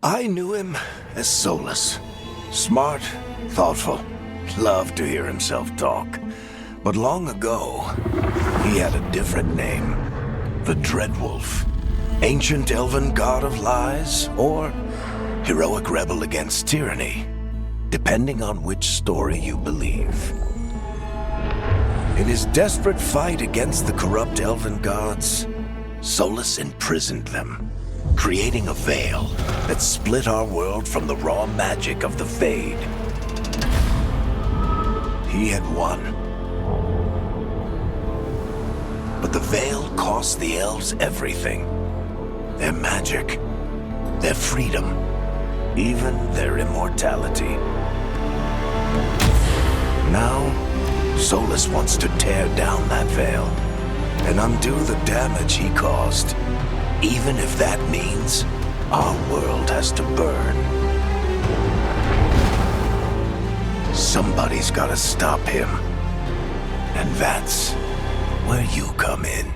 I knew him as Solus. Smart, thoughtful, loved to hear himself talk. But long ago, he had a different name. The Dreadwolf. Ancient elven god of lies, or heroic rebel against tyranny, depending on which story you believe. In his desperate fight against the corrupt elven gods, Solus imprisoned them, creating a veil that split our world from the raw magic of the Fade. He had won. But the veil cost the elves everything. Their magic, their freedom, even their immortality. Now, Solus wants to tear down that veil and undo the damage he caused, even if that means our world has to burn. Somebody's gotta stop him, and that's where you come in.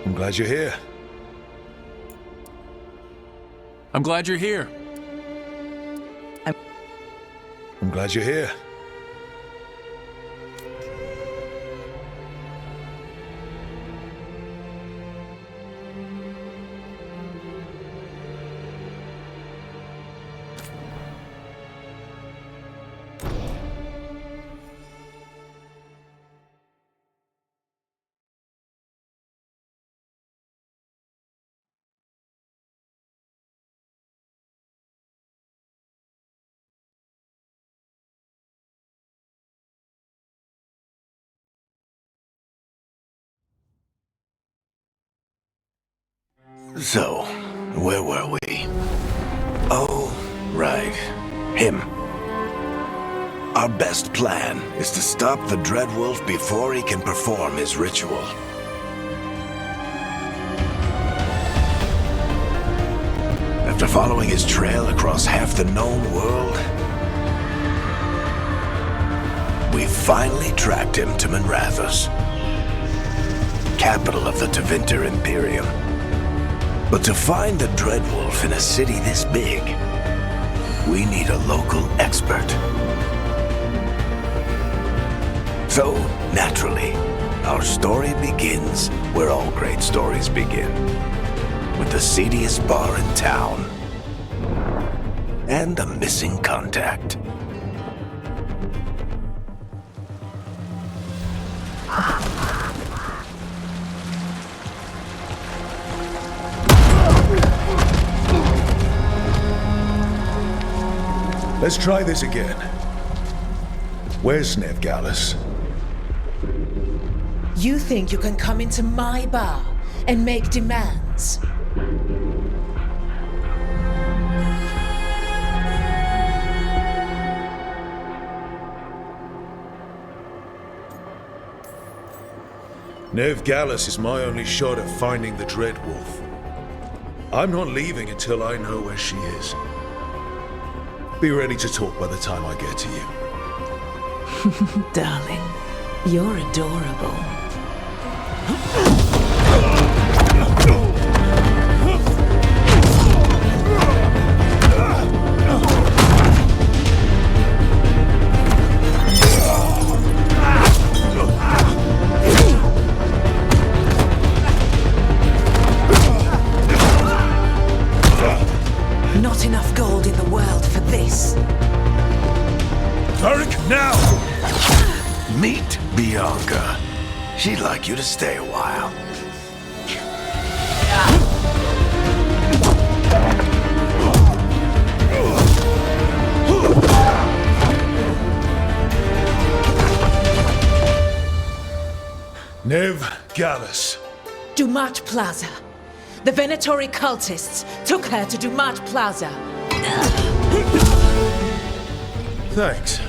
I'm glad you're here. I'm glad you're here. I'm glad you're here. So, where were we? Oh, right. Him. Our best plan is to stop the Dreadwolf before he can perform his ritual. After following his trail across half the known world, we finally tracked him to Minrathous, capital of the Tevinter Imperium. But to find the Dreadwolf in a city this big, we need a local expert. So, naturally, our story begins where all great stories begin, with the seediest bar in town and a missing contact. Let's try this again. Where's Nev Gallus? You think you can come into my bar and make demands? Nev Gallus is my only shot at finding the Dread Wolf. I'm not leaving until I know where she is. Be ready to talk by the time I get to you. Darling, you're adorable. Not enough gold in the world for this. Varric, now! Meet Bianca. She'd like you to stay a while. Nev Gallus. Dumat Plaza. The Venatori cultists took her to Dumat Plaza. Thanks.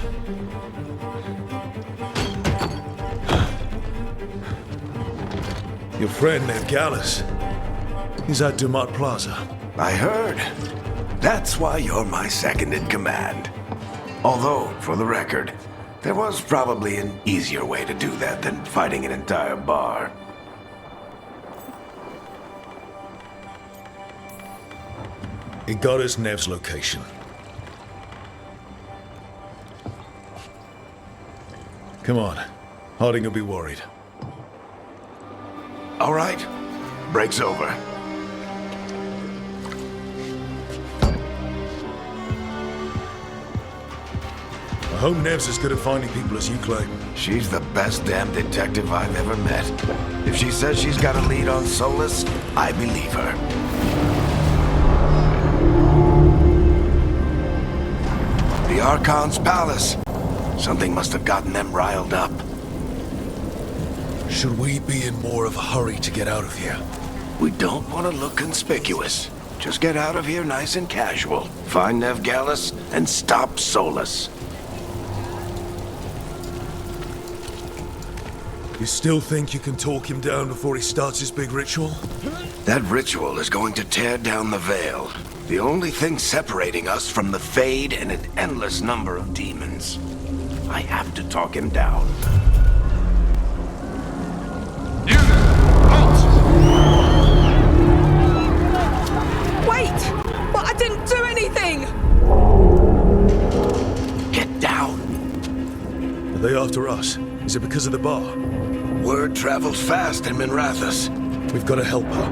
Your friend Nev Gallus is at Dumat Plaza. I heard. That's why you're my second in command. Although, for the record, there was probably an easier way to do that than fighting an entire bar. It got us Nev's location. Come on. Harding will be worried. All right. Break's over. I hope Nev's as good at finding people as you claim. She's the best damn detective I've ever met. If she says she's got a lead on Solus, I believe her. The Archon's palace. Something must have gotten them riled up. Should we be in more of a hurry to get out of here? We don't want to look conspicuous. Just get out of here nice and casual. Find Nev Gallus and stop Solus. You still think you can talk him down before he starts his big ritual? That ritual is going to tear down the veil. The only thing separating us from the Fade and an endless number of demons. I have to talk him down. Wait! But I didn't do anything! Get down! Are they after us? Is it because of the bar? Word travels fast in Minrathous. We've got to help her.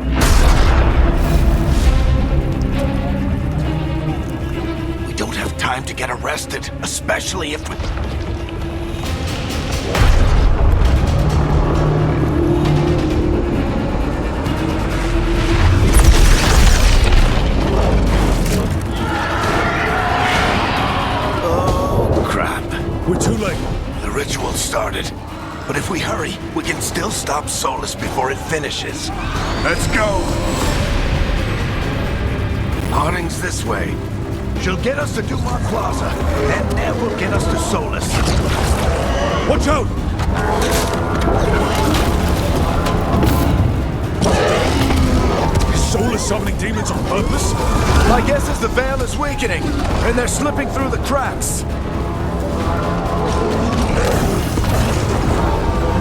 We don't have time to get arrested, especially if we... Oh, crap. We're too late. The ritual started. But if we hurry, we can still stop Solus before it finishes. Let's go! Harding's this way. She'll get us to Dumat Plaza, and Nev will get us to Solus. Watch out! Is Solus summoning demons on purpose? My guess is the veil is weakening, and they're slipping through the cracks.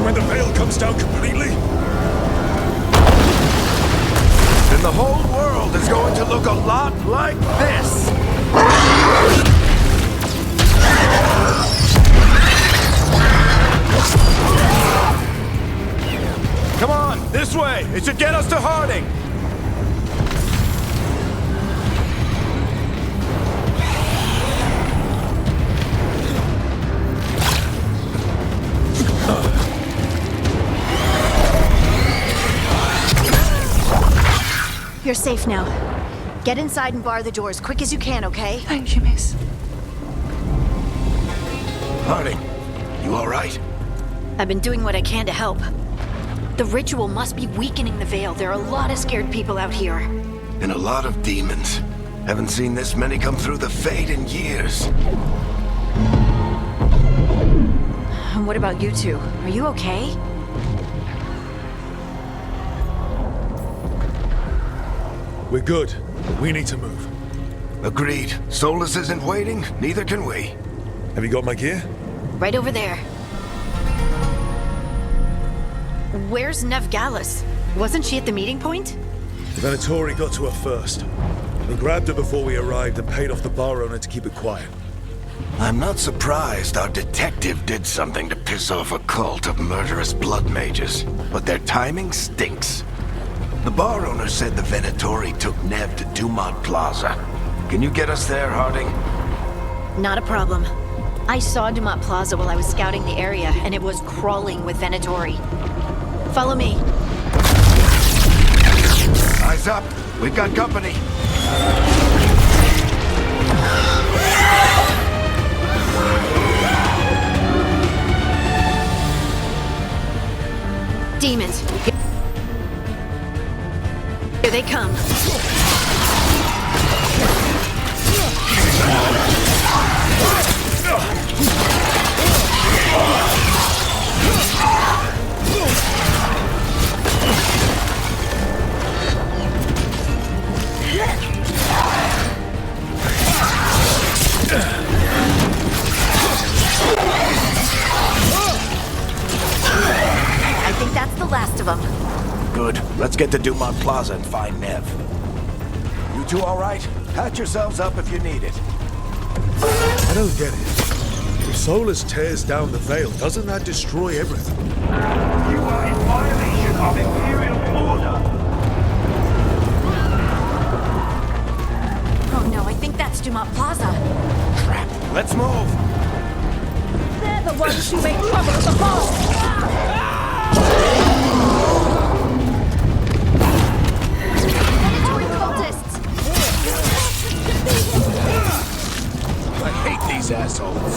When the veil comes down completely? Then the whole world is going to look a lot like this. Come on, this way. It should get us to Harding. You're safe now. Get inside and bar the doors quick as you can, okay? Thank you, miss. Harding, You all right? I've been doing what I can to help. The ritual must be weakening the Veil. There are a lot of scared people out here. And a lot of demons. Haven't seen this many come through the Fade in years. And what about you two? Are you okay? We're good. We need to move. Agreed. Solus isn't waiting, neither can we. Have you got my gear? Right over there. Where's Nev Gallus? Wasn't she at the meeting point? The Venatori got to her first. We grabbed her before we arrived and paid off the bar owner to keep it quiet. I'm not surprised our detective did something to piss off a cult of murderous blood mages, but their timing stinks. The bar owner said the Venatori took Nev to Dumont Plaza. Can you get us there, Harding? Not a problem. I saw Dumont Plaza while I was scouting the area, and it was crawling with Venatori. Follow me. Eyes up! We've got company! Demons. Here they come. I think that's the last of them. Good. Let's get to Dumont Plaza and find Nev. You two all right? Patch yourselves up if you need it. I don't get it. If Solus tears down the Veil, doesn't that destroy everything? You are in violation of Imperial order. Oh no, I think that's Dumont Plaza. Crap. Let's move! They're the ones who make trouble at the boss! Venatori cultists! I hate these assholes.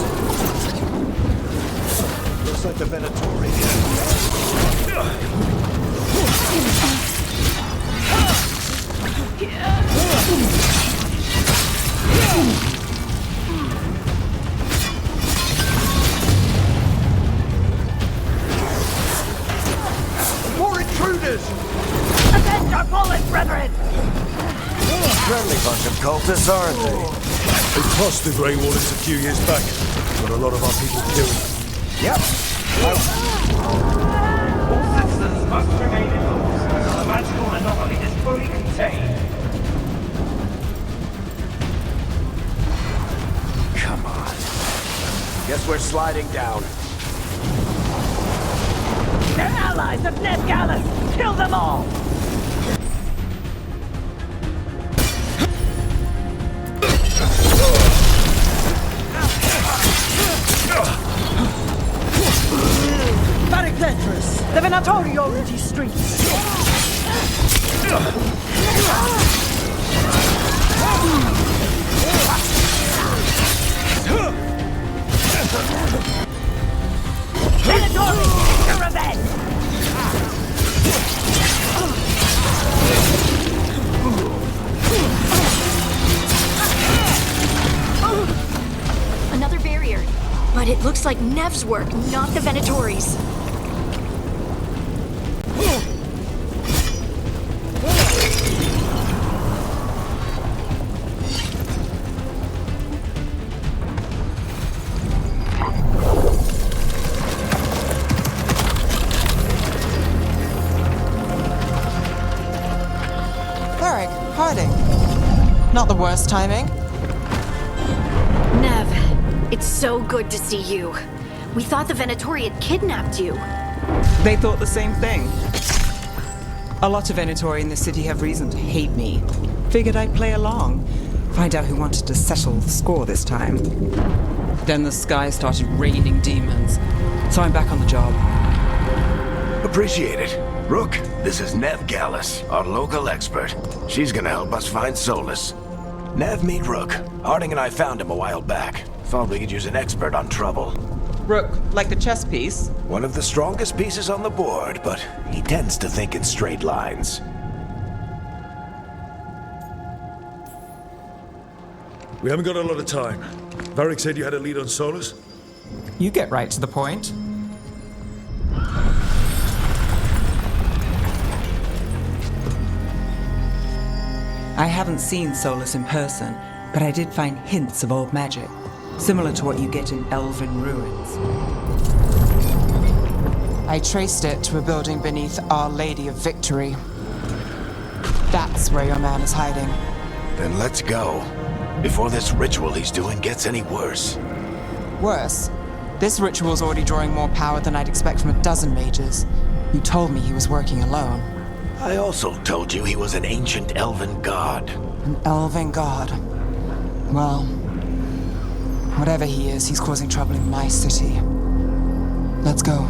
Looks like the Venatori. More intruders! Avenge our fallen brethren! Friendly bunch of cultists, aren't they? We crossed the Grey Wardens a few years back. Got a lot of our people killed. Yep. All citizens must remain indoors until the magical anomaly is fully contained. Come on. Guess we're sliding down. They're allies of Nev Gallus! Kill them all! Barricators! The Venatori own these streets! Venatori! To revenge! Another barrier. But it looks like Nev's work, not the Venatori's. Harding. Not the worst timing. Nev, it's so good to see you. We thought the Venatori had kidnapped you. They thought the same thing. A lot of Venatori in the city have reason to hate me. Figured I'd play along. Find out who wanted to settle the score this time. Then the sky started raining demons. So I'm back on the job. Appreciate it. Rook, this is Nev Gallus, our local expert. She's gonna help us find Solus. Nev, meet Rook. Harding and I found him a while back. Thought we could use an expert on trouble. Rook, like the chess piece? One of the strongest pieces on the board, but he tends to think in straight lines. We haven't got a lot of time. Varric said you had a lead on Solus? You get right to the point. I haven't seen Solus in person, but I did find hints of old magic, similar to what you get in elven ruins. I traced it to a building beneath Our Lady of Victory. That's where your man is hiding. Then let's go, before this ritual he's doing gets any worse. Worse, this ritual's already drawing more power than I'd expect from a dozen mages. You told me he was working alone. I also told you he was an ancient elven god. An elven god. Well, whatever he is, he's causing trouble in my city. Let's go.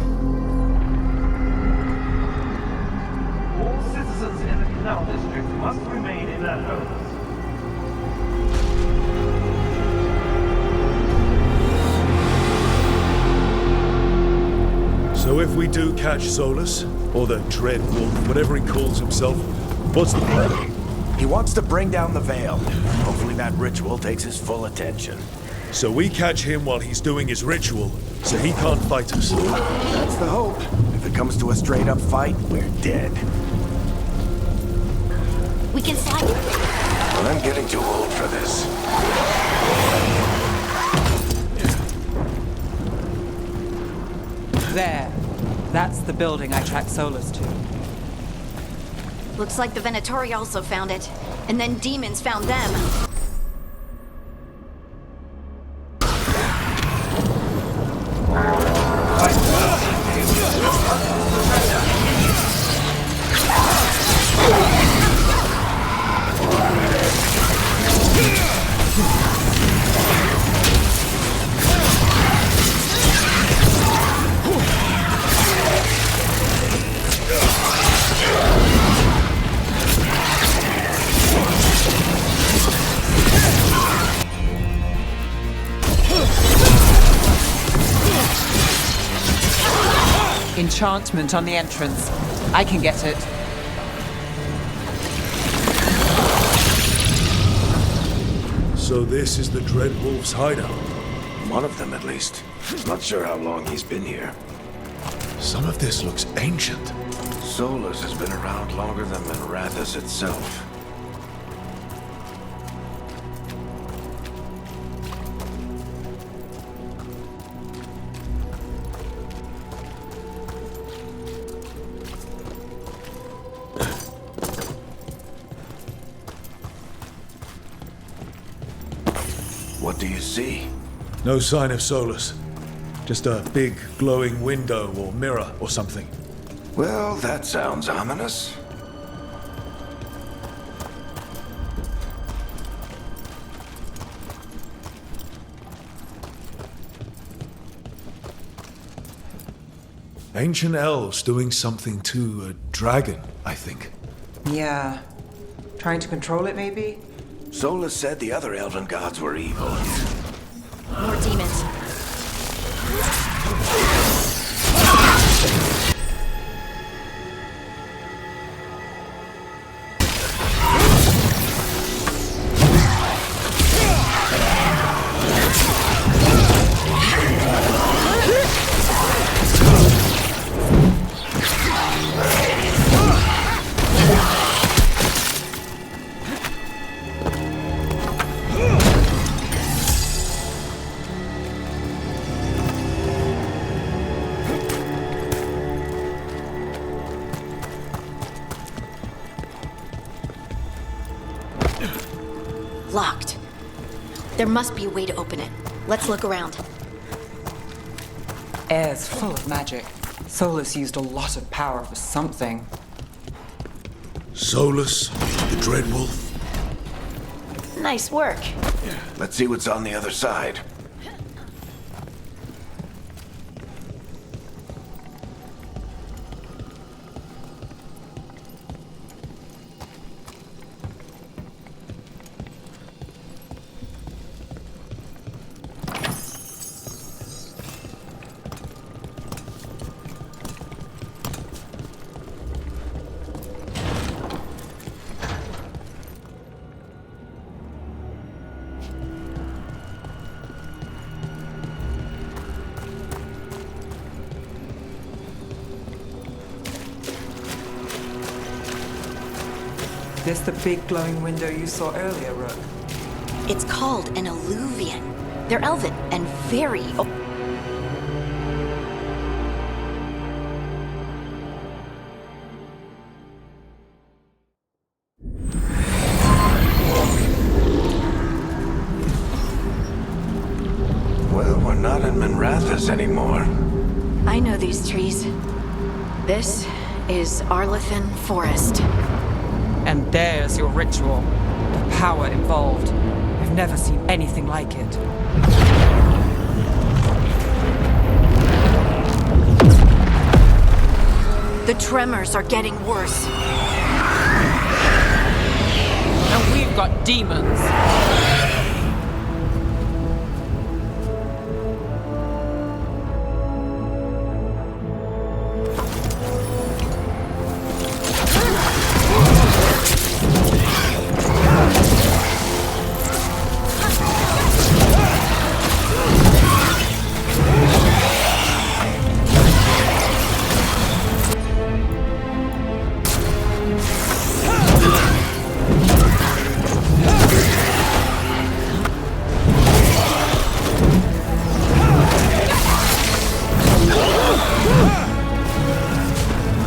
All citizens in the Canal District must remain in their homes. So if we do catch Solus, or the Dread Wolf, whatever he calls himself, what's the plan? He wants to bring down the Veil. Hopefully that ritual takes his full attention. So we catch him while he's doing his ritual, so he can't fight us. That's the hope. If it comes to a straight-up fight, we're dead. We can slide. Well, I'm getting too old for this. There. That's the building I tracked Solus to. Looks like the Venatori also found it. And then demons found them. Enchantment on the entrance. I can get it. So this is the Dread Wolf's hideout. One of them, at least. Not sure how long he's been here. Some of this looks ancient. Solus has been around longer than Minrathous itself. What do you see? No sign of Solus. Just a big glowing window or mirror or something. Well, that sounds ominous. Ancient elves doing something to a dragon, I think. Yeah. Trying to control it, maybe? Solus said the other elven gods were evil. More demons. Locked. There must be a way to open it. Let's look around. Air's full of magic. Solus used a lot of power for something. Solus, the Dread Wolf. Nice work. Let's see what's on the other side. This the big glowing window you saw earlier, Rook? It's called an alluvian. They're elven and very... Well, we're not in Minrathous anymore. I know these trees. This is Arlethan Forest. And there's your ritual. The power involved. I've never seen anything like it. The tremors are getting worse. And we've got demons.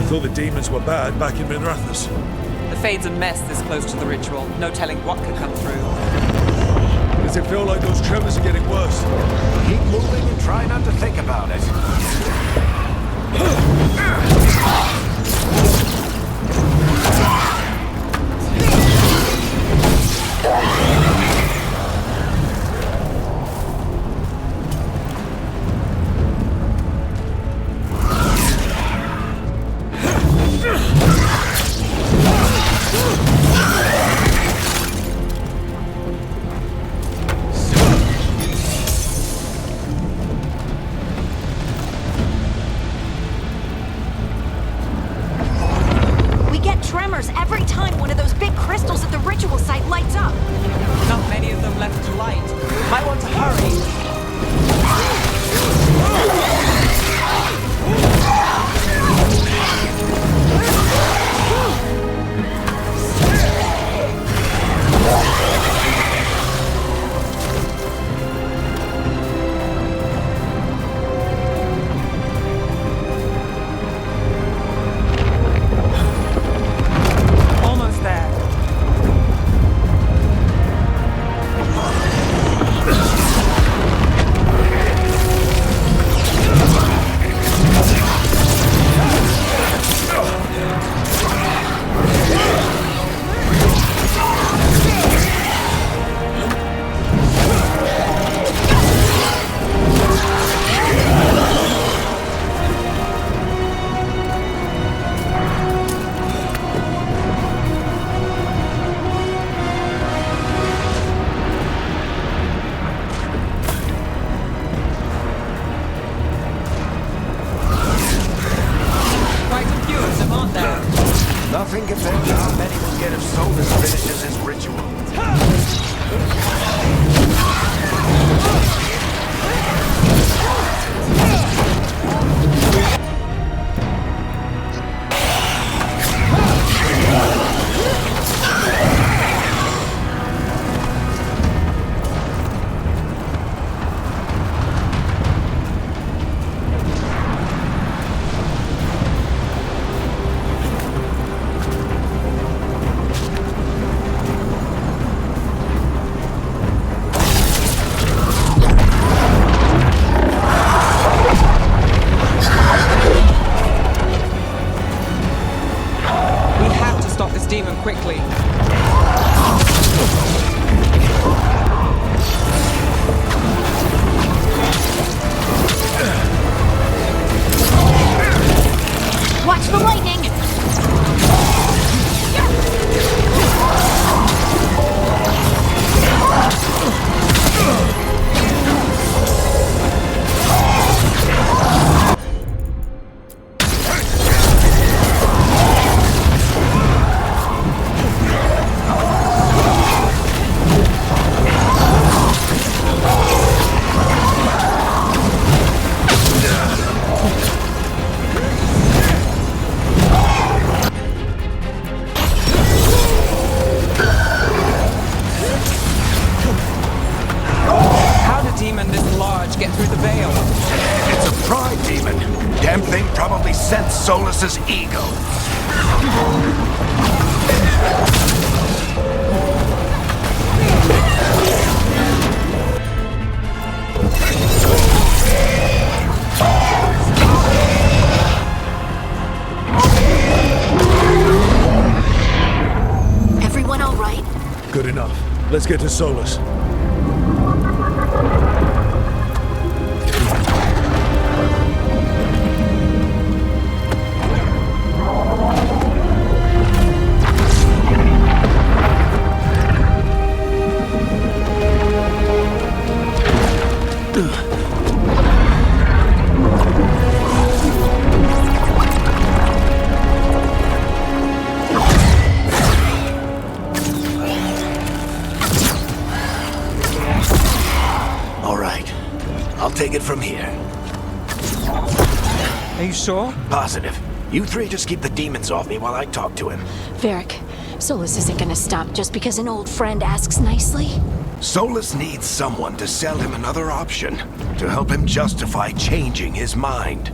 I thought the demons were bad back in Minrathous. The Fade's a mess this close to the ritual. No telling what could come through. Does it feel like those tremors are getting worse? Keep moving and try not to think about it. We get tremors every time one of those big crystals at the ritual site lights up. Not many of them left to light. Might want to hurry. Almost there. demon this large get through the veil? It's a pride demon. Damn thing probably sensed Solus's ego. Everyone all right? Good enough. Let's get to Solus. Take it from here. Are you sure? Positive. You three just keep the demons off me while I talk to him. Varric, Solus isn't gonna stop just because an old friend asks nicely. Solus needs someone to sell him another option, to help him justify changing his mind.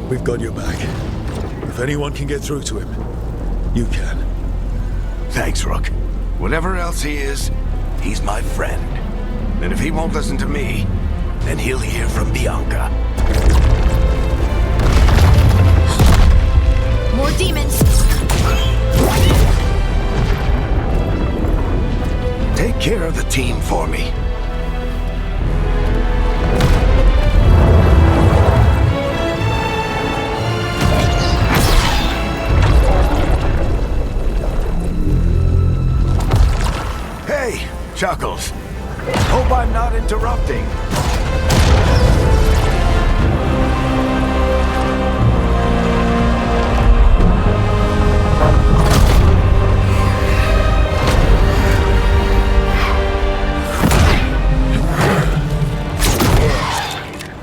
We've got your back. If anyone can get through to him, you can. Thanks, Rook. Whatever else he is, he's my friend. And if he won't listen to me, then he'll hear from Bianca. More demons! Take care of the team for me. Hey, Chuckles. Hope I'm not interrupting.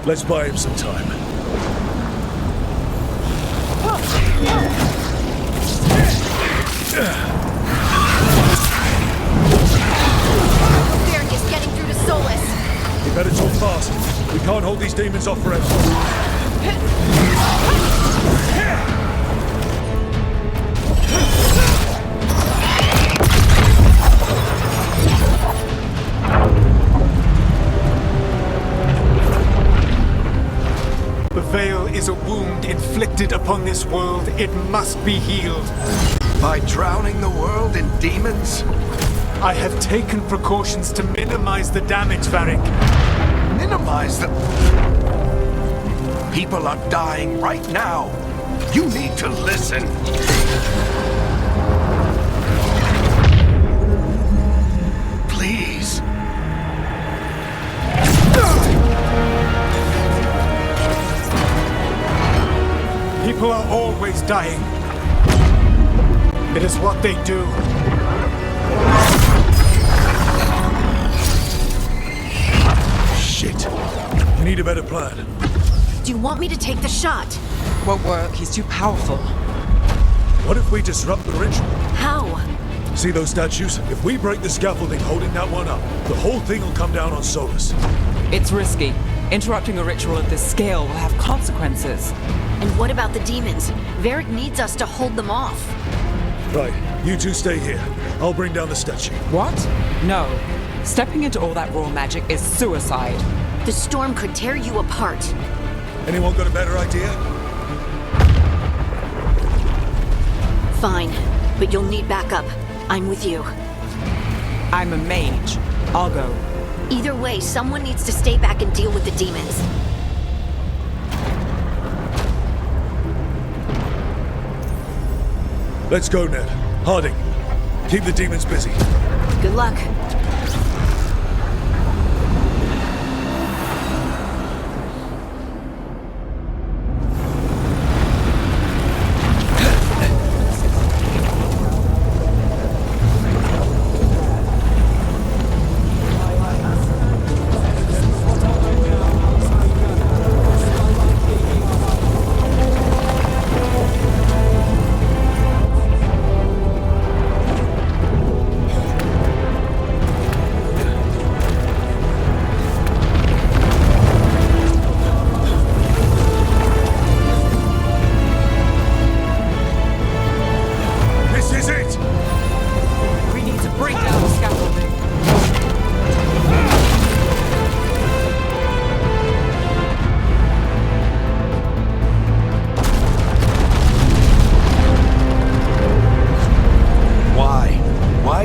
Let's buy him some time. Varric is getting through to Solus. You better talk fast. We can't hold these demons off forever. The veil is a wound inflicted upon this world. It must be healed. By drowning the world in demons? I have taken precautions to minimize the damage, Varric. Minimize the... People are dying right now. You need to listen. Please. People are always dying. It is what they do. Shit. We need a better plan. Do you want me to take the shot? Won't work. He's too powerful. What if we disrupt the ritual? How? See those statues? If we break the scaffolding holding that one up, the whole thing will come down on Solus. It's risky. Interrupting a ritual at this scale will have consequences. And what about the demons? Varric needs us to hold them off. Right, you two stay here. I'll bring down the statue. What? No. Stepping into all that raw magic is suicide. The storm could tear you apart. Anyone got a better idea? Fine, but you'll need backup. I'm with you. I'm a mage. I'll go. Either way, someone needs to stay back and deal with the demons. Let's go, Ned. Harding, keep the demons busy. Good luck.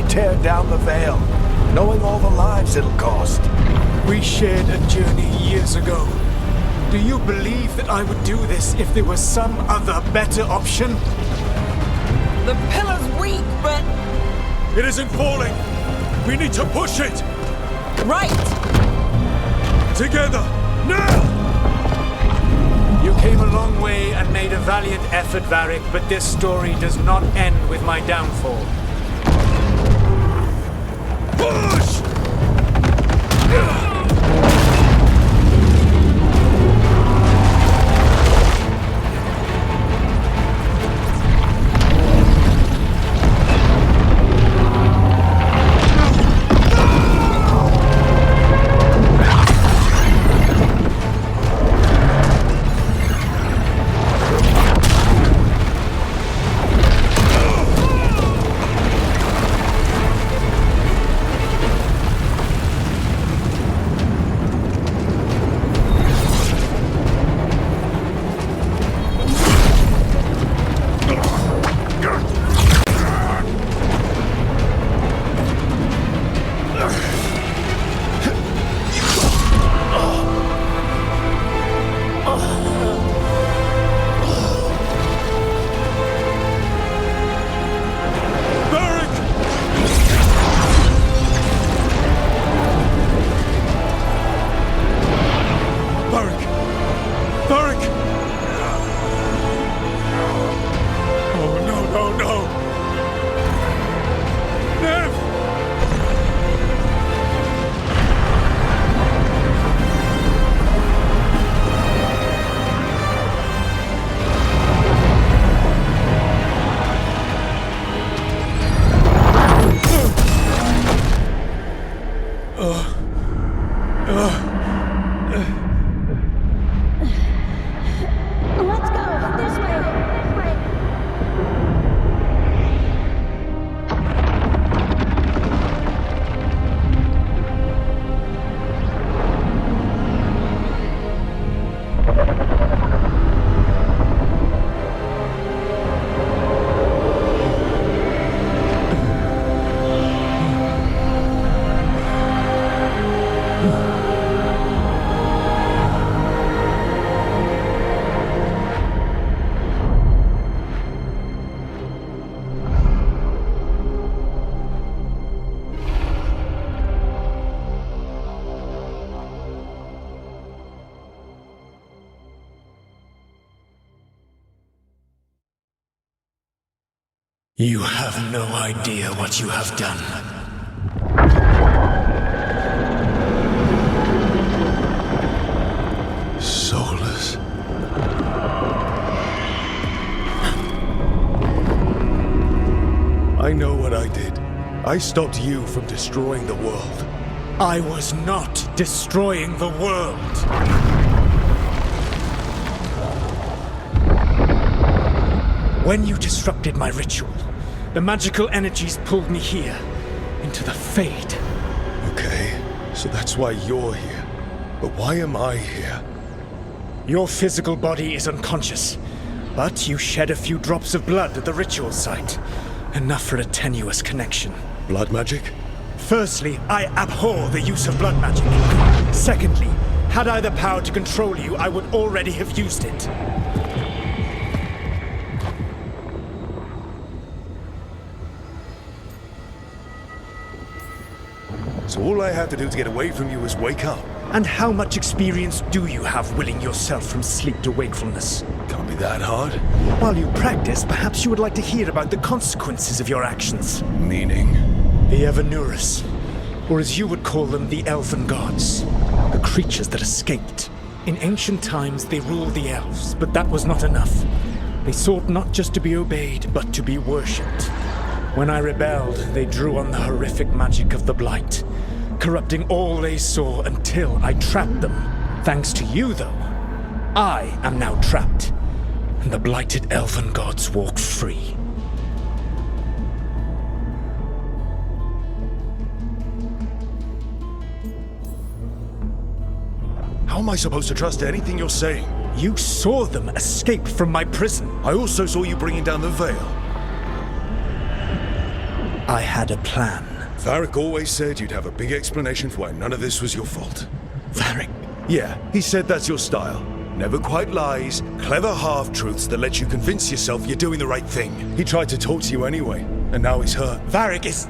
tear down the Veil, knowing all the lives it'll cost. We shared a journey years ago. Do you believe that I would do this if there was some other better option? The pillar's weak, but... It isn't falling! We need to push it! Right! Together! Now! You came a long way and made a valiant effort, Varric, but this story does not end with my downfall. Push! Let's go! This way! You have no idea what you have done. Soulless. I know what I did. I stopped you from destroying the world. I was not destroying the world. When you disrupted my ritual, the magical energies pulled me here, into the Fade. Okay, so that's why you're here. But why am I here? Your physical body is unconscious, but you shed a few drops of blood at the ritual site. Enough for a tenuous connection. Blood magic? Firstly, I abhor the use of blood magic. Secondly, had I the power to control you, I would already have used it. So all I have to do to get away from you is wake up? And how much experience do you have willing yourself from sleep to wakefulness? Can't be that hard. While you practice, perhaps you would like to hear about the consequences of your actions. Meaning? The Evanurus, or as you would call them, the Elven Gods. The creatures that escaped. In ancient times, they ruled the elves, but that was not enough. They sought not just to be obeyed, but to be worshipped. When I rebelled, they drew on the horrific magic of the Blight, corrupting all they saw until I trapped them. Thanks to you, though, I am now trapped, and the blighted Elven Gods walk free. How am I supposed to trust anything you're saying? You saw them escape from my prison. I also saw you bringing down the veil. I had a plan. Varric always said you'd have a big explanation for why none of this was your fault. Varric, Yeah, he said that's your style. Never quite lies, clever half-truths that let you convince yourself you're doing the right thing. He tried to talk to you anyway, and now he's hurt. Varric is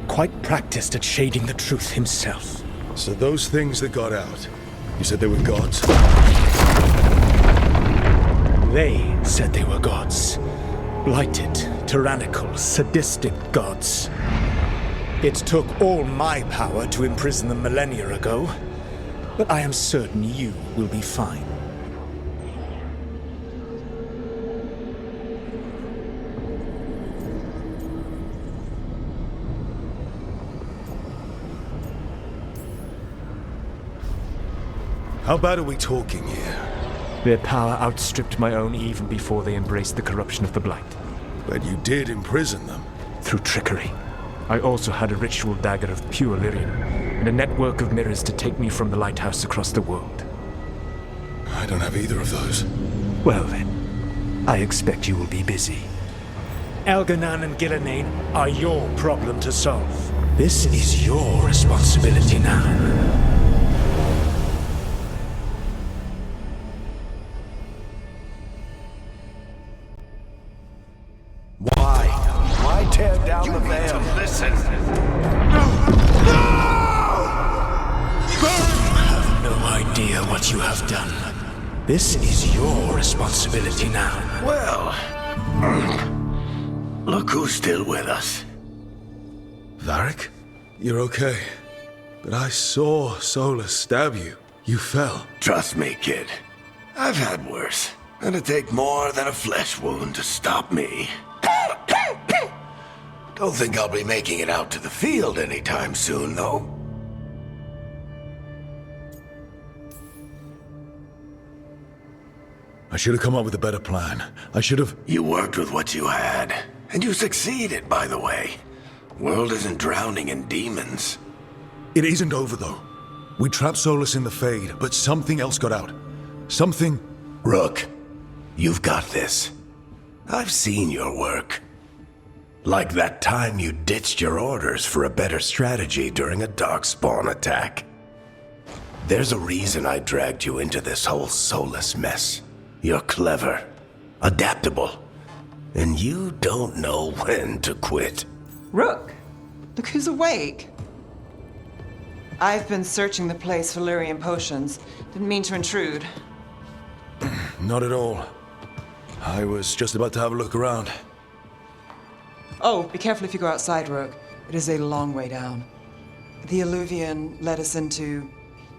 quite practiced at shading the truth himself. So those things that got out, you said they were gods? They said they were gods. Blighted, tyrannical, sadistic gods. It took all my power to imprison them millennia ago, but I am certain you will be fine. How bad are we talking here? Their power outstripped my own even before they embraced the corruption of the Blight. But you did imprison them. Through trickery. I also had a ritual dagger of pure lyrium, and a network of mirrors to take me from the lighthouse across the world. I don't have either of those. Well then, I expect you will be busy. Elganan and Gillenane are your problem to solve. This is your responsibility now. Why tear down the veil? Listen. You have no idea what you have done. This is your responsibility now. Well, look who's still with us. Varric? You're okay. But I saw Solus stab you. You fell. Trust me, kid. I've had worse. It'll take more than a flesh wound to stop me. Don't think I'll be making it out to the field anytime soon, though. I should have come up with a better plan. I should have... You worked with what you had. And you succeeded, by the way. World isn't drowning in demons. It isn't over, though. We trapped Solus in the Fade, but something else got out. Something... Rook, you've got this. I've seen your work. Like that time you ditched your orders for a better strategy during a darkspawn attack. There's a reason I dragged you into this whole Solus mess. You're clever, adaptable, and you don't know when to quit. Rook, look who's awake. I've been searching the place for lyrium potions. Didn't mean to intrude. Not at all. I was just about to have a look around. Oh, be careful if you go outside, Rook. It is a long way down. The Alluvian led us into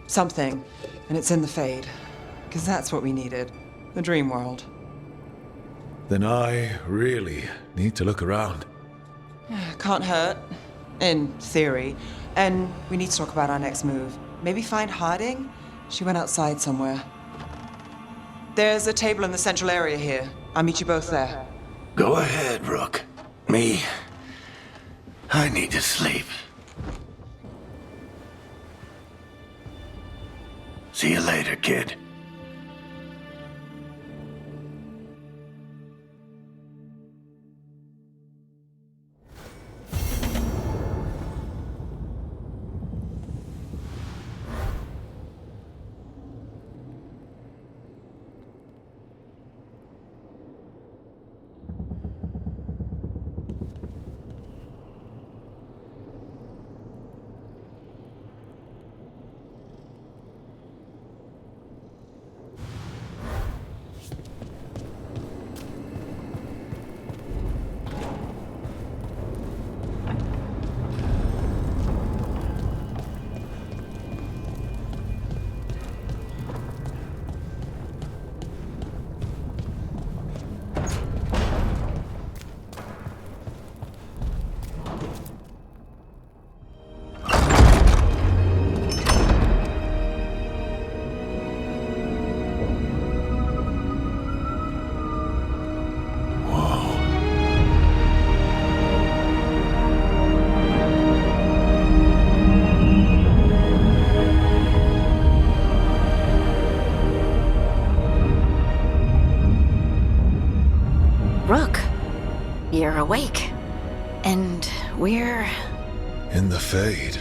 something, and it's in the Fade. Because that's what we needed. The dream world. Then I really need to look around. Can't hurt. In theory. And we need to talk about our next move. Maybe find Harding? She went outside somewhere. There's a table in the central area here. I'll meet you both there. Go ahead, Rook. Me, I need to sleep. See you later, kid. Rook, you're awake. And we're... In the Fade.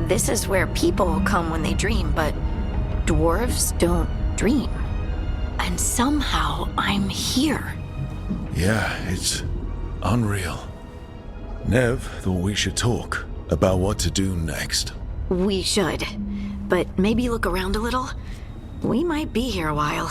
This is where people come when they dream, but dwarves don't dream. And somehow I'm here. Yeah, it's unreal. Nev thought we should talk about what to do next. We should. But maybe look around a little. We might be here a while.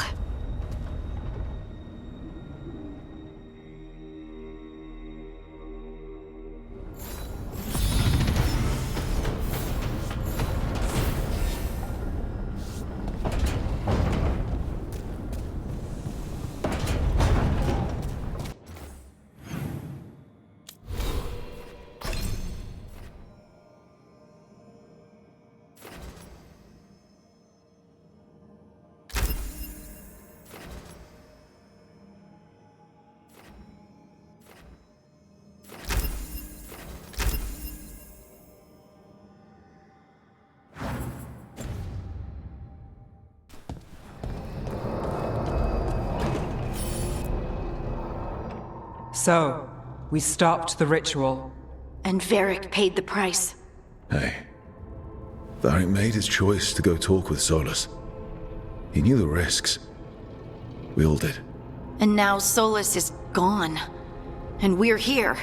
So, we stopped the ritual. And Varric paid the price. Hey, Varric made his choice to go talk with Solus. He knew the risks. We all did. And now Solus is gone. And we're here.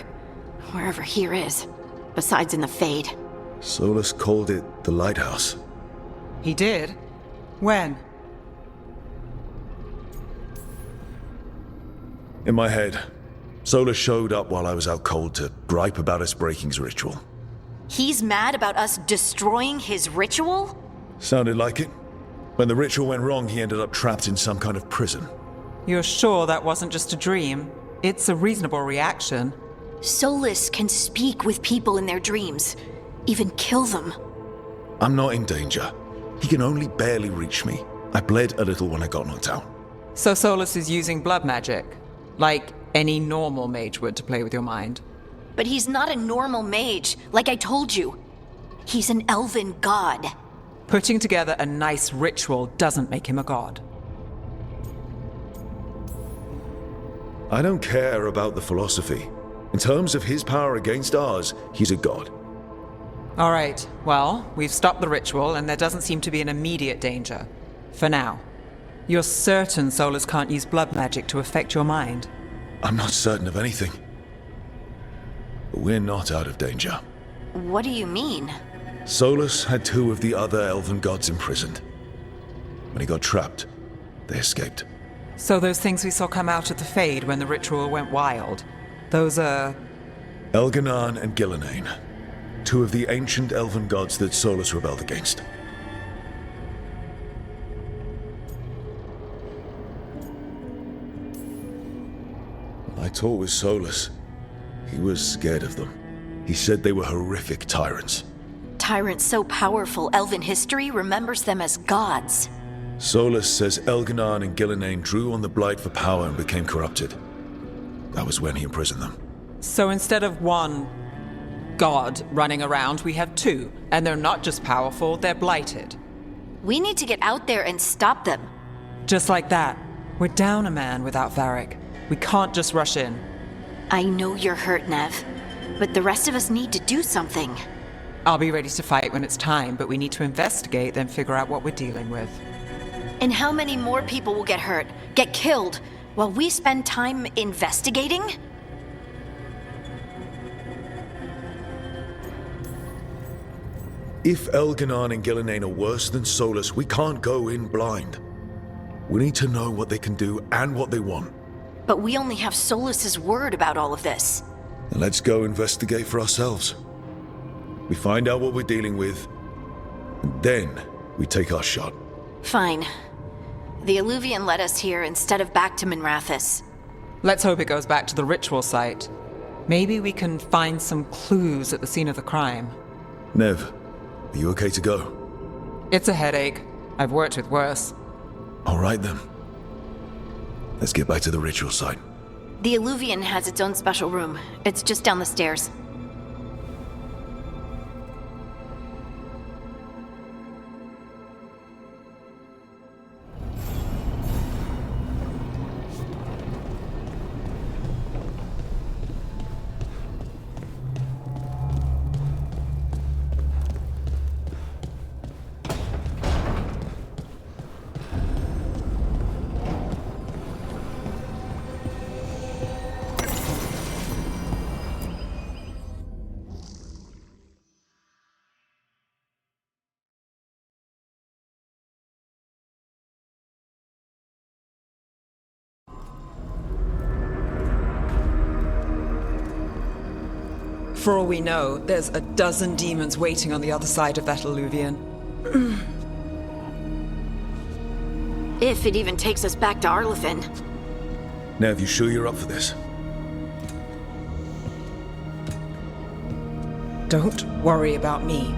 Wherever here is. Besides in the Fade. Solus called it the Lighthouse. He did? When? In my head, Solus showed up while I was out cold to gripe about us breaking his ritual. He's mad about us destroying his ritual? Sounded like it. When the ritual went wrong, he ended up trapped in some kind of prison. You're sure that wasn't just a dream? It's a reasonable reaction. Solus can speak with people in their dreams. Even kill them. I'm not in danger. He can only barely reach me. I bled a little when I got knocked out. So Solus is using blood magic? Like any normal mage would to play with your mind? But he's not a normal mage, like I told you. He's an elven god. Putting together a nice ritual doesn't make him a god. I don't care about the philosophy. In terms of his power against ours, he's a god. All right, well, we've stopped the ritual and there doesn't seem to be an immediate danger. For now. You're certain Solus can't use blood magic to affect your mind? I'm not certain of anything. But we're not out of danger. What do you mean? Solus had 2 of the other elven gods imprisoned. When he got trapped, they escaped. So those things we saw come out of the Fade when the ritual went wild, those are... Elganan and Gillenane, 2 of the ancient elven gods that Solus rebelled against. When I talked with Solus, he was scared of them. He said they were horrific tyrants. Tyrants so powerful, elven history remembers them as gods. Solus says Elganan and Gillenane drew on the Blight for power and became corrupted. That was when he imprisoned them. So instead of one god running around, we have 2. And they're not just powerful, they're blighted. We need to get out there and stop them. Just like that. We're down a man without Varric. We can't just rush in. I know you're hurt, Nev. But the rest of us need to do something. I'll be ready to fight when it's time, but we need to investigate, then figure out what we're dealing with. And how many more people will get hurt, get killed, while we spend time investigating? If Elganan and Gillenane are worse than Solus, we can't go in blind. We need to know what they can do and what they want. But we only have Solus's word about all of this. And let's go investigate for ourselves. We find out what we're dealing with, and then we take our shot. Fine. The Illuvian led us here instead of back to Minrathous. Let's hope it goes back to the ritual site. Maybe we can find some clues at the scene of the crime. Nev, are you okay to go? It's a headache. I've worked with worse. All right then. Let's get back to the ritual site. The Illuvian has its own special room. It's just down the stairs. For all we know, there's a dozen demons waiting on the other side of that alluvion. If it even takes us back to Arlethan. Nev, you sure you're up for this? Don't worry about me.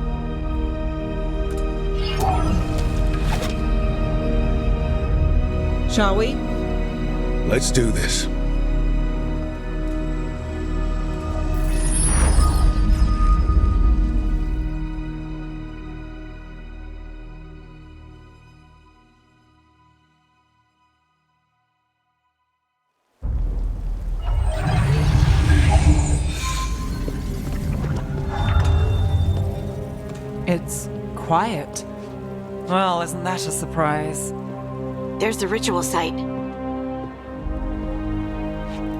Shall we? Let's do this. It's quiet. Well, isn't that a surprise? There's the ritual site.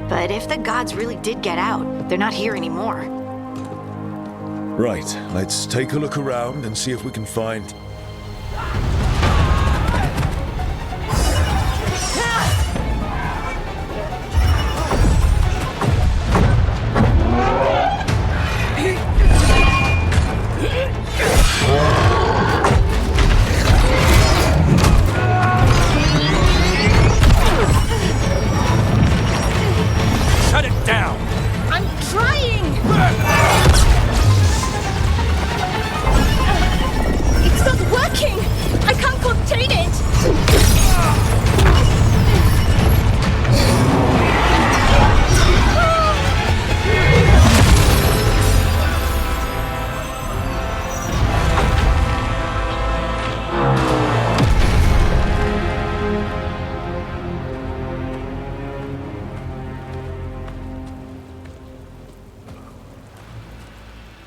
But if the gods really did get out, they're not here anymore. Right, let's take a look around and see if we can find... Shut it down! I'm trying! It's not working! I can't contain it!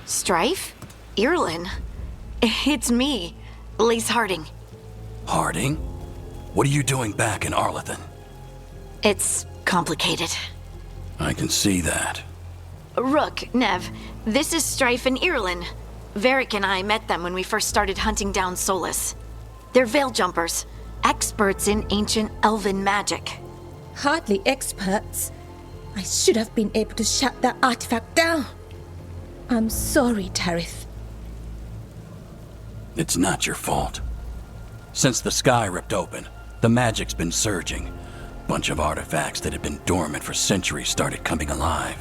Strife? Irlin? It's me, Lace Harding. Harding? What are you doing back in Arlethan? It's complicated. I can see that. Rook, Nev, this is Strife and Irlin. Varric and I met them when we first started hunting down Solus. They're veil jumpers, experts in ancient elven magic. Hardly experts. I should have been able to shut that artifact down. I'm sorry, Tarith. It's not your fault. Since the sky ripped open, the magic's been surging. Bunch of artifacts that had been dormant for centuries started coming alive.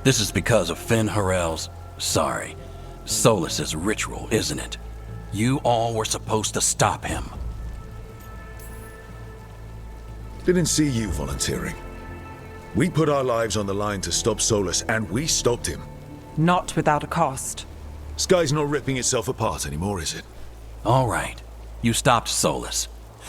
This is because of Finn Harel's... Solus's ritual, isn't it? You all were supposed to stop him. Didn't see you volunteering. We put our lives on the line to stop Solus, and we stopped him. Not without a cost. Sky's not ripping itself apart anymore, is it? All right. You stopped Solus.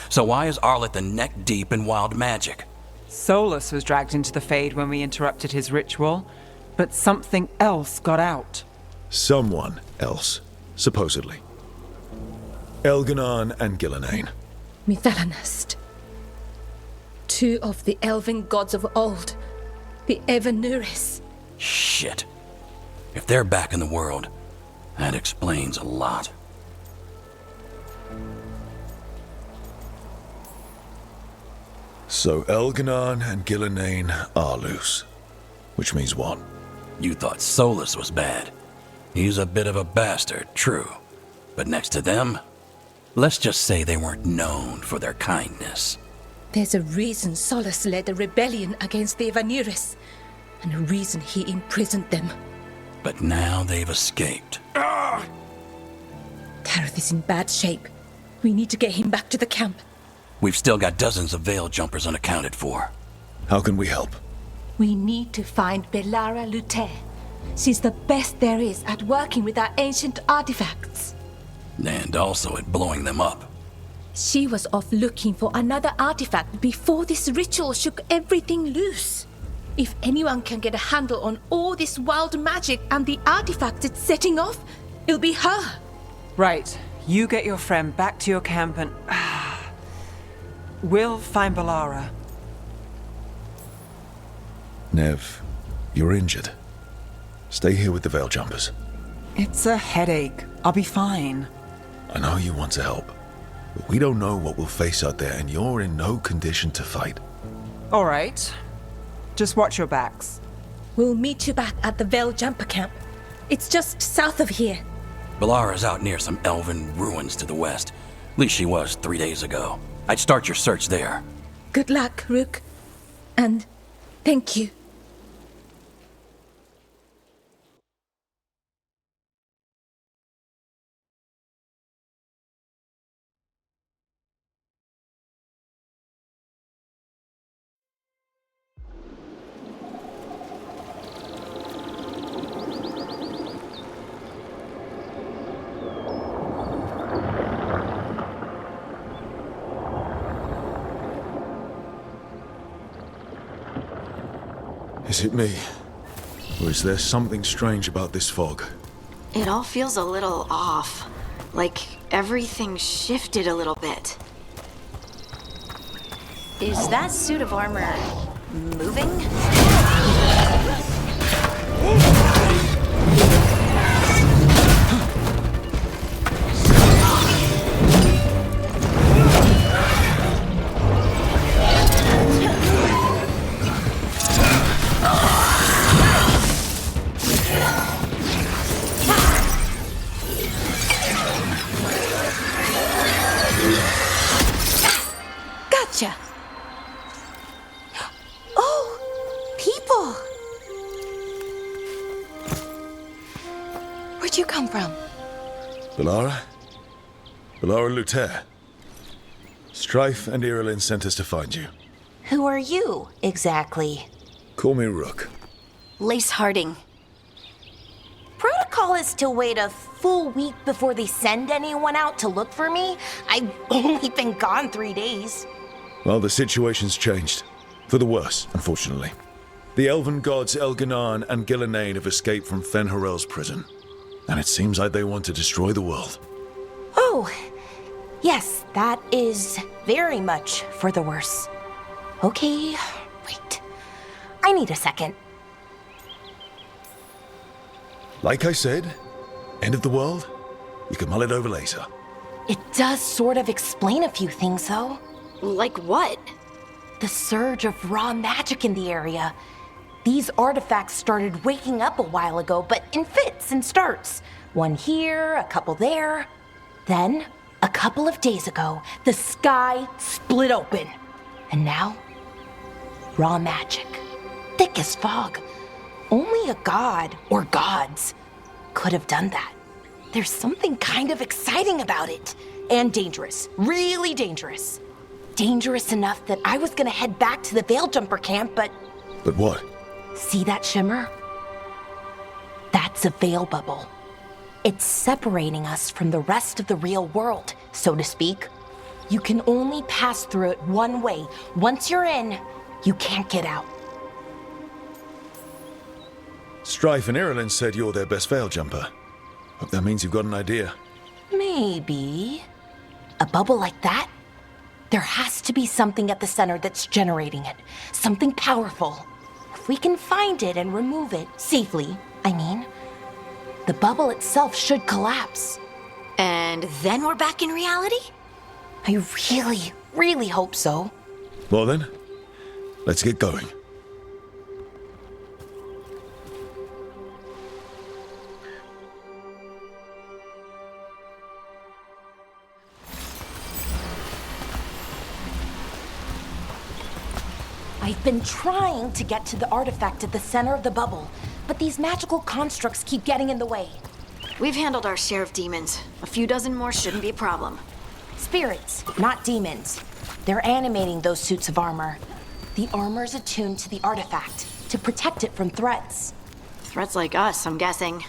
So why is Arlethan neck deep in wild magic? Solus was dragged into the Fade when we interrupted his ritual, but something else got out. Someone else, supposedly. Elganon and Gillenane. Mithalanast. Two of the elven gods of old. The Evanuris. Shit. If they're back in the world, that explains a lot. So Elganon and Gillenane are loose. Which means what? You thought Solus was bad. He's a bit of a bastard, true. But next to them, let's just say they weren't known for their kindness. There's a reason Solus led a rebellion against the Evanuris, and a reason he imprisoned them. But now they've escaped. Tarith is in bad shape. We need to get him back to the camp. We've still got dozens of veil jumpers unaccounted for. How can we help? We need to find Belara Luthe. She's the best there is at working with our ancient artifacts. And also at blowing them up. She was off looking for another artifact before this ritual shook everything loose. If anyone can get a handle on all this wild magic and the artifacts it's setting off, it'll be her. Right. You get your friend back to your camp and... we'll find Belara. Nev, you're injured. Stay here with the veil jumpers. It's a headache. I'll be fine. I know you want to help, but we don't know what we'll face out there, and you're in no condition to fight. All right. Just watch your backs. We'll meet you back at the Veil Jumper camp. It's just south of here. Balara's out near some elven ruins to the west. At least she was 3 days ago. I'd start your search there. Good luck, Rook. And thank you. Is it me? Or is there something strange about this fog? It all feels a little off. Like everything shifted a little bit. Is that suit of armor moving? Gotcha. Oh, people. Where'd you come from? Balara? Balara Luther. Strife and Irilyn sent us to find you. Who are you, exactly? Call me Rook. Lace Harding. Protocol is to wait a full week before they send anyone out to look for me. I've only been gone 3 days. Well, the situation's changed. For the worse, unfortunately. The elven gods Elganan and Gillenane have escaped from Fen'Harel's prison. And it seems like they want to destroy the world. Oh, yes, that is very much for the worse. Okay, wait. I need a second. Like I said, end of the world? You can mull it over later. It does sort of explain a few things, though. Like what? The surge of raw magic in the area. These artifacts started waking up a while ago, but in fits and starts. One here, a couple there. Then, a couple of days ago, the sky split open. And now, raw magic. Thick as fog. Only a god, or gods, could have done that. There's something kind of exciting about it. And dangerous. Really dangerous. Dangerous enough that I was gonna head back to the Veil-Jumper camp, but... But what? See that shimmer? That's a veil bubble. It's separating us from the rest of the real world, so to speak. You can only pass through it one way. Once you're in, you can't get out. Strife and Irilyn said you're their best veil jumper. Hope that means you've got an idea. Maybe. A bubble like that? There has to be something at the center that's generating it. Something powerful. If we can find it and remove it, safely, I mean, the bubble itself should collapse. And then we're back in reality? I really, really hope so. Well then, let's get going. I've been trying to get to the artifact at the center of the bubble, but these magical constructs keep getting in the way. We've handled our share of demons. A few dozen more shouldn't be a problem. Spirits, not demons. They're animating those suits of armor. The armor's attuned to the artifact to protect it from threats. Threats like us, I'm guessing.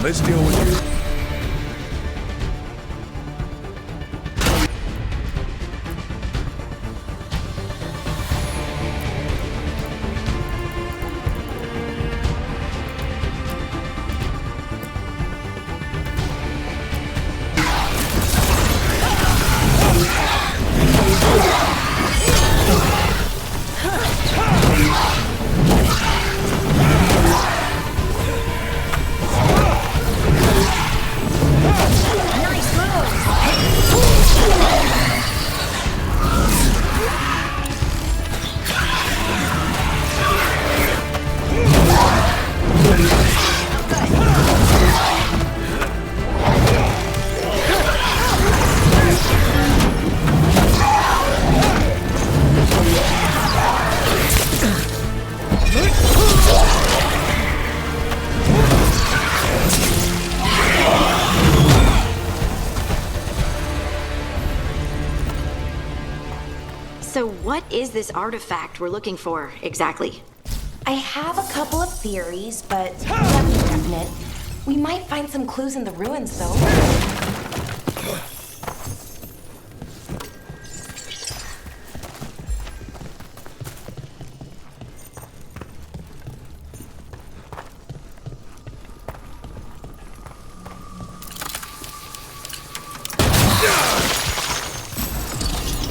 Let's deal with it. So what is this artifact we're looking for, exactly? I have a couple of theories, but nothing definite. We might find some clues in the ruins, though.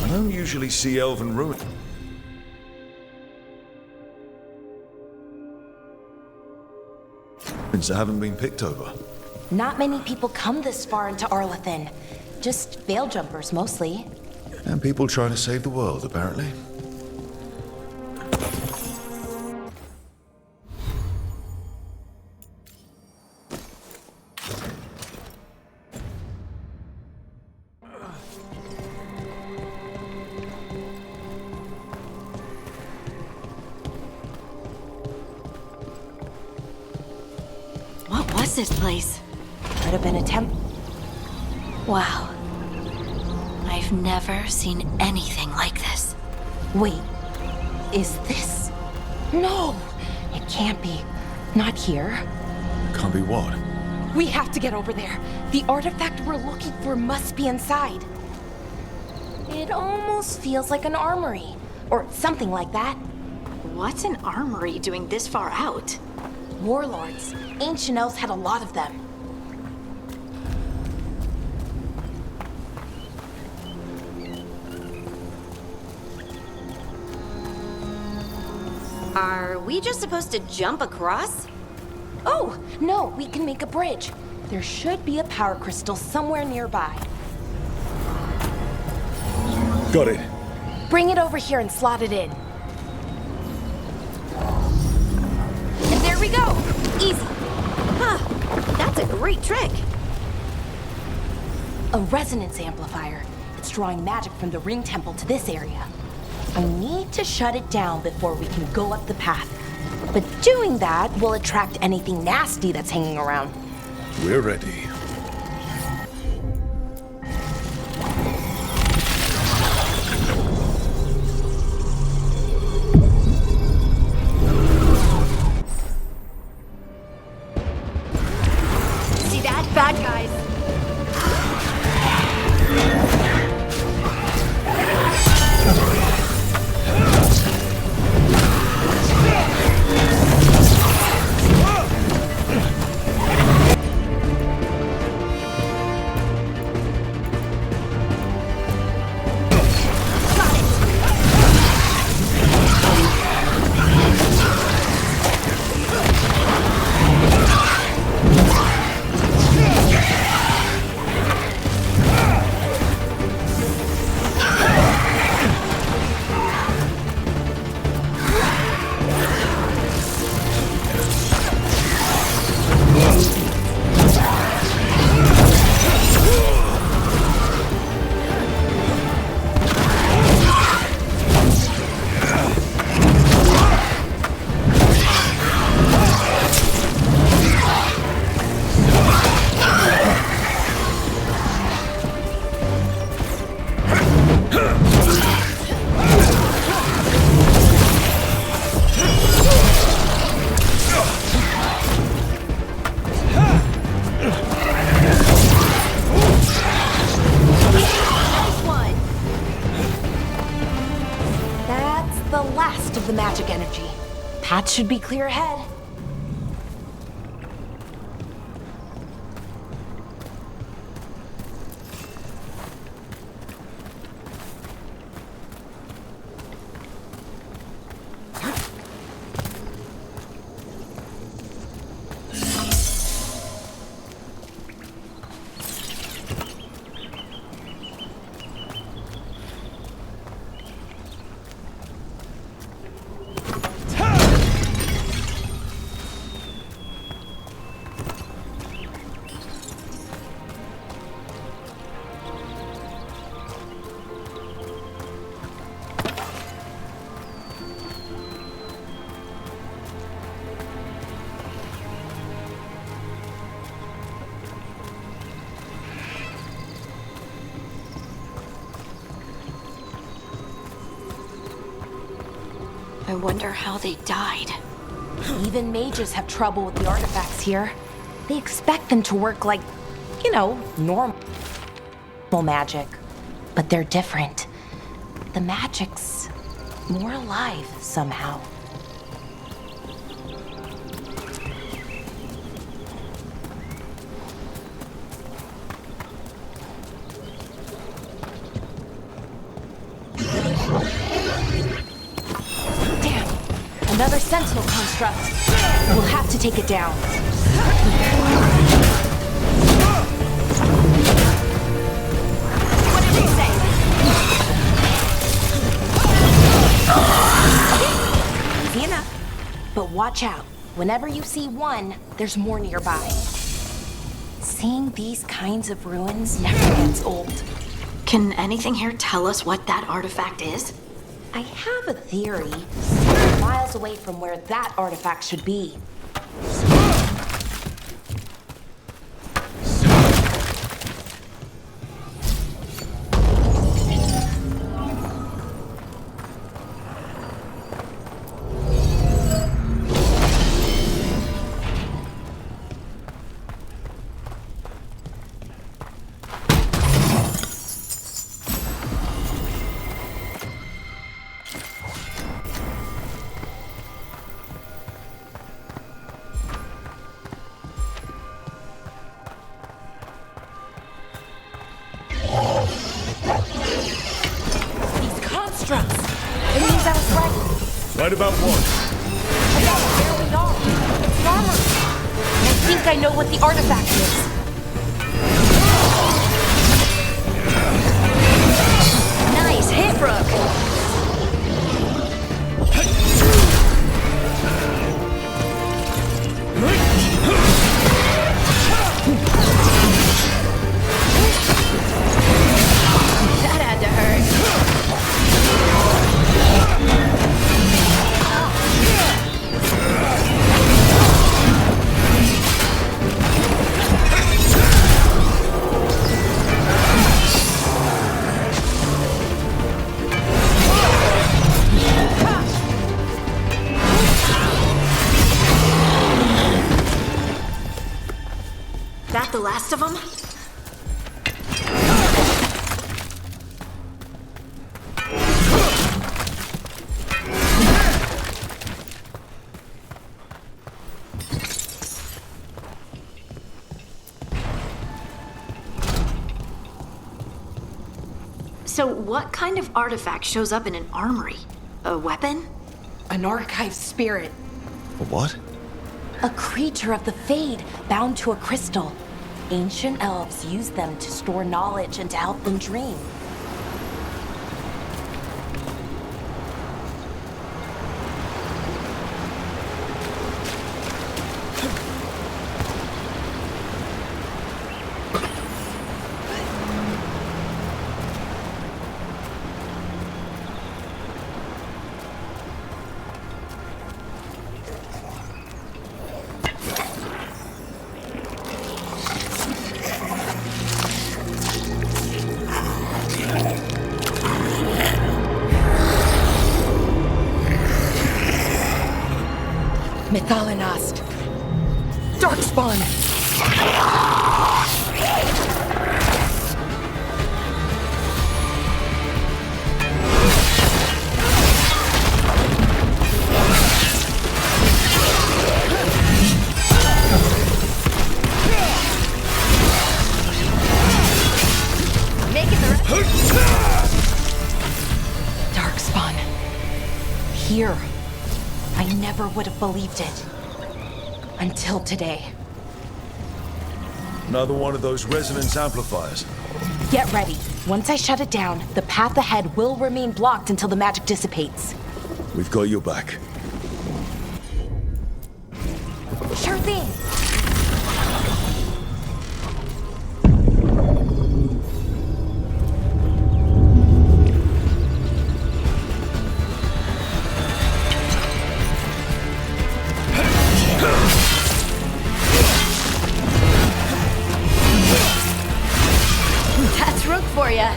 I don't usually see elven ruins. That haven't been picked over. Not many people come this far into Arlathan. Just veil jumpers, mostly. And people trying to save the world, apparently. What was this place? Could have been a temple. Wow. I've never seen anything like this. Wait, is this? No, it can't be. Not here. Can't be what? We have to get over there. The artifact we're looking for must be inside. It almost feels like an armory, or something like that. What's an armory doing this far out? Warlords. Ancient elves had a lot of them. Are we just supposed to jump across? Oh, no, we can make a bridge. There should be a power crystal somewhere nearby. Got it. Bring it over here and slot it in. And there we go! Easy! Huh, that's a great trick! A resonance amplifier. It's drawing magic from the ring temple to this area. I need to shut it down before we can go up the path. But doing that will attract anything nasty that's hanging around. We're ready. See that? Bad guys! That should be clear ahead. I wonder how they died. Even mages have trouble with the artifacts here. They expect them to work like, normal magic. But they're different. The magic's more alive somehow. Another sentinel construct. We'll have to take it down. What did they say? Easy enough. But watch out. Whenever you see one, there's more nearby. Seeing these kinds of ruins never gets old. Can anything here tell us what that artifact is? I have a theory. Miles away from where that artifact should be. It means I was right. Right about what? About barely all. It's armor. And I think I know what the artifact is. Nice hit, Brooke. That had to hurt. That the last of them? So what kind of artifact shows up in an armory? A weapon? An archive spirit. A what? A creature of the Fade bound to a crystal. Ancient elves used them to store knowledge and to help them dream. never would have believed it. Until today. Another one of those resonance amplifiers. Get ready. Once I shut it down, the path ahead will remain blocked until the magic dissipates. We've got your back. Sure thing. That's Rook for ya.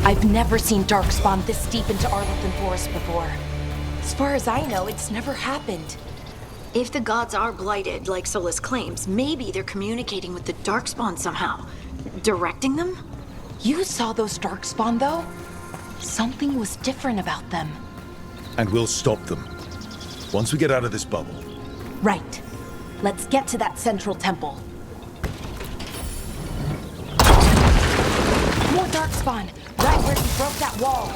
I've never seen Darkspawn this deep into Arlothan Forest before. As far as I know, it's never happened. If the gods are blighted, like Solus claims, maybe they're communicating with the Darkspawn somehow. Directing them? You saw those Darkspawn, though? Something was different about them. And we'll stop them. Once we get out of this bubble. Right. Let's get to that central temple. More Darkspawn! Right where he broke that wall.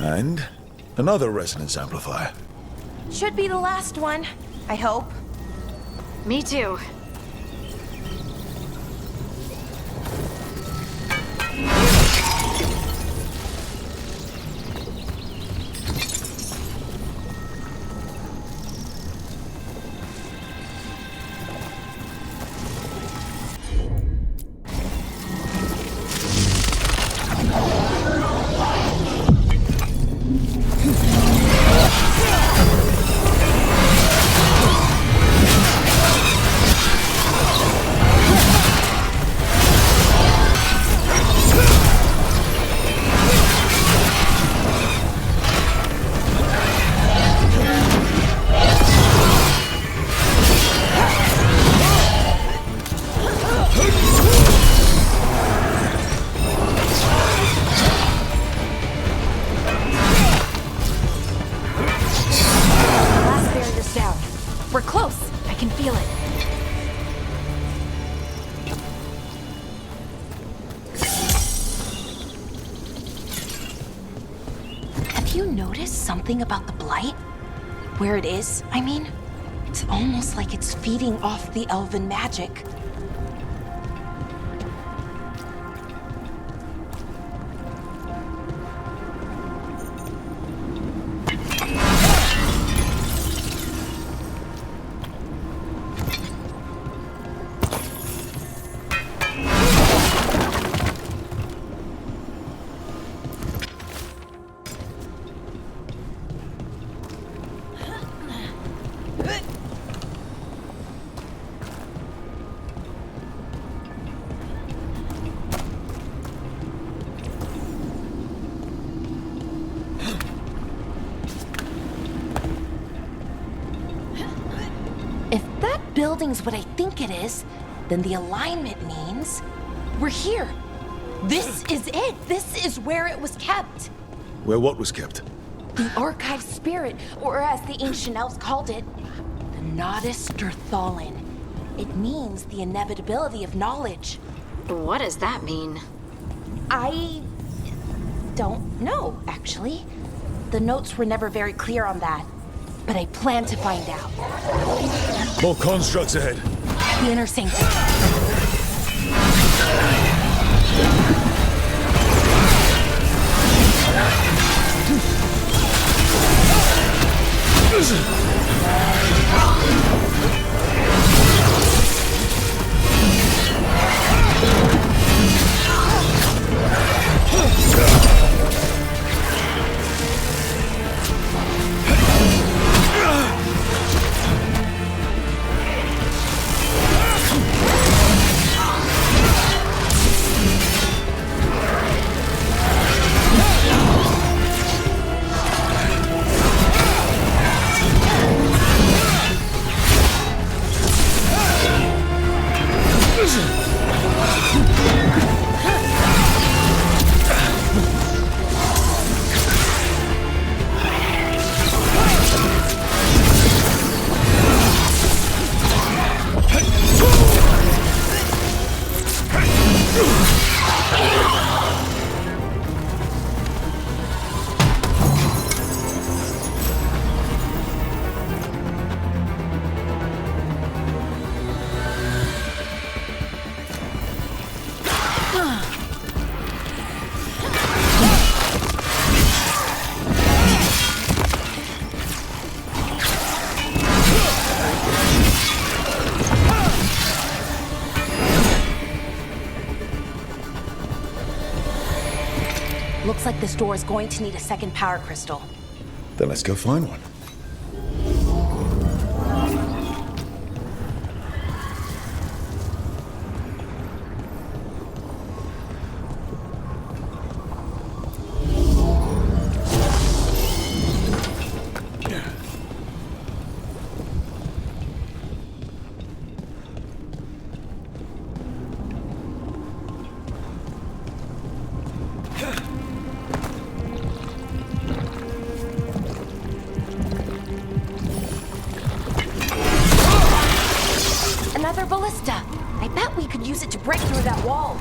And another resonance amplifier. Should be the last one, I hope. Me too. We're close. I can feel it. Have you noticed something about the blight? Where it is, I mean? It's almost like it's feeding off the elven magic. If that building's what I think it is, then the alignment means we're here. This is it. This is where it was kept. Where what was kept? The archive spirit, or as the ancient elves called it, the Nodus Derthalin. It means the inevitability of knowledge. What does that mean? I don't know, actually. The notes were never very clear on that. But I plan to find out. More constructs ahead. The inner sanctum. Looks like this door is going to need a second power crystal. Then let's go find one. Another ballista. I bet we could use it to break through that wall.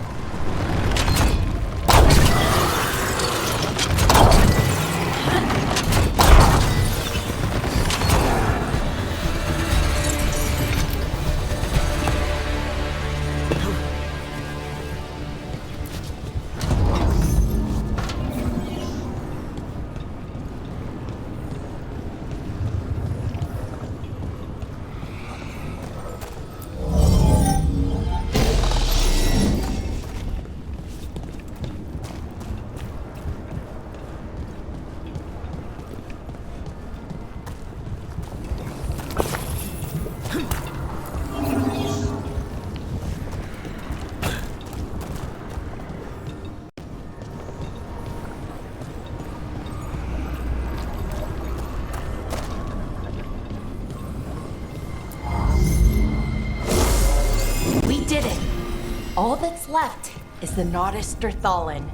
All that's left is the Nodus Derthalin.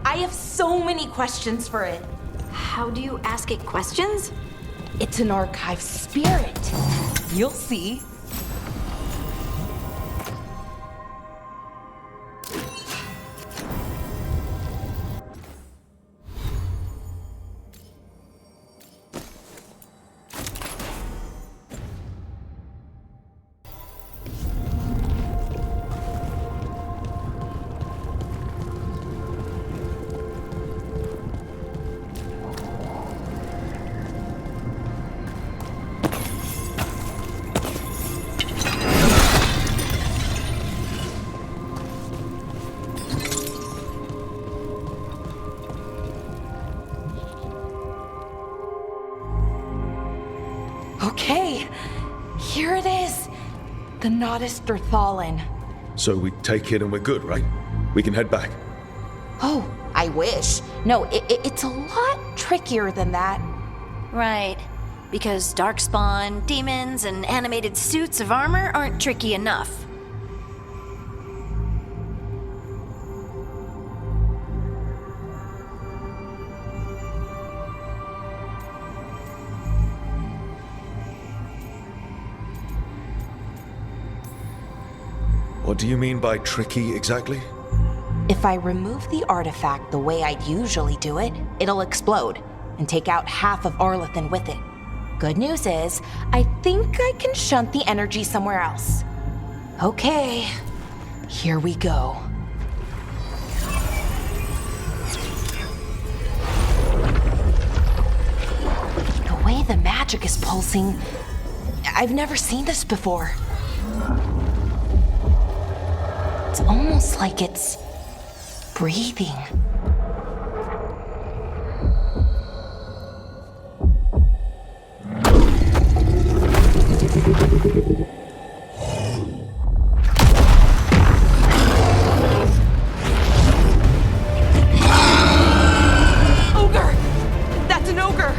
I have so many questions for it. How do you ask it questions? It's an archive spirit. You'll see. Okay, here it is. The Nodus Derthalin. So we take it and we're good, right? We can head back. Oh, I wish. No, it's a lot trickier than that. Right. Because darkspawn, demons, and animated suits of armor aren't tricky enough. What do you mean by tricky exactly? If I remove the artifact the way I'd usually do it, it'll explode. and take out half of Arlathan with it. Good news is, I think I can shunt the energy somewhere else. Okay, here we go. The way the magic is pulsing, I've never seen this before. It's almost like it's breathing. Ogre! That's an ogre!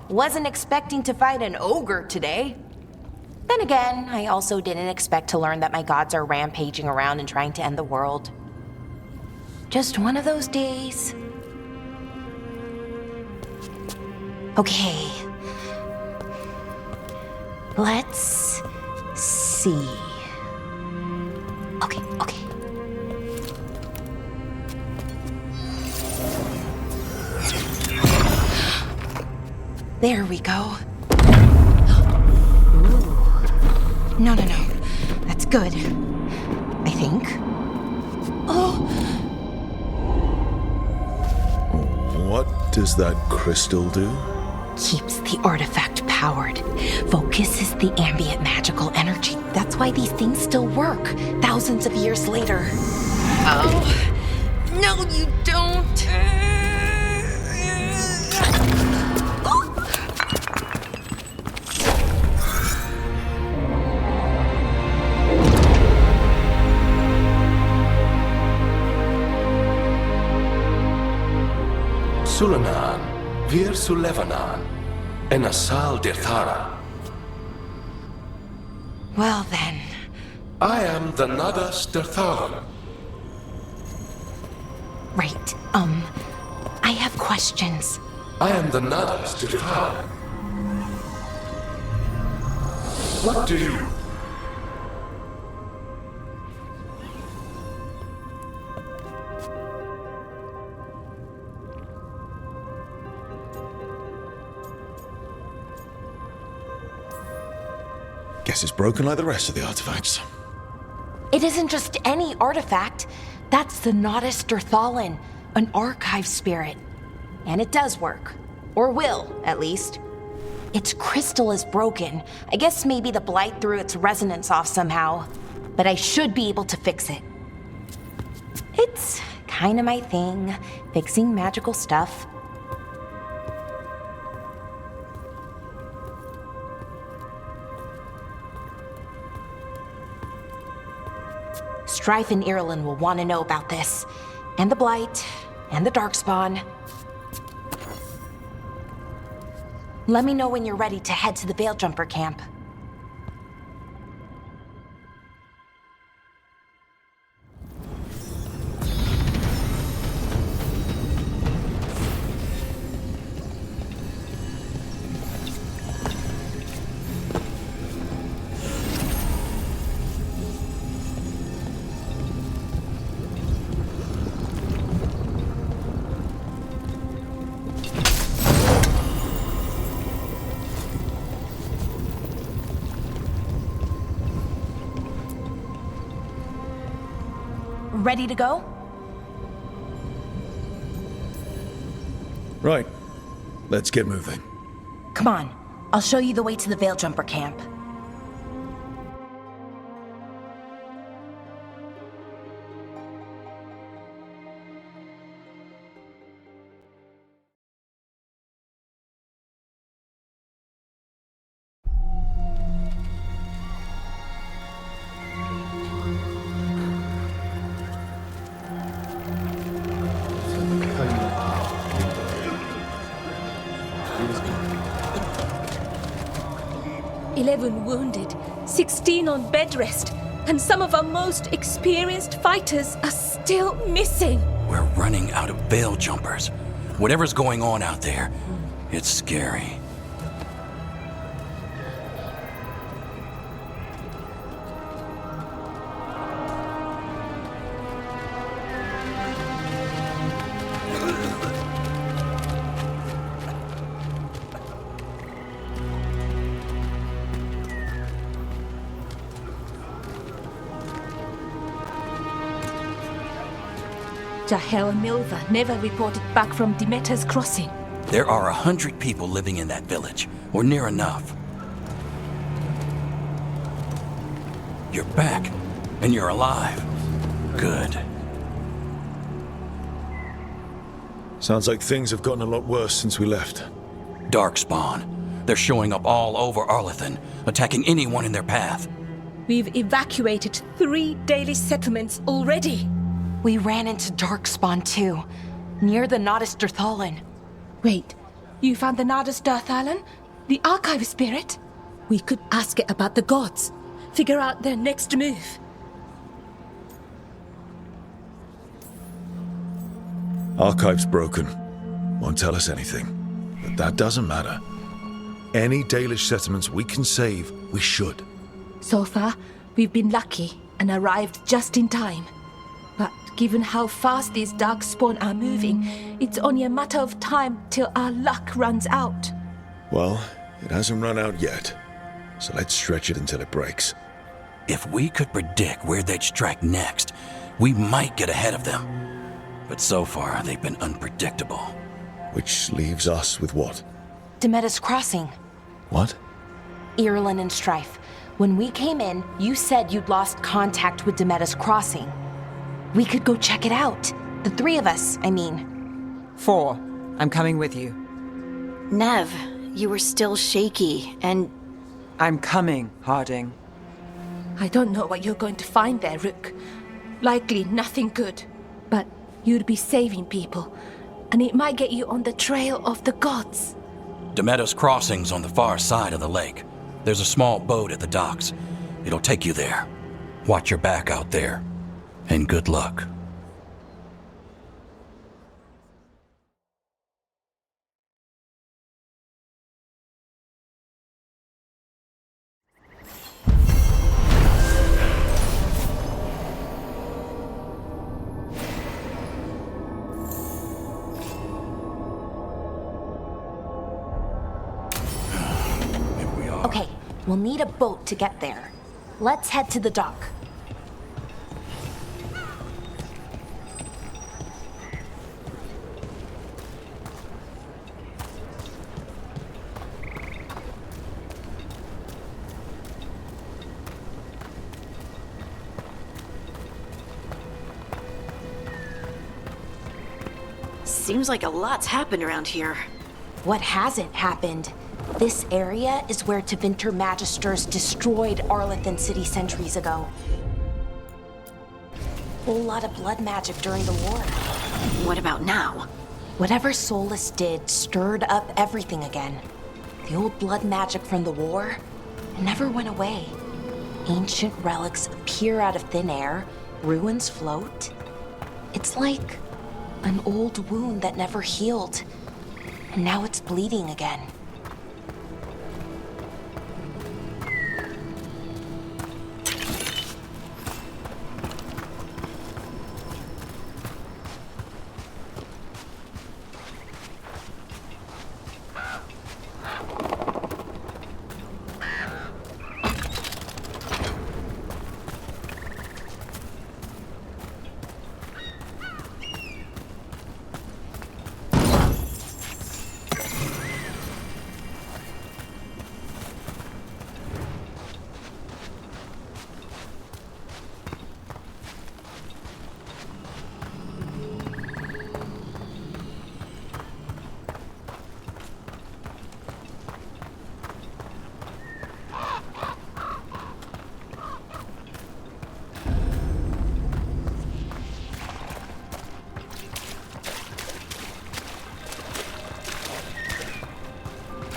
Wasn't expecting to fight an ogre today. Then again, I also didn't expect to learn that my gods are rampaging around and trying to end the world. Just one of those days. Okay. Let's see. Okay. There we go. Ooh. No. That's good. I think. Oh! What does that crystal do? Keeps the artifact powered. Focuses the ambient magical energy. That's why these things still work, thousands of years later. Oh! No, you don't! Sulanan, Vir Sulevanan, and Asal Dirthara. Well then. I am the Nadas Dirtharan. Right, I have questions. I am the Nadas Dirtharan. What do you... Guess it's broken like the rest of the artifacts. It isn't just any artifact. That's the Nadas Dirthalan, an archive spirit. And it does work. Or will, at least. Its crystal is broken. I guess maybe the blight threw its resonance off somehow. But I should be able to fix it. It's kind of my thing, fixing magical stuff. Strife and Irulan will want to know about this. And the Blight, and the Darkspawn. Let me know when you're ready to head to the Veil-Jumper camp. Ready to go? Right. Let's get moving. Come on. I'll show you the way to the Veil Jumper camp. "11 wounded, 16 on bed rest, and some of our most experienced fighters are still missing." We're running out of veil jumpers. Whatever's going on out there, it's scary. Jahel and Milva never reported back from Demeter's crossing. There are 100 people living in that village, or near enough. You're back, and you're alive. Good. Sounds like things have gotten a lot worse since we left. Darkspawn. They're showing up all over Arlethan, attacking anyone in their path. We've evacuated 3 daily settlements already. We ran into Darkspawn too, near the Nodus Dirthalan. Wait, you found the Nodus Dirthalan? The archive spirit? We could ask it about the gods. Figure out their next move. Archive's broken. Won't tell us anything. But that doesn't matter. Any Dalish settlements we can save, we should. So far, we've been lucky and arrived just in time. But given how fast these Darkspawn are moving, it's only a matter of time till our luck runs out. Well, it hasn't run out yet. So let's stretch it until it breaks. If we could predict where they'd strike next, we might get ahead of them. But so far, they've been unpredictable. Which leaves us with what? Demeter's crossing. What? Irulan and Strife. When we came in, you said you'd lost contact with Demeter's crossing. We could go check it out. The 3 of us, I mean. 4. I'm coming with you. Nev, you were still shaky, and I'm coming, Harding. I don't know what you're going to find there, Rook. Likely nothing good. But you'd be saving people, and it might get you on the trail of the gods. Demeter's crossing's on the far side of the lake. There's a small boat at the docks. It'll take you there. Watch your back out there. And good luck. Okay, we'll need a boat to get there. Let's head to the dock. seems like a lot's happened around here. What hasn't happened? This area is where Tevinter Magisters destroyed Arlethan City centuries ago. Whole lot of blood magic during the war. What about now? Whatever Solus did stirred up everything again. The old blood magic from the war, it never went away. Ancient relics appear out of thin air, ruins float. It's like an old wound that never healed, and now it's bleeding again.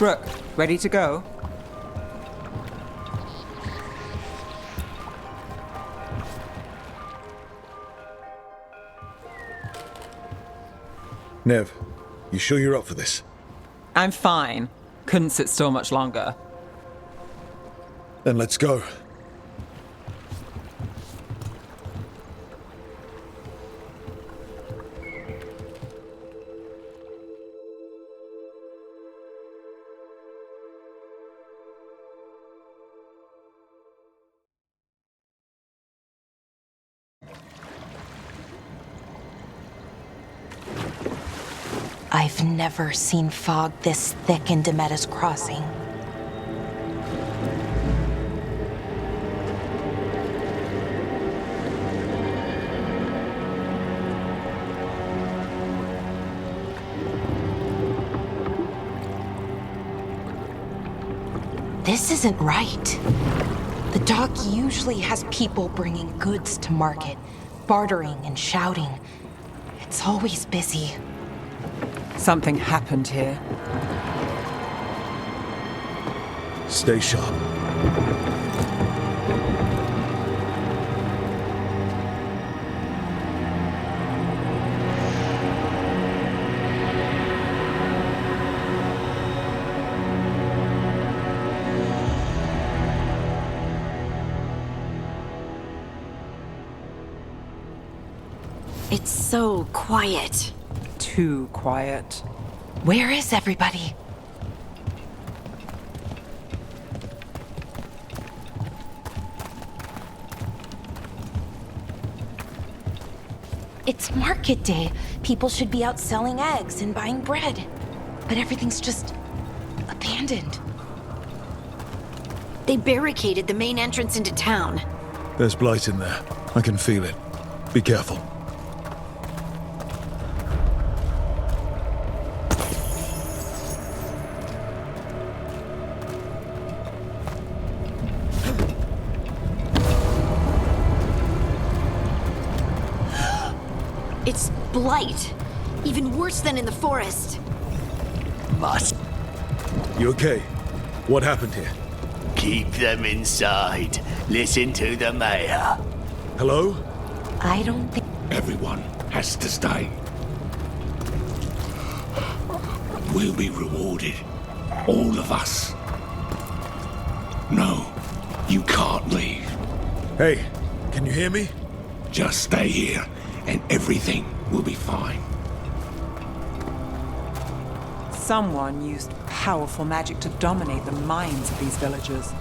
Brooke, ready to go? Nev, you sure you're up for this? I'm fine. Couldn't sit still much longer. Then let's go. I've never seen fog this thick in Demetta's Crossing. This isn't right. The dock usually has people bringing goods to market, bartering and shouting. It's always busy. Something happened here. Stay sharp. It's so quiet. Too quiet. Where is everybody? It's market day. People should be out selling eggs and buying bread. But everything's just abandoned. They barricaded the main entrance into town. There's blight in there. I can feel it. Be careful. It's blight. Even worse than in the forest. You okay? What happened here? Keep them inside. Listen to the mayor. Hello? I don't think... Everyone has to stay. We'll be rewarded. All of us. No, you can't leave. Hey, can you hear me? Just stay here, and everything will be fine. Someone used powerful magic to dominate the minds of these villagers.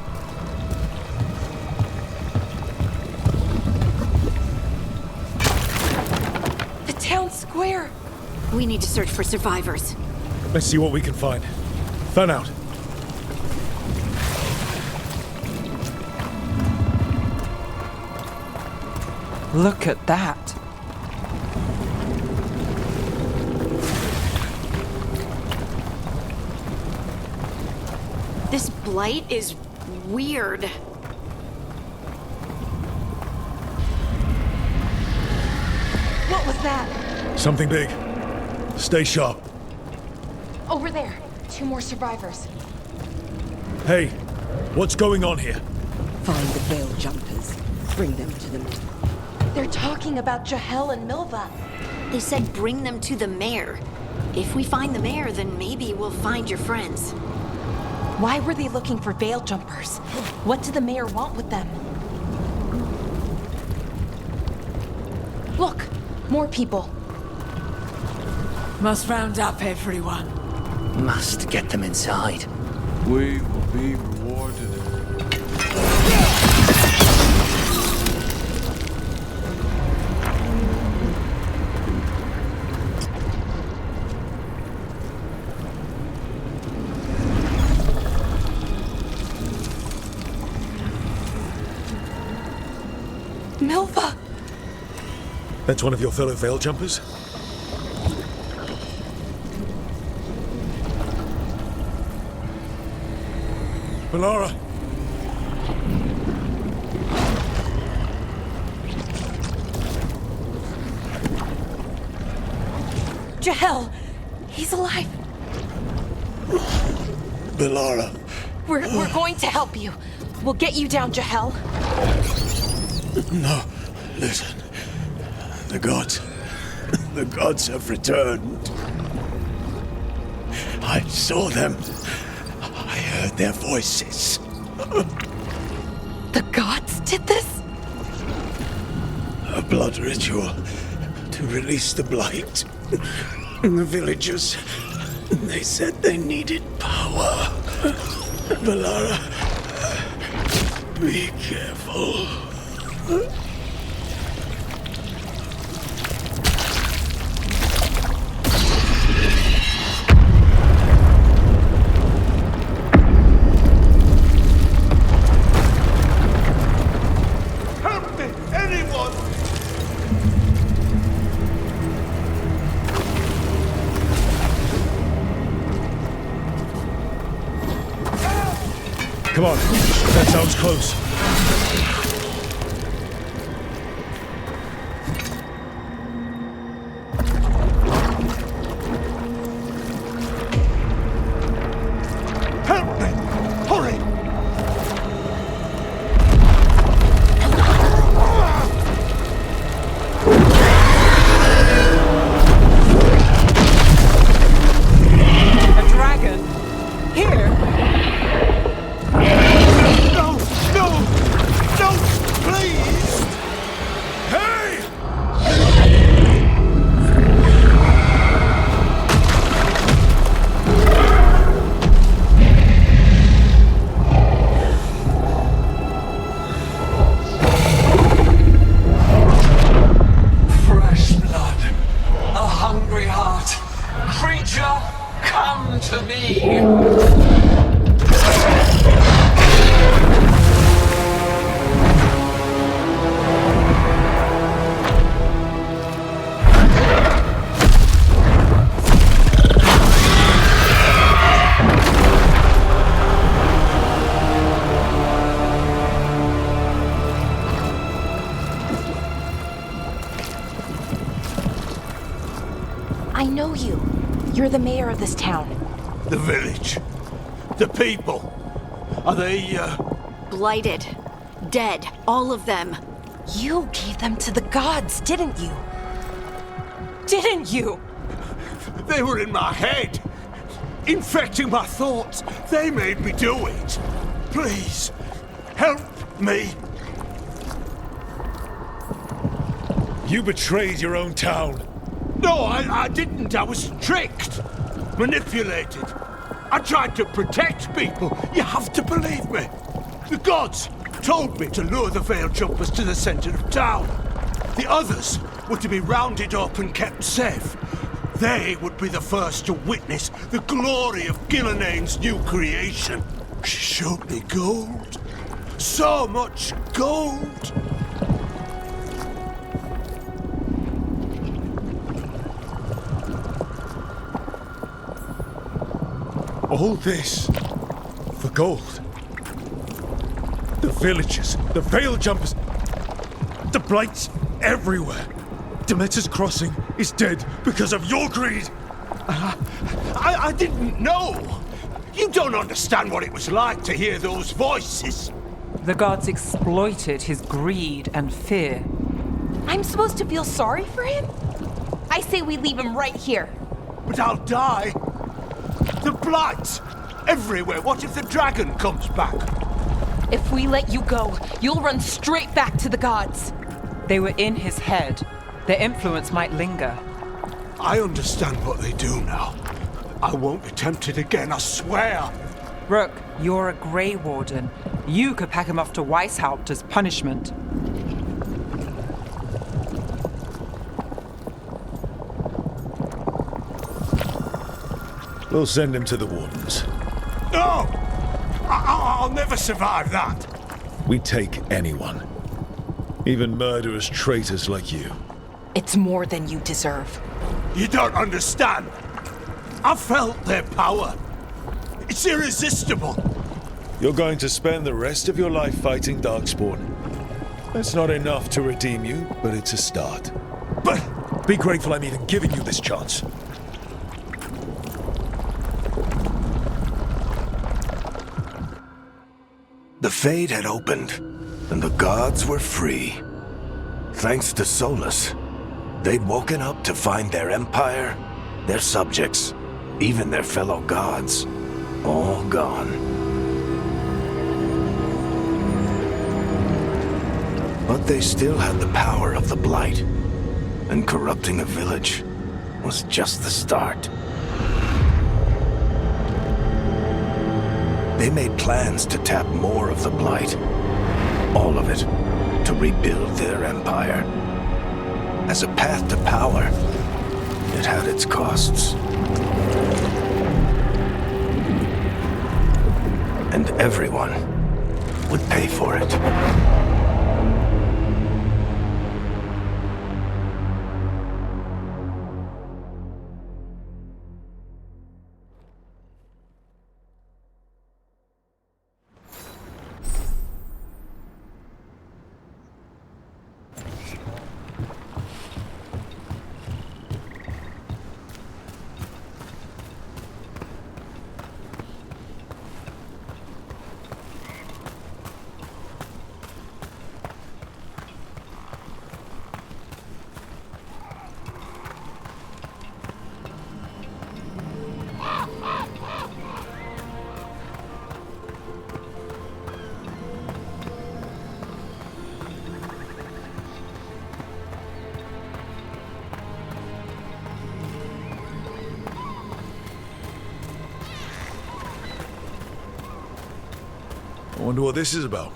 The town square! We need to search for survivors. Let's see what we can find. Fan out. Look at that. This blight is weird. What was that? Something big. Stay sharp. Over there. 2 more survivors. Hey, what's going on here? Find the veil jumpers. Bring them to them. They're talking about Jahel and Milva. They said bring them to the mayor. If we find the mayor, then maybe we'll find your friends. Why were they looking for veil jumpers? What did the mayor want with them? Look! More people. Must round up everyone. Must get them inside. We will be rewarded. Milva! That's one of your fellow veil jumpers? Valara! Jahel! He's alive! Belara. We're going to help you. We'll get you down, Jahel. No, listen. The gods have returned. I saw them. I heard their voices. The gods did this? A blood ritual to release the blight. The villagers, they said they needed power. Belara, be careful. Help me! Anyone! Come on, that sounds close. Help me! Hurry! A dragon? Here? No! No! No! Please! Hey! Fresh blood, a hungry heart. Creature, come to me. I know you. You're the mayor of this town. The village. The people. Are they, Blighted. Dead. All of them. You gave them to the gods, didn't you? Didn't you? They were in my head. Infecting my thoughts. They made me do it. Please, help me. You betrayed your own town. No, I didn't. I was tricked. Manipulated. I tried to protect people. You have to believe me. The gods told me to lure the Veil Jumpers to the center of town. The others were to be rounded up and kept safe. They would be the first to witness the glory of Gillenane's new creation. She showed me gold. So much gold. All this for gold. The villagers, the Veil Jumpers, the blights everywhere. Demeter's Crossing is dead because of your greed. I didn't know. You don't understand what it was like to hear those voices. The gods exploited his greed and fear. I'm supposed to feel sorry for him? I say we leave him right here. But I'll die. The blight everywhere. What if the dragon comes back? If we let you go, you'll run straight back to the gods. They were in his head. Their influence might linger. I understand what they do now. I won't be tempted again, I swear. Rook, you're a Grey Warden. You could pack him off to Weishaupt as punishment. We'll send him to the Wardens. No! I'll never survive that. We take anyone. Even murderous traitors like you. It's more than you deserve. You don't understand. I felt their power. It's irresistible. You're going to spend the rest of your life fighting Darkspawn. That's not enough to redeem you, but it's a start. But be grateful I'm even giving you this chance. The Fade had opened, and the gods were free. Thanks to Solus, they'd woken up to find their empire, their subjects, even their fellow gods, all gone. But they still had the power of the Blight, and corrupting a village was just the start. They made plans to tap more of the Blight, all of it, to rebuild their empire. As a path to power, it had its costs. And everyone would pay for it. I wonder what this is about.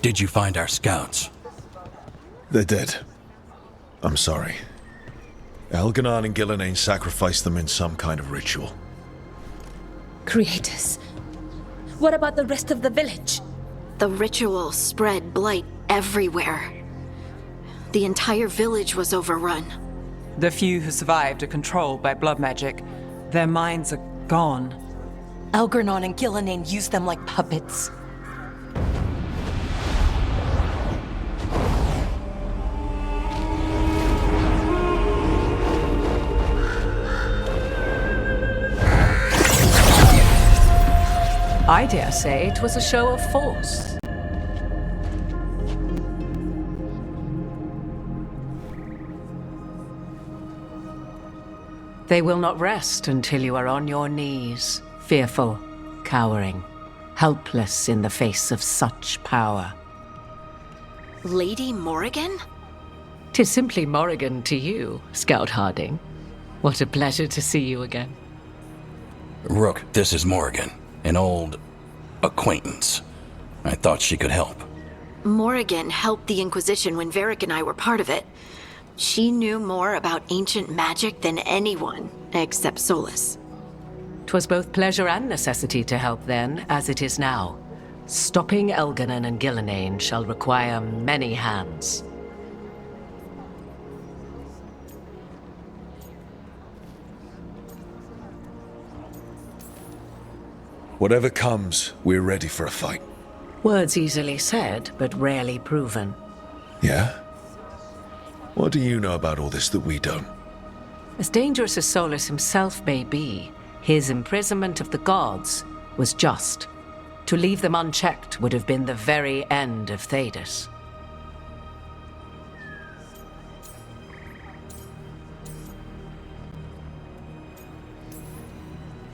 Did you find our scouts? They're dead. I'm sorry. Elganon and Gillenane sacrificed them in some kind of ritual. Creators. What about the rest of the village? The ritual spread blight everywhere. The entire village was overrun. The few who survived are controlled by blood magic. Their minds are gone. Elgernon and Gillenane used them like puppets. I dare say it was a show of force. They will not rest until you are on your knees, fearful, cowering, helpless in the face of such power. Lady Morrigan? 'Tis simply Morrigan to you, Scout Harding. What a pleasure to see you again. Rook, this is Morrigan, an old acquaintance. I thought she could help. Morrigan helped the Inquisition when Varric and I were part of it. She knew more about ancient magic than anyone, except Solus. 'Twas both pleasure and necessity to help then, as it is now. Stopping Elganon and Gillenane shall require many hands. Whatever comes, we're ready for a fight. Words easily said, but rarely proven. Yeah? What do you know about all this that we don't? As dangerous as Solus himself may be, his imprisonment of the gods was just. To leave them unchecked would have been the very end of Thedas.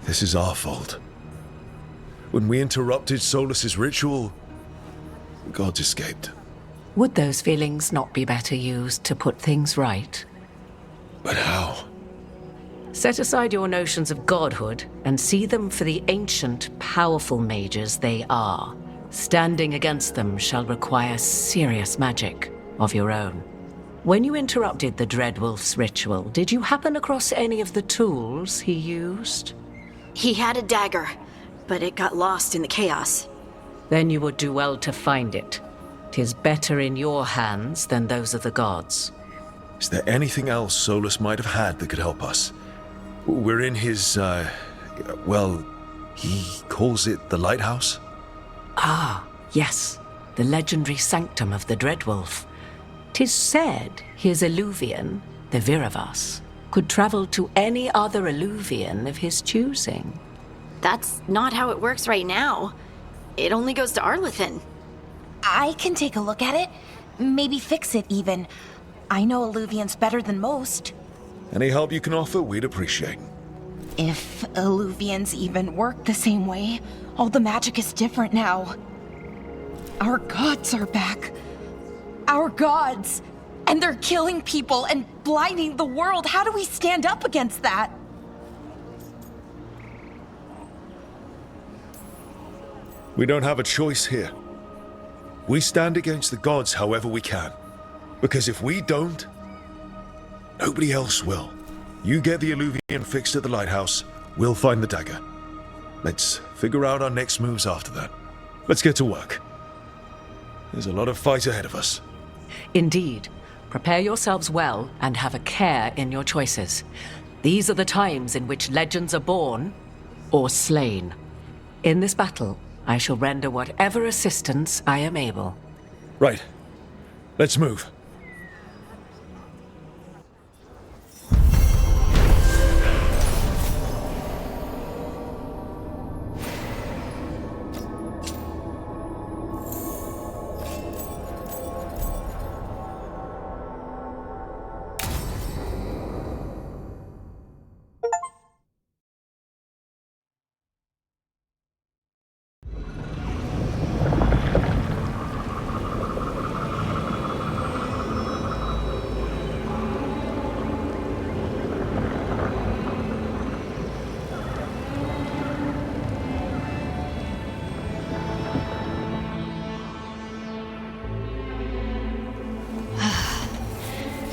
This is our fault. When we interrupted Solus's ritual, the gods escaped. Would those feelings not be better used to put things right? But how? Set aside your notions of godhood and see them for the ancient, powerful mages they are. Standing against them shall require serious magic of your own. When you interrupted the Dreadwolf's ritual, did you happen across any of the tools he used? He had a dagger, but it got lost in the chaos. Then you would do well to find it. 'Tis better in your hands than those of the gods. Is there anything else Solus might have had that could help us? We're in his, well, he calls it the lighthouse? Ah, yes, the legendary sanctum of the Dreadwolf. 'Tis said his Illuvian, the Viravas, could travel to any other Illuvian of his choosing. That's not how it works right now. It only goes to Arlethan. I can take a look at it. Maybe fix it, even. I know Illuvians better than most. Any help you can offer, we'd appreciate. If Illuvians even work the same way, all the magic is different now. Our gods are back. Our gods! And they're killing people and blinding the world. How do we stand up against that? We don't have a choice here. We stand against the gods however we can. Because if we don't, nobody else will. You get the Illuvian fixed at the lighthouse, we'll find the dagger. Let's figure out our next moves after that. Let's get to work. There's a lot of fight ahead of us. Indeed. Prepare yourselves well and have a care in your choices. These are the times in which legends are born or slain. In this battle, I shall render whatever assistance I am able. Right. Let's move.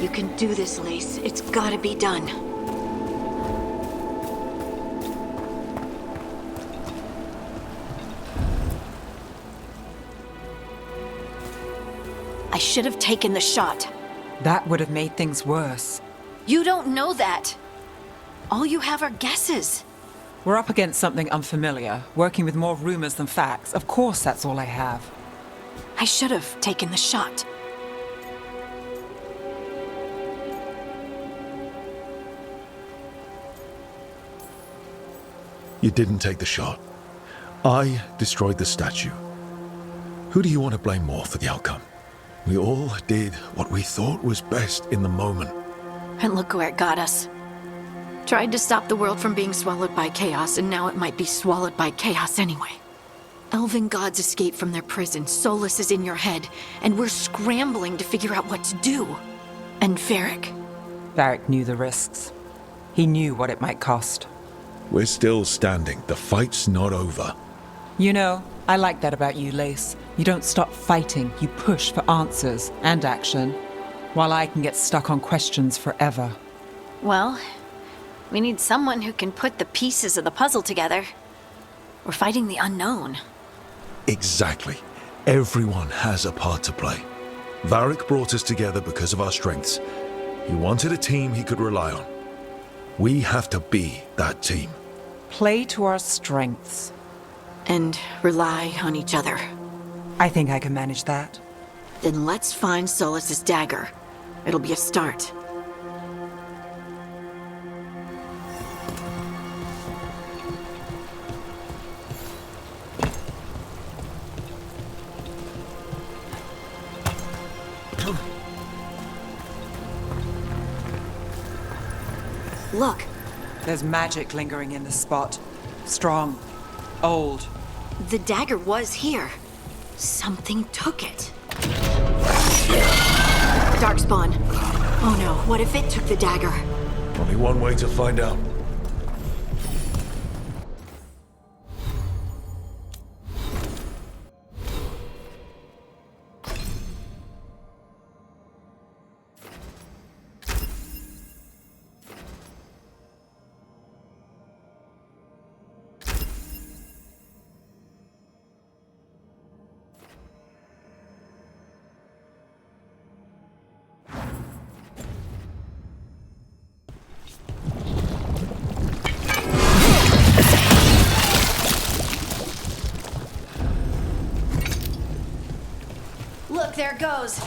You can do this, Lace. It's gotta be done. I should have taken the shot. That would have made things worse. You don't know that. All you have are guesses. We're up against something unfamiliar, working with more rumors than facts. Of course, that's all I have. I should have taken the shot. You didn't take the shot. I destroyed the statue. Who do you want to blame more for the outcome? We all did what we thought was best in the moment. And look where it got us. Tried to stop the world from being swallowed by chaos, and now it might be swallowed by chaos anyway. Elven gods escaped from their prison, Solus is in your head, and we're scrambling to figure out what to do. And Varric. Varric knew the risks. He knew what it might cost. We're still standing. The fight's not over. You know, I like that about you, Lace. You don't stop fighting, you push for answers and action, while I can get stuck on questions forever. Well, we need someone who can put the pieces of the puzzle together. We're fighting the unknown. Exactly. Everyone has a part to play. Varric brought us together because of our strengths. He wanted a team he could rely on. We have to be that team. Play to our strengths. And rely on each other. I think I can manage that. Then let's find Solus's dagger. It'll be a start. Look. There's magic lingering in the spot. Strong. Old. The dagger was here. Something took it. Darkspawn. Oh no, what if it took the dagger? Only one way to find out. there it goes.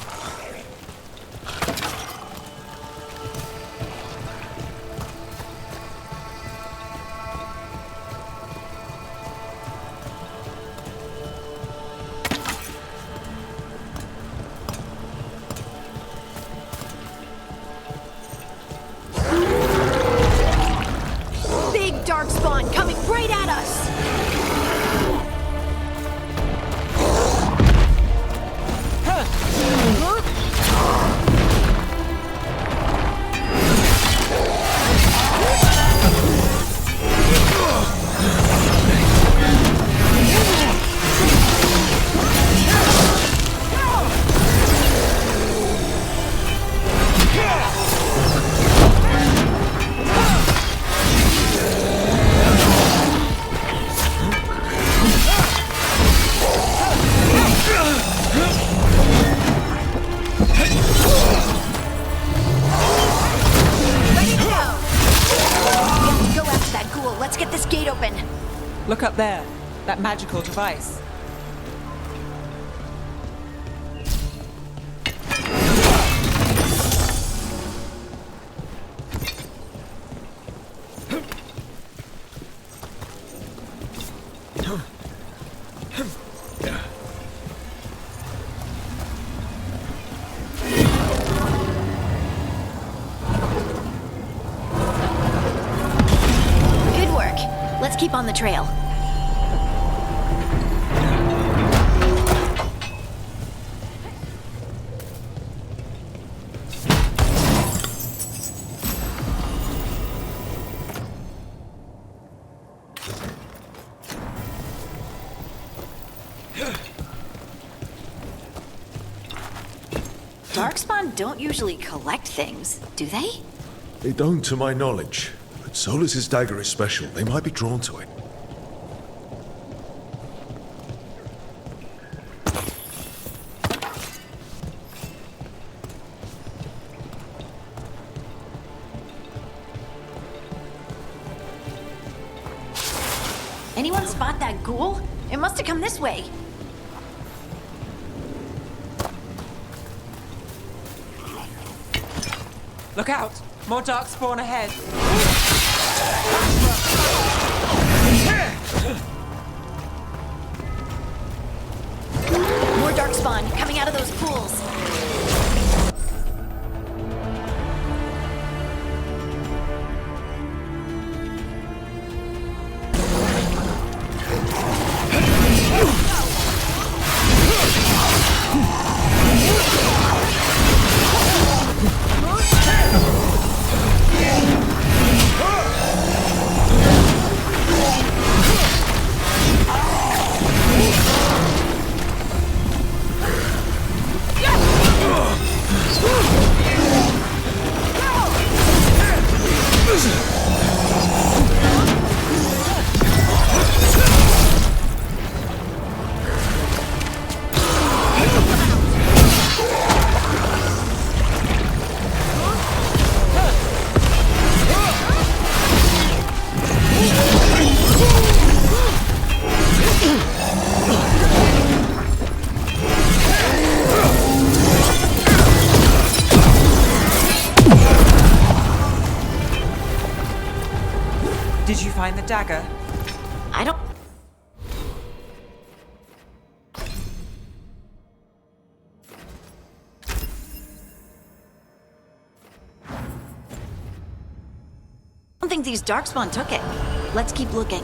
Big darkspawn coming right at us! Look up there. That magical device. Good work. Let's keep on the trail. Darkspawn don't usually collect things, do they? They don't, to my knowledge. But Solus's dagger is special. They might be drawn to it. Anyone spot that ghoul? It must have come this way. Look out! More darkspawn ahead. More darkspawn coming out of those pools. Did you find the dagger? I don't... I don't think these darkspawn took it. Let's keep looking.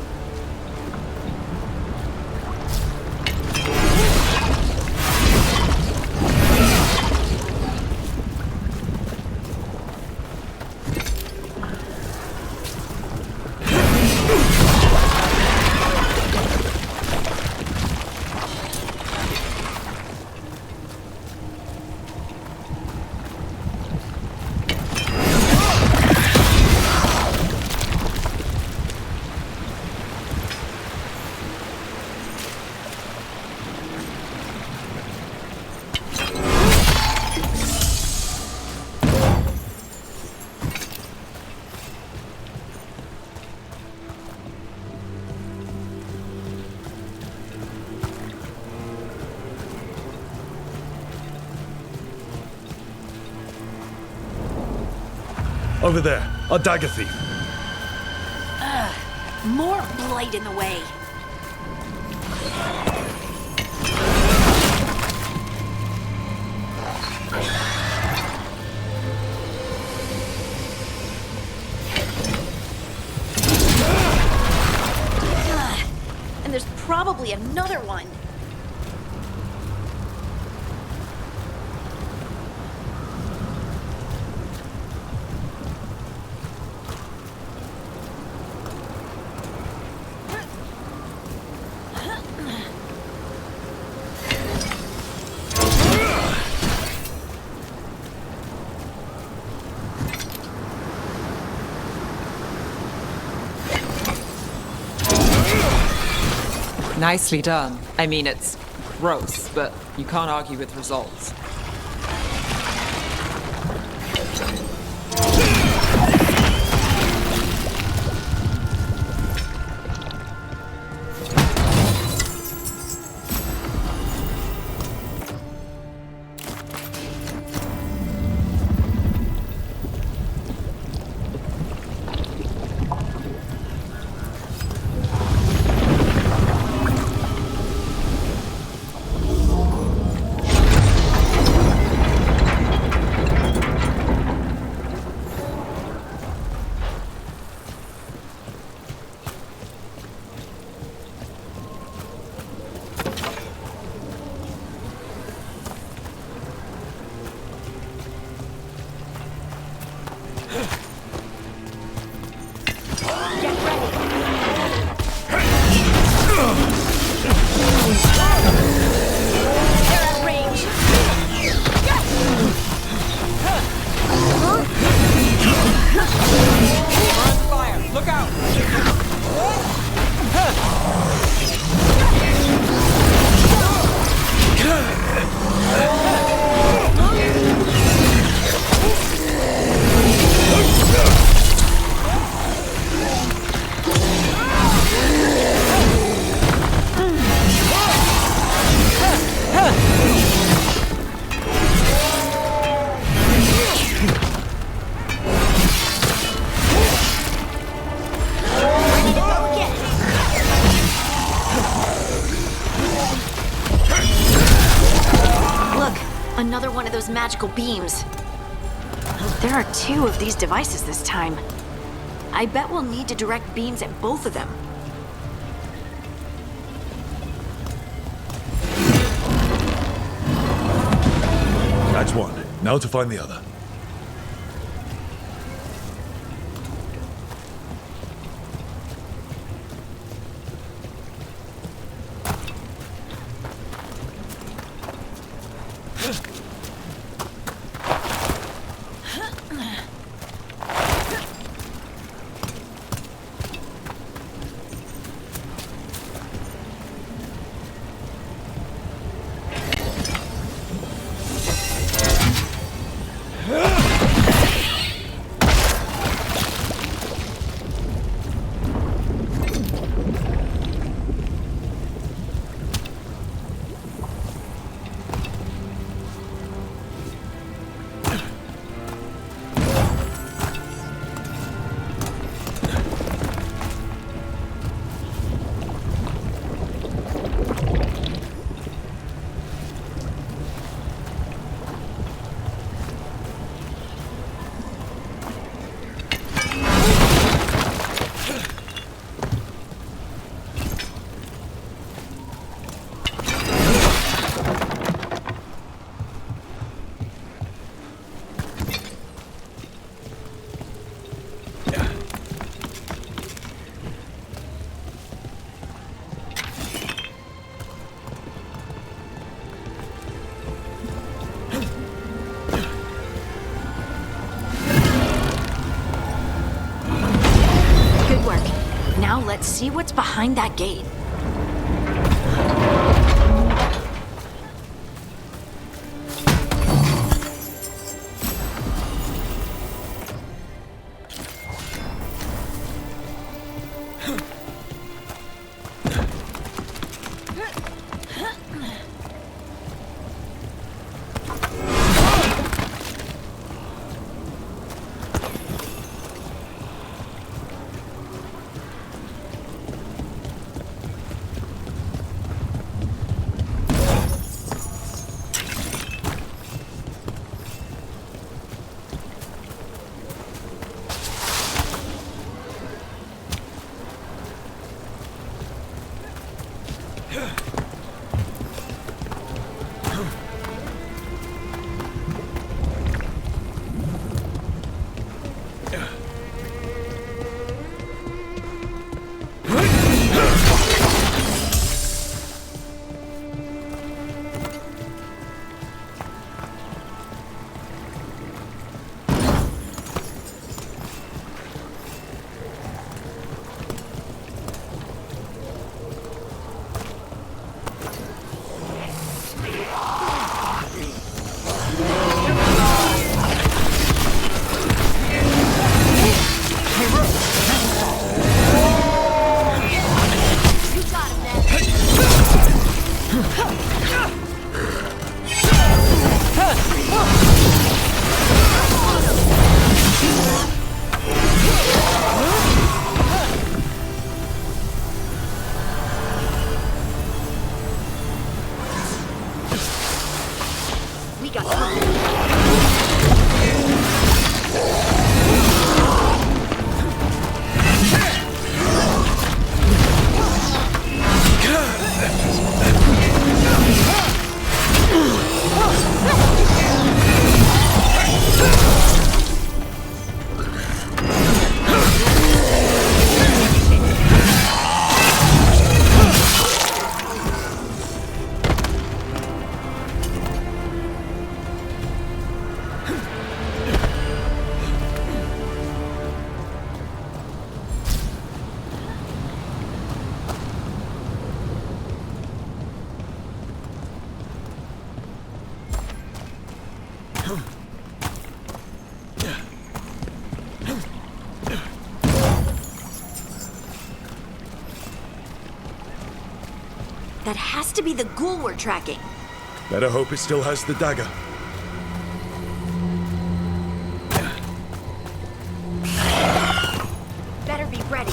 Over there, a dagger thief. More blight in the way. And there's probably another one. Nicely done. I mean, it's gross, but you can't argue with results. Another one of those magical beams. There are 2 of these devices this time. I bet we'll need to direct beams at both of them. That's one. Now to find the other. Now let's see what's behind that gate. we got company. That has to be the ghoul we're tracking. Better hope it still has the dagger. Better be ready.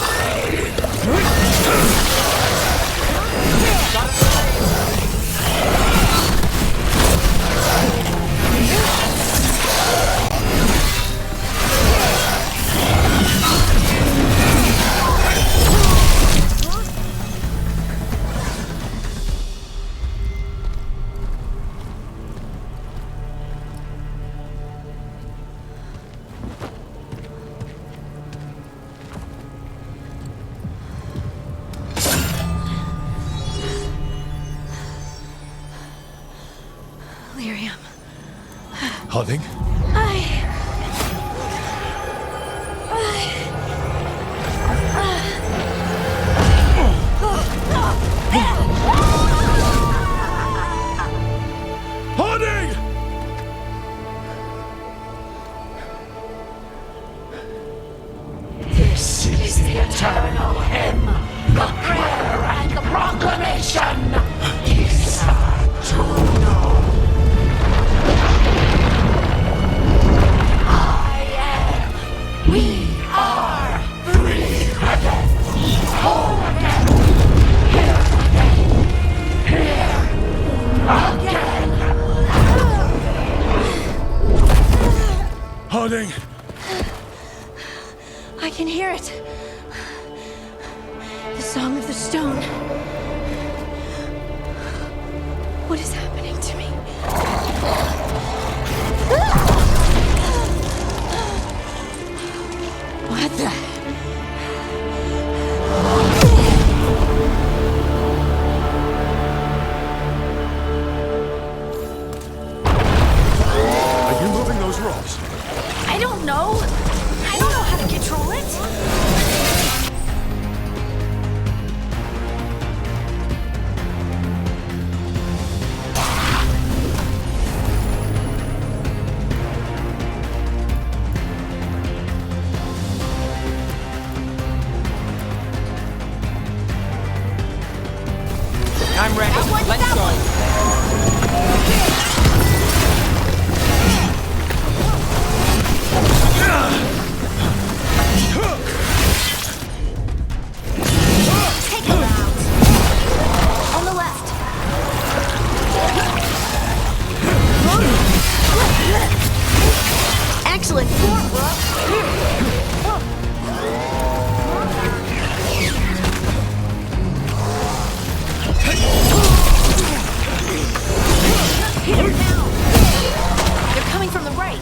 Lyrium. Harding? Harding! This is the eternal hymn, the prayer and the proclamation. We are free again, whole again, here again. Harding! I can hear it. The song of the stone. What is happening to me? What the? Are you moving those rocks? I don't know. I don't know how to control it. I'm ready. Let's go. Take her out. On the left. Excellent form, Brooke. Hit him now. They're coming from the right.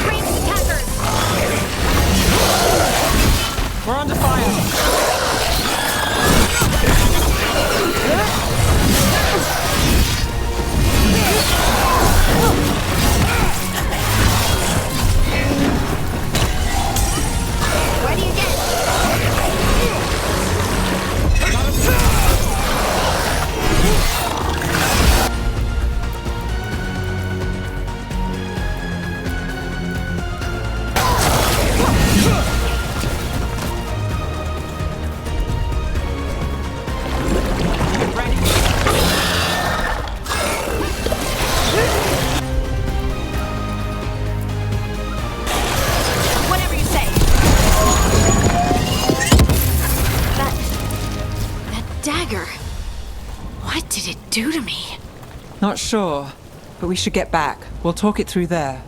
Ranged attackers! We're under fire. Ready again! Whatever you say. That dagger. What did it do to me? Not sure, but we should get back. We'll talk it through there.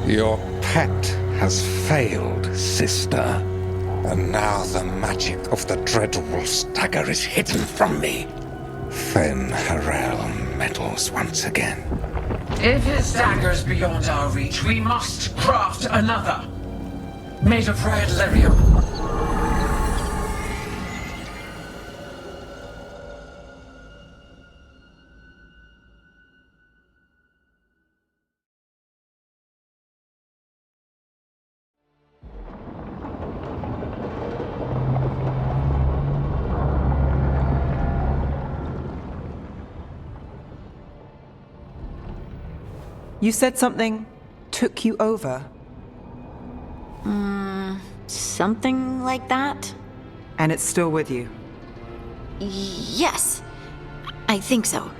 Your pet has failed, sister. And now the magic of the Dreadwolf's dagger is hidden from me. Fen Harel meddles once again. If his dagger's beyond our reach, we must craft another. Made of red lyrium. You said something took you over, Something like that? and it's still with you. Yes. I think so.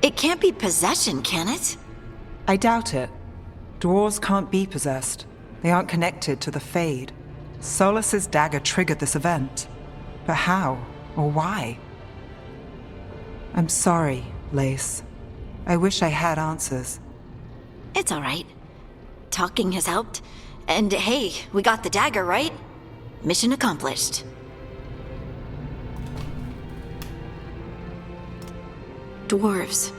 It can't be possession, can it? I doubt it. Dwarves can't be possessed. They aren't connected to the Fade. Solus's dagger triggered this event. But how? Or why? I'm sorry, Lace. I wish I had answers. It's all right. Talking has helped. And hey, we got the dagger, right? Mission accomplished. Dwarves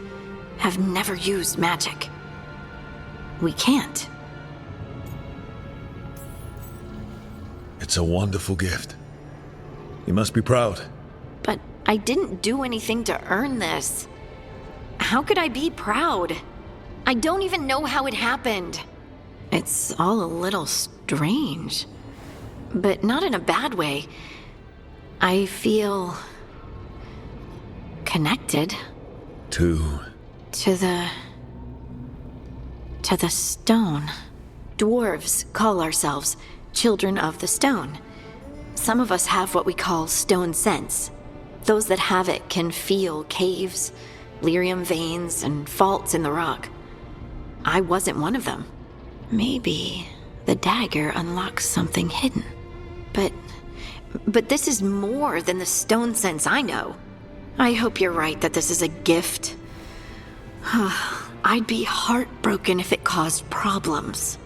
have never used magic. We can't. It's a wonderful gift. You must be proud. But I didn't do anything to earn this. How could I be proud? I don't even know how it happened. It's all a little strange. But not in a bad way. I feel connected To to the stone. Dwarves call ourselves children of the stone. Some of us have what we call stone sense. Those that have it can feel caves, lyrium veins, and faults in the rock. I wasn't one of them. Maybe the dagger unlocks something hidden. But this is more than the stone sense I know. I hope you're right that this is a gift. I'd be heartbroken if it caused problems.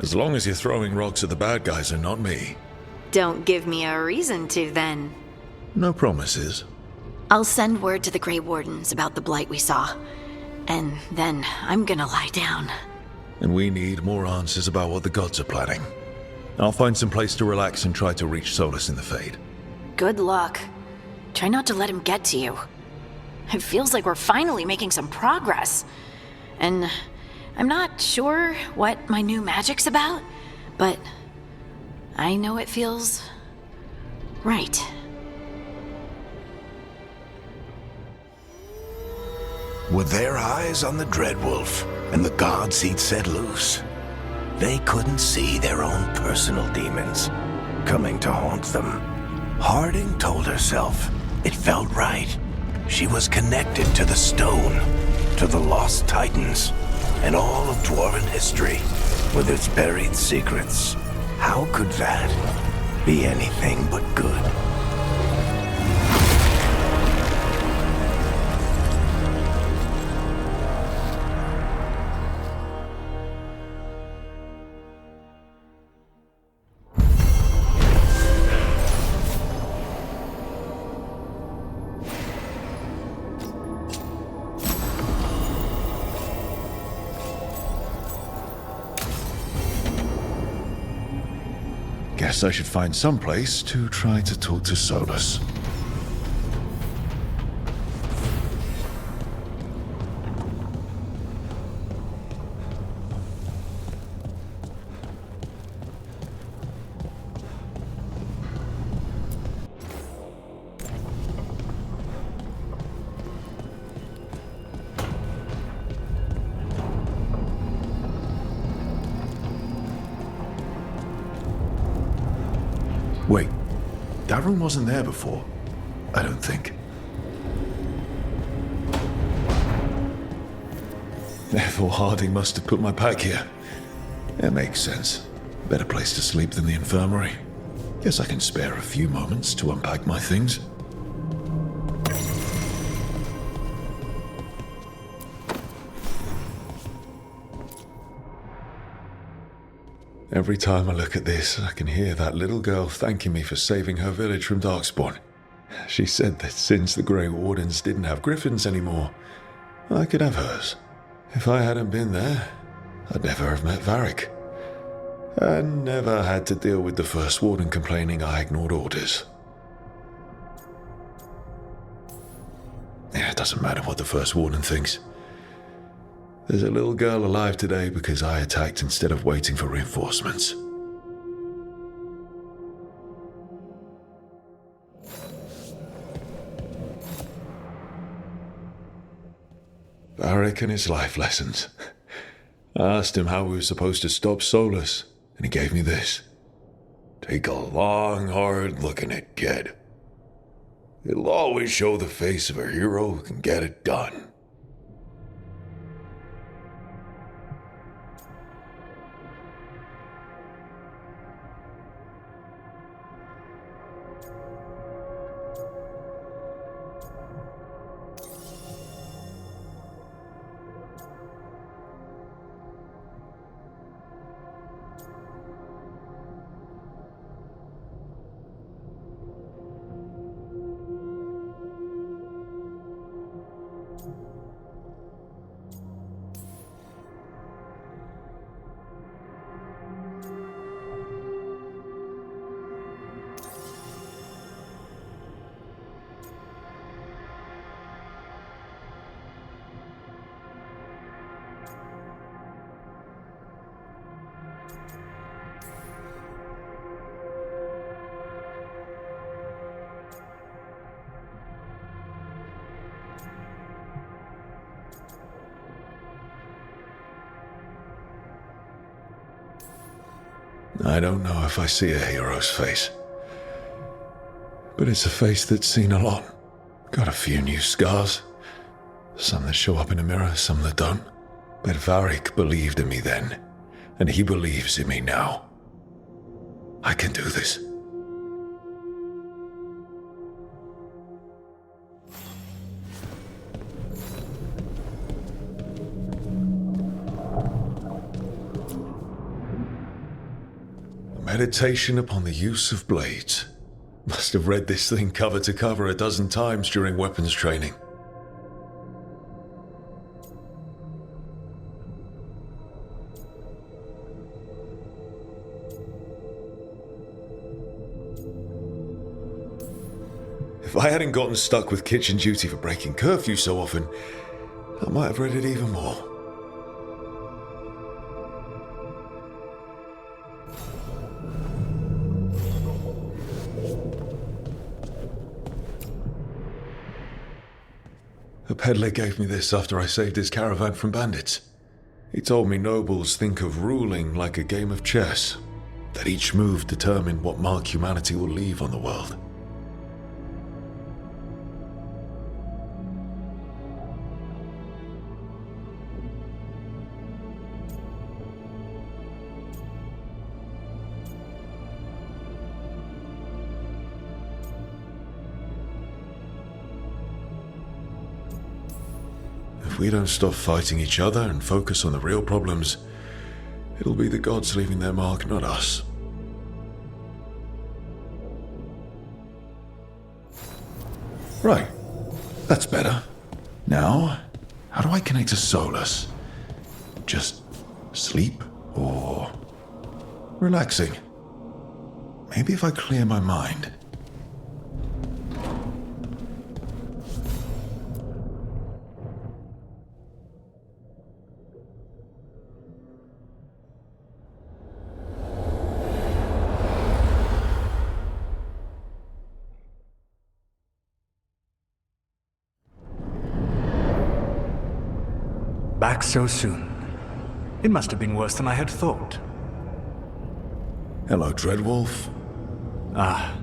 as long as you're throwing rocks at the bad guys and not me. Don't give me a reason to, then. No promises. I'll send word to the Grey Wardens about the blight we saw. And then I'm gonna lie down. And we need more answers about what the gods are planning. I'll find some place to relax and try to reach Solus in the Fade. Good luck. Try not to let him get to you. It feels like we're finally making some progress. And I'm not sure what my new magic's about, but I know it feels right. With their eyes on the Dreadwolf and the gods he'd set loose, they couldn't see their own personal demons coming to haunt them. Harding told herself it felt right. She was connected to the stone, to the lost titans, and all of Dwarven history with its buried secrets. How could that be anything but good? guess I should find some place to try to talk to Solus. Wait, that room wasn't there before. I don't think. Therefore, Harding must have put my pack here. It makes sense. Better place to sleep than the infirmary. Guess I can spare a few moments to unpack my things. Every time I look at this, I can hear that little girl thanking me for saving her village from Darkspawn. She said that since the Grey Wardens didn't have griffins anymore, I could have hers. If I hadn't been there, I'd never have met Varric. And never had to deal with the First Warden complaining I ignored orders. Yeah, it doesn't matter what the First Warden thinks. There's a little girl alive today because I attacked instead of waiting for reinforcements. Varric and his life lessons. I asked him how we were supposed to stop Solus, and he gave me this. Take a long, hard look at it, kid. It'll always show the face of a hero who can get it done. I don't know if I see a hero's face, but it's a face that's seen a lot. Got a few new scars. Some that show up in a mirror, some that don't. But Varric believed in me then, and he believes in me now. I can do this. Meditation upon the use of blades. Must have read this thing cover to cover a dozen times during weapons training. If I hadn't gotten stuck with kitchen duty for breaking curfew so often, I might have read it even more. A peddler gave me this after I saved his caravan from bandits. He told me nobles think of ruling like a game of chess, that each move determined what mark humanity will leave on the world. If we don't stop fighting each other and focus on the real problems, it'll be the gods leaving their mark, not us. Right. That's better. Now, how do I connect to Solus? Just sleep or relaxing? Maybe if I clear my mind. Back so soon. It must have been worse than I had thought. Hello, Dreadwolf. Ah,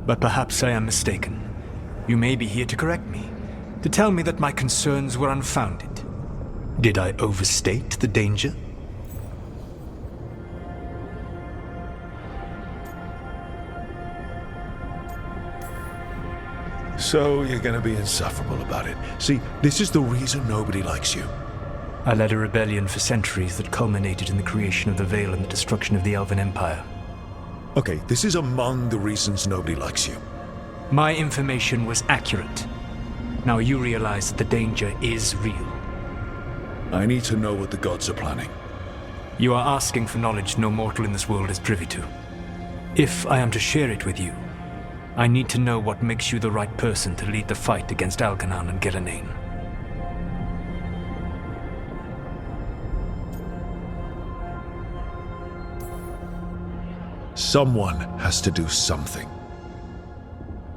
but perhaps I am mistaken. You may be here to correct me, to tell me that my concerns were unfounded. Did I overstate the danger? So you're gonna be insufferable about it. See, this is the reason nobody likes you. I led a rebellion for centuries that culminated in the creation of the Veil and the destruction of the Elven Empire. Okay, this is among the reasons nobody likes you. My information was accurate. Now you realize that the danger is real. I need to know what the gods are planning. You are asking for knowledge no mortal in this world is privy to. If I am to share it with you, I need to know what makes you the right person to lead the fight against Algernon and Gillenane. Someone has to do something.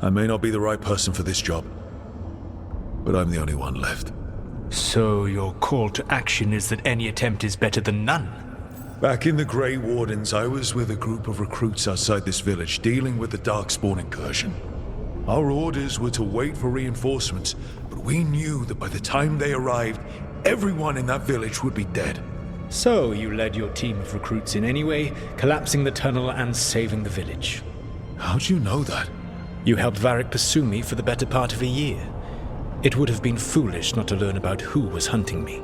I may not be the right person for this job, but I'm the only one left. So your call to action is that any attempt is better than none? Back in the Grey Wardens, I was with a group of recruits outside this village dealing with the Darkspawn incursion. Our orders were to wait for reinforcements, but we knew that by the time they arrived, everyone in that village would be dead. So you led your team of recruits in any way, collapsing the tunnel and saving the village. How'd you know that? You helped Varric pursue me for the better part of a year. It would have been foolish not to learn about who was hunting me.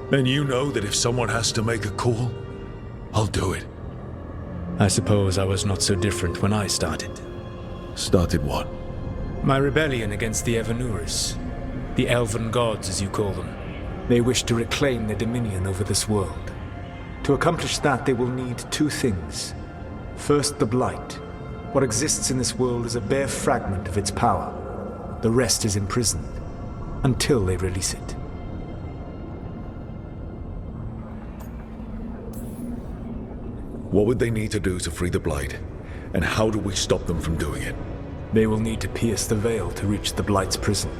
Then you know that if someone has to make a call, I'll do it. I suppose I was not so different when I started. Started what? My rebellion against the Evanuris. The Elven Gods, as you call them. They wish to reclaim their dominion over this world. To accomplish that, they will need two things. First, the Blight. What exists in this world is a bare fragment of its power. The rest is imprisoned, until they release it. What would they need to do to free the Blight? And how do we stop them from doing it? They will need to pierce the veil to reach the Blight's prison.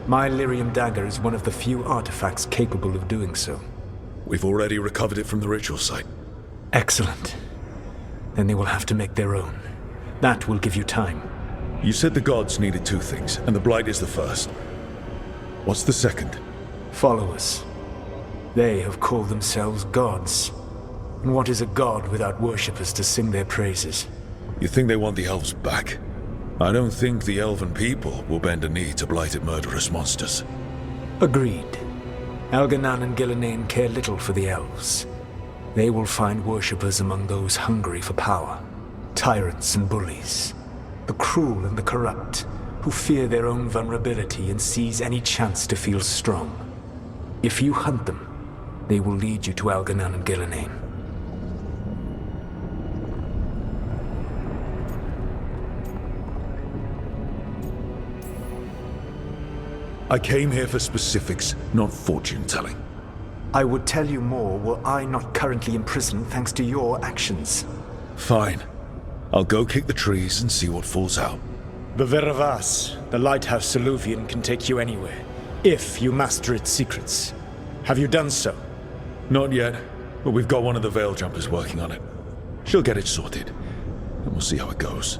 My Lyrium dagger is one of the few artifacts capable of doing so. We've already recovered it from the ritual site. Excellent. Then they will have to make their own. That will give you time. You said the gods needed two things, and the Blight is the first. What's the second? Followers. They have called themselves gods. And what is a god without worshippers to sing their praises? You think they want the elves back? I don't think the elven people will bend a knee to blighted murderous monsters. Agreed. Algernon and Gillenane care little for the elves. They will find worshippers among those hungry for power. Tyrants and bullies. The cruel and the corrupt, who fear their own vulnerability and seize any chance to feel strong. If you hunt them, they will lead you to Algernon and Gillenane. I came here for specifics, not fortune-telling. I would tell you more were I not currently in prison thanks to your actions. Fine. I'll go kick the trees and see what falls out. Beveravas, the lighthouse Soluvian can take you anywhere, if you master its secrets. Have you done so? Not yet, but we've got one of the Veil Jumpers working on it. She'll get it sorted, and we'll see how it goes.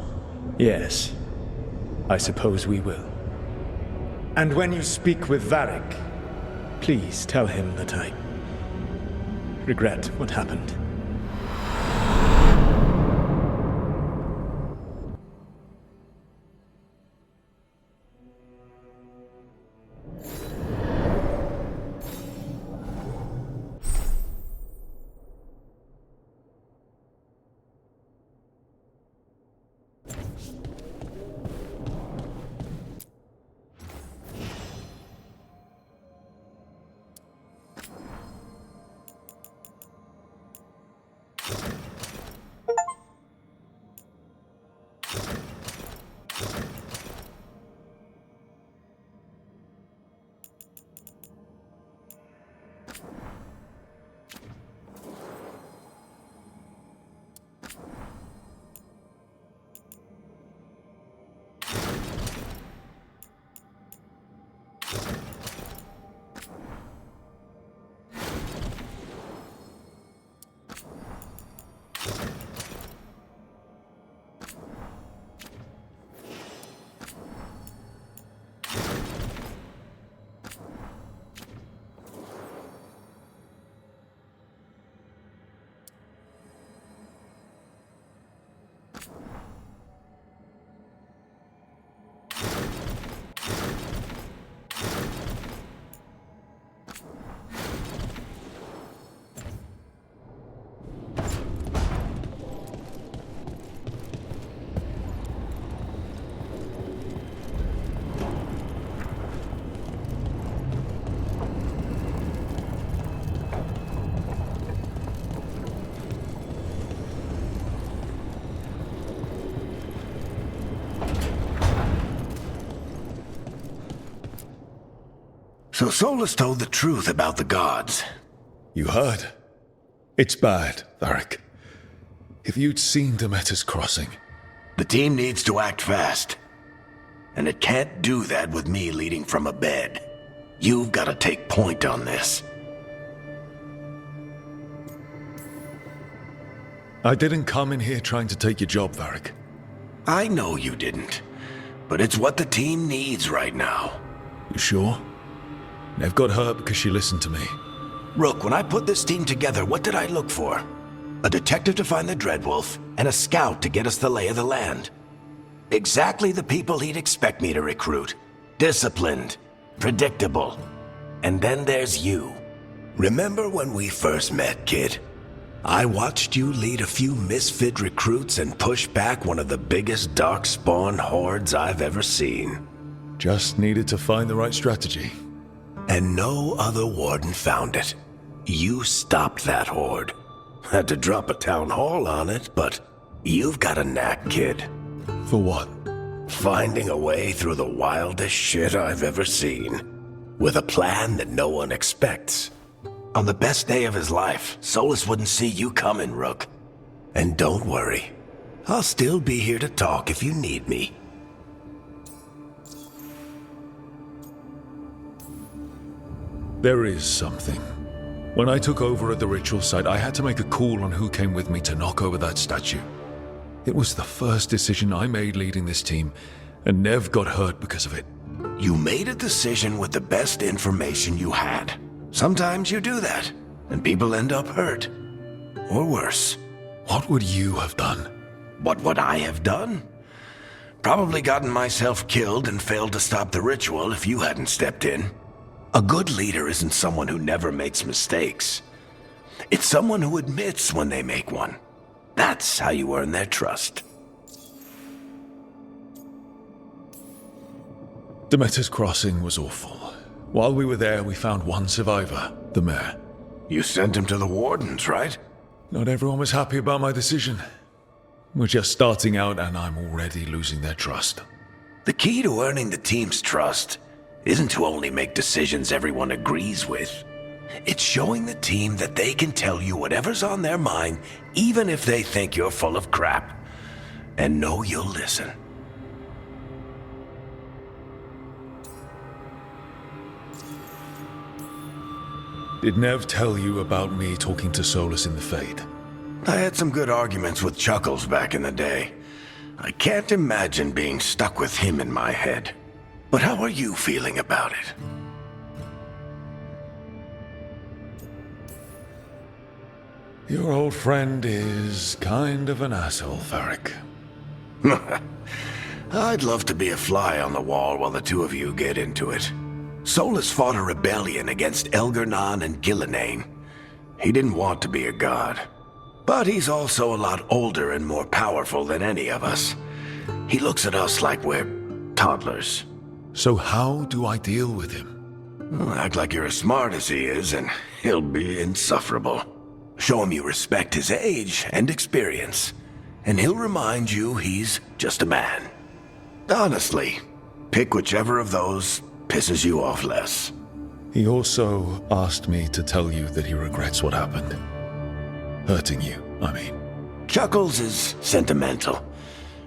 Yes, I suppose we will. And when you speak with Varric, please tell him that I regret what happened. So Solus told the truth about the gods. You heard? It's bad, Varric. If you'd seen Demeter's crossing... The team needs to act fast. And it can't do that with me leading from a bed. You've got to take point on this. I didn't come in here trying to take your job, Varric. I know you didn't. But it's what the team needs right now. You sure? Nev got hurt because she listened to me. Rook, when I put this team together, what did I look for? A detective to find the Dreadwolf, and a scout to get us the lay of the land. Exactly the people he'd expect me to recruit. Disciplined, predictable. And then there's you. Remember when we first met, kid? I watched you lead a few misfit recruits and push back one of the biggest darkspawn hordes I've ever seen. Just needed to find the right strategy. And no other warden found it. You stopped that horde. Had to drop a town hall on it, but you've got a knack, kid. For what? Finding a way through the wildest shit I've ever seen. With a plan that no one expects. On the best day of his life, Solus wouldn't see you coming, Rook. And don't worry. I'll still be here to talk if you need me. There is something. When I took over at the ritual site, I had to make a call on who came with me to knock over that statue. It was the first decision I made leading this team, and Nev got hurt because of it. You made a decision with the best information you had. Sometimes you do that, and people end up hurt. Or worse. What would you have done? What would I have done? Probably gotten myself killed and failed to stop the ritual if you hadn't stepped in. A good leader isn't someone who never makes mistakes. It's someone who admits when they make one. That's how you earn their trust. Demeter's crossing was awful. While we were there, we found one survivor, the mayor. You sent him to the wardens, right? Not everyone was happy about my decision. We're just starting out and I'm already losing their trust. The key to earning the team's trust isn't to only make decisions everyone agrees with. It's showing the team that they can tell you whatever's on their mind, even if they think you're full of crap. And know you'll listen. Did Nev tell you about me talking to Solus in the Fade? I had some good arguments with Chuckles back in the day. I can't imagine being stuck with him in my head. But how are you feeling about it? Your old friend is kind of an asshole, Varric. I'd love to be a fly on the wall while the two of you get into it. Solus fought a rebellion against Elgar'nan and Gillenane. He didn't want to be a god. But he's also a lot older and more powerful than any of us. He looks at us like we're toddlers. So how do I deal with him? Well, act like you're as smart as he is, and he'll be insufferable. Show him you respect his age and experience, and he'll remind you he's just a man. Honestly, pick whichever of those pisses you off less. He also asked me to tell you that he regrets what happened. Hurting you, I mean. Chuckles is sentimental.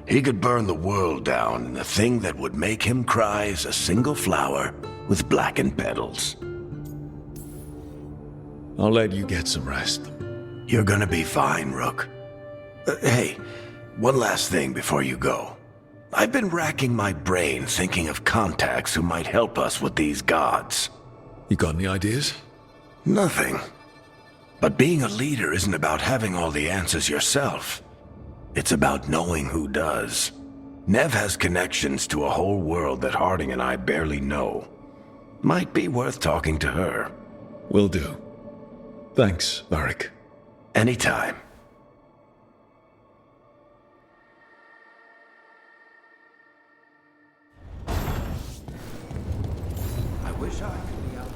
He could burn the world down, and the thing that would make him cry is a single flower with blackened petals. I'll let you get some rest. You're gonna be fine, Rook. Hey, one last thing before you go. I've been racking my brain thinking of contacts who might help us with these gods. You got any ideas? Nothing. But being a leader isn't about having all the answers yourself. It's about knowing who does. Nev has connections to a whole world that Harding and I barely know. Might be worth talking to her. Will do. Thanks, Varric. Anytime. I wish I could be out.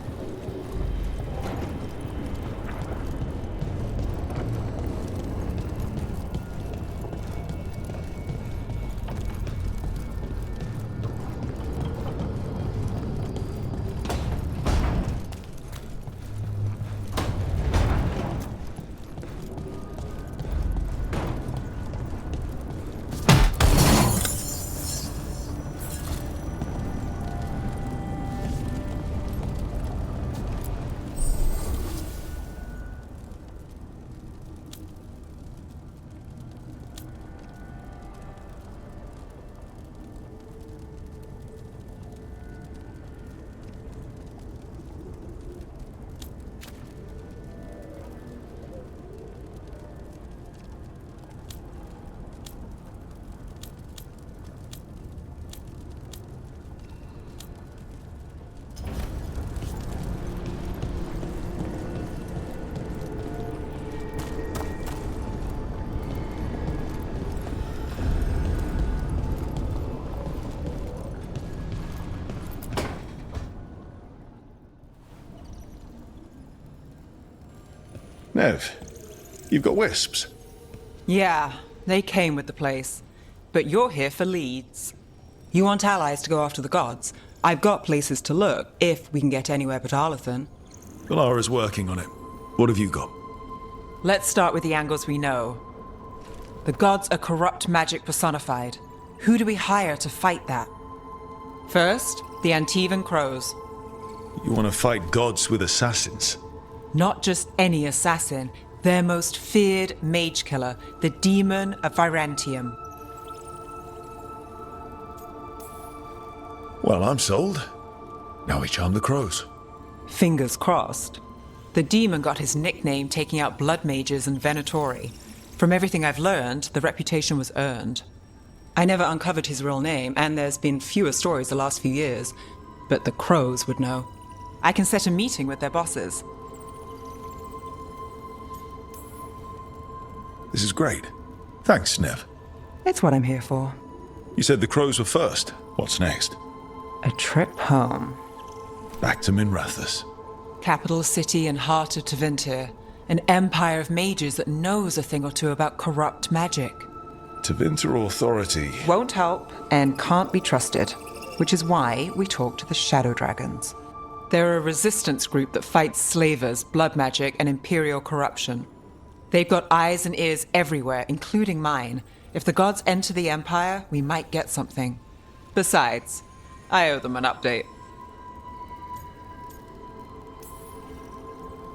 Nev, you've got wisps. Yeah, they came with the place. But you're here for leads. You want allies to go after the gods? I've got places to look, if we can get anywhere but Arlathan. Valara's working on it. What have you got? Let's start with the angles we know. The gods are corrupt magic personified. Who do we hire to fight that? First, the Antivan Crows. You want to fight gods with assassins? Not just any assassin, their most feared mage killer, the Demon of Virantium. Well, I'm sold. Now we charm the crows. Fingers crossed. The demon got his nickname taking out blood mages and Venatori. From everything I've learned, the reputation was earned. I never uncovered his real name, and there's been fewer stories the last few years, but the crows would know. I can set a meeting with their bosses. This is great. Thanks, Nev. It's what I'm here for. You said the crows were first. What's next? A trip home. Back to Minrathous. Capital city and heart of Tevinter. An empire of mages that knows a thing or two about corrupt magic. Tevinter authority. Won't help and can't be trusted, which is why we talk to the Shadow Dragons. They're a resistance group that fights slavers, blood magic, and imperial corruption. They've got eyes and ears everywhere, including mine. If the gods enter the empire, we might get something. Besides, I owe them an update.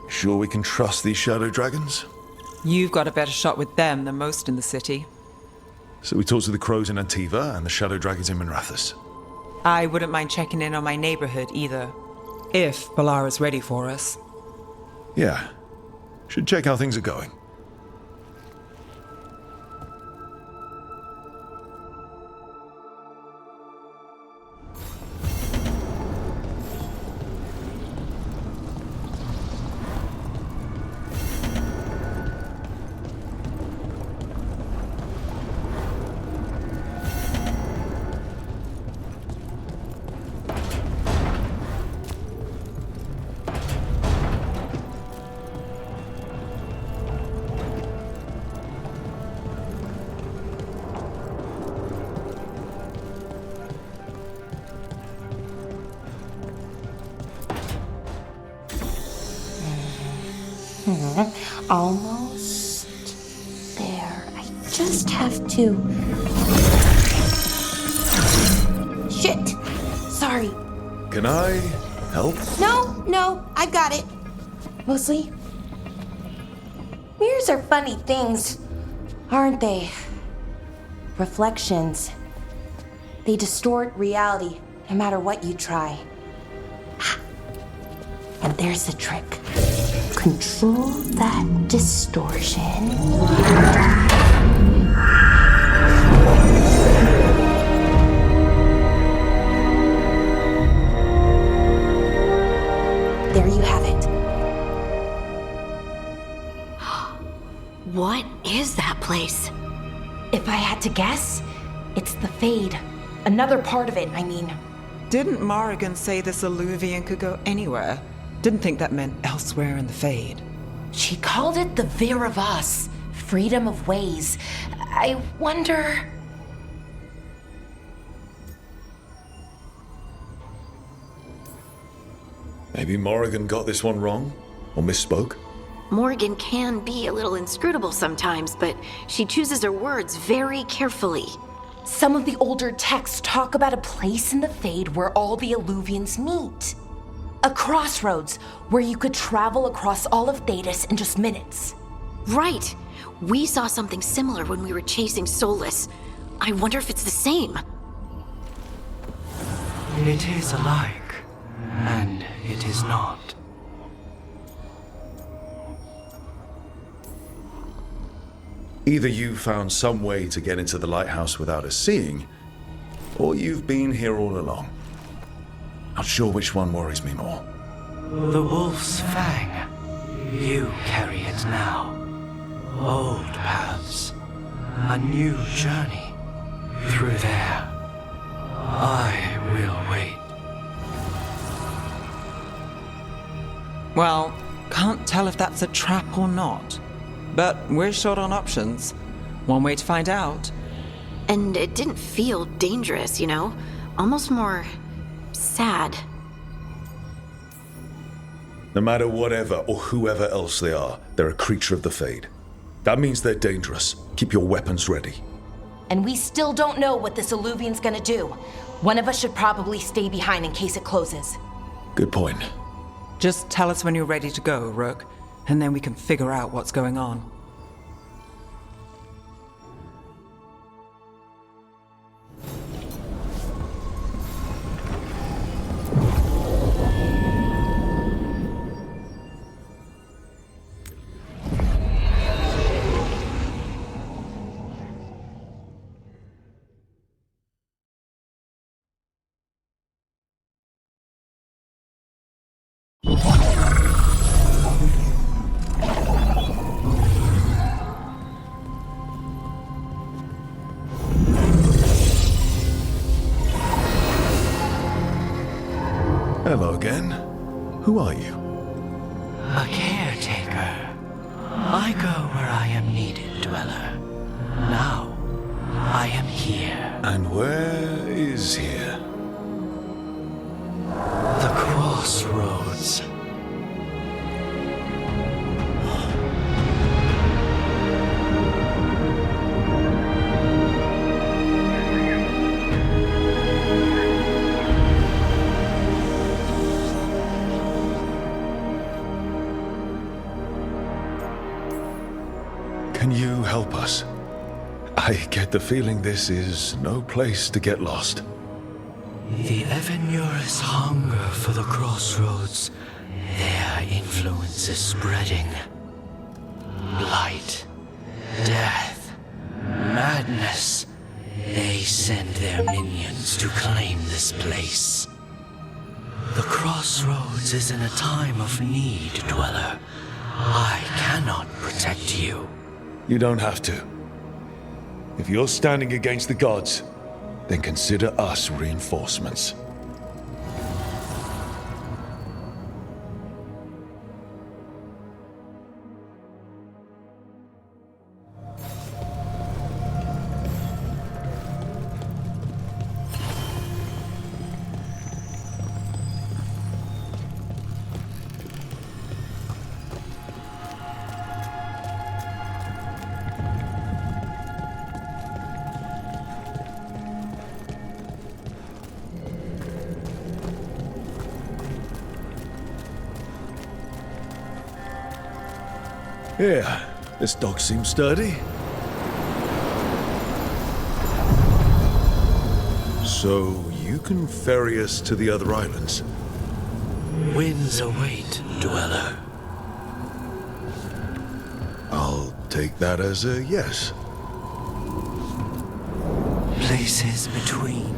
Sure we can trust these shadow dragons? You've got a better shot with them than most in the city. So we talk to the crows in Antiva and the shadow dragons in Minrathous. I wouldn't mind checking in on my neighborhood either. If Balara's ready for us. Yeah. Should check how things are going. Almost there. I just have to... Shit! Sorry. Can I help? No, I've got it. Mostly, mirrors are funny things, aren't they? Reflections. They distort reality, no matter what you try. And there's the trick. Control that distortion. There you have it. What is that place? If I had to guess, it's the Fade. Another part of it, I mean. Didn't Morrigan say this Alluvian could go anywhere? Didn't think that meant elsewhere in the Fade. She called it the Vir of Us, freedom of ways. I wonder... Maybe Morrigan got this one wrong? Or misspoke? Morgan can be a little inscrutable sometimes, but she chooses her words very carefully. Some of the older texts talk about a place in the Fade where all the Alluvians meet. A crossroads where you could travel across all of Thedas in just minutes. Right. We saw something similar when we were chasing Solus. I wonder if it's the same. It is alike, and it is not. Either you found some way to get into the lighthouse without us seeing, or you've been here all along. Not sure which one worries me more. The Wolf's Fang. You carry it now. Old paths. A new journey. Through there. I will wait. Well, Can't tell if that's a trap or not. But we're short on options. One way to find out. And it didn't feel dangerous, you know? Almost more sad. No matter whatever or whoever else they are, they're a creature of the Fade. That means they're dangerous. Keep your weapons ready. And we still don't know what this Illuvian's gonna do. One of us should probably stay behind in case it closes. Good point. Just tell us when you're ready to go, Rook, and then we can figure out what's going on. Hello again. Who are you? A caretaker. I go where I am needed, Dweller. Now, I am here. And where is here? The crossroads. Can you help us? I get the feeling this is no place to get lost. The Evanurus hunger for the crossroads. Their influence is spreading. Blight, death, madness. They send their minions to claim this place. The crossroads is in a time of need, Dweller. I cannot protect you. You don't have to. If you're standing against the gods, then consider us reinforcements. Yeah, this dog seems sturdy. So, you can ferry us to the other islands? Winds await, Dweller. I'll take that as a yes. Places between.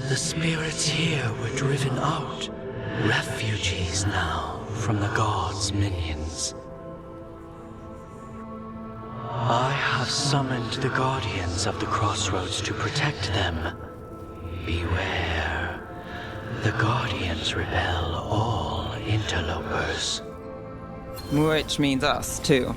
The spirits here were driven out, refugees now from the gods' minions. I have summoned the guardians of the crossroads to protect them. Beware. The guardians repel all interlopers. Which means us, too.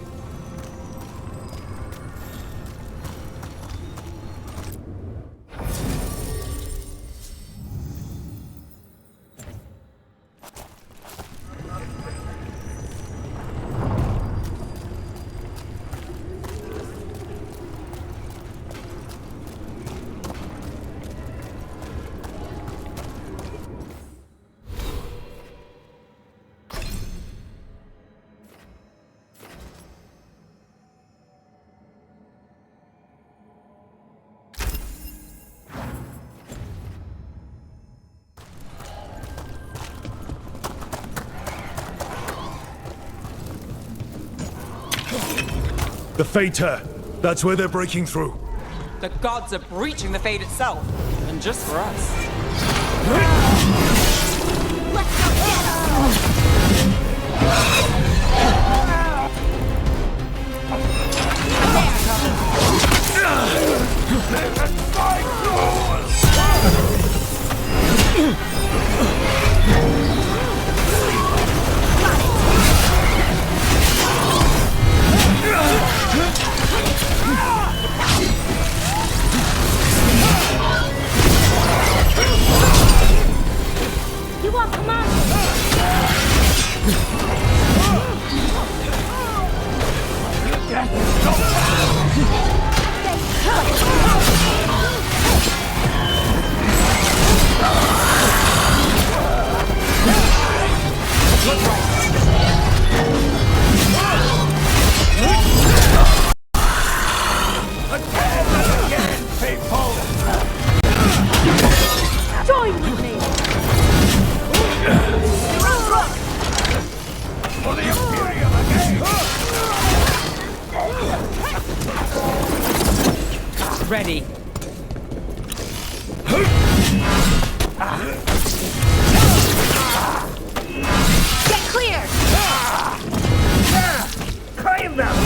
The Fater! That's where they're breaking through. The gods are breaching the fate itself, and just for us. Let's go get 'em! ready. Get clear! Claim them!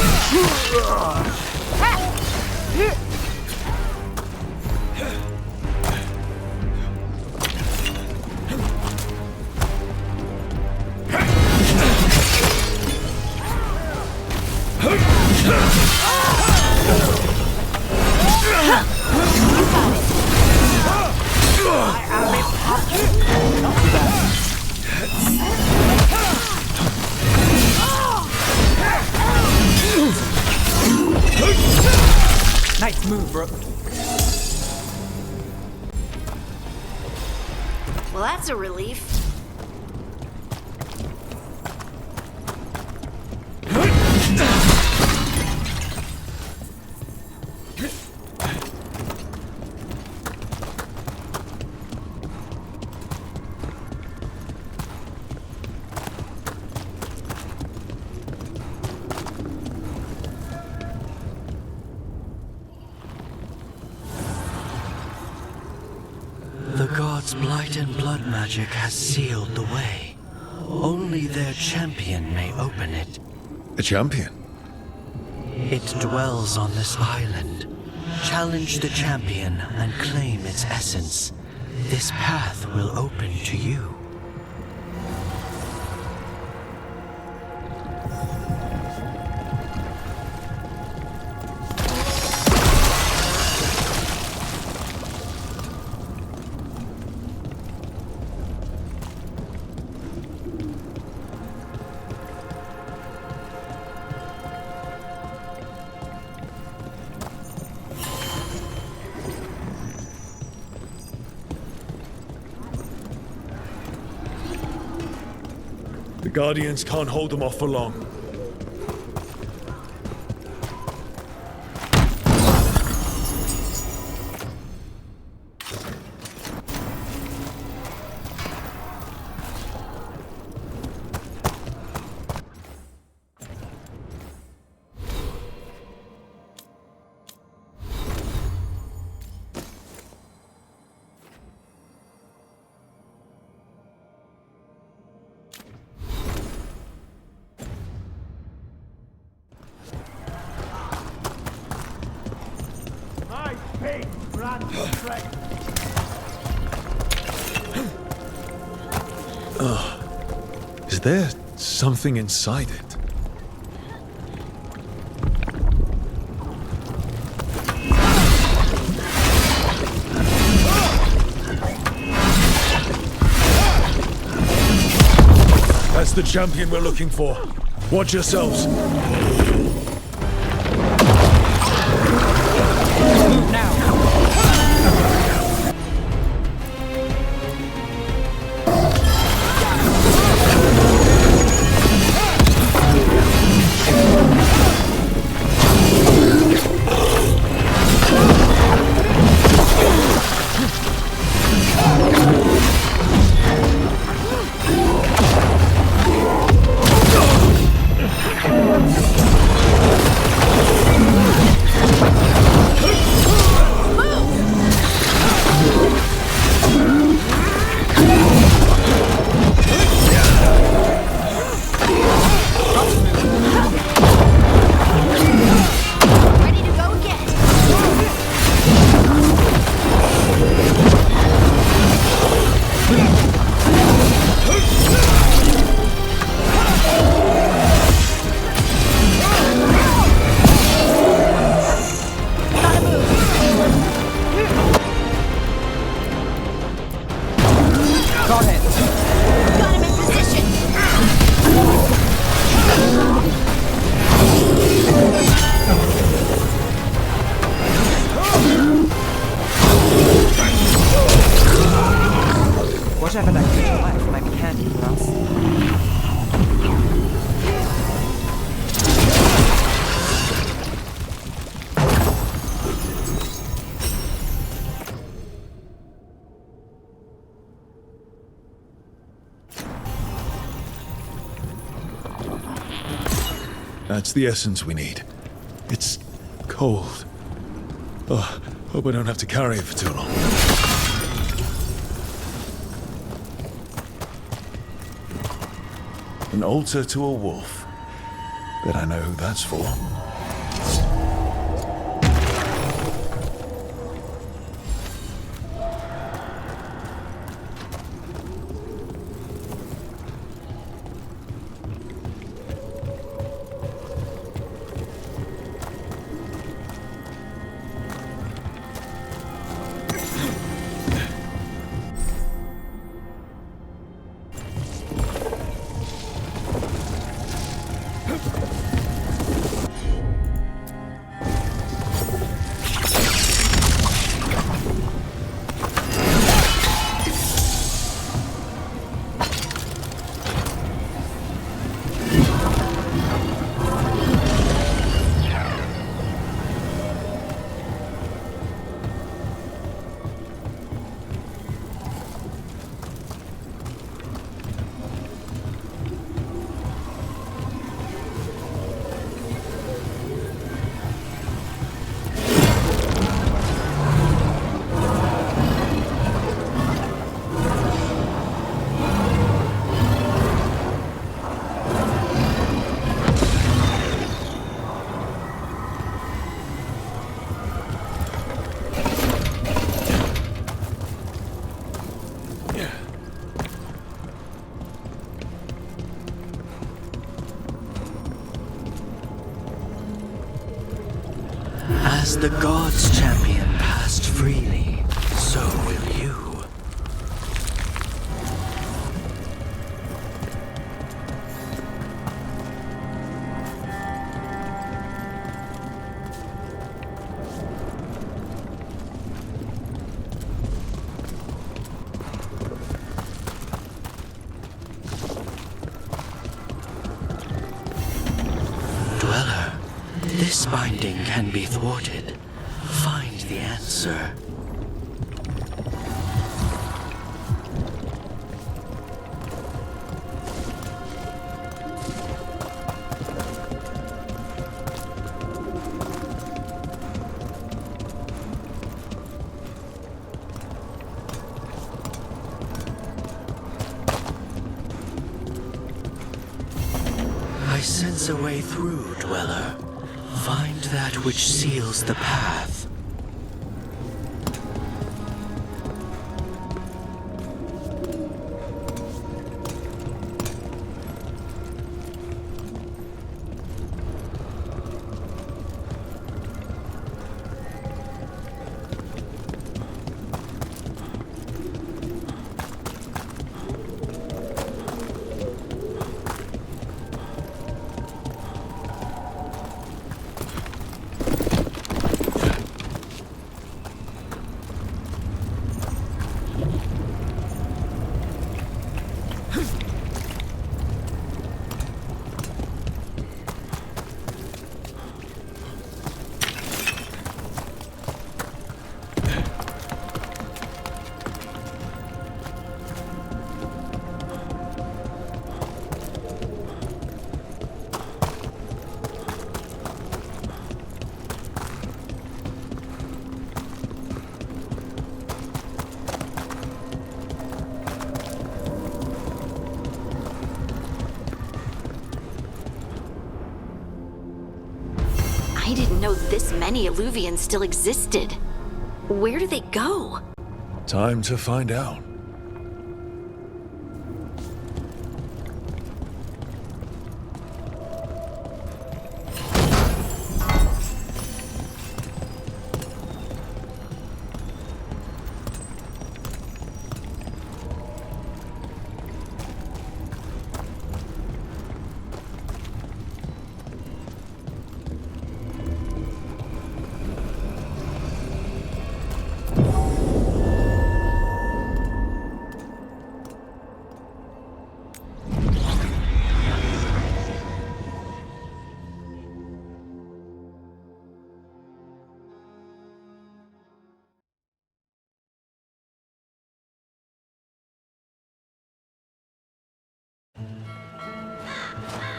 Nice move, bro. Well, that's a relief. The gods' blight and blood magic has sealed the way. Only their champion may open it. A champion? It dwells on this island. Challenge the champion and claim its essence. This path will open to you. The Guardians can't hold them off for long. Is there something inside it? That's the champion we're looking for. Watch yourselves. Whatever that creature left might be handy for us. That's the essence we need. It's cold. Oh, Hope I don't have to carry it for too long. An altar to a wolf. Bet I know who that's for. As the gods' champion passed freely, so will you. Dweller, this binding can be thwarted. Find the answer. I sense a way through, Dweller. Find that which seals the path. I didn't know this many Illuvians still existed. Where do they go? Time to find out.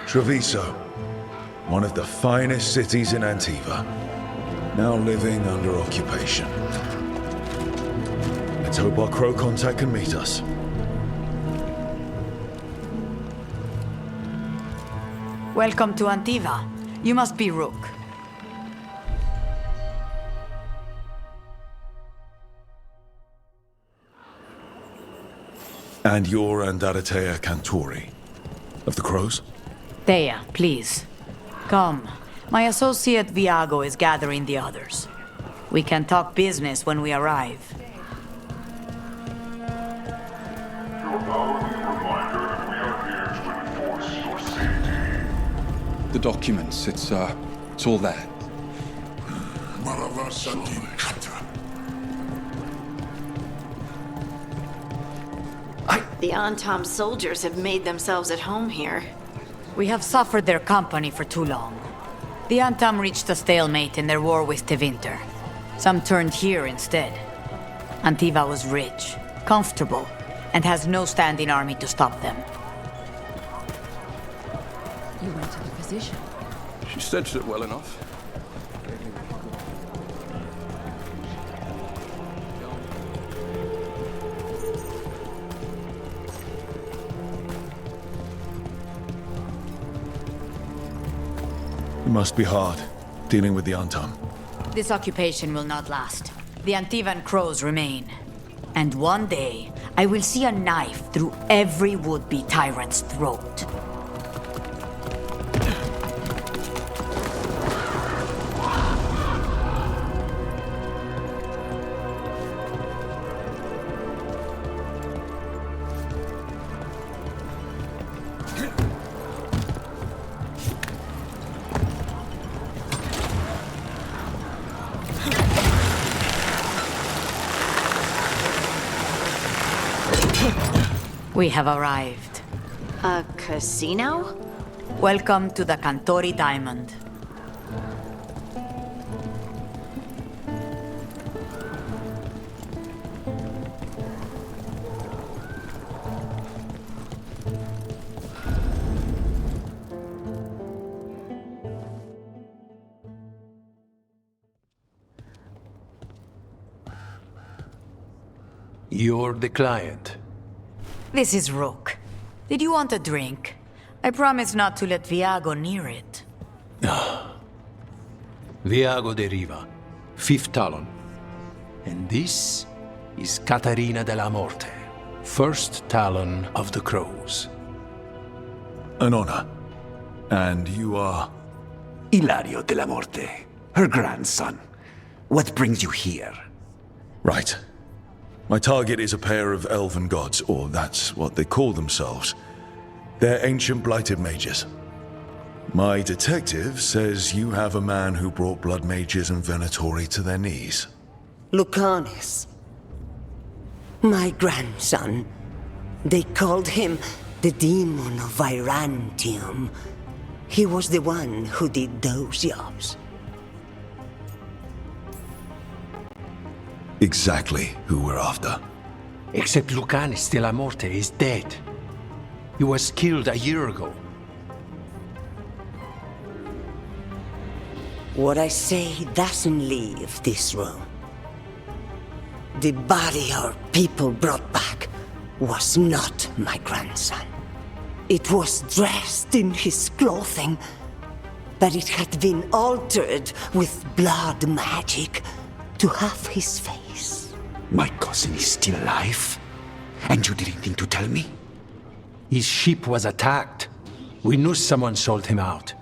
Treviso, one of the finest cities in Antiva. now living under occupation. Let's hope our crow contact can meet us. Welcome to Antiva. You must be Rook. And you're Andaratea Cantori, of the Crows? Thea, please. Come. My associate Viago is gathering the others. We can talk business when we arrive. The documents, it's all there. The Antom soldiers have made themselves at home here. We have suffered their company for too long. The Antom reached a stalemate in their war with Tevinter. Some turned here instead. Antiva was rich, comfortable, and has no standing army to stop them. You went to the physician. She stitched it well enough. It must be hard, dealing with the Antom. This occupation will not last. The Antivan crows remain. And one day, I will see a knife through every would-be tyrant's throat. We have arrived. A casino? Welcome to the Cantori Diamond. You're the client. This is Rook. Did you want a drink? I promise not to let Viago near it. Viago de Riva, 5th Talon. And this is Catarina de la Morte, 1st Talon of the Crows. An honor. And you are? Ilario de la Morte, her grandson. What brings you here? Right. My target is a pair of elven gods, or that's what they call themselves. They're ancient blighted mages. My detective says you have a man who brought blood mages and Venatori to their knees. Lucanis. My grandson. They called him the Demon of Virantium. He was the one who did those jobs. Exactly who we're after. Except Lucanis de la Morte is dead. He was killed a year ago. What I say doesn't leave this room. The body our people brought back was not my grandson. It was dressed in his clothing, but it had been altered with blood magic to have his face. My cousin is still alive? And you didn't think to tell me? His ship was attacked. We knew someone sold him out.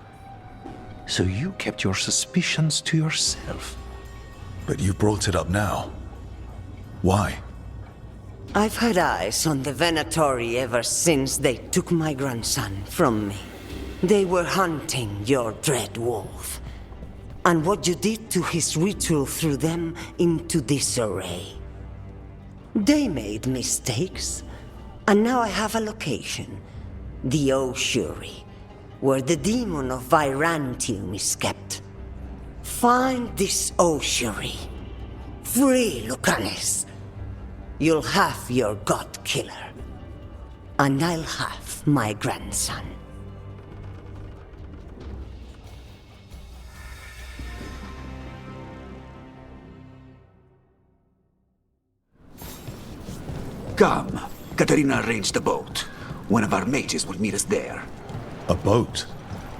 So you kept your suspicions to yourself. But you brought it up now. Why? I've had eyes on the Venatori ever since they took my grandson from me. They were hunting your dread wolf. And what you did to his ritual threw them into disarray. They made mistakes, and now I have a location. The Ossuary, where the demon of Virantium is kept. Find this Ossuary. Free Lucanis. You'll have your god killer. And I'll have my grandson. Come. Katarina arranged a boat. One of our mages will meet us there. A boat?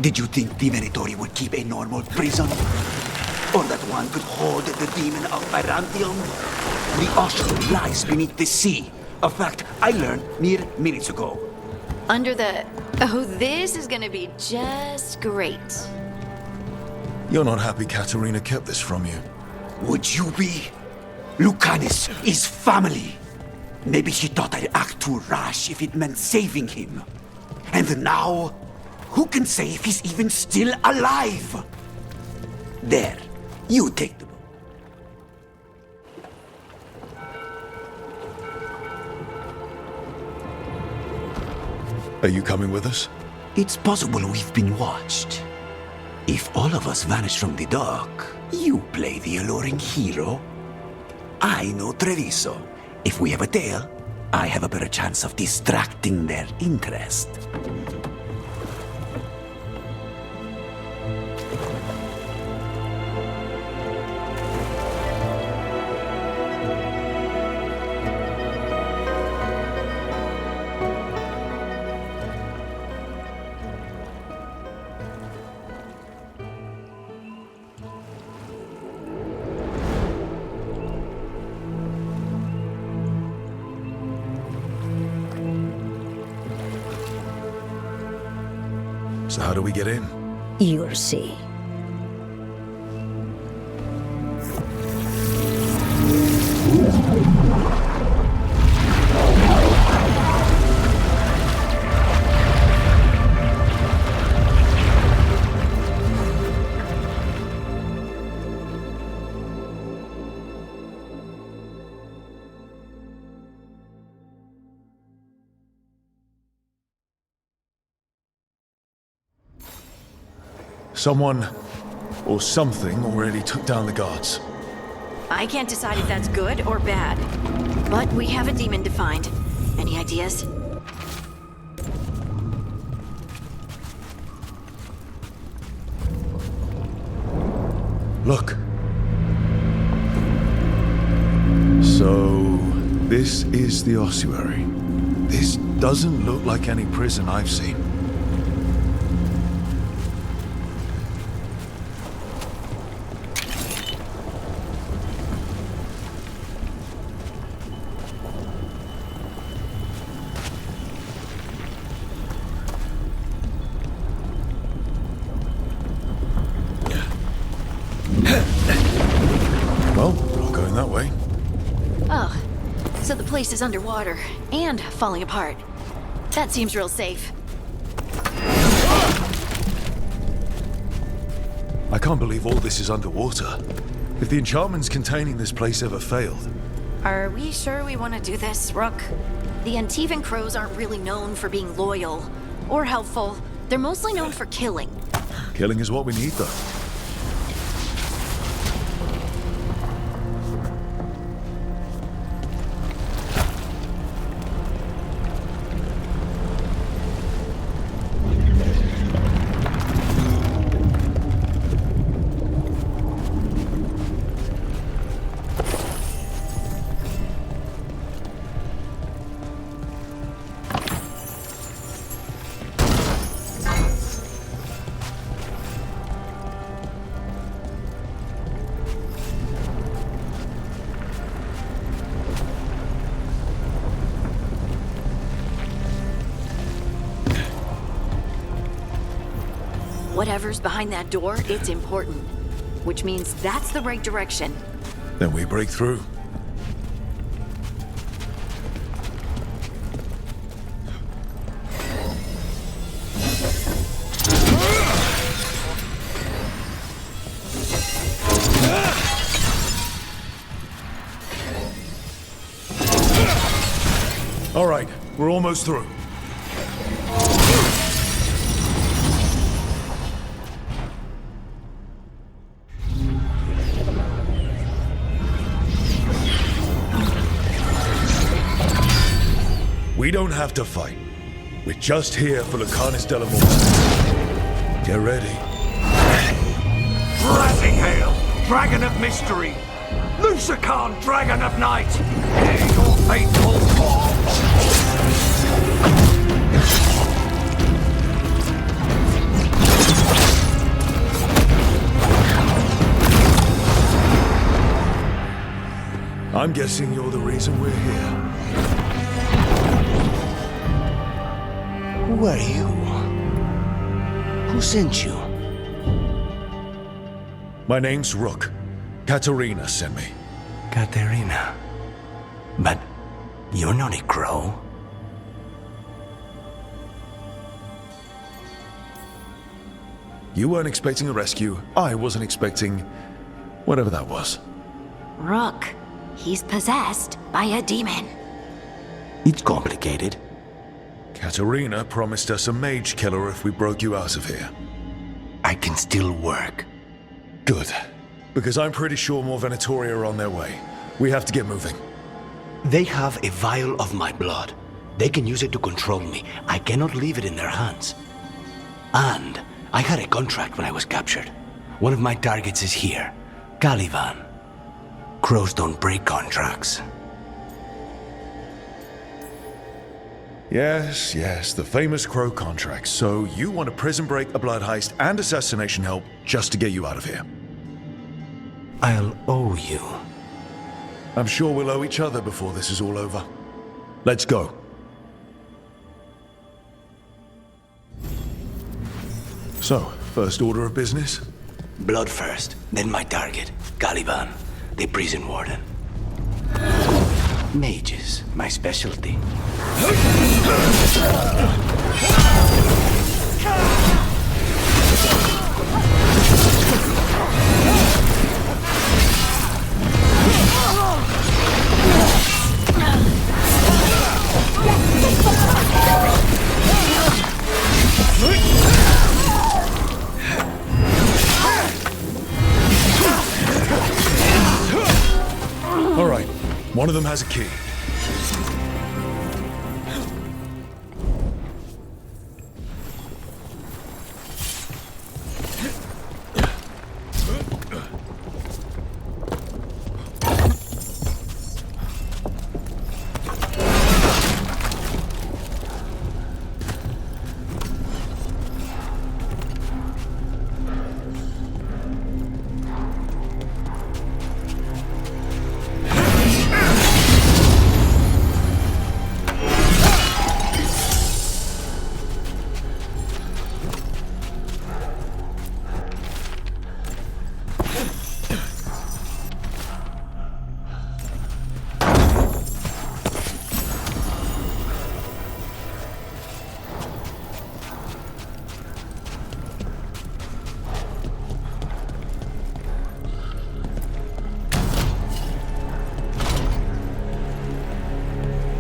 Did you think the Venatori would keep a normal prison? Or that one could hold the demon of Byzantium? The ocean lies beneath the sea. A fact I learned mere minutes ago. Under the... Oh, this is gonna be just great. You're not happy Katarina kept this from you. Would you be? Lucanus is family. Maybe she thought I'd act too rash if it meant saving him. And now, who can say if he's even still alive? There, you take the boat. Are you coming with us? It's possible we've been watched. If all of us vanish from the dock, you play the alluring hero. I know Treviso. If we have a tail, I have a better chance of distracting their interest. So how do we get in? You'll see. Someone or something already took down the guards. I can't decide if that's good or bad. But we have a demon to find. Any ideas? Look. So, this is the ossuary. This doesn't look like any prison I've seen. Well, we're not going that way. Oh, so the place is underwater and falling apart. That seems real safe. I can't believe all this is underwater. If the enchantments containing this place ever failed. Are we sure we want to do this, Rook? The Antivan Crows aren't really known for being loyal or helpful. They're mostly known for killing. Killing is what we need, though. Whatever's behind that door, it's important. Which means that's the right direction. Then we break through. All right, we're almost through. We don't have to fight. We're just here for Lucanus de la Morte. Get ready. Rising Hail, Dragon of Mystery! Lucican, Dragon of Night! Here your fateful form! I'm guessing you're the reason we're here. Who are you? Who sent you? My name's Rook. Katerina sent me. Katerina. But you're not a crow. You weren't expecting a rescue. I wasn't expecting whatever that was. Rook, he's possessed by a demon. It's complicated. Katerina promised us a mage killer if we broke you out of here. I can still work. Good. Because I'm pretty sure more Venatori are on their way. We have to get moving. They have a vial of my blood. They can use it to control me. I cannot leave it in their hands. And I had a contract when I was captured. One of my targets is here. Caliban. Crows don't break contracts. Yes, the famous Crow contract. So you want a prison break, a blood heist, and assassination help just to get you out of here? I'll owe you. I'm sure we'll owe each other before this is all over. Let's go. So, first order of business? Blood first, then my target, Caliban, the prison warden. Mages, my specialty. All right, one of them has a key.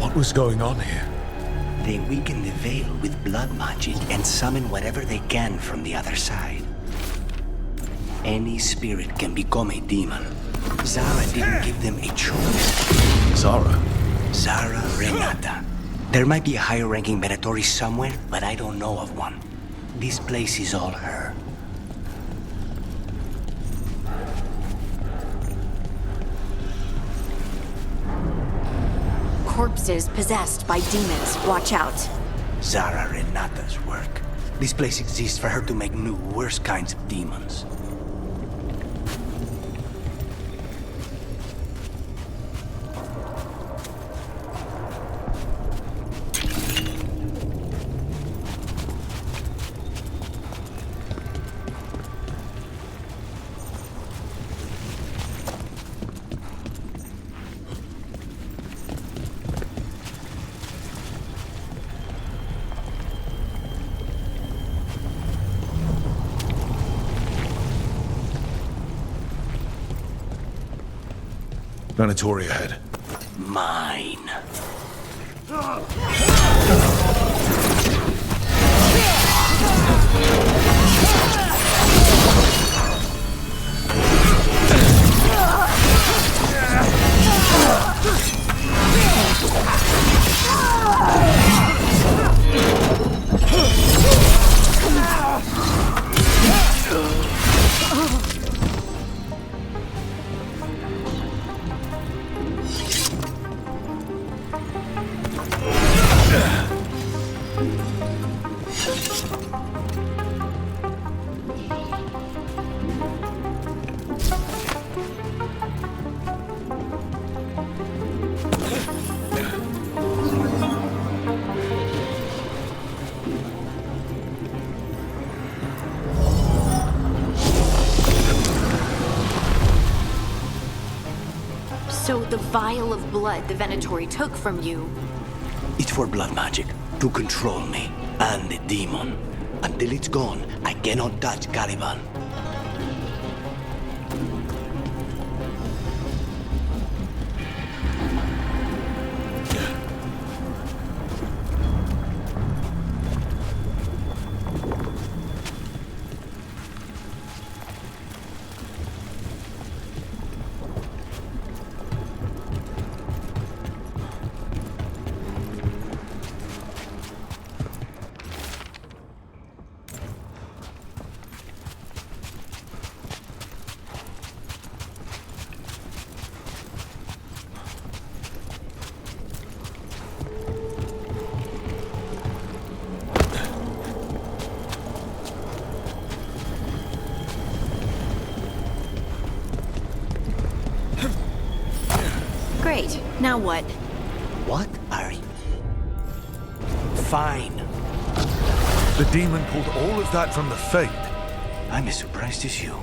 What was going on here? They weaken the veil with blood magic and summon whatever they can from the other side. Any spirit can become a demon. Zara didn't give them a choice. Zara? Zara Renata. There might be a higher-ranking Venatori somewhere, but I don't know of one. This place is all her. Corpses possessed by demons. Watch out. Zara Renata's work. This place exists for her to make new, worse kinds of demons. Venatori ahead. Mine. the vial of blood the Venatori took from you. It's for blood magic, to control me, and the demon. Until it's gone, I cannot touch Caliban. Great. Now what? What are you? Fine. The demon pulled all of that from the Fade. I'm as surprised as you.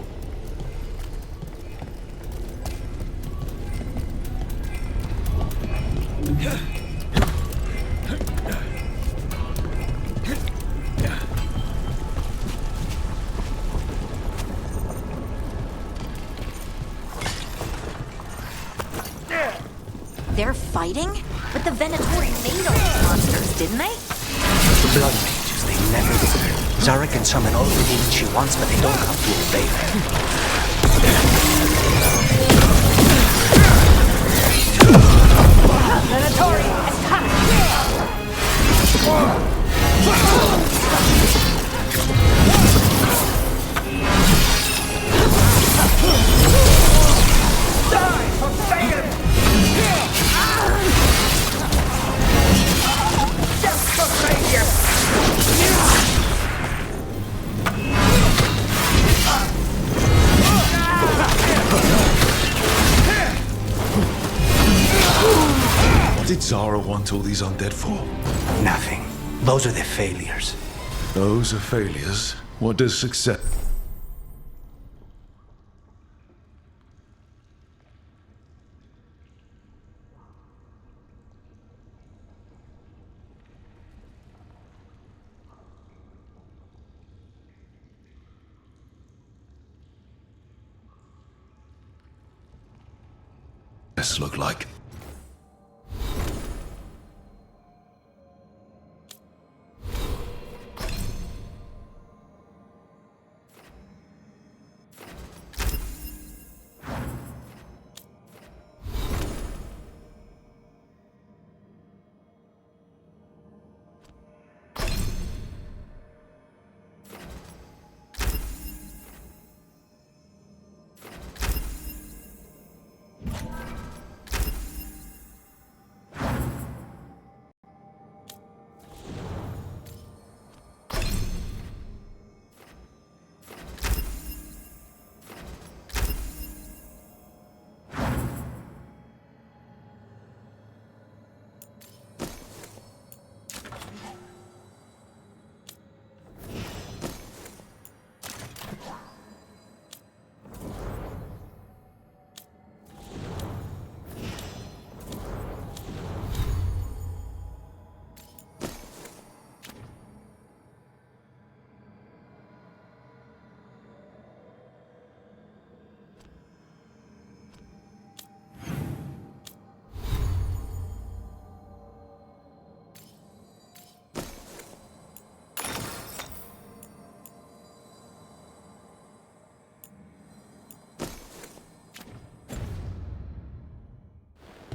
They're fighting? But the Venatori made all these monsters, didn't they? The blood mages, they never did. Zara can summon all the demons she wants, but they don't have to obey her. Venatori is coming! Die for Satan! Just for Satan! What did Zara want all these undead for? Nothing. Those are the failures. Those are failures. What does success... look like?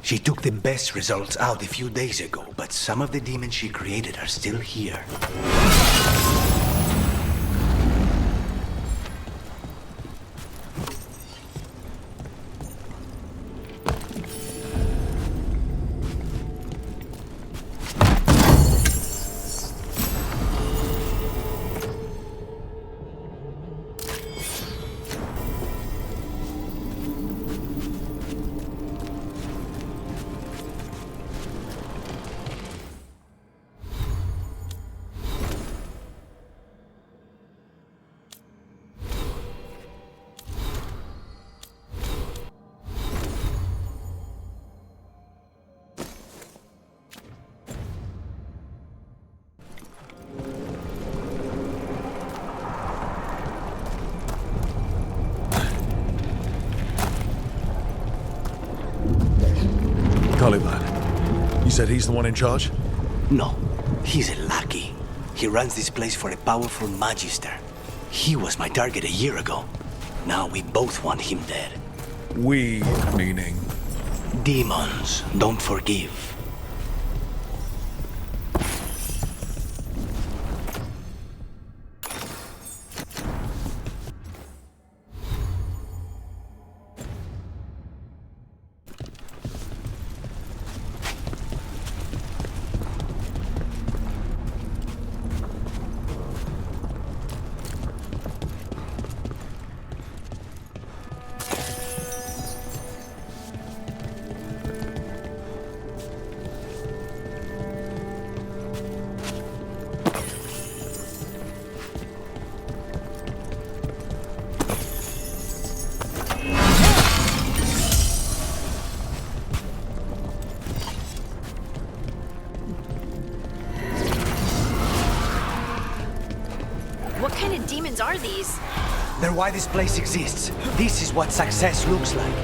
She took the best results out a few days ago, but some of the demons she created are still here. said he's the one in charge? No, he's a lackey. He runs this place for a powerful magister. He was my target a year ago. Now we both want him dead. We, meaning? Demons don't forgive. What kind of demons are these? They're why this place exists. This is what success looks like.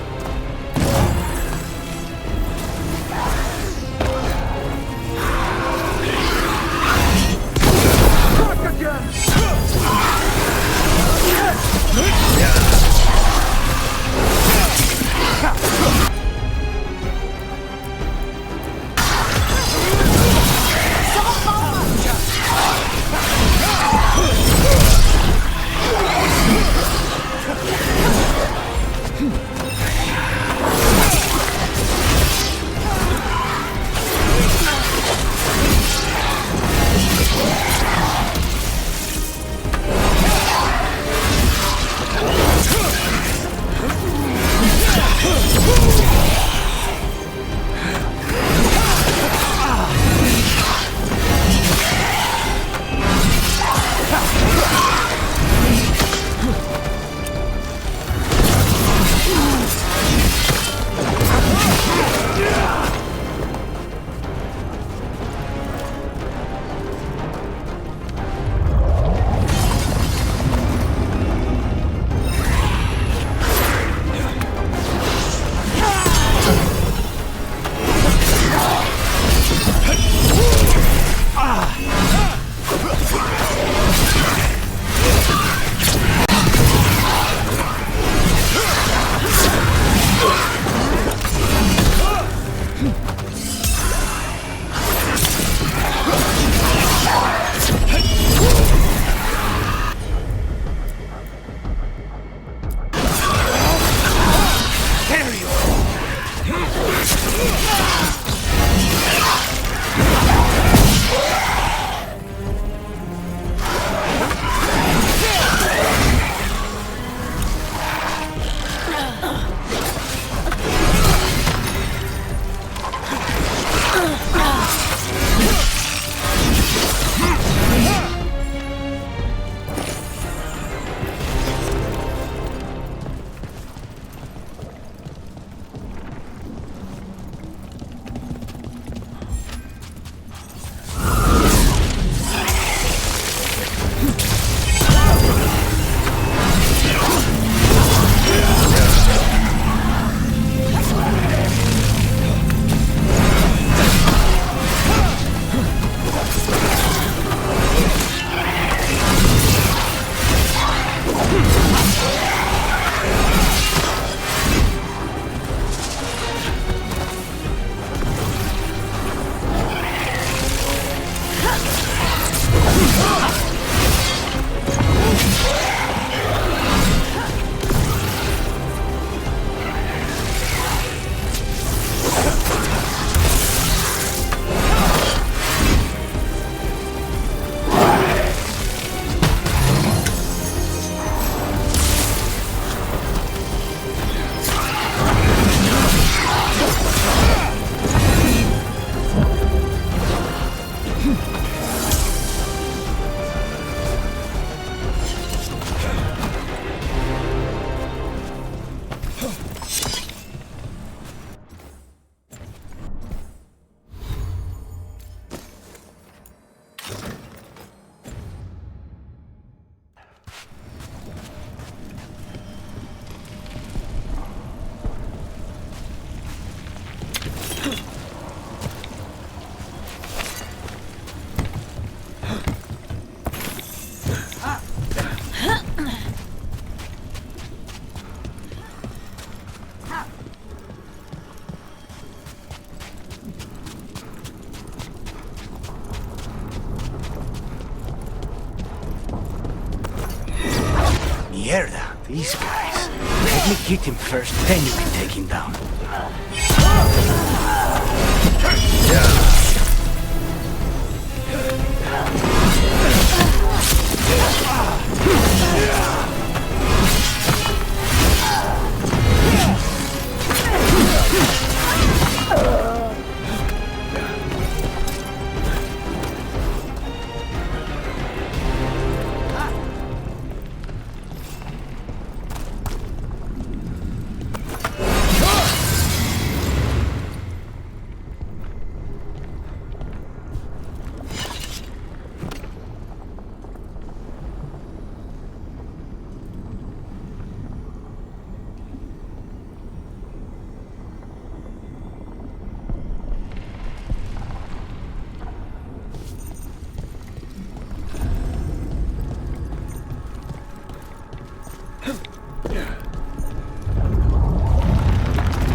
Mierda, these guys. Let me hit him first, then you can take him down.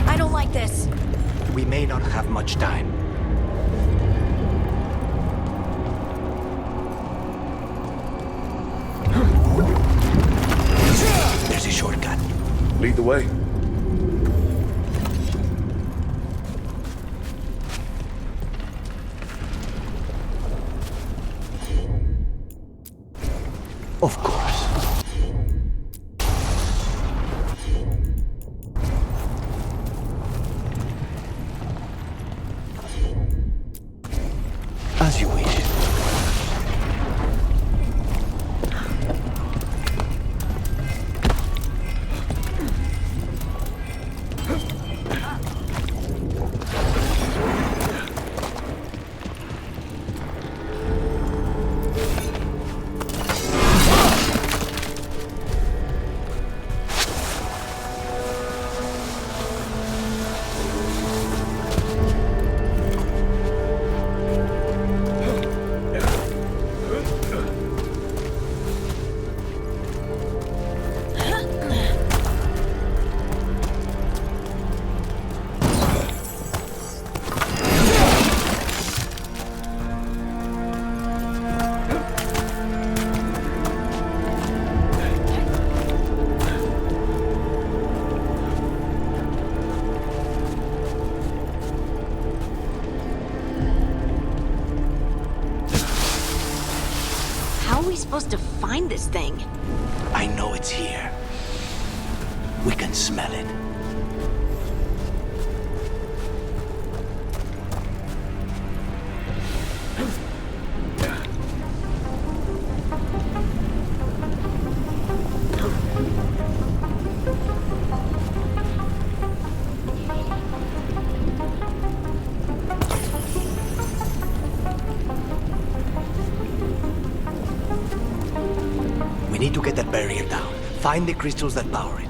I don't like this. We may not have much time. There's a shortcut. Lead the way. Of course. As you wish. How are we supposed to find this thing? I know it's here. We can smell it. We need to get that barrier down. Find the crystals that power it.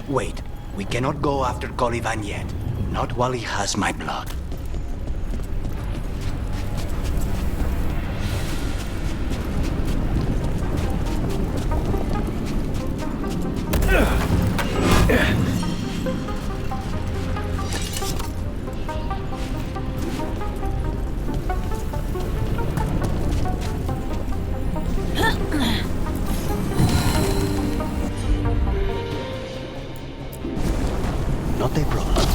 Wait, we cannot go after Colivan yet. Not while he has my blood. Not a problem.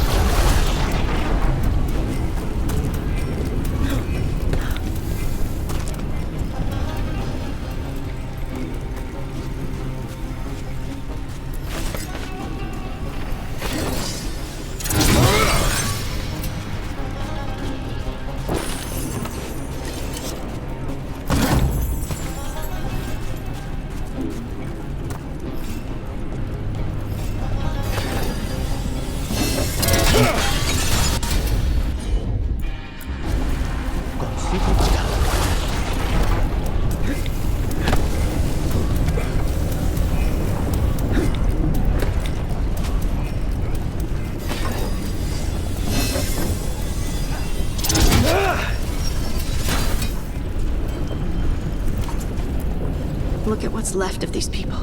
Look at what's left of these people.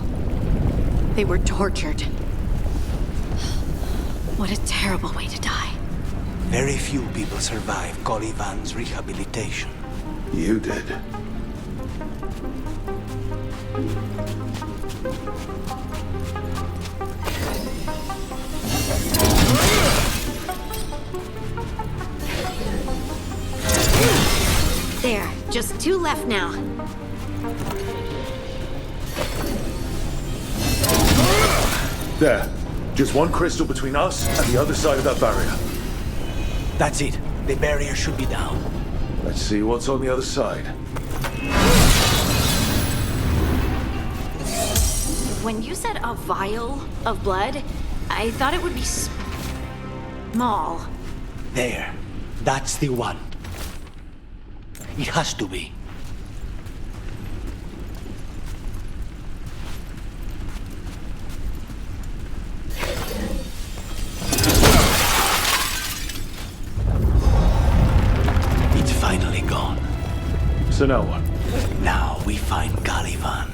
They were tortured. What a terrible way to die. Very few people survive Calivan's rehabilitation. You did. There, just 2 left now. There. Just one crystal between us and the other side of that barrier. That's it. The barrier should be down. Let's see what's on the other side. When you said a vial of blood, I thought it would be small. There. That's the one. It has to be. It's finally gone. So now what? Now we find Calivan.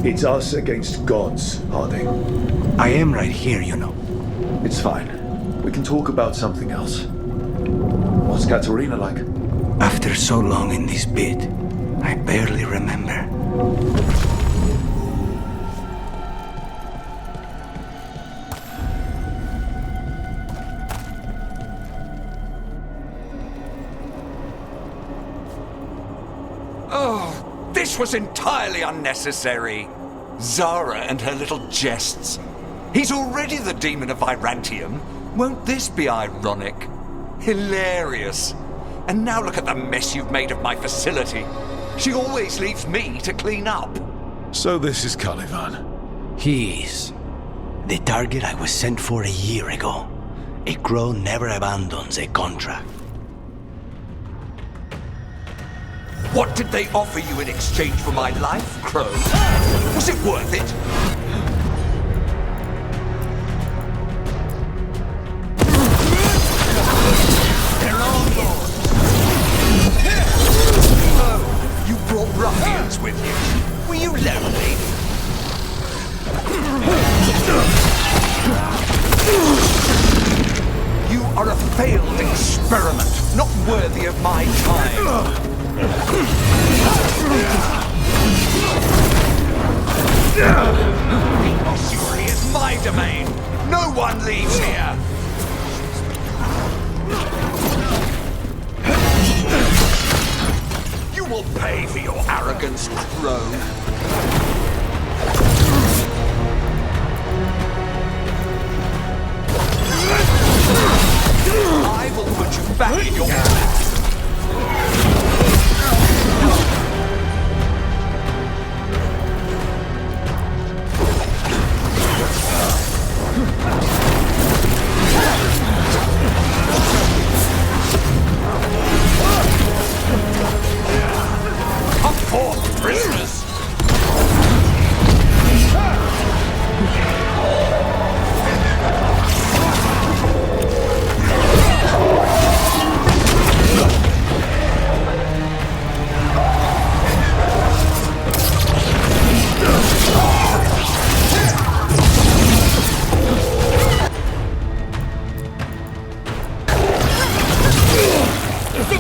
It's us against gods, Harding. I am right here, you know. It's fine. We can talk about something else. What's Katerina like? After so long in this pit, I barely remember. Oh, this was entirely unnecessary. Zara and her little jests. He's already the demon of Virantium. Won't this be ironic? Hilarious. And now look at the mess you've made of my facility. She always leaves me to clean up. So this is Calivan. He is. The target I was sent for a year ago. A crow never abandons a contract. What did they offer you in exchange for my life, Crow? Was it worth it? They're all yours. Oh, you brought ruffians with you. Were you lonely? You are a failed experiment, not worthy of my time. Ossuary is my domain. No one leaves here. You will pay for your arrogance, Crow. I will put you back in your place. Come forth, prisoners!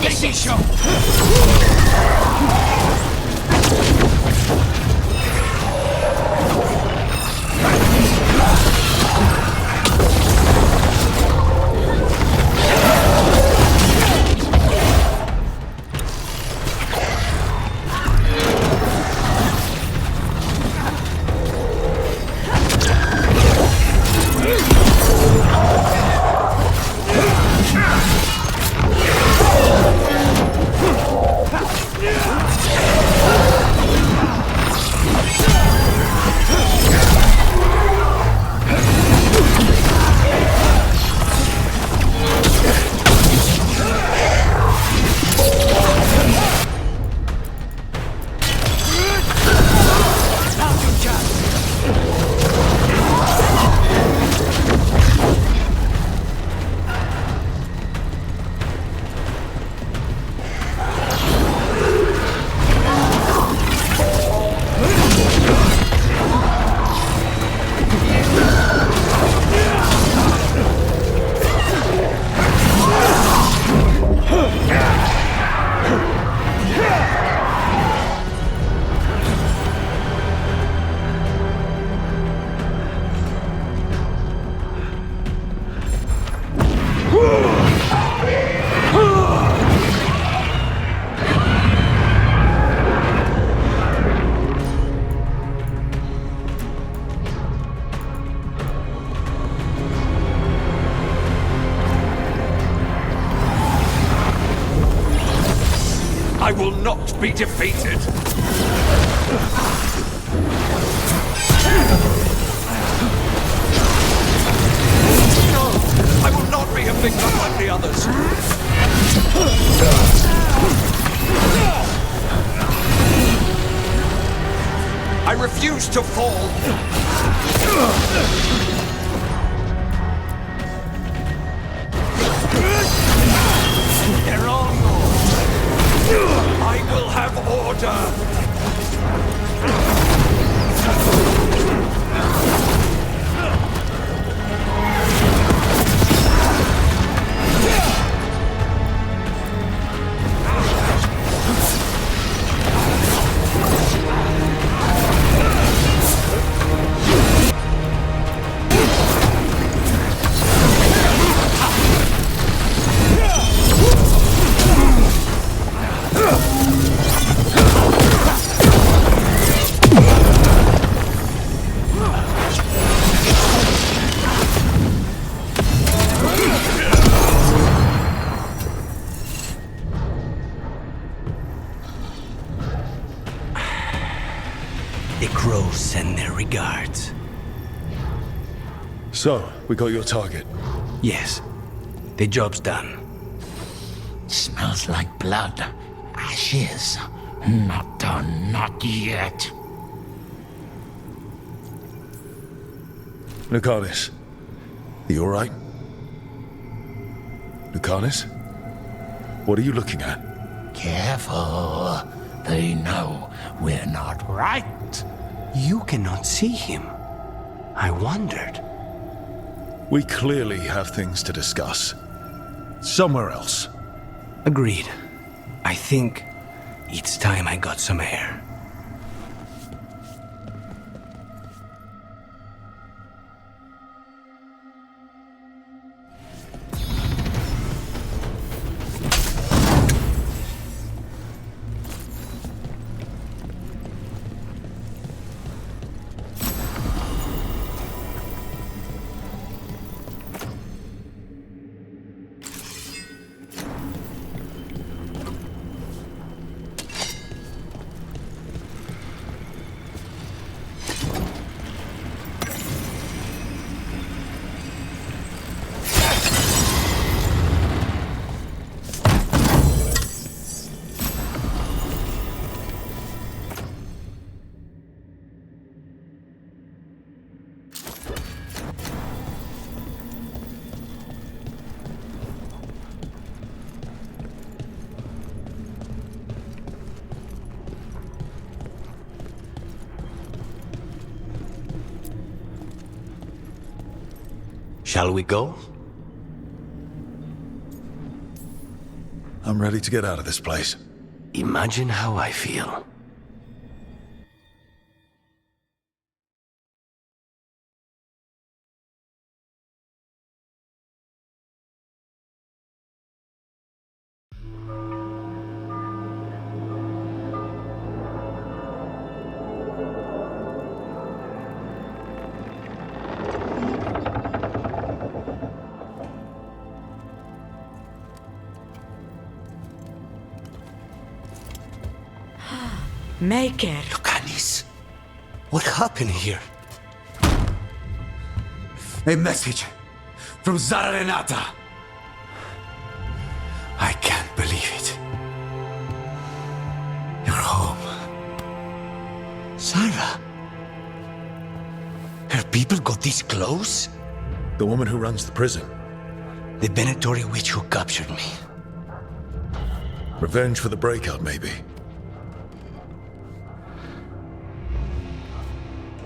Finish it! I will not be defeated! I will not be a victim like the others! I refuse to fall! They're all yours! I will have order! The crows send their regards. So, we got your target? Yes. The job's done. Smells like blood. Ashes. Not done, not yet. Lucanus, you alright? Lucanus? What are you looking at? Careful. They know we're not right. You cannot see him. I wondered. We clearly have things to discuss. Somewhere else. Agreed. I think it's time I got some air. Shall we go? I'm ready to get out of this place. Imagine how I feel. Maker. Lucanis, what happened here? A message from Zara Renata. I can't believe it. You're home. Sarah? Her people got this close? The woman who runs the prison. The Venatori witch who captured me. Revenge for the breakout, maybe.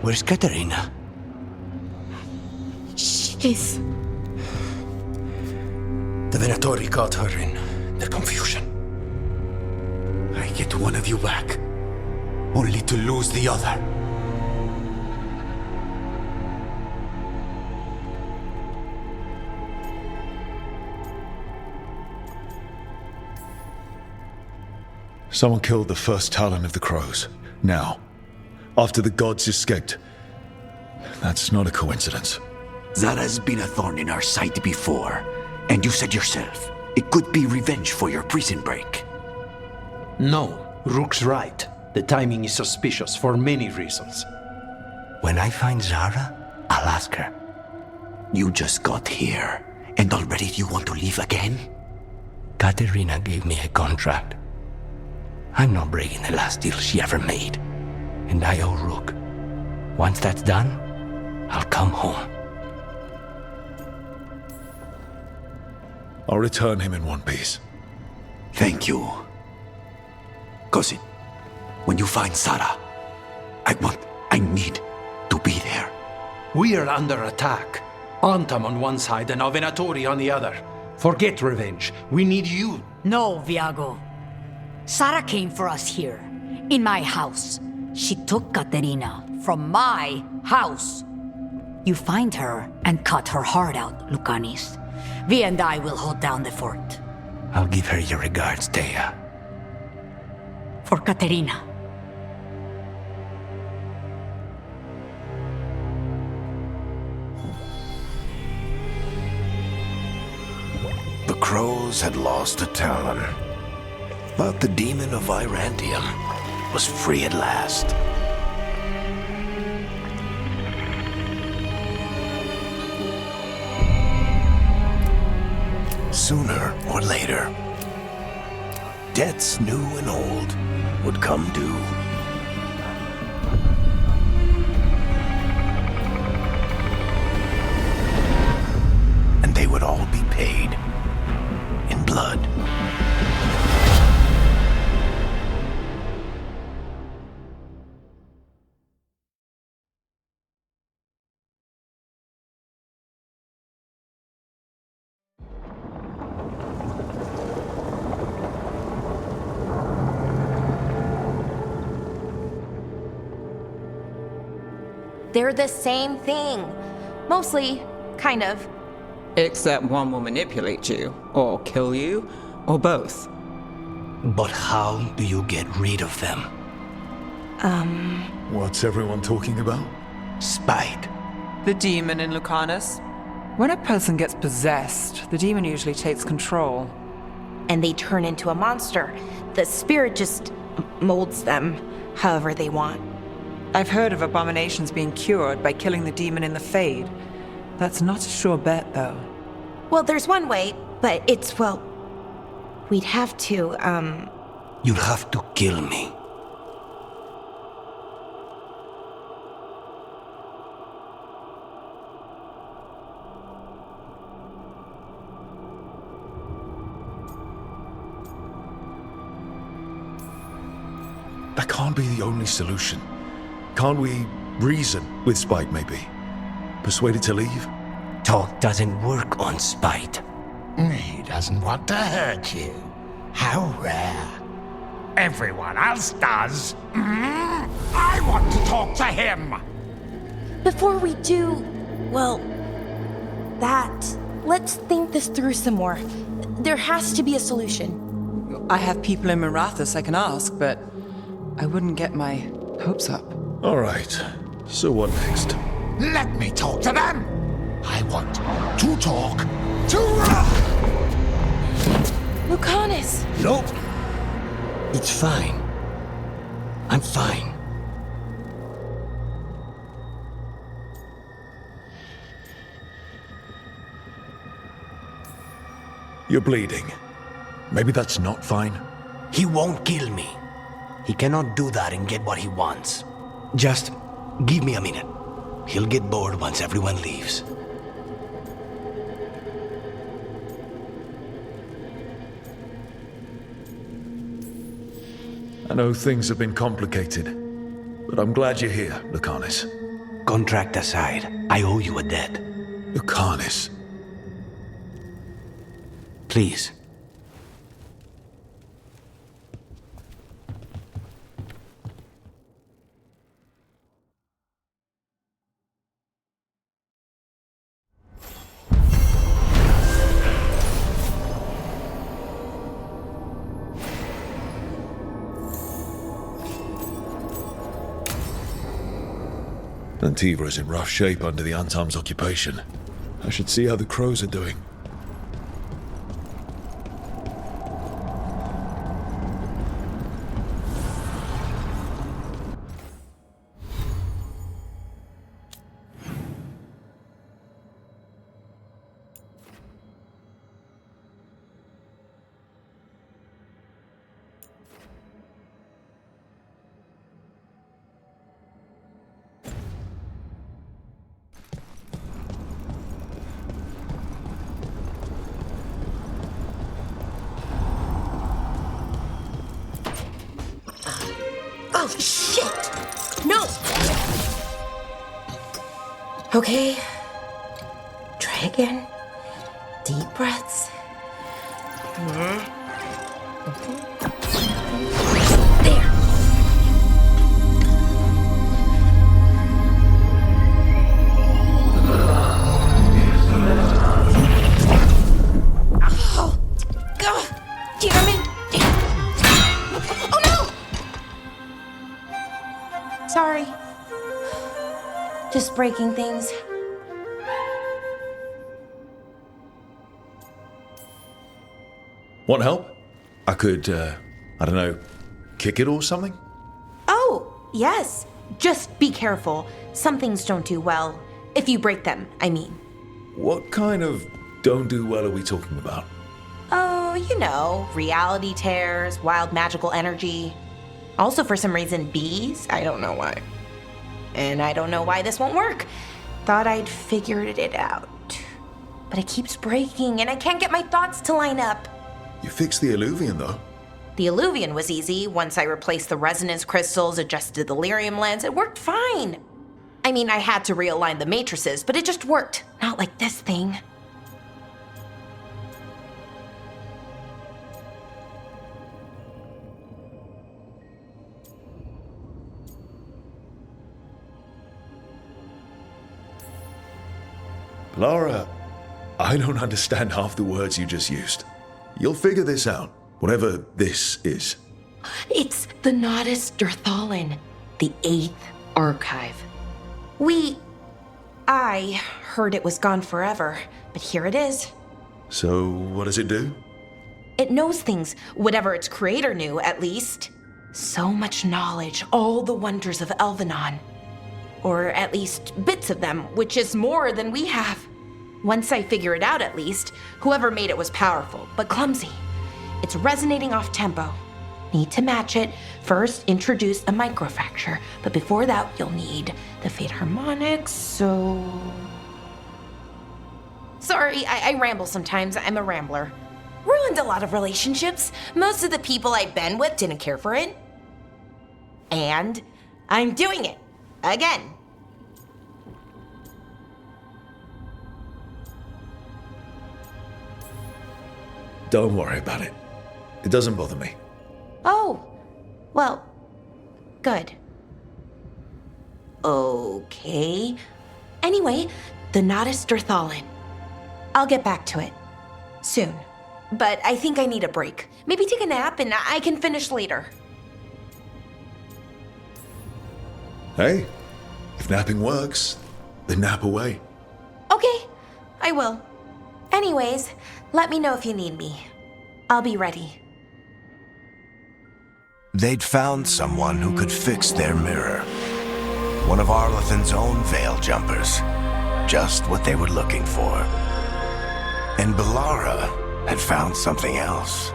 Where's Katerina? She's... The Venatori caught her in their confusion. I get one of you back, only to lose the other. Someone killed the first Talon of the Crows. Now, after the gods escaped. That's not a coincidence. Zara's been a thorn in our side before, and you said yourself, it could be revenge for your prison break. No, Rook's right. The timing is suspicious for many reasons. When I find Zara, I'll ask her. You just got here, and already you want to leave again? Katerina gave me a contract. I'm not breaking the last deal she ever made. And I owe Rook. Once that's done, I'll come home. I'll return him in one piece. Thank you. Cousin, when you find Zara, I need to be there. We are under attack. Antam on one side and Venatori on the other. Forget revenge. We need you. No, Viago. Sara came for us here, in my house. She took Katerina from my house. You find her and cut her heart out, Lucanis. Vi and I will hold down the fort. I'll give her your regards, Thea. For Katerina. The Crows had lost a Talon, but the demon of Irantium was free at last. Sooner or later, debts new and old would come due. And they would all be paid in blood. They're the same thing. Mostly, kind of. Except one will manipulate you, or kill you, or both. But how do you get rid of them? What's everyone talking about? Spite. The demon in Lucanus. When a person gets possessed, the demon usually takes control. And they turn into a monster. The spirit just molds them however they want. I've heard of abominations being cured by killing the demon in the Fade. That's not a sure bet, though. Well, there's one way, but it's, well... We'd have to, You'll have to kill me. That can't be the only solution. Can't we reason with Spite, maybe? Persuade it to leave? Talk doesn't work on Spite. He doesn't want to hurt you. How rare. Everyone else does. I want to talk to him. Before we do, well, let's think this through some more. There has to be a solution. I have people in Marathas I can ask, but I wouldn't get my hopes up. All right. So what next? Let me talk to them. I want to talk to... Lucanus! Nope. It's fine. I'm fine. You're bleeding. Maybe that's not fine. He won't kill me. He cannot do that and get what he wants. Just give me a minute. He'll get bored once everyone leaves. I know things have been complicated, but I'm glad you're here, Lucanus. Contract aside, I owe you a debt. Lucanus. Please. Antiva is in rough shape under the Antam's occupation. I should see how the crows are doing. Oh, shit! No! Okay. Try again. Deep breaths. There. Oh, God, damn it! Oh no! Sorry. Just breaking things. Want help? I could, I don't know, kick it or something? Oh, yes. Just be careful. Some things don't do well. If you break them, I mean. What kind of don't do well are we talking about? Oh, you know, reality tears, wild magical energy. Also, for some reason, bees. I don't know why. And I don't know why this won't work. Thought I'd figured it out. But it keeps breaking, and I can't get my thoughts to line up. You fixed the Illuvian, though. The Illuvian was easy. Once I replaced the resonance crystals, adjusted the lyrium lens, it worked fine. I mean, I had to realign the matrices, but it just worked. Not like this thing. Lara, I don't understand half the words you just used. You'll figure this out, whatever this is. It's the Nodus Dirthalin, the 8th archive. I heard it was gone forever, but here it is. So, what does it do? It knows things, whatever its creator knew, at least. So much knowledge, all the wonders of Elvenon. Or at least bits of them, which is more than we have. Once I figure it out, at least, whoever made it was powerful, but clumsy. It's resonating off tempo. Need to match it. First, introduce a microfracture, but before that, you'll need the Fate harmonics, so... Sorry, I ramble sometimes. I'm a rambler. Ruined a lot of relationships. Most of the people I've been with didn't care for it. And I'm doing it. Again. Don't worry about it. It doesn't bother me. Oh, well, good. Okay. Anyway, the Nodus Dirthalin. I'll get back to it. Soon. But I think I need a break. Maybe take a nap and I can finish later. Hey, if napping works, then nap away. Okay, I will. Anyways, let me know if you need me. I'll be ready. They'd found someone who could fix their mirror. One of Arlathan's own Veil Jumpers. Just what they were looking for. And Belara had found something else.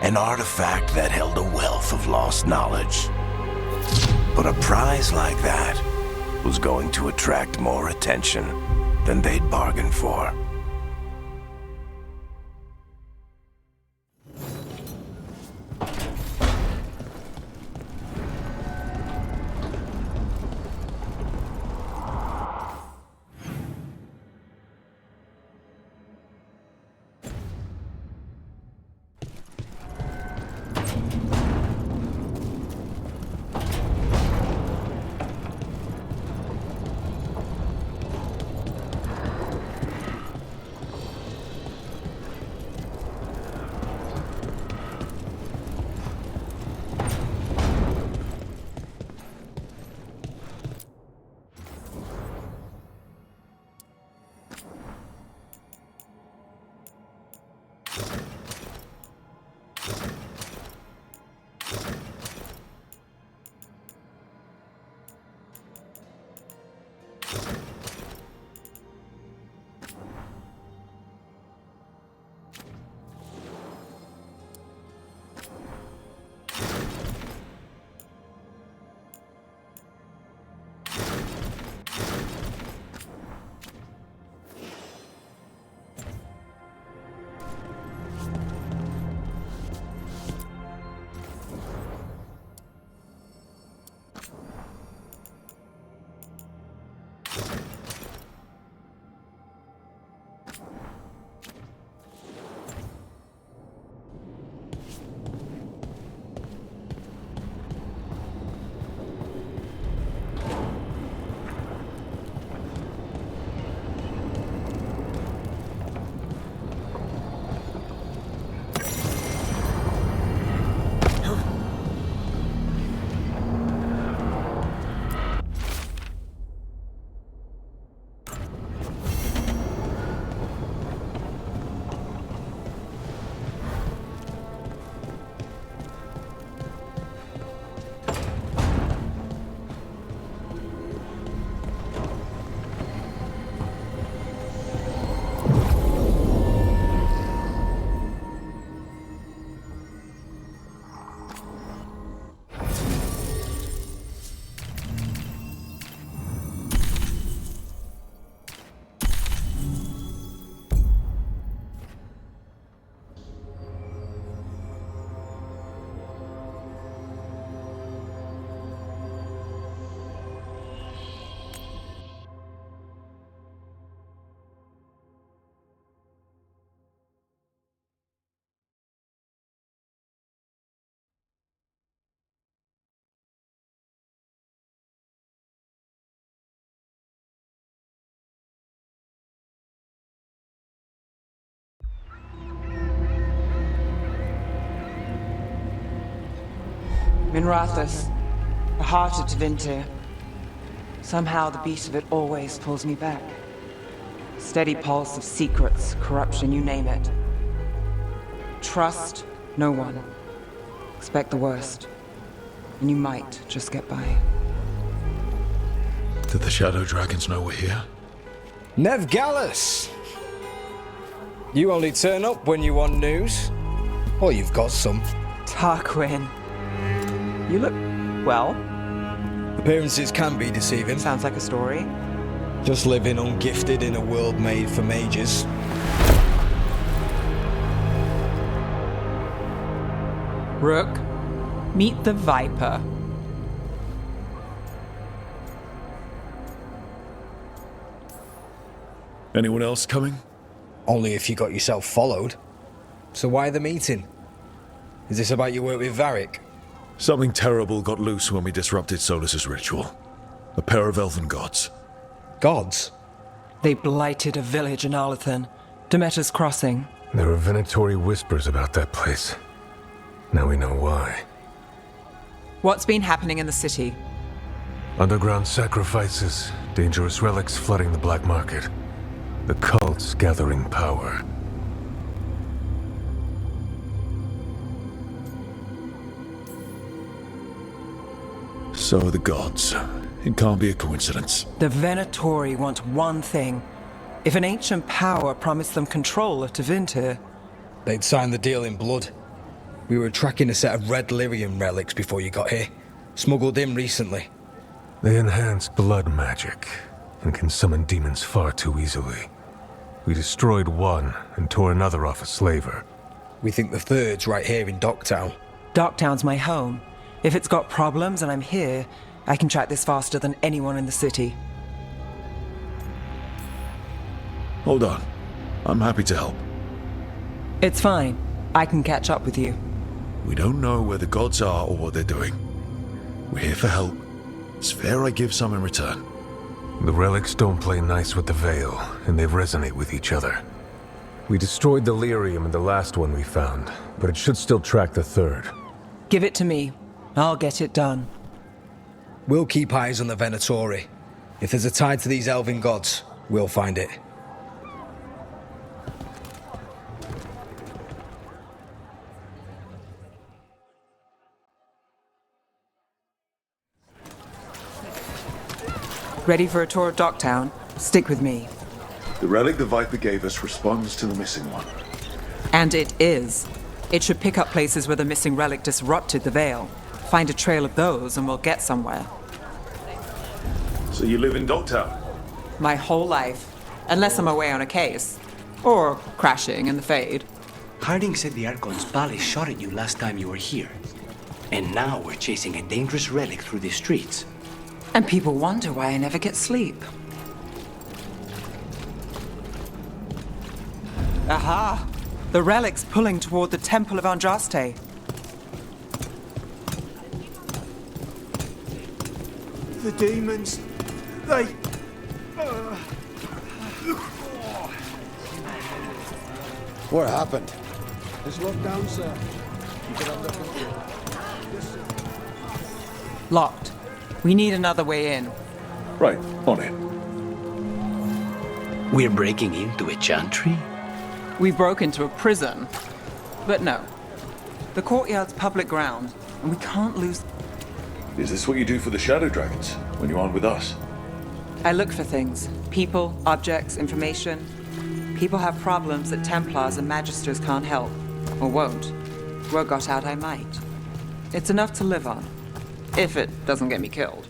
An artifact that held a wealth of lost knowledge. But a prize like that was going to attract more attention than they'd bargained for. Minrathous, the heart of Tevinter. Somehow the beat of it always pulls me back. Steady pulse of secrets, corruption, you name it. Trust no one. Expect the worst. And you might just get by. Did the Shadow Dragons know we're here? Nev Gallus! You only turn up when you want news. Or you've got some. Tarquin. You look, well. Appearances can be deceiving. Sounds like a story. Just living ungifted in a world made for mages. Rook, meet the Viper. Anyone else coming? Only if you got yourself followed. So why the meeting? Is this about your work with Varric? Something terrible got loose when we disrupted Solus's ritual. A pair of elven gods. Gods? They blighted a village in Arlathan, Demeter's Crossing. There were Venatori whispers about that place. Now we know why. What's been happening in the city? Underground sacrifices, dangerous relics flooding the black market. The cults gathering power. So are the gods. It can't be a coincidence. The Venatori want one thing. If an ancient power promised them control of Tevinter, They'd signed the deal in blood. We were tracking a set of red lyrium relics before you got here. Smuggled in recently. They enhance blood magic and can summon demons far too easily. We destroyed one and tore another off a slaver. We think the third's right here in Docktown. Docktown's my home. If it's got problems and I'm here, I can track this faster than anyone in the city. Hold on. I'm happy to help. It's fine. I can catch up with you. We don't know where the gods are or what they're doing. We're here for help. It's fair I give some in return. The relics don't play nice with the Veil, and they resonate with each other. We destroyed the lyrium in the last one we found, but it should still track the third. Give it to me. I'll get it done. We'll keep eyes on the Venatori. If there's a tie to these elven gods, we'll find it. Ready for a tour of Docktown? Stick with me. The relic the Viper gave us responds to the missing one. And it is. It should pick up places where the missing relic disrupted the Veil. Find a trail of those and we'll get somewhere. So you live in Docktown? My whole life. Unless I'm away on a case. Or crashing in the Fade. Harding said the Archon's palace shot at you last time you were here. And now we're chasing a dangerous relic through the streets. And people wonder why I never get sleep. Aha! The relic's pulling toward the Temple of Andraste. The demons, they... What happened? It's locked down, sir. Keep it under control. Yes, sir. Locked. We need another way in. Right, on it. We're breaking into a chantry? We broke into a prison. But no. The courtyard's public ground, and we can't lose... Is this what you do for the Shadow Dragons, when you aren't with us? I look for things. People, objects, information. People have problems that Templars and Magisters can't help. Or won't. Word got out I might. It's enough to live on. If it doesn't get me killed.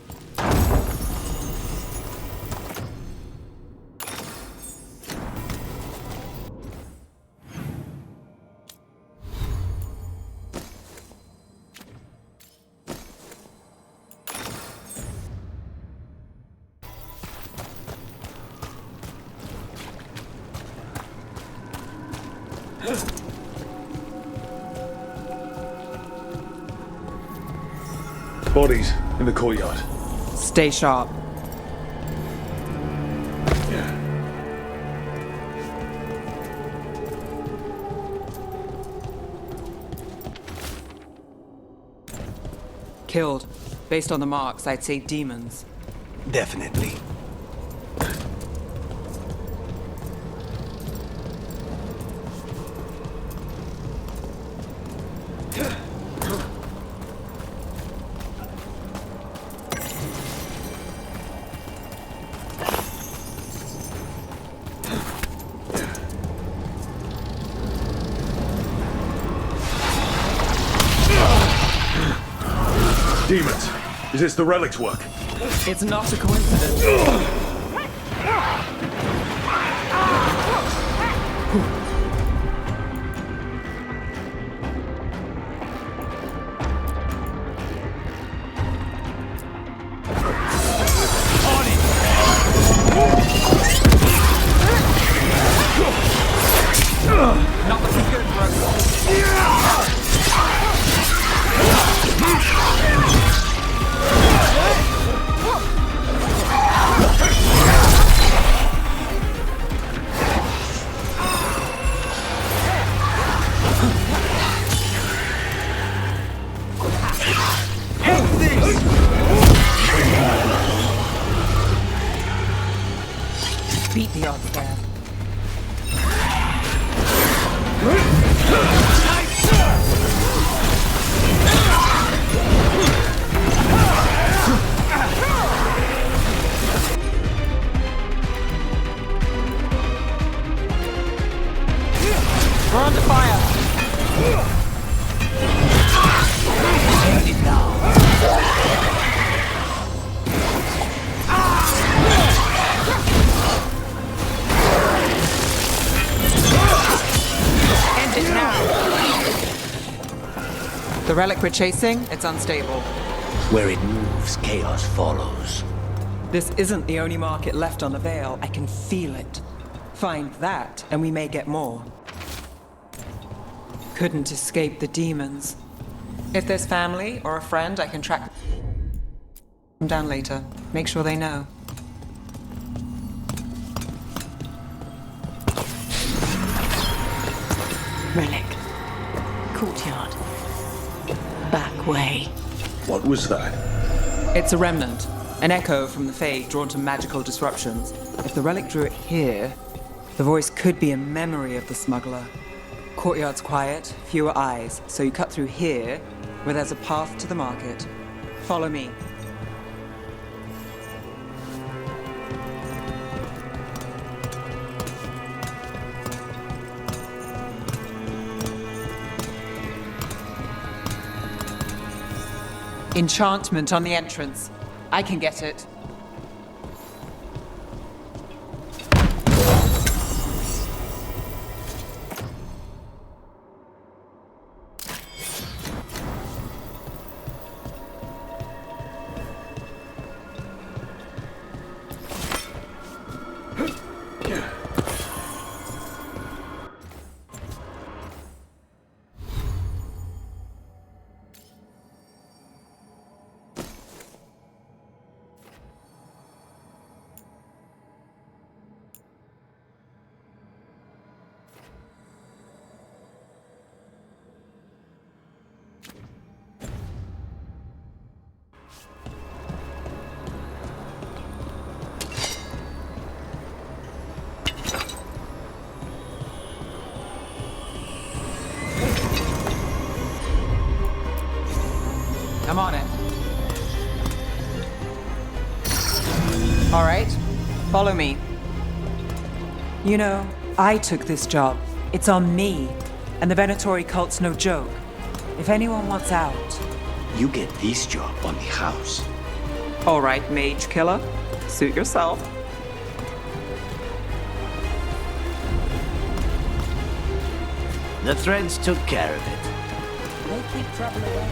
Bodies in the courtyard. Stay sharp. Killed. Based on the marks, I'd say demons. Definitely. Demons! Is this the relic's work? It's not a coincidence. Not looking good, bro. The relic we're chasing, it's unstable. Where it moves, chaos follows. This isn't the only market left on the Veil. I can feel it. Find that, and we may get more. Couldn't escape the demons. If there's family or a friend, I can track them down later. Make sure they know. Relic. Courtyard. Back way. What was that? It's a remnant. An echo from the Fae drawn to magical disruptions. If the relic drew it here, the voice could be a memory of the smuggler. Courtyard's quiet, fewer eyes, so you cut through here, where there's a path to the market. Follow me. Enchantment on the entrance. I can get it. I'm on it. All right, follow me. You know, I took this job. It's on me. And the Venatori cult's no joke. If anyone wants out... You get this job on the house. All right, mage killer. Suit yourself. The threads took care of it. They keep traveling away.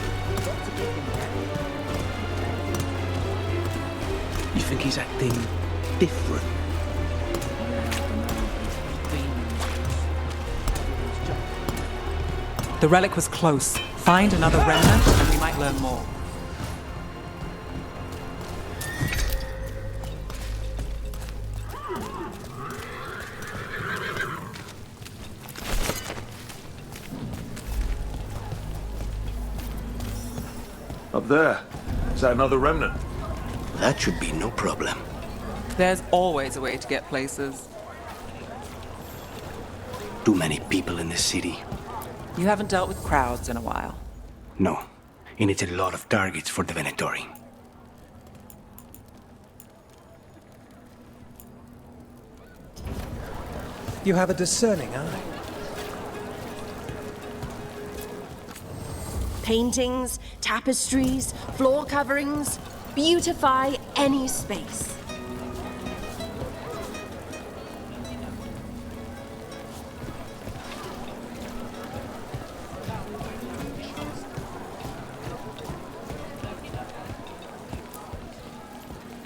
You think he's acting different? The relic was close. Find another remnant and we might learn more. Up there. Is that another remnant? That should be no problem. There's always a way to get places. Too many people in the city. You haven't dealt with crowds in a while. No, and it's a lot of targets for the Venatori. You have a discerning eye. Paintings, tapestries, floor coverings, beautify any space.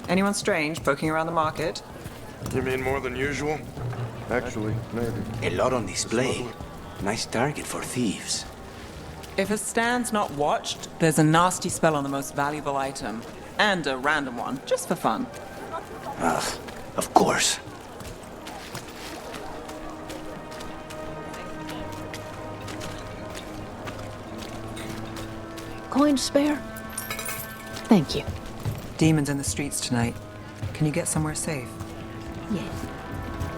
Anyone strange poking around the market? You mean more than usual? Actually, maybe. A lot on display. Nice target for thieves. If a stand's not watched, there's a nasty spell on the most valuable item. And a random one, just for fun. Ugh, of course. Coin spare? Thank you. Demons in the streets tonight. Can you get somewhere safe? Yes.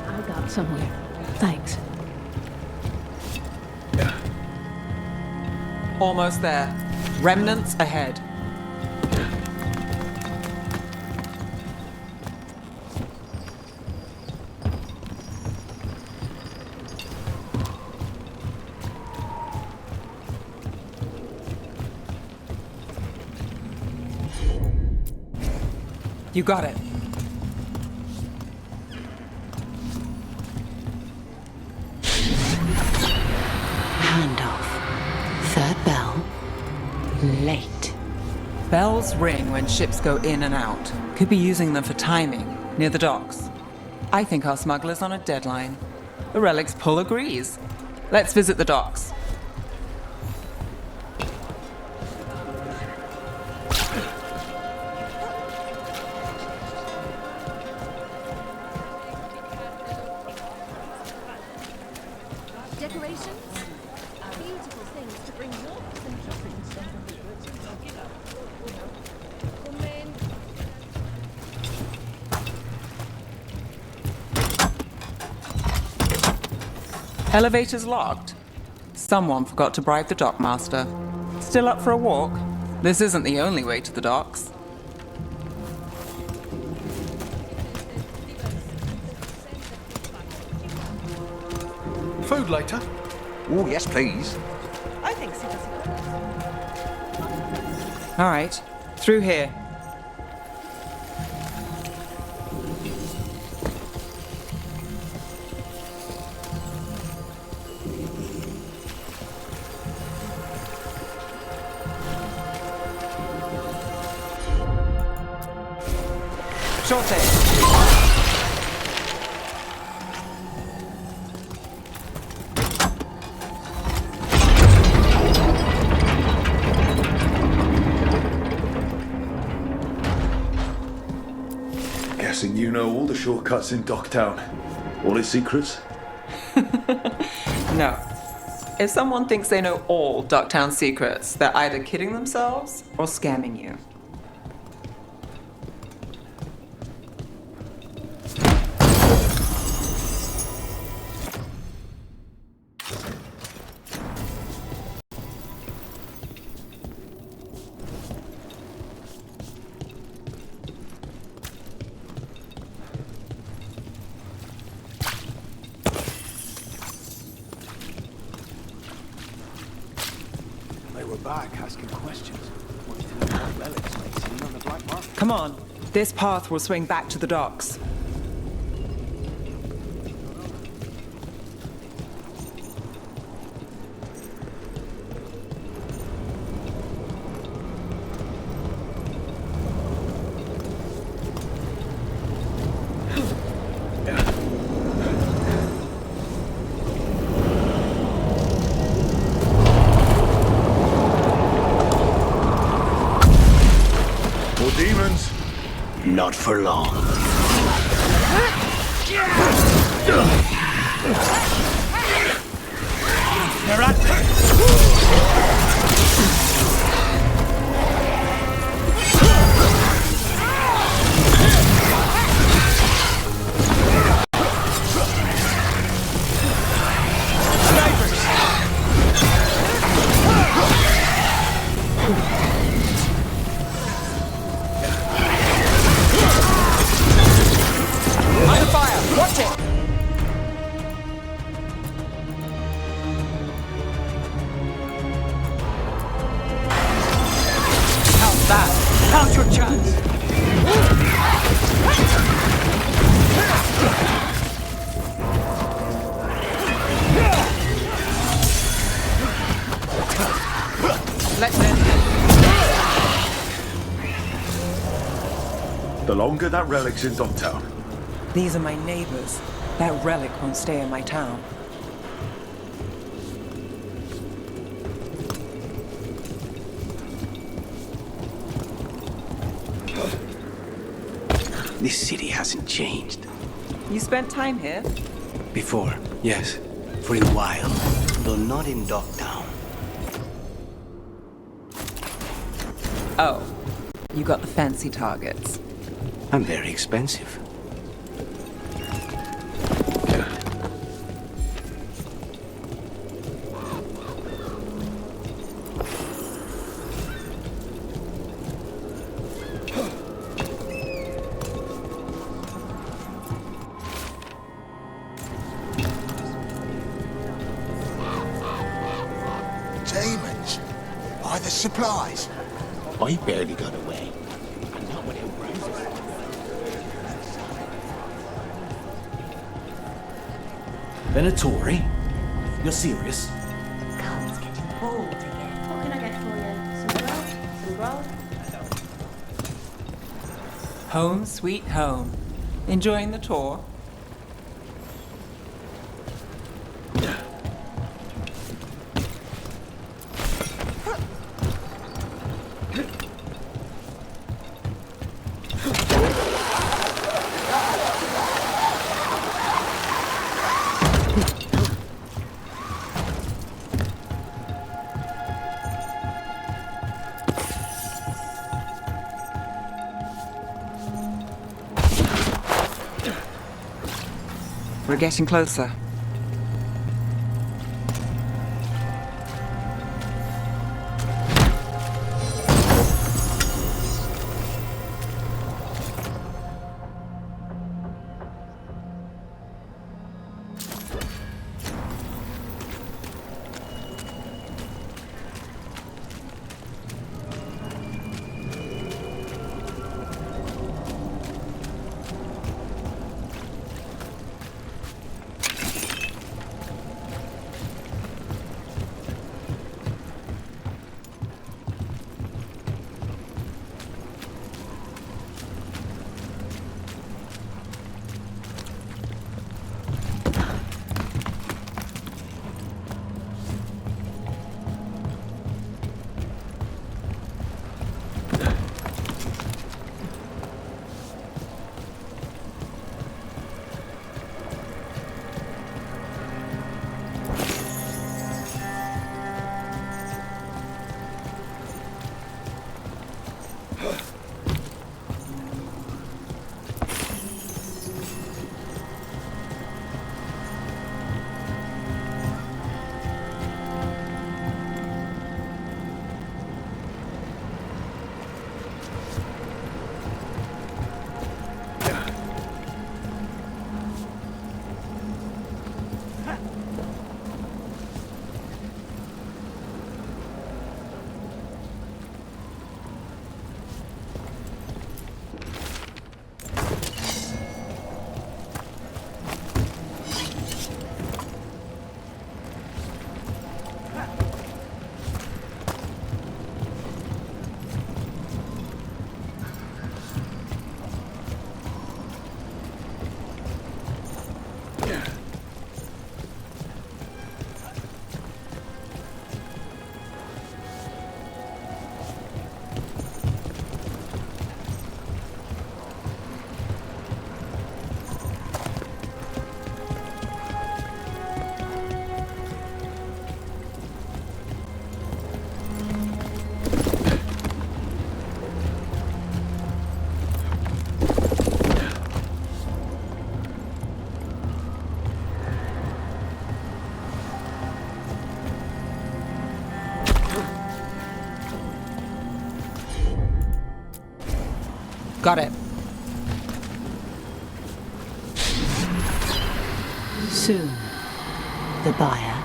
I got somewhere. Thanks. Almost there. Remnants ahead. You got it. Handoff. Third bell. Late. Bells ring when ships go in and out. Could be using them for timing, near the docks. I think our smuggler's on a deadline. The Relic's pull agrees. Let's visit the docks. Decorations? Beautiful things to bring warmth and Elevator's locked. Someone forgot to bribe the dockmaster. Still up for a walk? This isn't the only way to the docks. Food later? Oh, yes, please. I think so. All right, through here. Sure thing. Guessing you know all the shortcuts in Docktown. All its secrets? No. If someone thinks they know all Docktown secrets, they're either kidding themselves or scamming you. Back asking questions. Wanted to know what relics they'd seen on the black market. Come on, this path will swing back to the docks. Demons? Not for long. They're at me! Under fire! Watch it! How's that? Now's your chance! Let's end it. The longer that relic's in Docktown. These are my neighbors. That relic won't stay in my town. This city hasn't changed. You spent time here? Before, yes. For a while. Though not in Docktown. Oh. You got the fancy targets. I'm very expensive. Demons? By the supplies? I barely got away. And not without bruises. Venatori? You're serious? Carl's getting bold again. What can I get for you? Some Veilguard? Home sweet home. Enjoying the tour? We're getting closer. Got it. Soon, the buyer.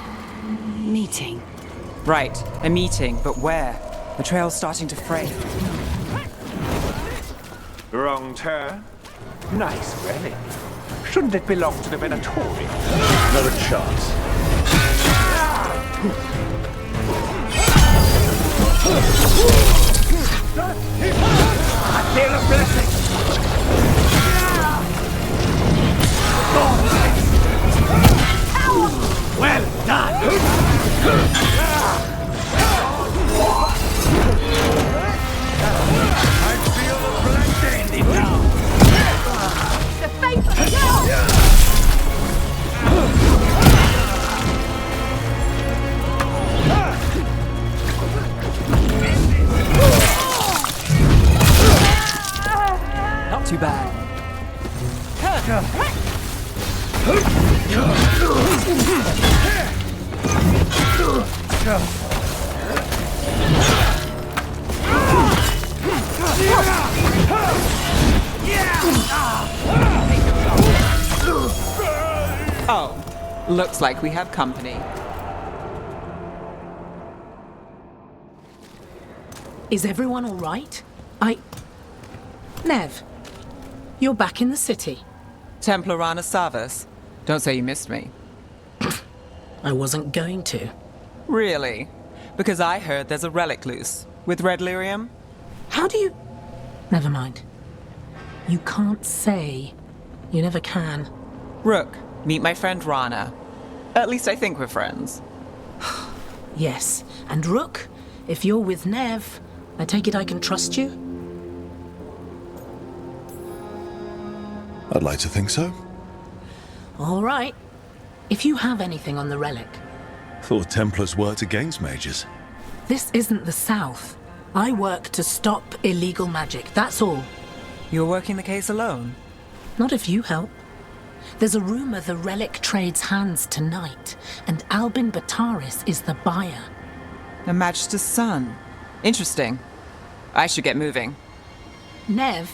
Meeting. Right, a meeting, but where? The trail's starting to fray. Wrong turn. Nice relic. Shouldn't it belong to the Venatori? Not a chance. I feel a blessing. Well done. I feel a blessing now. The faithful girl! Not too bad. Oh, looks like we have company. Is everyone all right? Nev, you're back in the city. Templar Rana Savas. Don't say you missed me. I wasn't going to. Really? Because I heard there's a relic loose. With red lyrium? How do you... Never mind. You can't say. You never can. Rook, meet my friend Rana. At least I think we're friends. Yes, and Rook, if you're with Nev, I take it I can trust you? I'd like to think so. All right. If you have anything on the relic. Thought Templars worked against mages. This isn't the South. I work to stop illegal magic, that's all. You're working the case alone? Not if you help. There's a rumor the relic trades hands tonight, and Albin Bataris is the buyer. A Magister's son. Interesting. I should get moving. Nev?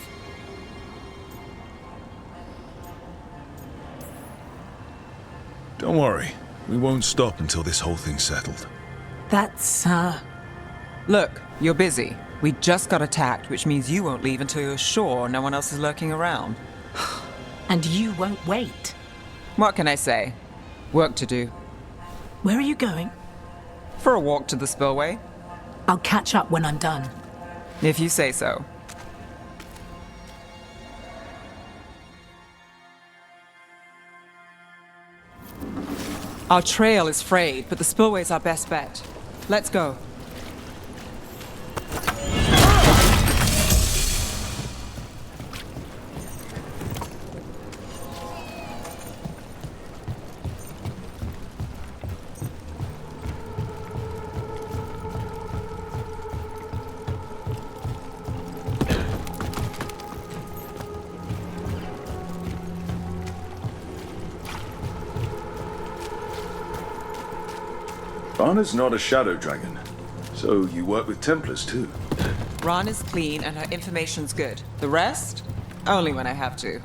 Don't worry. We won't stop until this whole thing's settled. That's, Look, you're busy. We just got attacked, which means you won't leave until you're sure no one else is lurking around. And you won't wait. What can I say? Work to do. Where are you going? For a walk to the spillway. I'll catch up when I'm done. If you say so. Our trail is frayed, but the spillway's our best bet. Let's go. Rana's not a shadow dragon, so you work with Templars too. Ron is clean and her information's good. The rest? Only when I have to.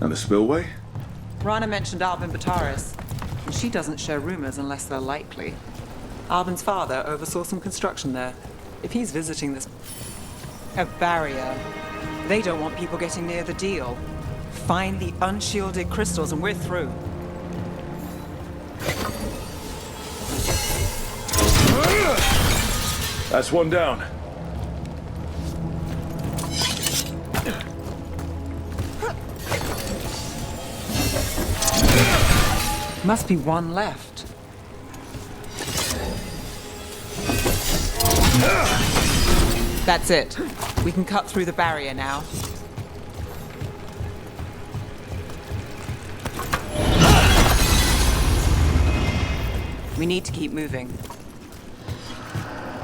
And the spillway? Rana mentioned Albin Bataris, and she doesn't share rumors unless they're likely. Albin's father oversaw some construction there. If he's visiting this... a barrier. They don't want people getting near the deal. Find the unshielded crystals and we're through. That's one down. Must be one left. That's it. We can cut through the barrier now. We need to keep moving.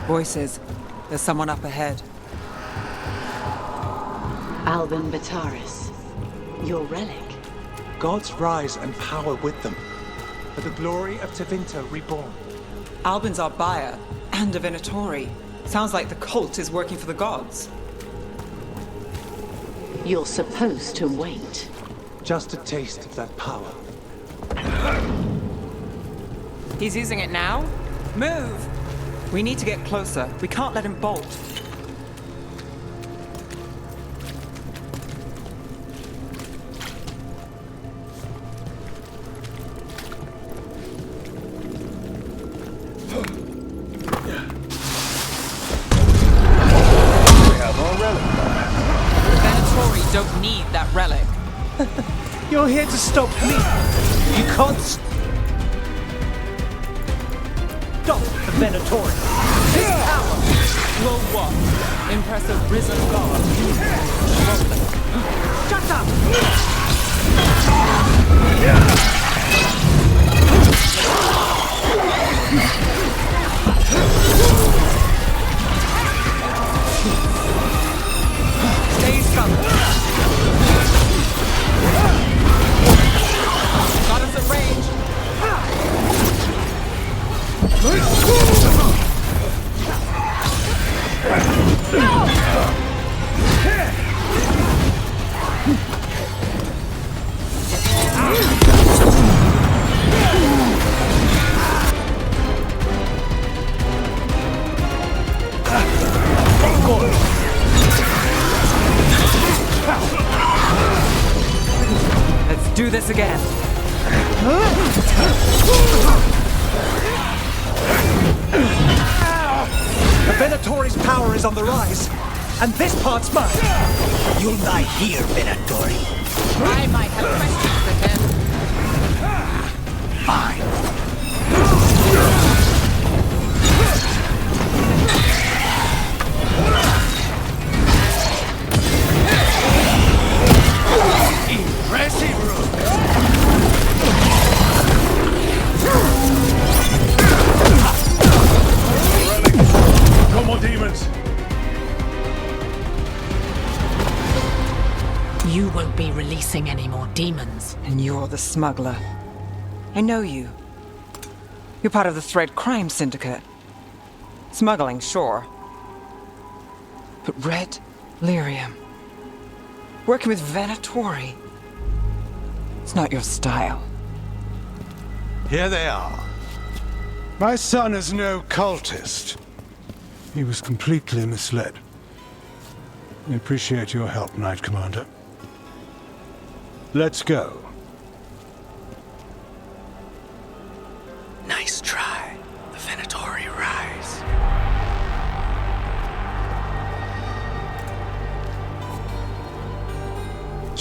Voices. There's someone up ahead. Albin Bataris. Your relic. Gods rise and power with them. For the glory of Tevinter reborn. Albin's our buyer, and a Venatori. Sounds like the cult is working for the gods. You're supposed to wait. Just a taste of that power. He's using it now? Move! We need to get closer. We can't let him bolt. Don't need that relic. You're here to stop me. You can't stop the Venatori. This power will what? Impress a risen god. Shut up! Stay strong. Got us at range. Let's do this again. The Venatori's power is on the rise. and this part's mine. You'll die here, Venator. I might have questions for him. Fine. Impressive, Rook. No more demons! You won't be releasing any more demons. And you're the smuggler. I know you. You're part of the Thread Crime Syndicate. Smuggling, sure. But Red Lyrium. Working with Venatori. It's not your style. Here they are. My son is no cultist. He was completely misled. We appreciate your help, Knight Commander. Let's go. Nice try. The Venatori rise.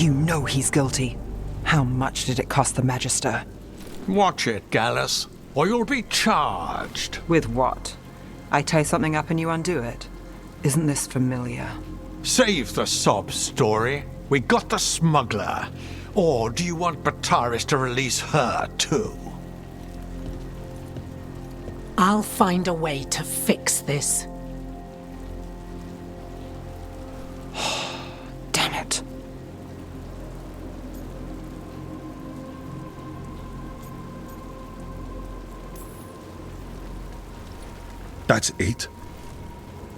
You know he's guilty. How much did it cost the Magister? Watch it, Gallus, or you'll be charged. With what? I tie something up and you undo it. Isn't this familiar? Save the sob story. We got the smuggler. Or do you want Bataris to release her, too? I'll find a way to fix this. Damn it. That's it?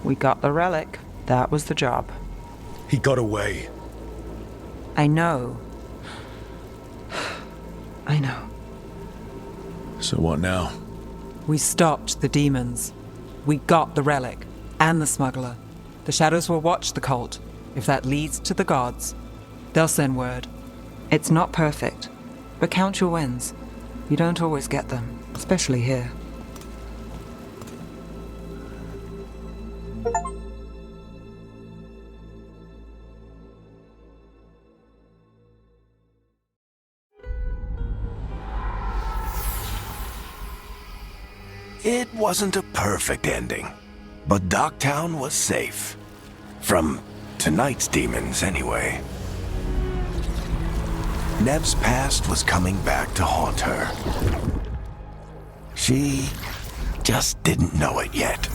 We got the relic. That was the job. He got away. I know. I know. So what now? We stopped the demons. We got the relic. And the smuggler. The shadows will watch the cult. If that leads to the gods, they'll send word. It's not perfect, but count your wins. You don't always get them, especially here. It wasn't a perfect ending, but Docktown was safe. From tonight's demons, anyway. Nev's past was coming back to haunt her. She just didn't know it yet.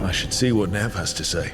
I should see what Nev has to say.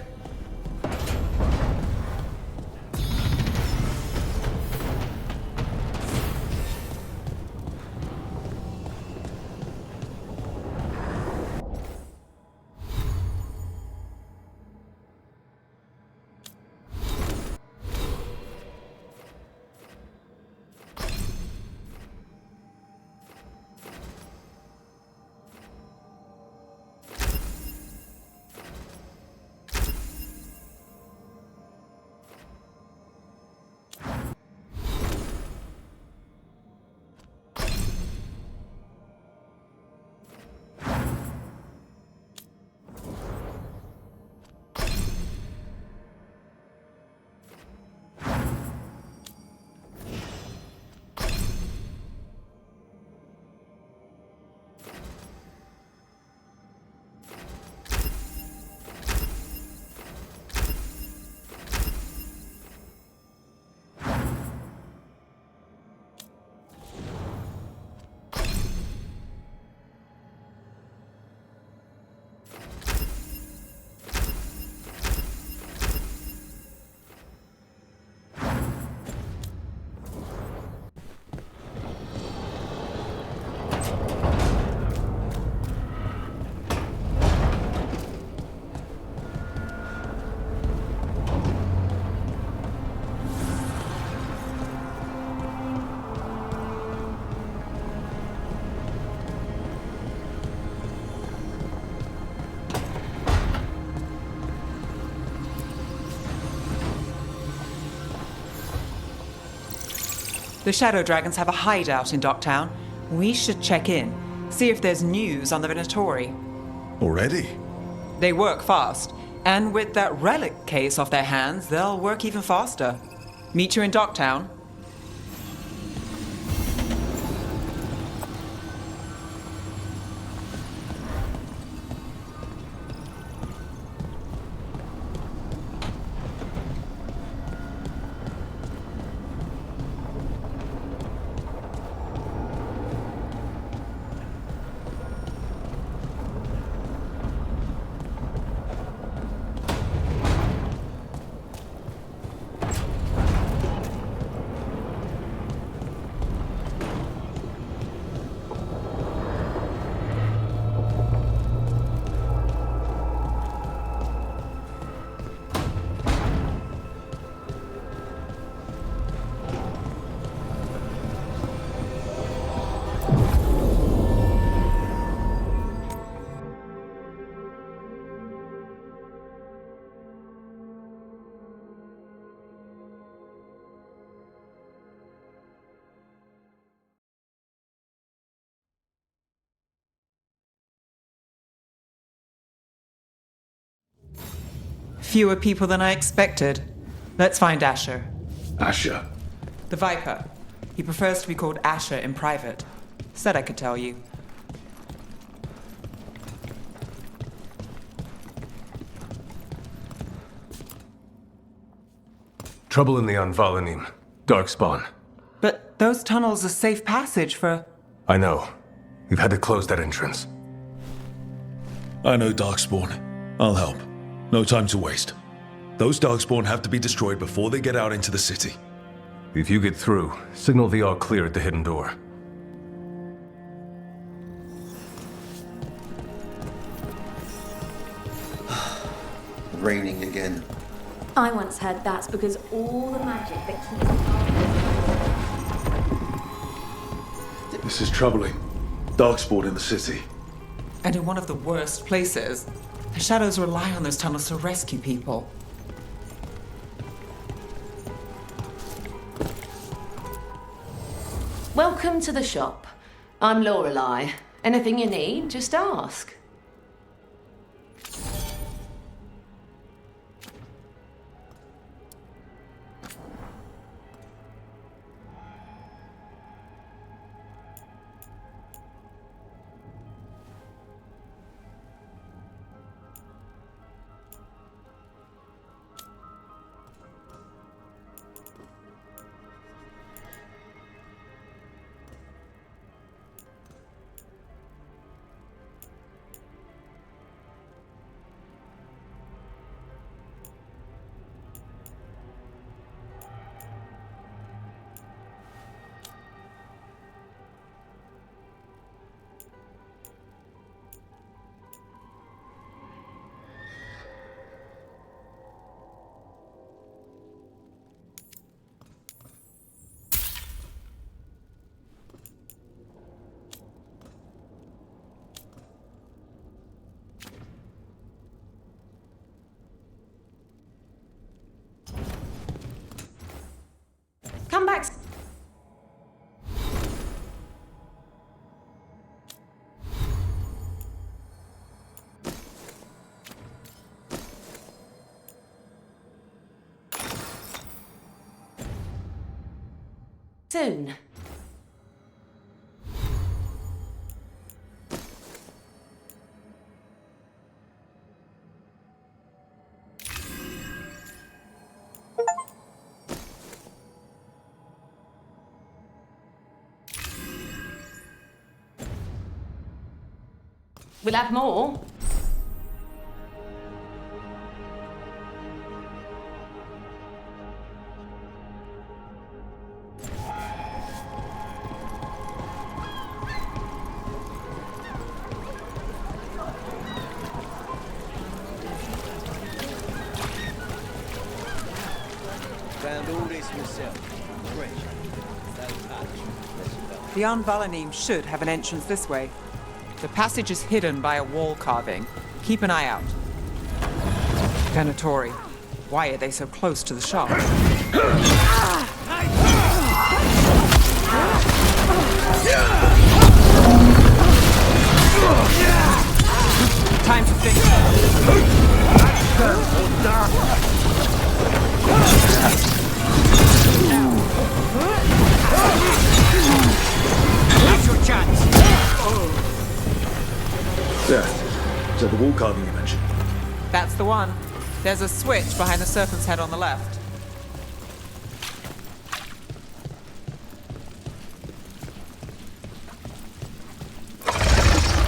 The Shadow Dragons have a hideout in Docktown. We should check in, see if there's news on the Venatori. Already? They work fast, and with that relic case off their hands, they'll work even faster. Meet you in Docktown. Fewer people than I expected. Let's find Asher. Asher? The Viper. He prefers to be called Asher in private. Said I could tell you. Trouble in the Anvalanim. Darkspawn. But those tunnels are safe passage for... I know. We've had to close that entrance. I know Darkspawn. I'll help. No time to waste. Those Darkspawn have to be destroyed before they get out into the city. If you get through, signal the all clear at the hidden door. Raining again. I once heard that's because all the magic that keeps... This is troubling. Darkspawn in the city. And in one of the worst places. The Shadows rely on those tunnels to rescue people. Welcome to the shop. I'm Lorelei. Anything you need, just ask. Come back. Soon. We'll have more. Found all this myself. Treasure. Don't touch. The Anvalanim should have an entrance this way. The passage is hidden by a wall carving. Keep an eye out. Venatori. Why are they so close to the shop? wall carving you mentioned? That's the one. There's a switch behind the serpent's head on the left.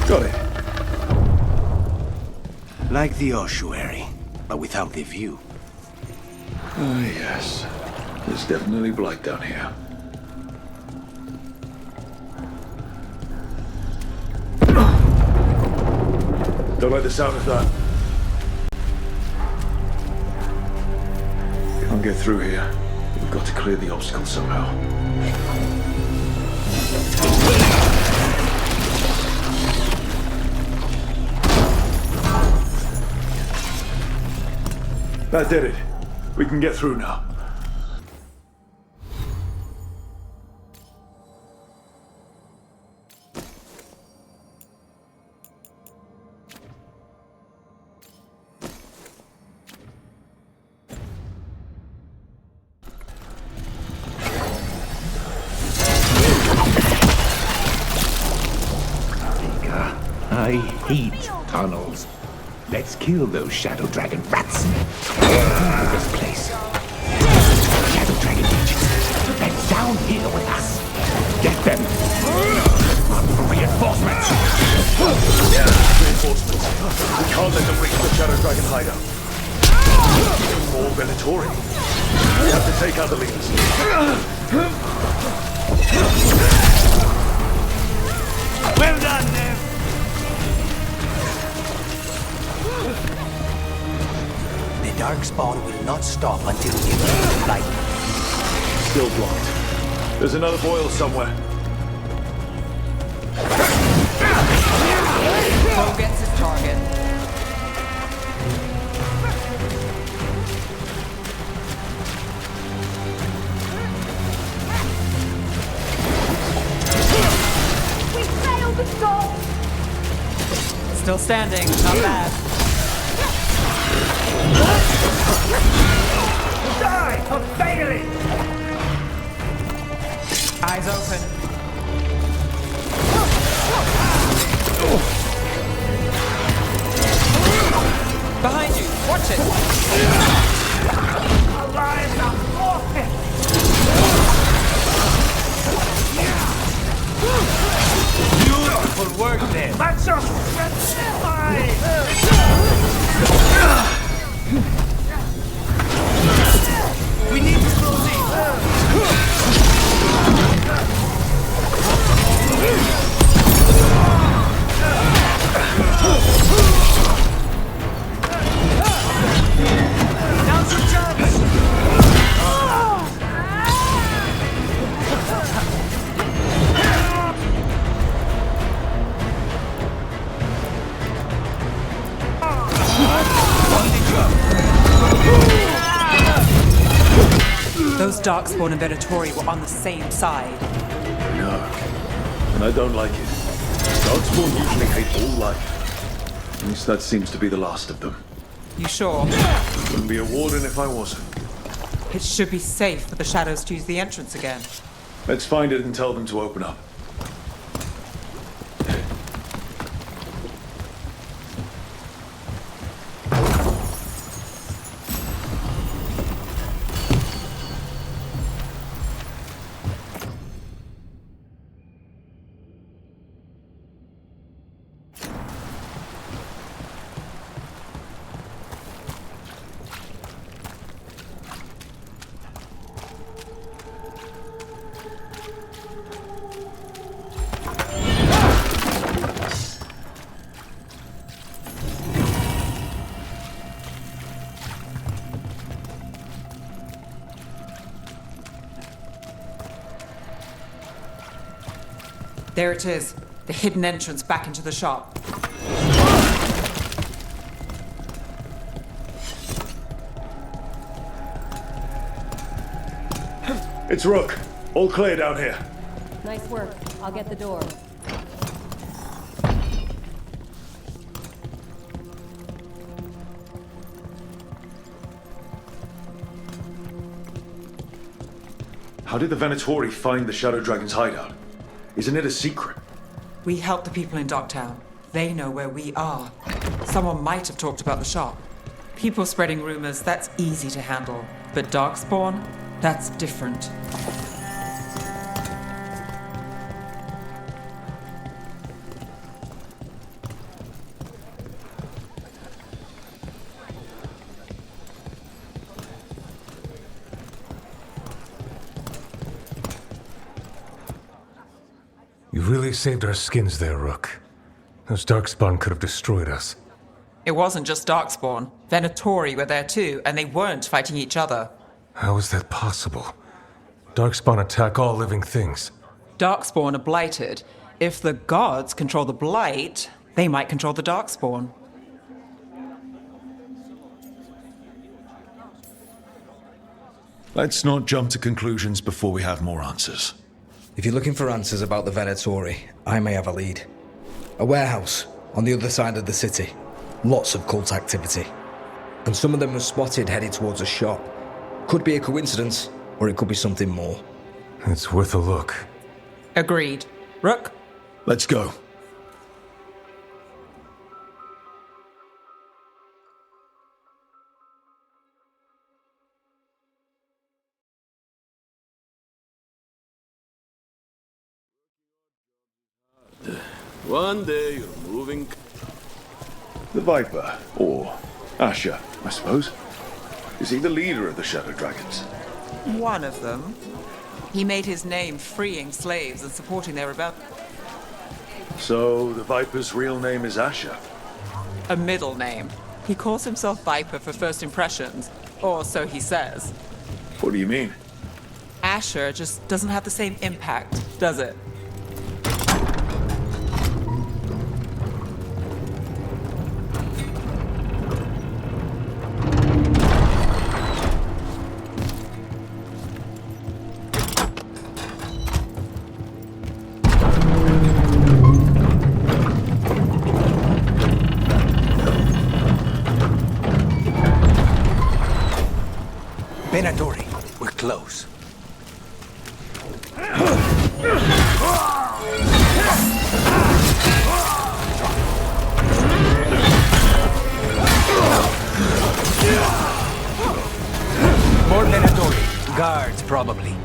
Got it. Like the ossuary, but without the view. Ah, yes. There's definitely blight down here. Don't like the sound of that. Can't get through here. We've got to clear the obstacle somehow. That did it. We can get through now. I hate tunnels. Let's kill those Shadow Dragon rats. This place. Shadow Dragon agents. They're down here with us. Get them. Reinforcements. Reinforcements. We can't let them reach the Shadow Dragon hideout. More Venatori. We have to take out the leaders. Well done, Nev. The Darkspawn will not stop until we get the light. Still blocked. There's another boil somewhere. Poe gets his target. We failed the goal! Still standing, not bad. Die for failing! Eyes open. Behind you, watch it! Alive now! Beautiful work there. That's us! We need to proceed. Now's your chance! Those Darkspawn and Venatori were on the same side. No. And I don't like it. Darkspawn usually hate all life. At least that seems to be the last of them. You sure? Wouldn't be a warden if I wasn't. It should be safe for the shadows to use the entrance again. Let's find it and tell them to open up. There it is, the hidden entrance back into the shop. It's Rook. All clear down here. Nice work. I'll get the door. How did the Venatori find the Shadow Dragon's hideout? Isn't it a secret? We help the people in Docktown. They know where we are. Someone might have talked about the shop. People spreading rumors, that's easy to handle. But Darkspawn, that's different. You really saved our skins there, Rook. Those Darkspawn could have destroyed us. It wasn't just Darkspawn. Venatori were there too, and they weren't fighting each other. How is that possible? Darkspawn attack all living things. Darkspawn are blighted. If the gods control the blight, they might control the Darkspawn. Let's not jump to conclusions before we have more answers. If you're looking for answers about the Venatori, I may have a lead. A warehouse on the other side of the city. Lots of cult activity. And some of them were spotted headed towards a shop. Could be a coincidence, or it could be something more. It's worth a look. Agreed. Rook? Let's go. One day you're moving... The Viper, or Asher, I suppose. Is he the leader of the Shadow Dragons? One of them. He made his name freeing slaves and supporting their rebellion. So, the Viper's real name is Asher? A middle name. He calls himself Viper for first impressions, or so he says. What do you mean? Asher just doesn't have the same impact, does it? Venatori, we're close. More Venatori. Guards, probably.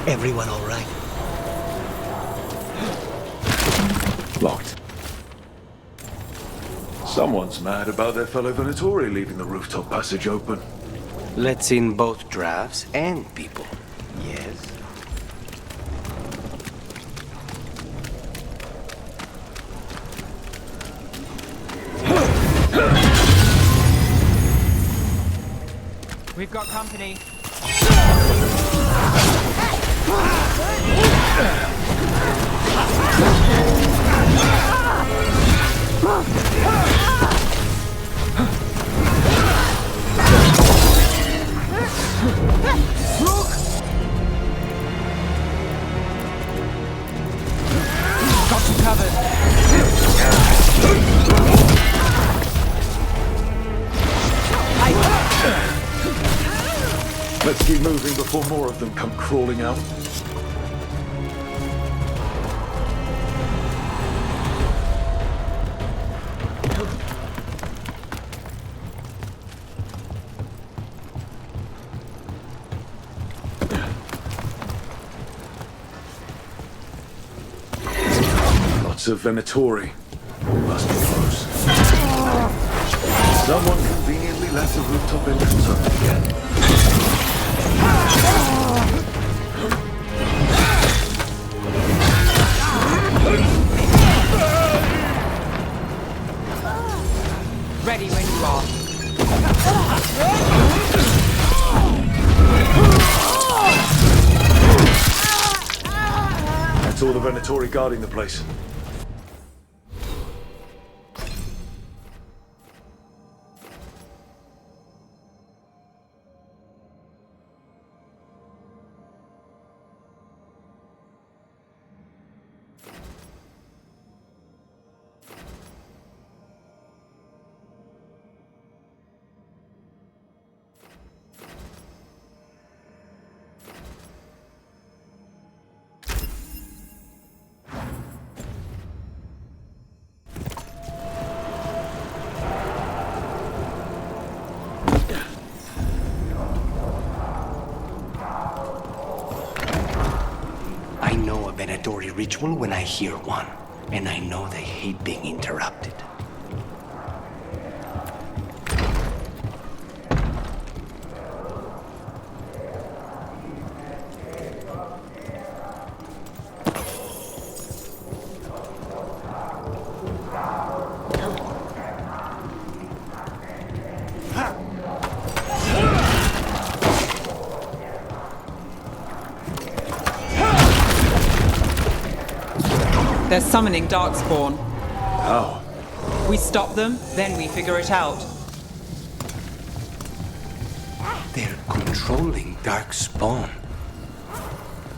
Everyone all right? Locked. Someone's mad about their fellow Venatori leaving the rooftop passage open. Let's in both drafts and people. Yes. We've got company. Got you covered. Let's keep moving before more of them come crawling out. Lots of Venatori. Must be close. Someone conveniently left the rooftop entrance open again. Ready when you are. That's all the Venatori guarding the place. I know a Venatori ritual when I hear one, and I know they hate being interrupted. They're summoning Darkspawn. How? We stop them, then we figure it out. They're controlling Darkspawn.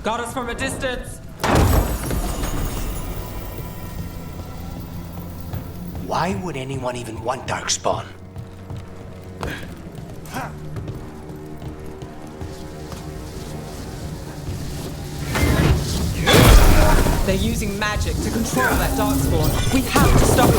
Got us from a distance. Why would anyone even want Darkspawn? They're using magic to control that Darkspawn. We have to stop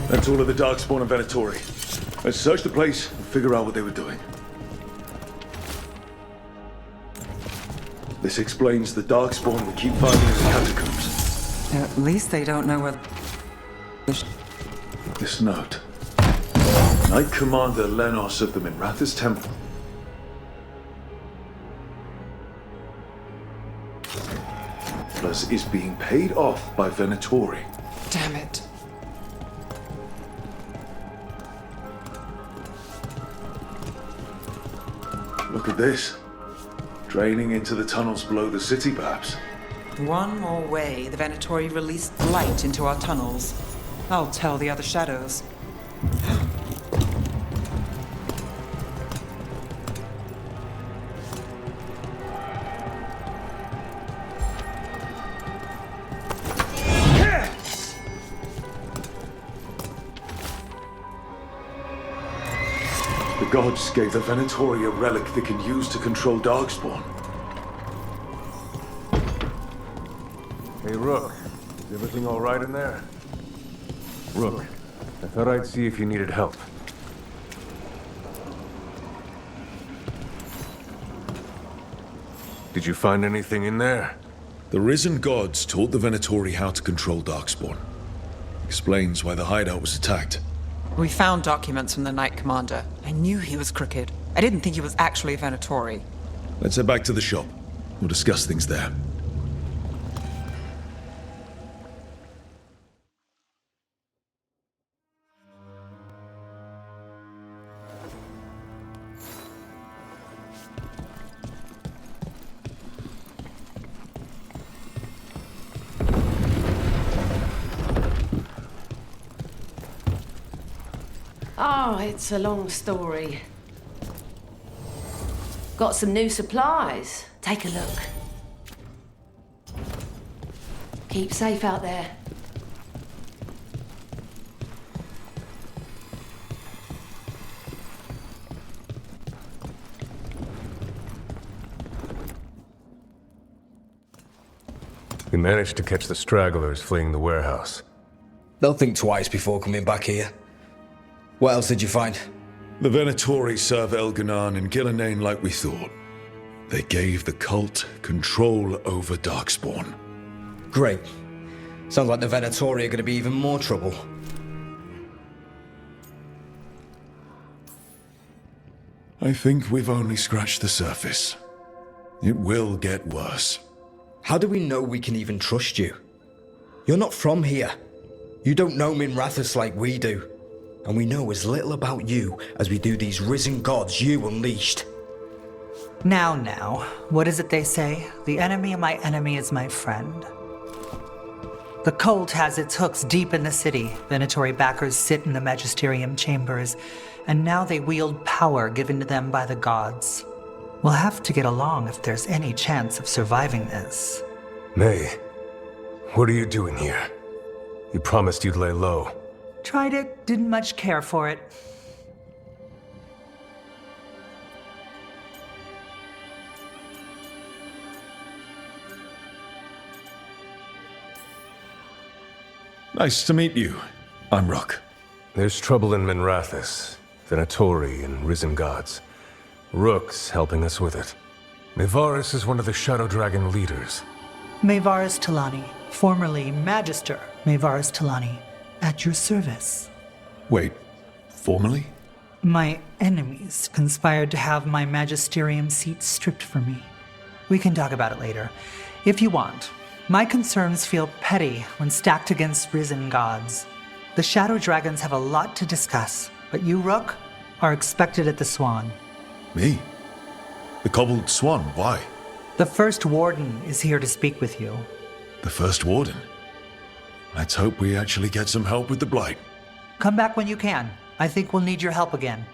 That's all of the Darkspawn and Venatori. Let's search the place and figure out what they were doing. This explains the Darkspawn we keep finding in the catacombs. At least they don't know where... This note. Knight Commander Lenos of the Minratha's Temple. Plus is being paid off by Venatori. Damn it. Look at this. Draining into the tunnels below the city, perhaps. One more way the Venatori released light into our tunnels. I'll tell the other shadows. The gods gave the Venatori a relic they can use to control Darkspawn. Hey, Rook. Is everything all right in there? Rook, I thought I'd see if you needed help. Did you find anything in there? The risen gods taught the Venatori how to control Darkspawn. Explains why the hideout was attacked. We found documents from the Knight Commander. I knew he was crooked. I didn't think he was actually a Venatori. Let's head back to the shop. We'll discuss things there. Oh, it's a long story. Got some new supplies. Take a look. Keep safe out there. We managed to catch the stragglers fleeing the warehouse. They'll think twice before coming back here. What else did you find? The Venatori serve Elganan and Gillenane like we thought. They gave the cult control over Darkspawn. Great. Sounds like the Venatori are going to be even more trouble. I think we've only scratched the surface. It will get worse. How do we know we can even trust you? You're not from here. You don't know Minrathous like we do. And we know as little about you as we do these risen gods you unleashed. Now, what is it they say? The enemy of my enemy is my friend. The cult has its hooks deep in the city. Venatori backers sit in the magisterium chambers, and now they wield power given to them by the gods. We'll have to get along if there's any chance of surviving this. May, what are you doing here? You promised you'd lay low. Tried it, didn't much care for it. Nice to meet you. I'm Rook. There's trouble in Minrathous, Venatori and risen gods. Rook's helping us with it. Mevaris is one of the Shadow Dragon leaders. Mevaris Talani, formerly Magister Mevaris Talani, at your service. Wait, formally? My enemies conspired to have my magisterium seat stripped from me. We can talk about it later, if you want. My concerns feel petty when stacked against risen gods. The Shadow Dragons have a lot to discuss, but you, Rook, are expected at the Swan. Me? The Cobbled Swan, why? The First Warden is here to speak with you. The First Warden? Let's hope we actually get some help with the Blight. Come back when you can. I think we'll need your help again.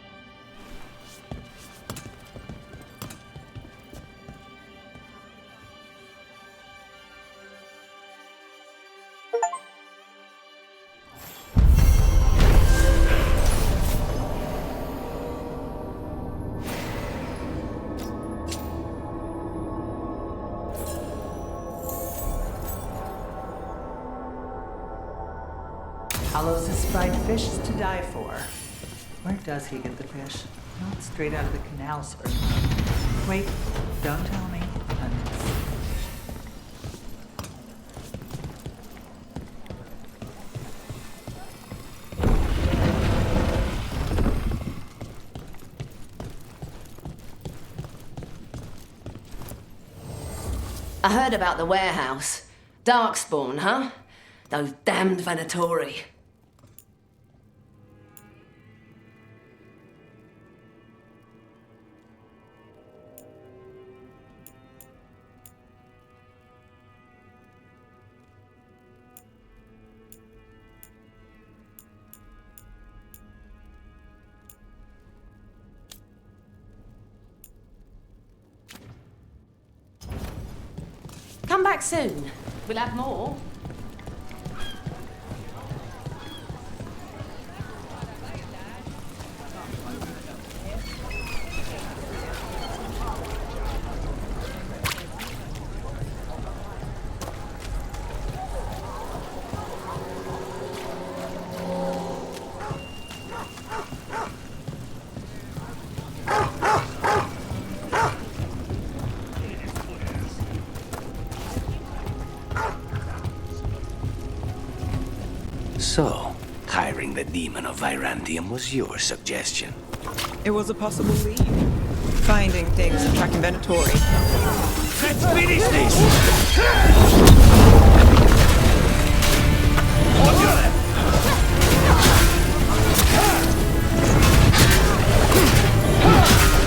Talos' fried fish is to die for. Where does he get the fish? Not straight out of the canal, sir. Wait, don't tell me. I heard about the warehouse. Darkspawn, huh? Those damned Venatori. Come back soon. We'll have more. So, hiring the demon of Virantium was your suggestion. It was a possible lead. Finding things and tracking Venatori. Let's finish this! On your left!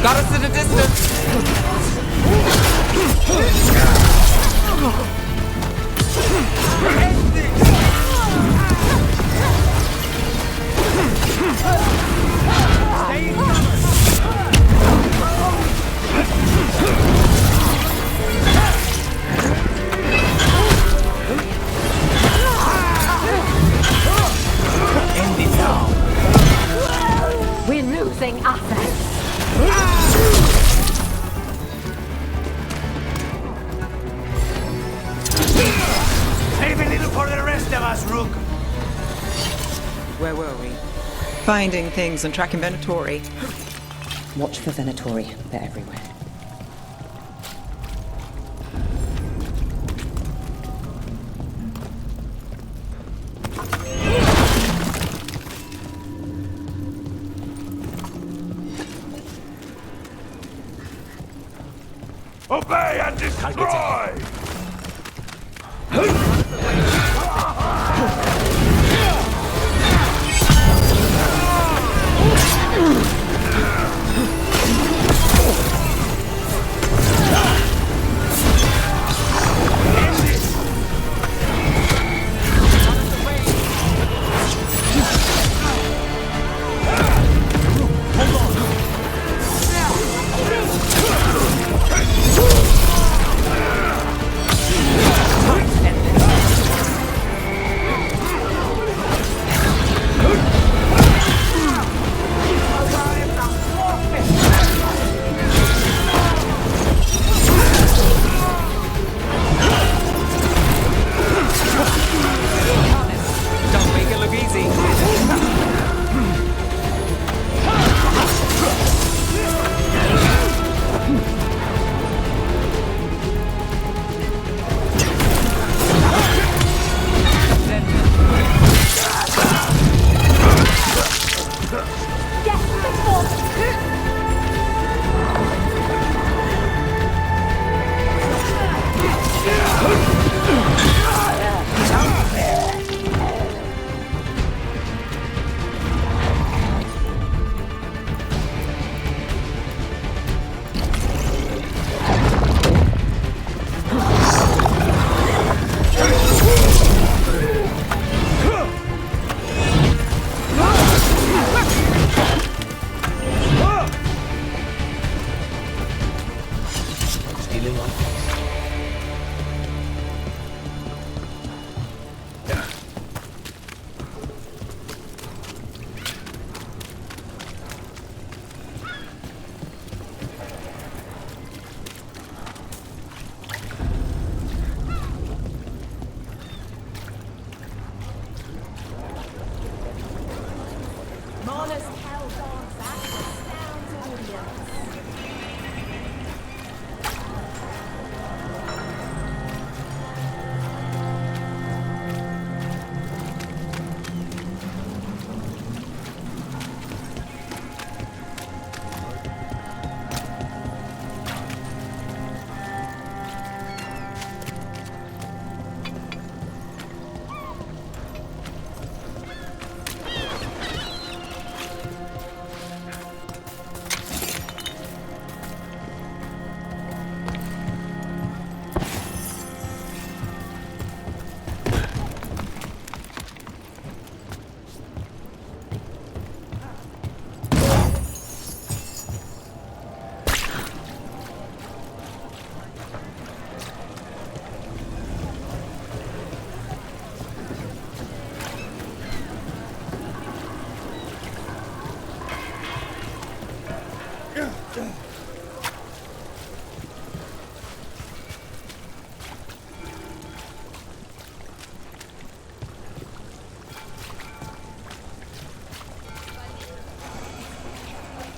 Got us at a distance! Stay in cover! End it now. We're losing assets. Save a little for the rest of us, Rook! Where were we? Finding things and tracking Venatori. Watch for Venatori. They're everywhere. Obey and destroy!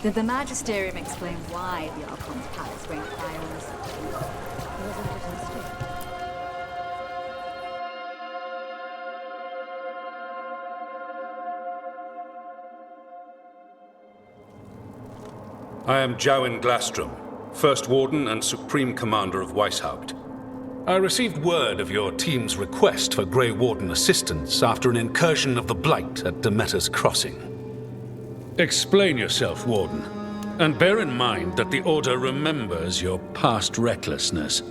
Did the Magisterium explain why the Archon's palace went fire on us? Wasn't it a mystery? I am Jowen Glastrom, First Warden and Supreme Commander of Weishaupt. I received word of your team's request for Grey Warden assistance after an incursion of the Blight at Demeter's Crossing. Explain yourself, Warden, and bear in mind that the Order remembers your past recklessness.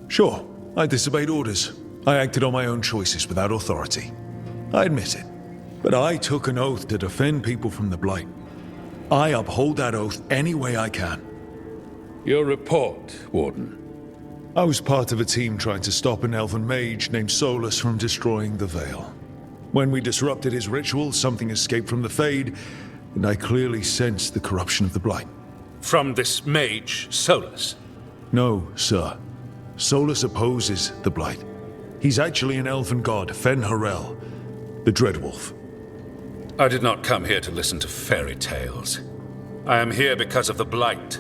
Sure, I disobeyed orders. I acted on my own choices without authority. I admit it. But I took an oath to defend people from the Blight. I uphold that oath any way I can. Your report, Warden. I was part of a team trying to stop an elven mage named Solus from destroying the Veil. When we disrupted his ritual, something escaped from the Fade, and I clearly sensed the corruption of the Blight. From this mage, Solus? No, sir. Solus opposes the Blight. He's actually an elven god, Fen Harel, the Dreadwolf. I did not come here to listen to fairy tales. I am here because of the Blight.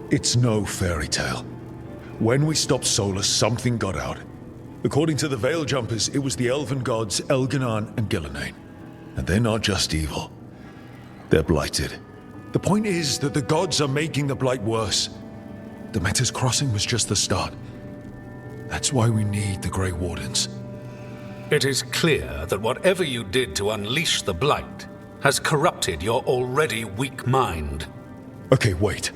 It's no fairy tale. When we stopped Solus, something got out. According to the Veil Jumpers, it was the elven gods Elganon and Gillenane. And they're not just evil. They're blighted. The point is that the gods are making the Blight worse. Demeter's Crossing was just the start. That's why we need the Grey Wardens. It is clear that whatever you did to unleash the Blight has corrupted your already weak mind. Okay, wait.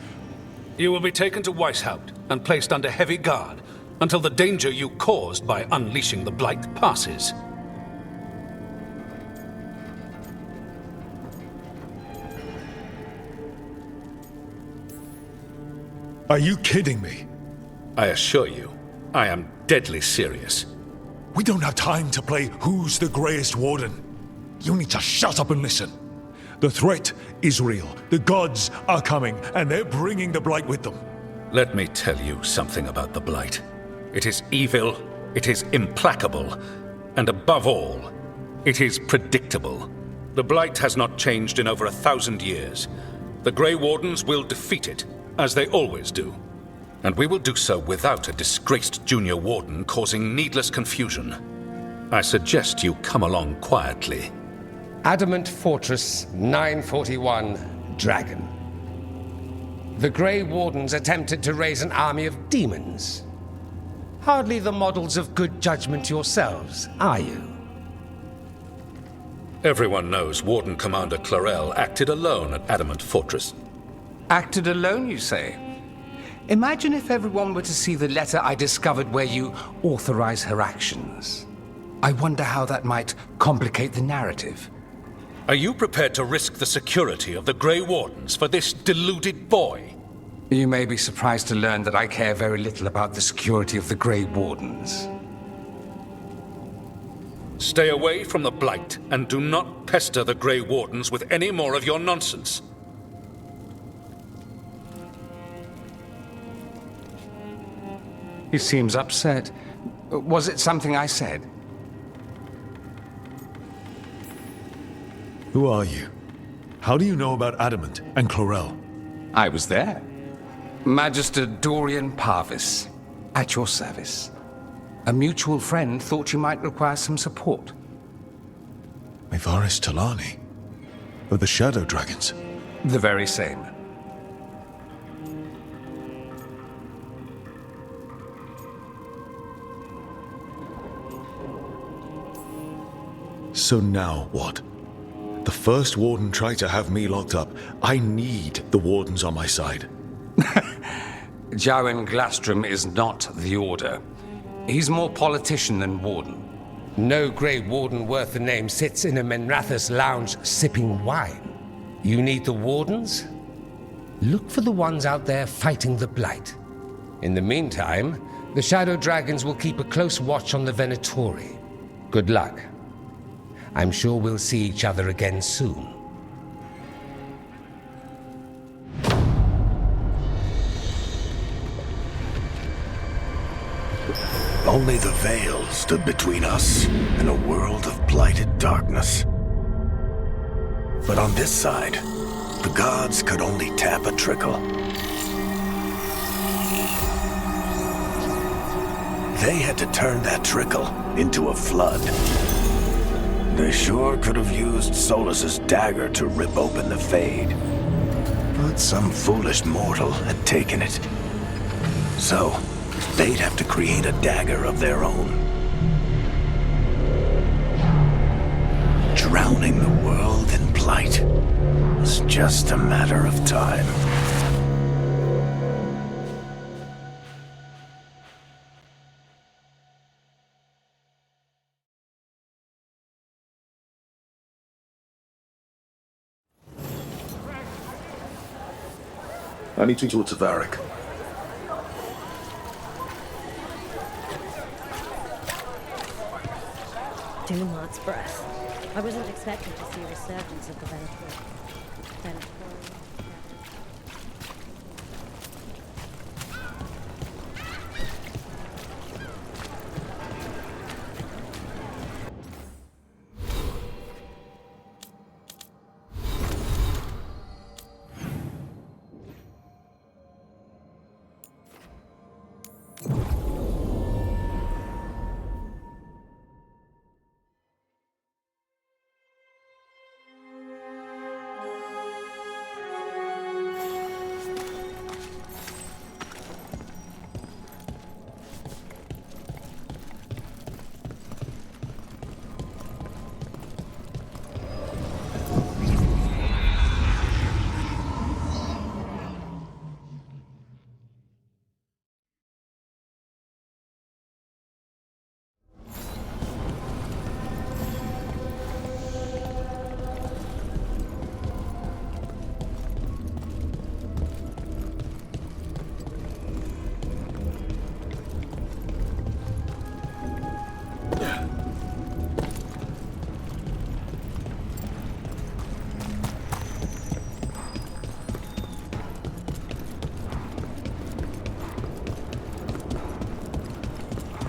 You will be taken to Weishaupt and placed under heavy guard until the danger you caused by unleashing the Blight passes. Are you kidding me? I assure you, I am deadly serious. We don't have time to play who's the Greyest Warden. You need to shut up and listen. The threat is real. The gods are coming, and they're bringing the Blight with them. Let me tell you something about the Blight. It is evil, it is implacable, and above all, it is predictable. The Blight has not changed in over 1,000 years. The Grey Wardens will defeat it, as they always do. And we will do so without a disgraced junior warden causing needless confusion. I suggest you come along quietly. Adamant Fortress 941, Dragon. The Grey Wardens attempted to raise an army of demons. Hardly the models of good judgment yourselves, are you? Everyone knows Warden Commander Clarel acted alone at Adamant Fortress. Acted alone, you say? Imagine if everyone were to see the letter I discovered where you authorize her actions. I wonder how that might complicate the narrative. Are you prepared to risk the security of the Grey Wardens for this deluded boy? You may be surprised to learn that I care very little about the security of the Grey Wardens. Stay away from the Blight, and do not pester the Grey Wardens with any more of your nonsense. He seems upset. Was it something I said? Who are you? How do you know about Adamant and Clarel? I was there. Magister Dorian Parvis, at your service. A mutual friend thought you might require some support. Ivaris Talani? Of the Shadow Dragons? The very same. So now what? The First Warden tried to have me locked up. I need the Wardens on my side. Jowen Glastrom is not the Order. He's more politician than Warden. No Grey Warden worth the name sits in a Menrathus lounge sipping wine. You need the Wardens? Look for the ones out there fighting the Blight. In the meantime, the Shadow Dragons will keep a close watch on the Venatori. Good luck. I'm sure we'll see each other again soon. Only the Veil stood between us and a world of blighted darkness. But on this side, the gods could only tap a trickle. They had to turn that trickle into a flood. They sure could have used Solus's dagger to rip open the Fade. But some foolish mortal had taken it. So, they'd have to create a dagger of their own. Drowning the world in blight was just a matter of time. I need to talk to Varric. Dumont's breath. I wasn't expecting to see a resurgence of the Veilguard.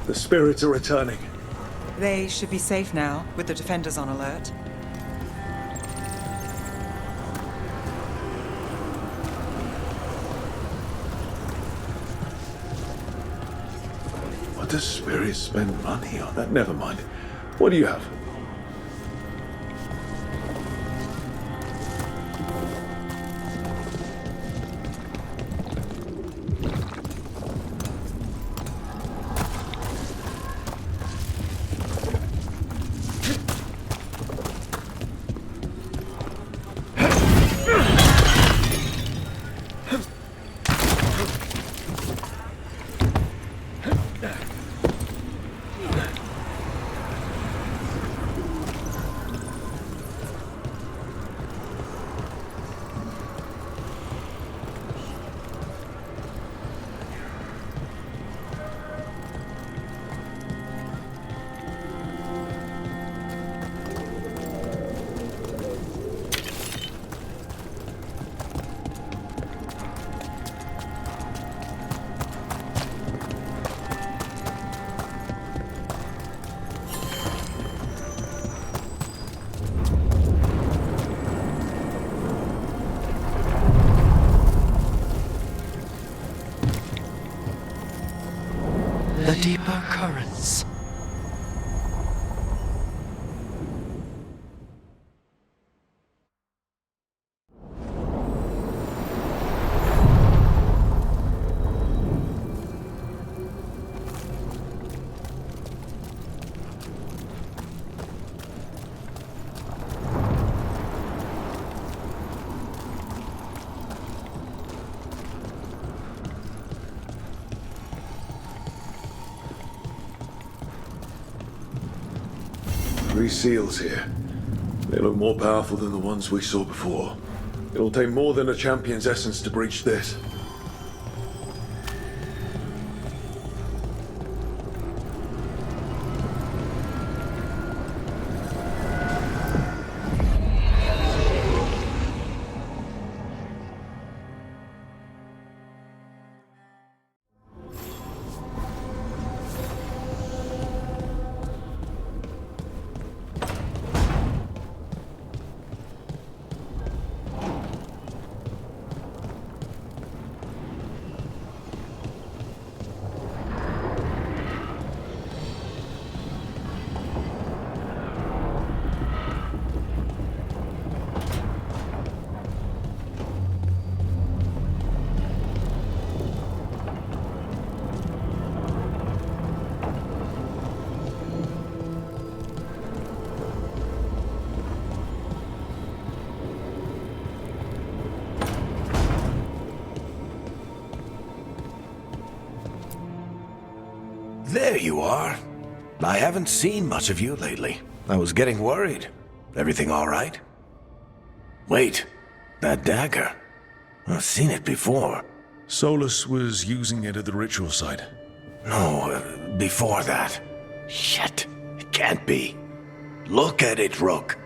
The spirits are returning. They should be safe now, with the defenders on alert. What does spirits spend money on? That never mind. What do you have? The deeper currents. Three seals here. They look more powerful than the ones we saw before. It'll take more than a champion's essence to breach this. you are. I haven't seen much of you lately. I was getting worried. Everything all right? Wait, that dagger. I've seen it before. Solus was using it at the ritual site. No, before that. Shit, it can't be. Look at it, Rook.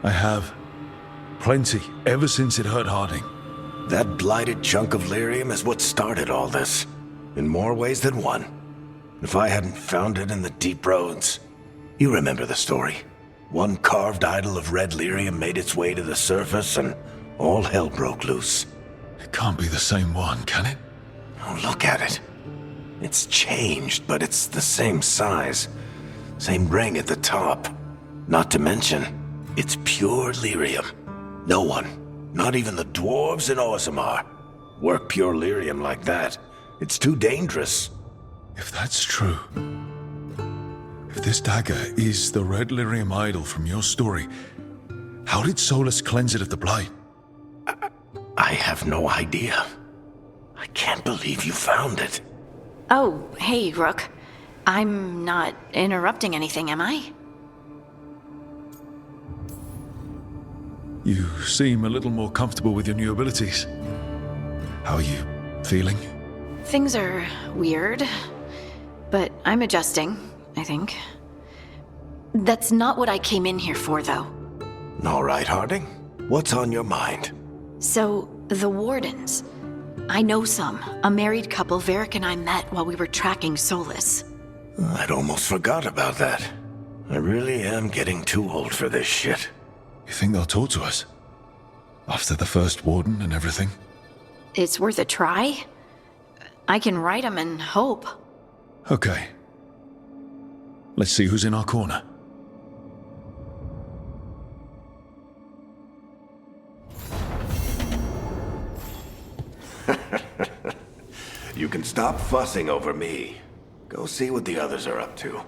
I have. Plenty, ever since it hurt Harding. That blighted chunk of lyrium is what started all this. In more ways than one. If I hadn't found it in the deep roads. You remember the story. One carved idol of red lyrium made its way to the surface and all hell broke loose. It can't be the same one, can it? Oh, look at it. It's changed, but it's the same size. Same ring at the top. Not to mention, it's pure lyrium. No one, not even the dwarves in Orzammar, work pure lyrium like that. It's too dangerous. If that's true, if this dagger is the red lyrium idol from your story, how did Solus cleanse it of the blight? I have no idea. I can't believe you found it. Oh, hey, Rook. I'm not interrupting anything, am I? You seem a little more comfortable with your new abilities. How are you feeling? Things are weird, but I'm adjusting, I think. That's not what I came in here for, though. All right, Harding. What's on your mind? So, the Wardens. I know some. A married couple Varric and I met while we were tracking Solus. I'd almost forgot about that. I really am getting too old for this shit. You think they'll talk to us? After the first warden and everything? It's worth a try. I can write them and hope. Okay. Let's see who's in our corner. You can stop fussing over me. Go see what the others are up to.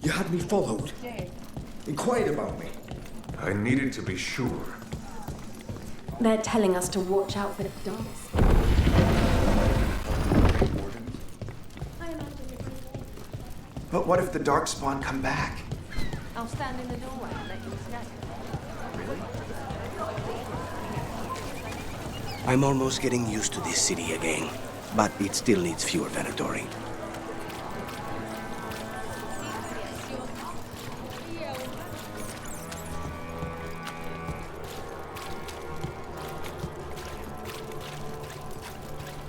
You had me followed. Inquired about me. I needed to be sure. They're telling us to watch out for the dogs. But what if the Darkspawn come back? I'll stand in the doorway and let you escape. I'm almost getting used to this city again, but it still needs fewer Venatori.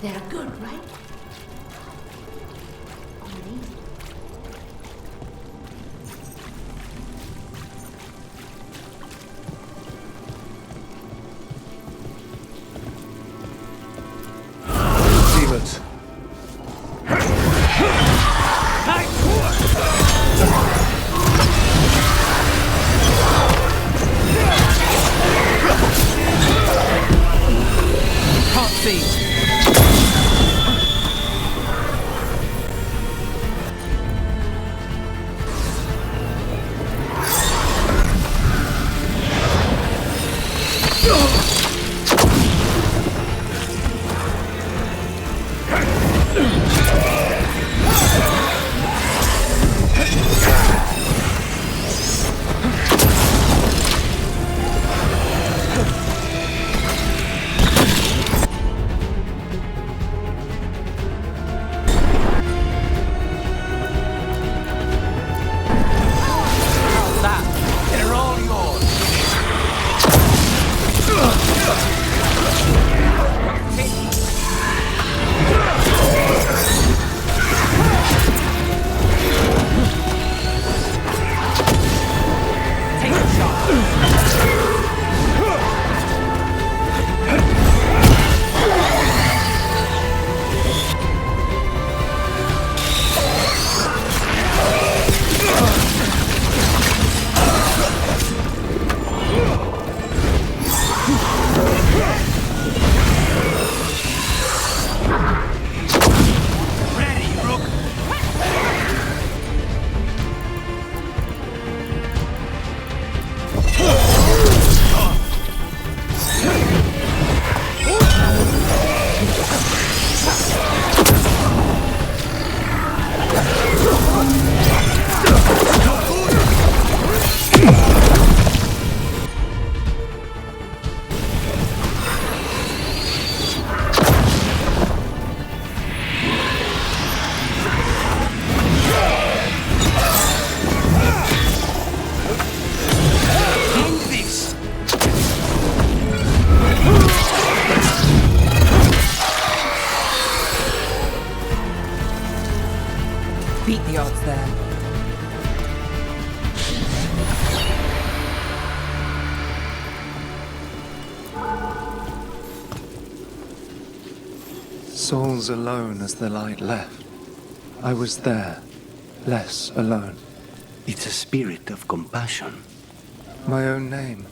They're good, right? Demons. Can't see. Beat the odds there. Souls alone as the light left. I was there, less alone. It's a spirit of compassion. My own name.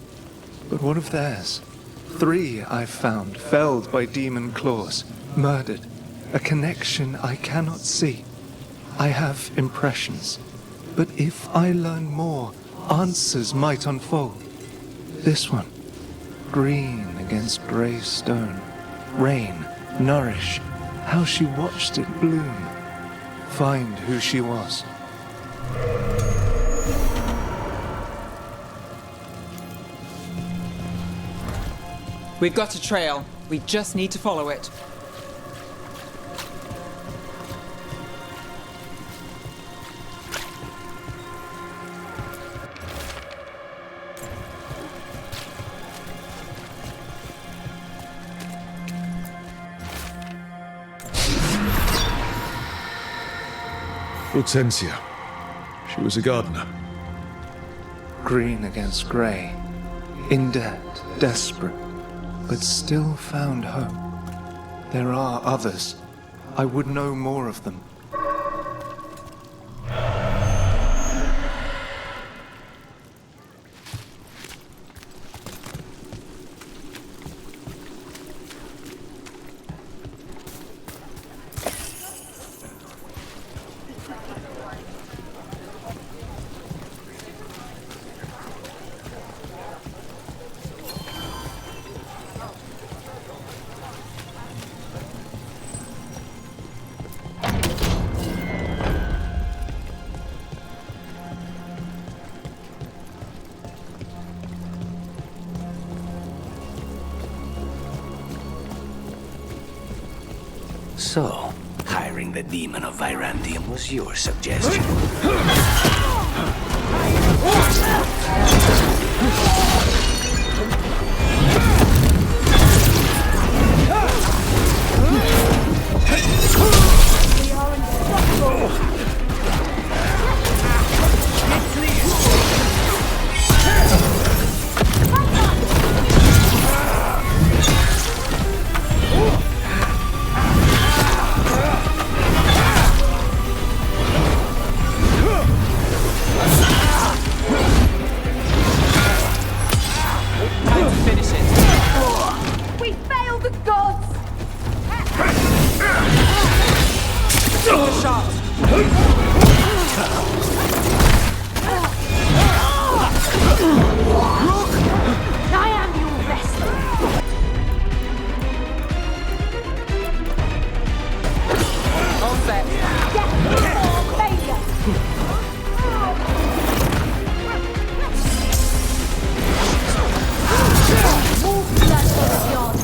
But what of theirs? 3 I've found, felled by demon claws, murdered. A connection I cannot see. I have impressions. But if I learn more, answers might unfold. This one. Green against grey stone. Rain, nourish. How she watched it bloom. Find who she was. We've got a trail. We just need to follow it. Hortensia. She was a gardener. Green against grey. In debt, desperate. But still found hope. There are others. I would know more of them. So, hiring the demon of Virandium was your suggestion. We failed the gods! I am your rescue! All set. Death or failure! Move to that sort of yard.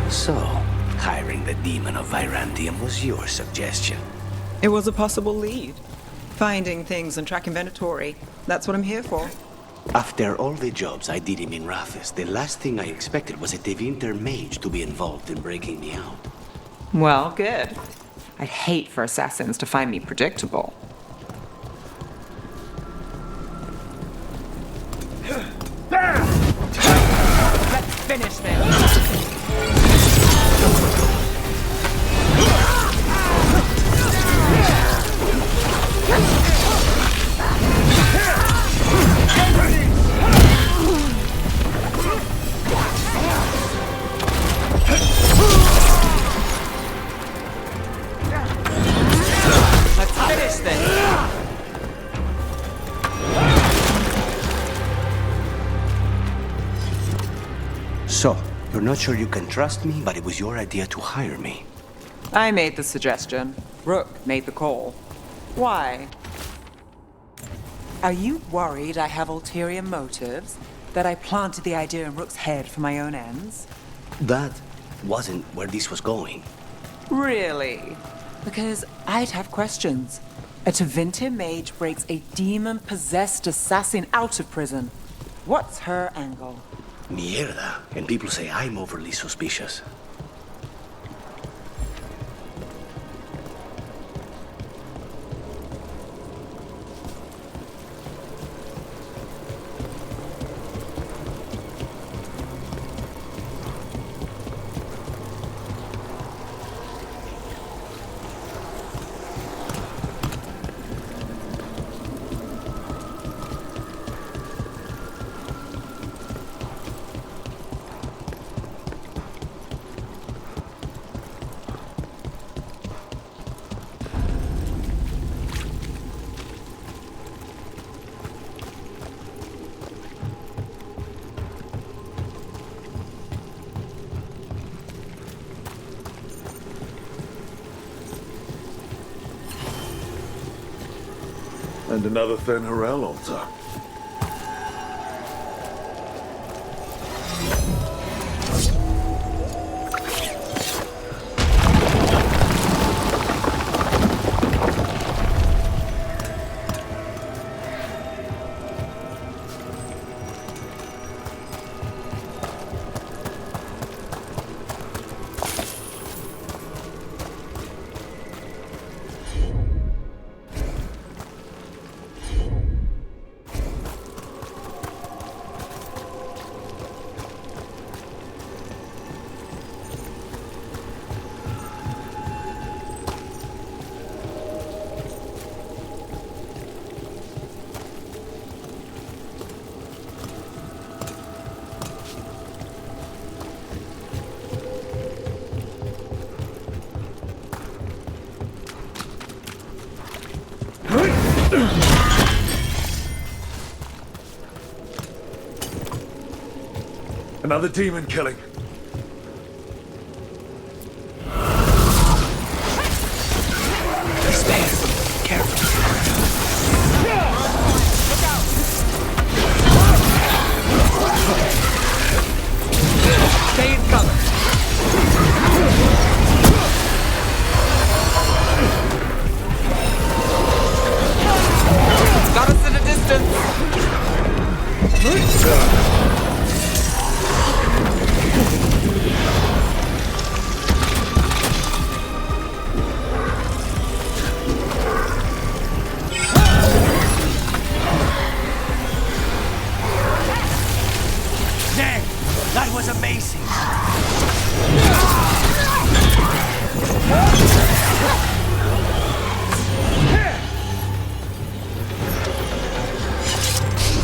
So, hiring the demon of Virandium was your suggestion. It was a possible lead. Finding things and tracking Venatori. That's what I'm here for. After all the jobs I did in Minrathis, the last thing I expected was a Tevinter mage to be involved in breaking me out. Well, good. I'd hate for assassins to find me predictable. Let's finish this. Let's finish this. So, you're not sure you can trust me, but it was your idea to hire me. I made the suggestion. Rook made the call. Why? Are you worried I have ulterior motives? That I planted the idea in Rook's head for my own ends? That wasn't where this was going. Really? Because I'd have questions. A Tevinter mage breaks a demon-possessed assassin out of prison. What's her angle? Mierda. And people say I'm overly suspicious. And another Fen'Harel altar. Another demon killing. He's there. Careful. That was amazing!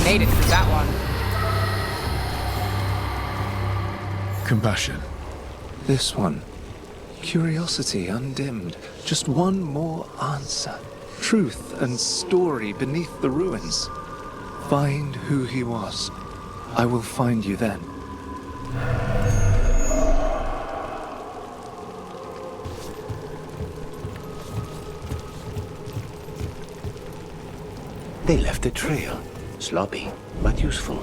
Made it through that one. Compassion. This one. Curiosity undimmed. Just one more answer. Truth and story beneath the ruins. Find who he was. I will find you then. They left a trail. Sloppy, but useful.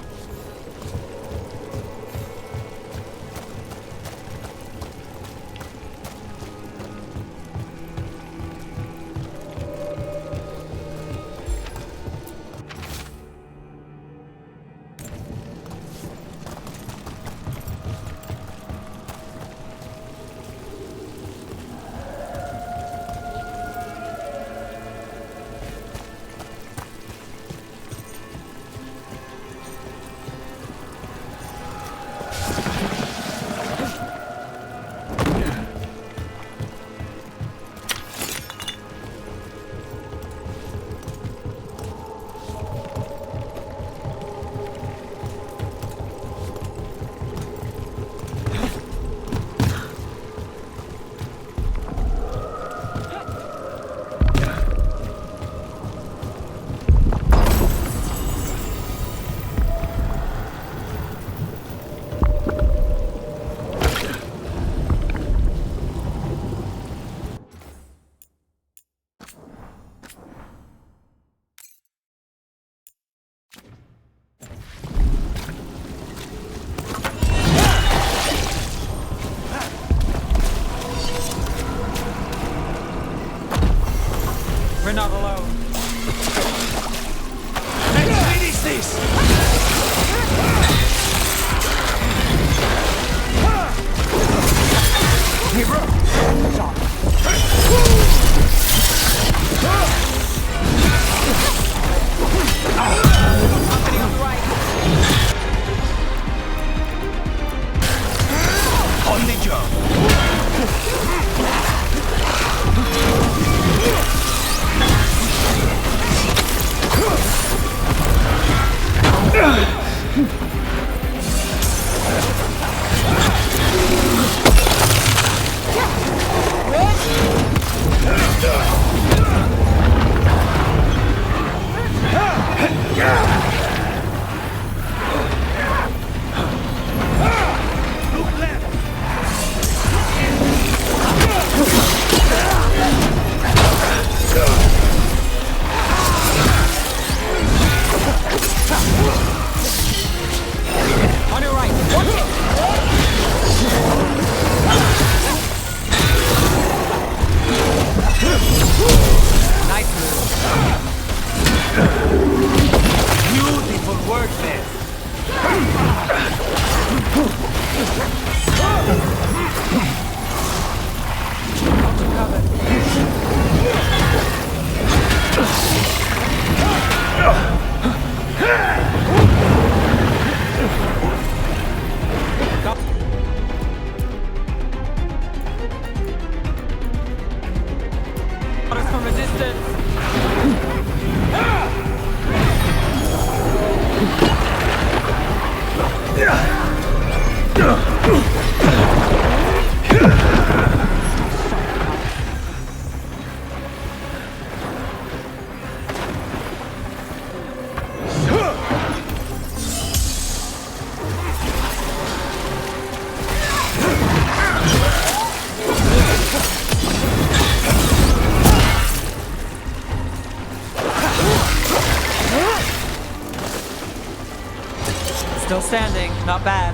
We're not alone. Let's finish this! Hey, bro! On the job! On your right, watch it! Nice move. Beautiful work there! Got us from a distance. Still standing, not bad.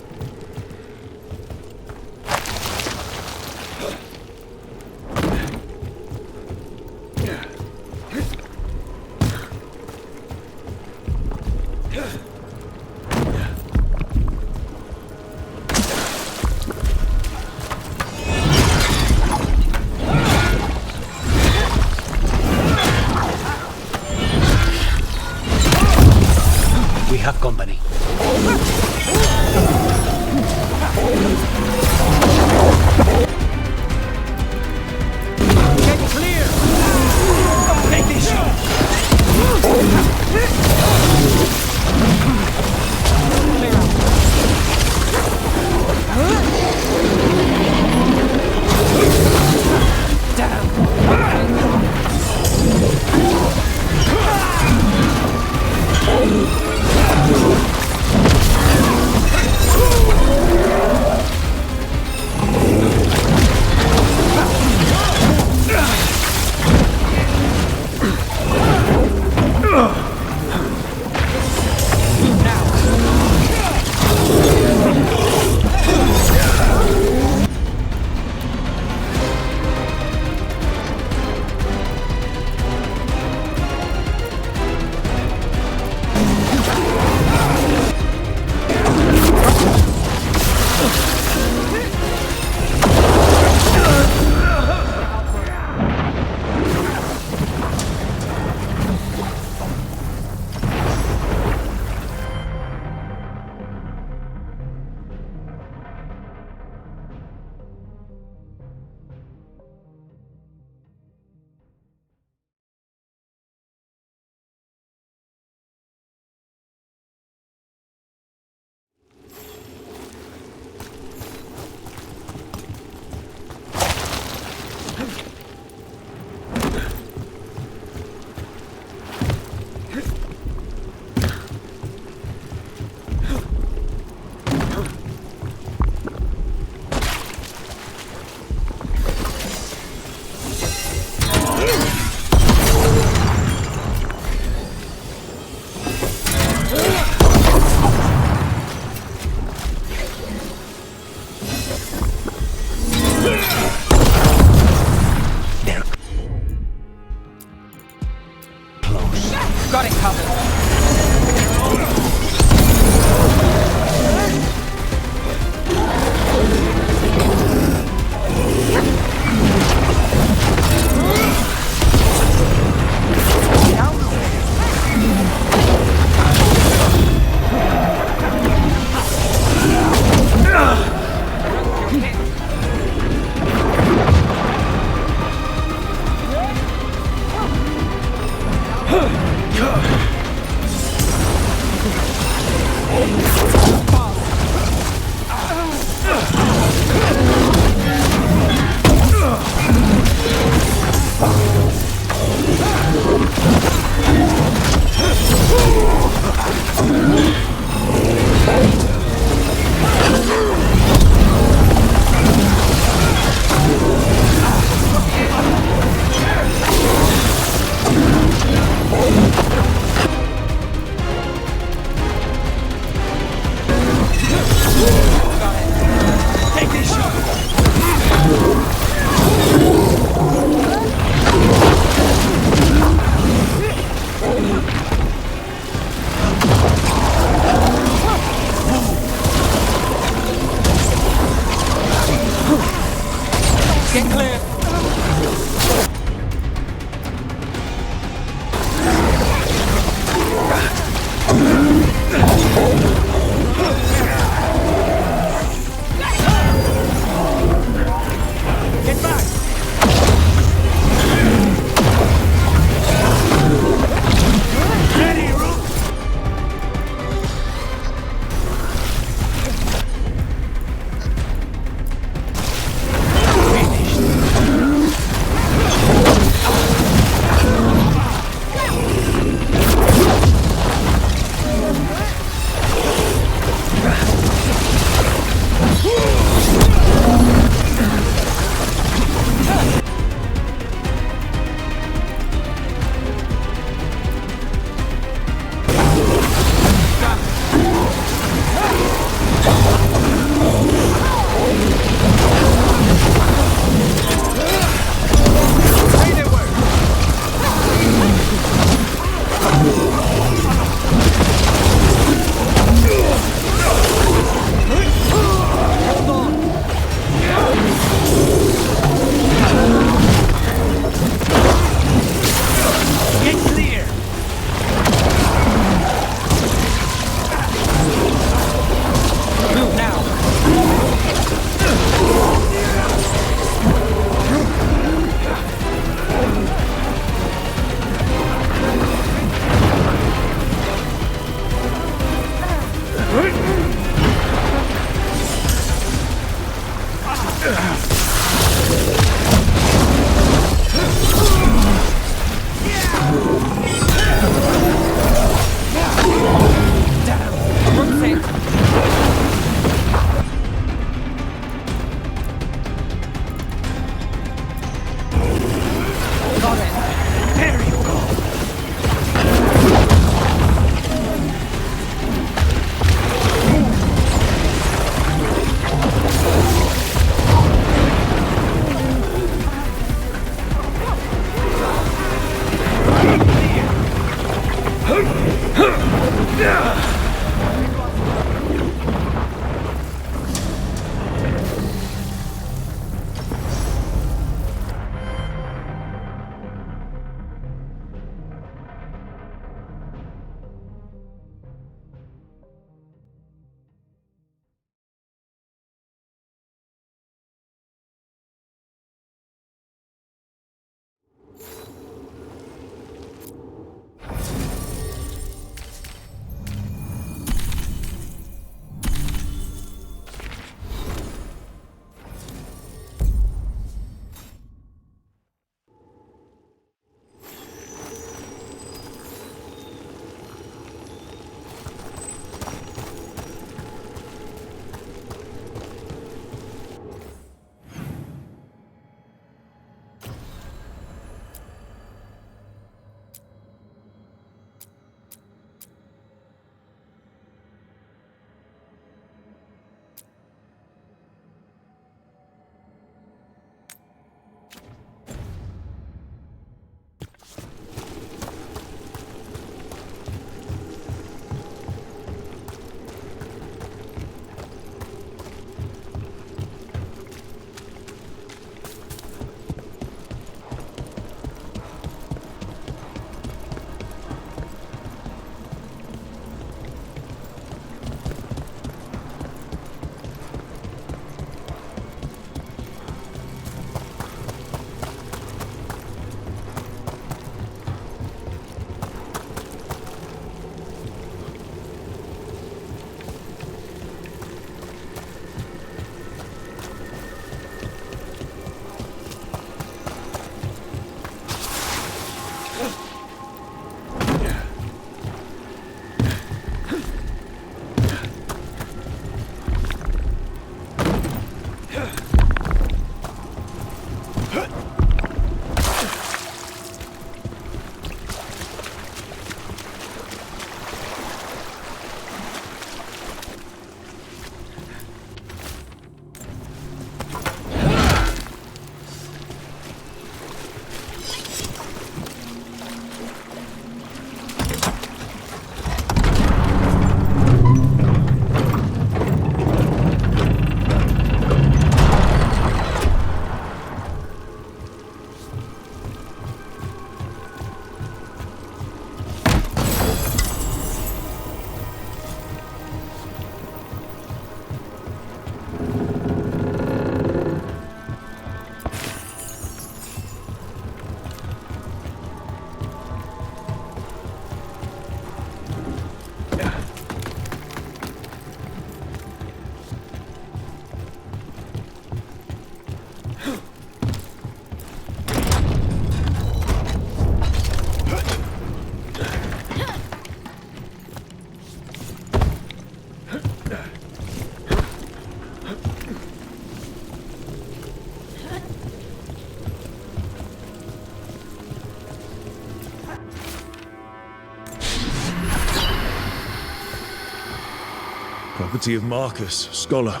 property of Marcus, scholar.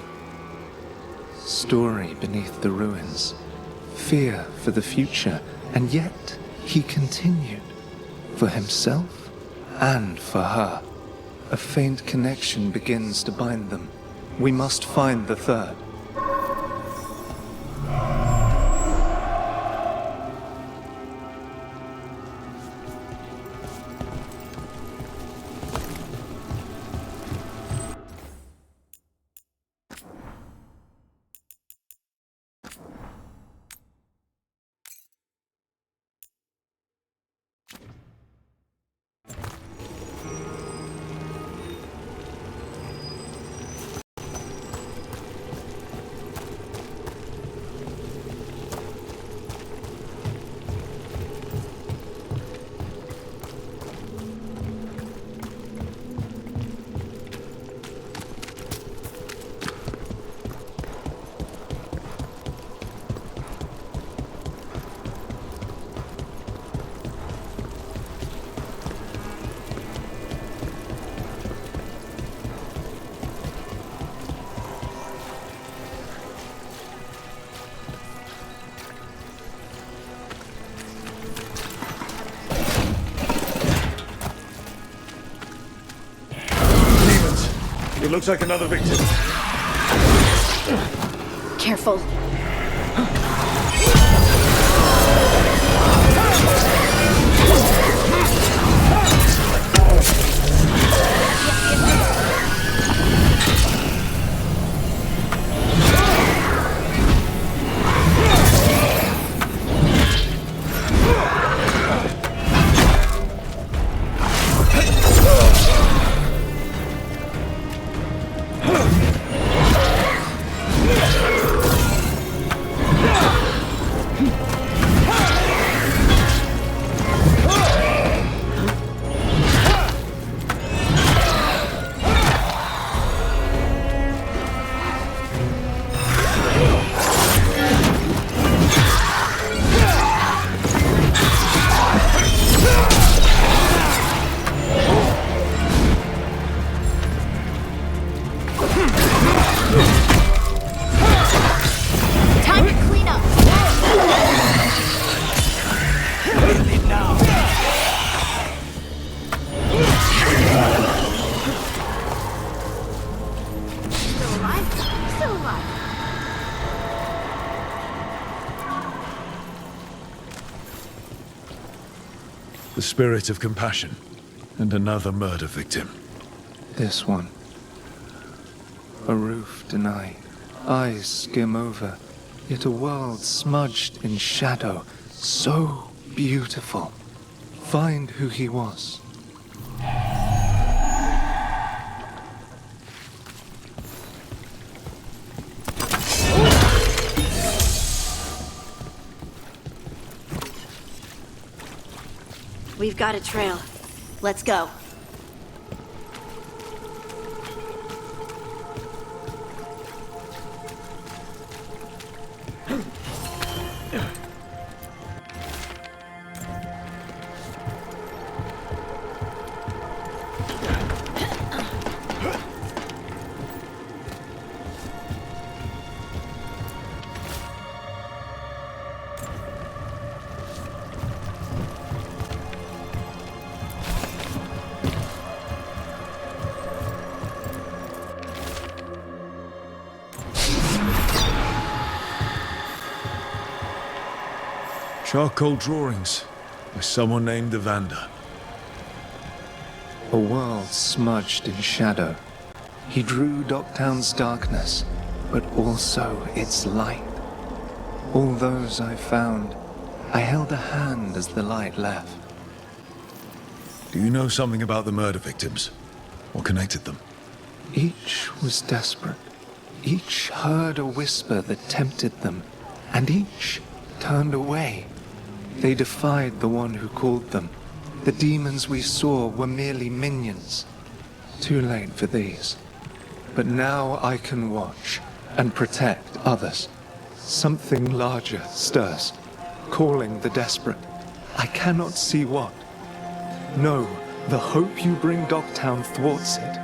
Story beneath the ruins. Fear for the future, and yet he continued. For himself and for her. A faint connection begins to bind them. We must find the third. It looks like another victim. Careful. The spirit of compassion, and another murder victim. This one. A roof denied, eyes skim over, yet a world smudged in shadow, so beautiful. Find who he was. We've got a trail. Let's go. Charcoal drawings by someone named Evander. A world smudged in shadow. He drew Docktown's darkness, but also its light. All those I found, I held a hand as the light left. Do you know something about the murder victims? What connected them? Each was desperate. Each heard a whisper that tempted them, and each turned away. They defied the one who called them. The demons we saw were merely minions. Too late for these. But now I can watch and protect others. Something larger stirs, calling the desperate. I cannot see what. No, the hope you bring Docktown thwarts it.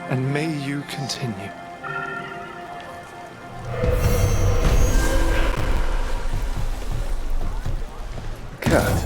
and may you continue. Cat.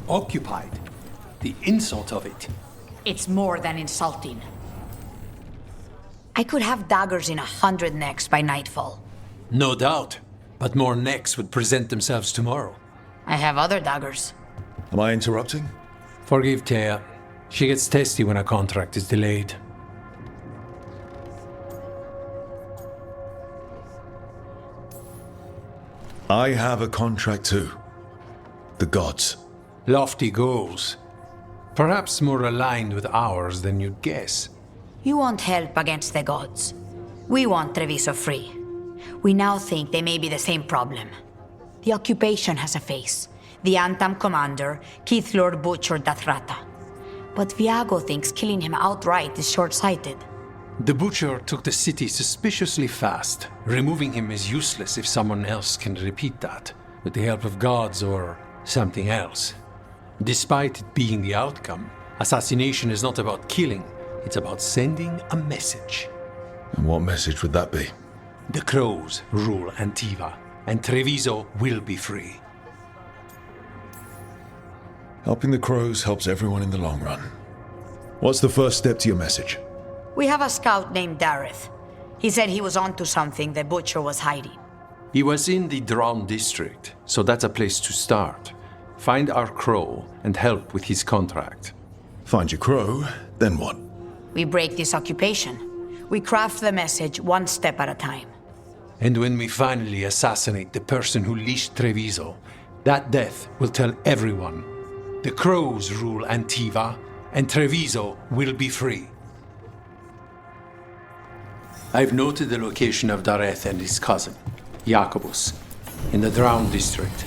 Occupied. The insult of it. It's more than insulting. I could have daggers in 100 necks by nightfall. No doubt. But more necks would present themselves tomorrow. I have other daggers. Am I interrupting? Forgive Thea. She gets testy when a contract is delayed. I have a contract too. The gods. Lofty goals. Perhaps more aligned with ours than you'd guess. You want help against the gods. We want Treviso free. We now think they may be the same problem. The occupation has a face. The Antam commander, Keith Lord Butcher Dathrata. But Viago thinks killing him outright is short-sighted. The Butcher took the city suspiciously fast. Removing him is useless if someone else can repeat that, with the help of gods or something else. Despite it being the outcome, assassination is not about killing, it's about sending a message. And what message would that be? The Crows rule Antiva, and Treviso will be free. Helping the Crows helps everyone in the long run. What's the first step to your message? We have a scout named Dareth. He said he was onto something the Butcher was hiding. He was in the Drown district, so that's a place to start. Find our Crow and help with his contract. Find your Crow, then what? We break this occupation. We craft the message one step at a time. And when we finally assassinate the person who leashed Treviso, that death will tell everyone. The Crows rule Antiva, and Treviso will be free. I've noted the location of Dareth and his cousin, Jacobus, in the Drown district.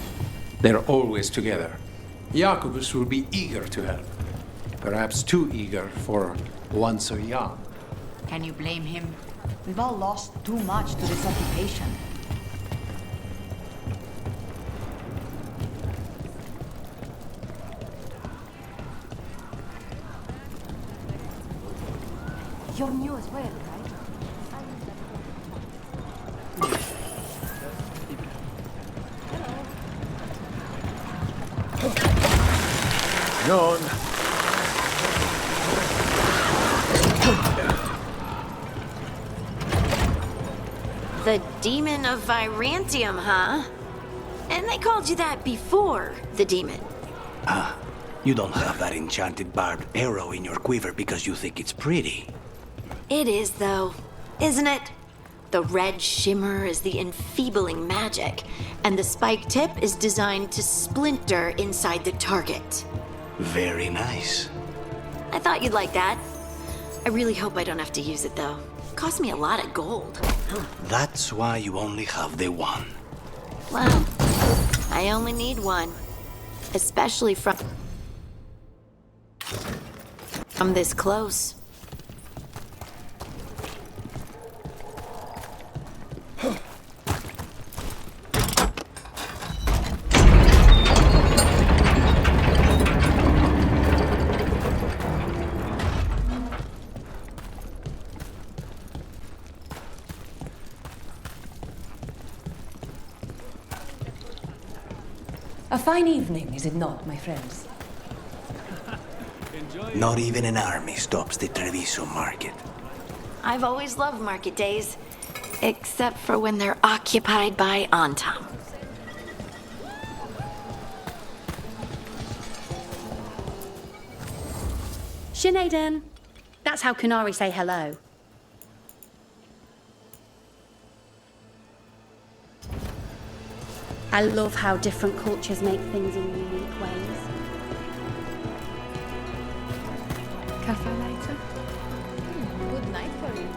They're always together. Jacobus will be eager to help. Perhaps too eager for one so young. Can you blame him? We've all lost too much to this occupation. You're new as well, right? John. The Demon of Virantium, huh? And they called you that before the demon. Ah, you don't have that enchanted barbed arrow in your quiver because you think it's pretty. It is, though, isn't it? The red shimmer is the enfeebling magic, and the spike tip is designed to splinter inside the target. Very nice. I thought you'd like that. I really hope I don't have to use it, though. It cost me a lot of gold. That's why you only have the one. Well, I only need one. Especially from this close. A fine evening, is it not, my friends? Not even an army stops the Treviso market. I've always loved market days, except for when they're occupied by Antam. Sinead, that's how Kunari say hello. I love how different cultures make things in unique ways. Cafe later? Good night for you.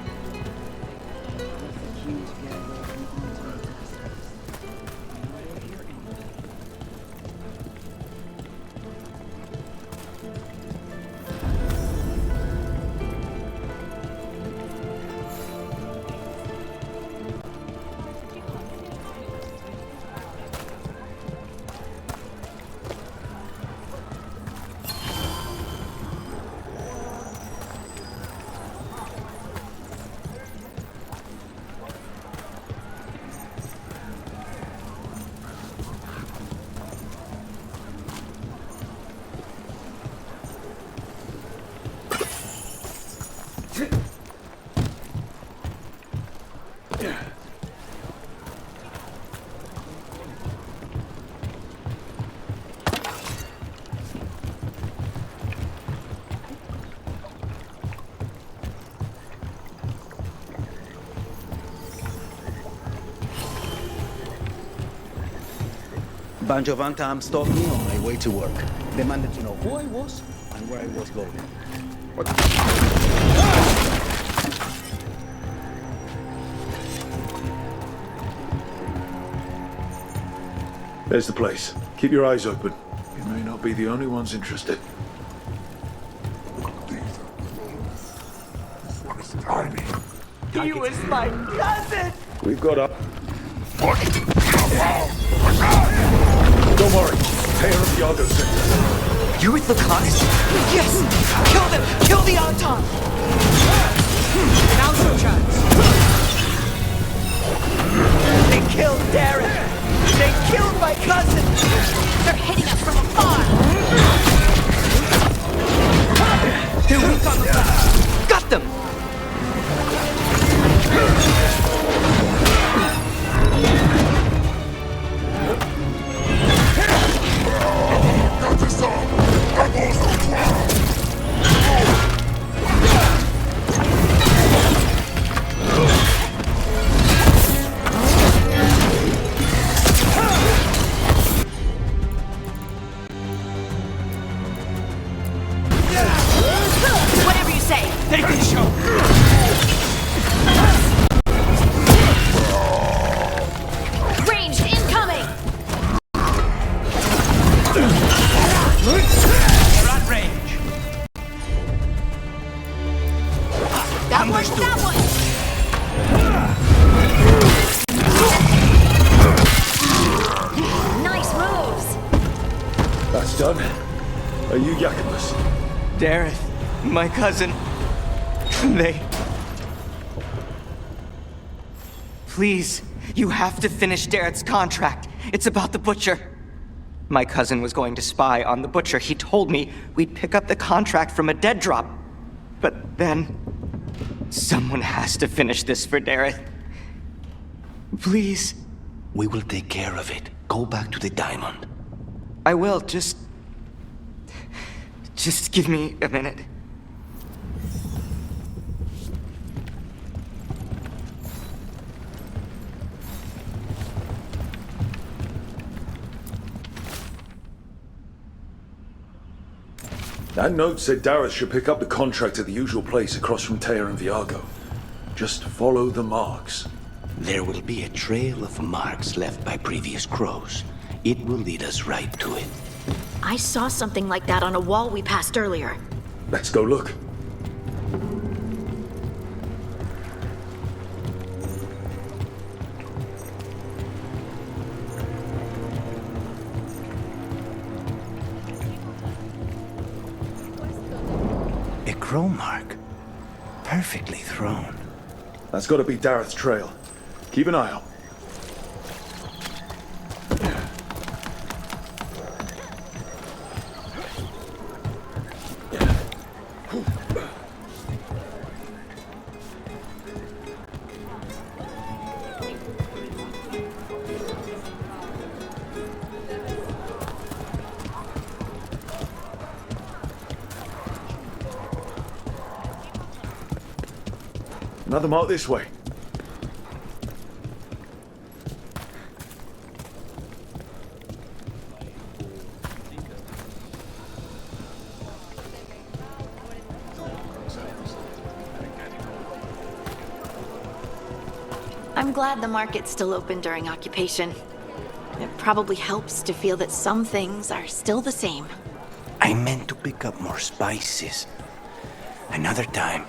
Bunch of Antam stopped me on my way to work. Demanded to know who I was and where I was going. There's the place. Keep your eyes open. You may not be the only ones interested. He was my cousin! We've got up. Don't worry. Tear up the Argo Center. You with the cars? Yes! Kill them! Kill the Anton! Now's your chance! They killed Darren! They killed my cousin! They're hitting us from afar! They're weak on the left! Got them! Whatever you say! They can show! Ranged incoming! They're at range. That one's that one! Nice moves! That's done. Are you Yakubus? Dareth, my cousin. They... Please, you have to finish Dareth's contract. It's about the Butcher. My cousin was going to spy on the Butcher. He told me we'd pick up the contract from a dead drop. But then... someone has to finish this for Dareth. Please. We will take care of it. Go back to the diamond. I will, just give me a minute. That note said Dareth should pick up the contract at the usual place across from Teir and Viago. Just follow the marks. There will be a trail of marks left by previous crows. It will lead us right to it. I saw something like that on a wall we passed earlier. Let's go look. A crow mark. Perfectly thrown. That's got to be Dareth's trail. Keep an eye out. Another mark this way. I'm glad the market's still open during occupation. It probably helps to feel that some things are still the same. I meant to pick up more spices. Another time.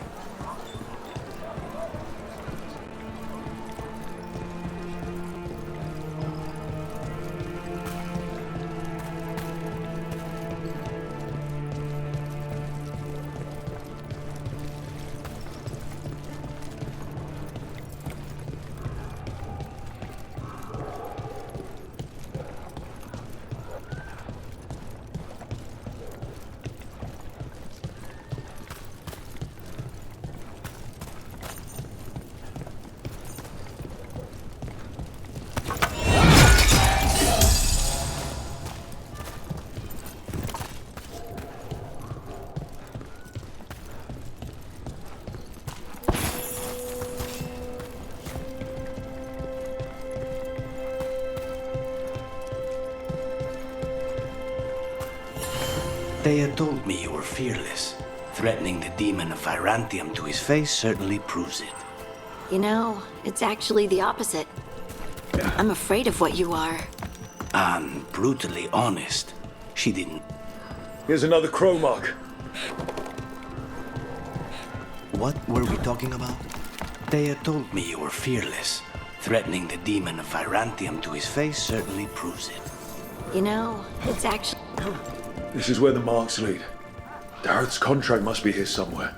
They had told me you were fearless. Threatening the demon of Virantium to his face certainly proves it. You know, it's actually the opposite. I'm afraid of what you are. I'm brutally honest. She didn't. Here's another crow mark. What were we talking about? They had told me you were fearless. Threatening the demon of Virantium to his face certainly proves it. You know, it's actually... This is where the marks lead. Dareth's contract must be here somewhere.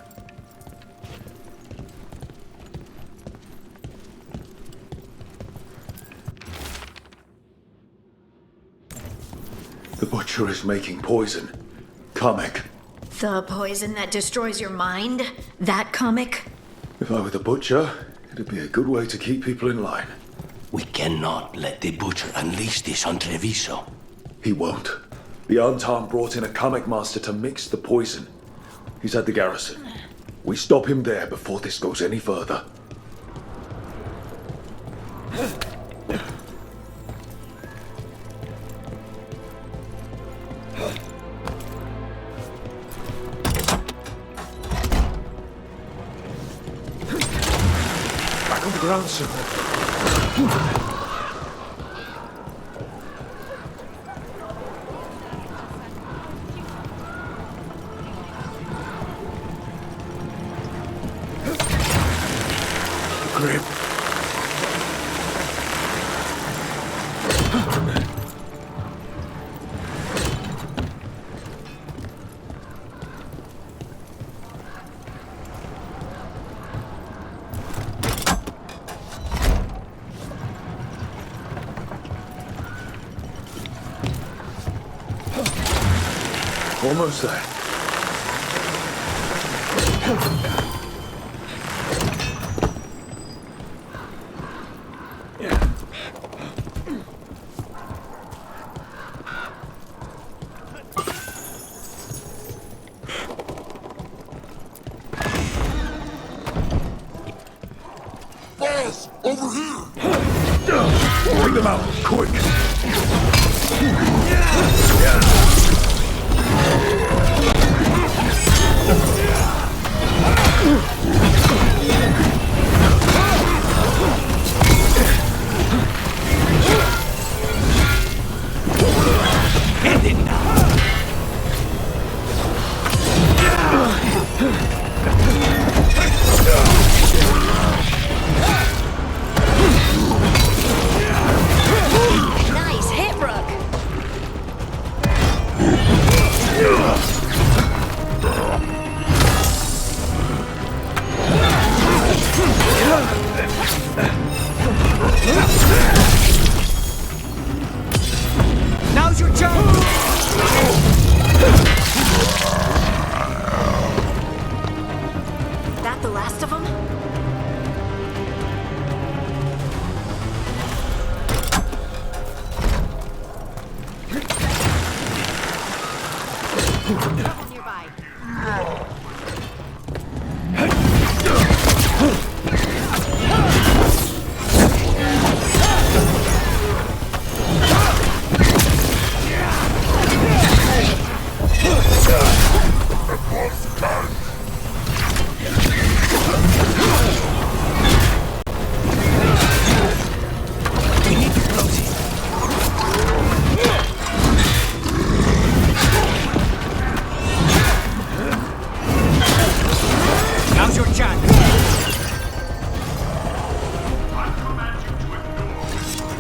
The butcher is making poison. Comic. The poison that destroys your mind? That comic? If I were the butcher, it'd be a good way to keep people in line. We cannot let the butcher unleash this on Treviso. He won't. The Antam brought in a comic master to mix the poison. He's at the garrison. We stop him there before this goes any further. Back on the ground, sir. Grip. Almost there. Yeah. Over here! Bring them out, quick! End it now! Nice hit, Rook. Now's your chance! That the last of them? Nearby. We need to close it. Now's your chance.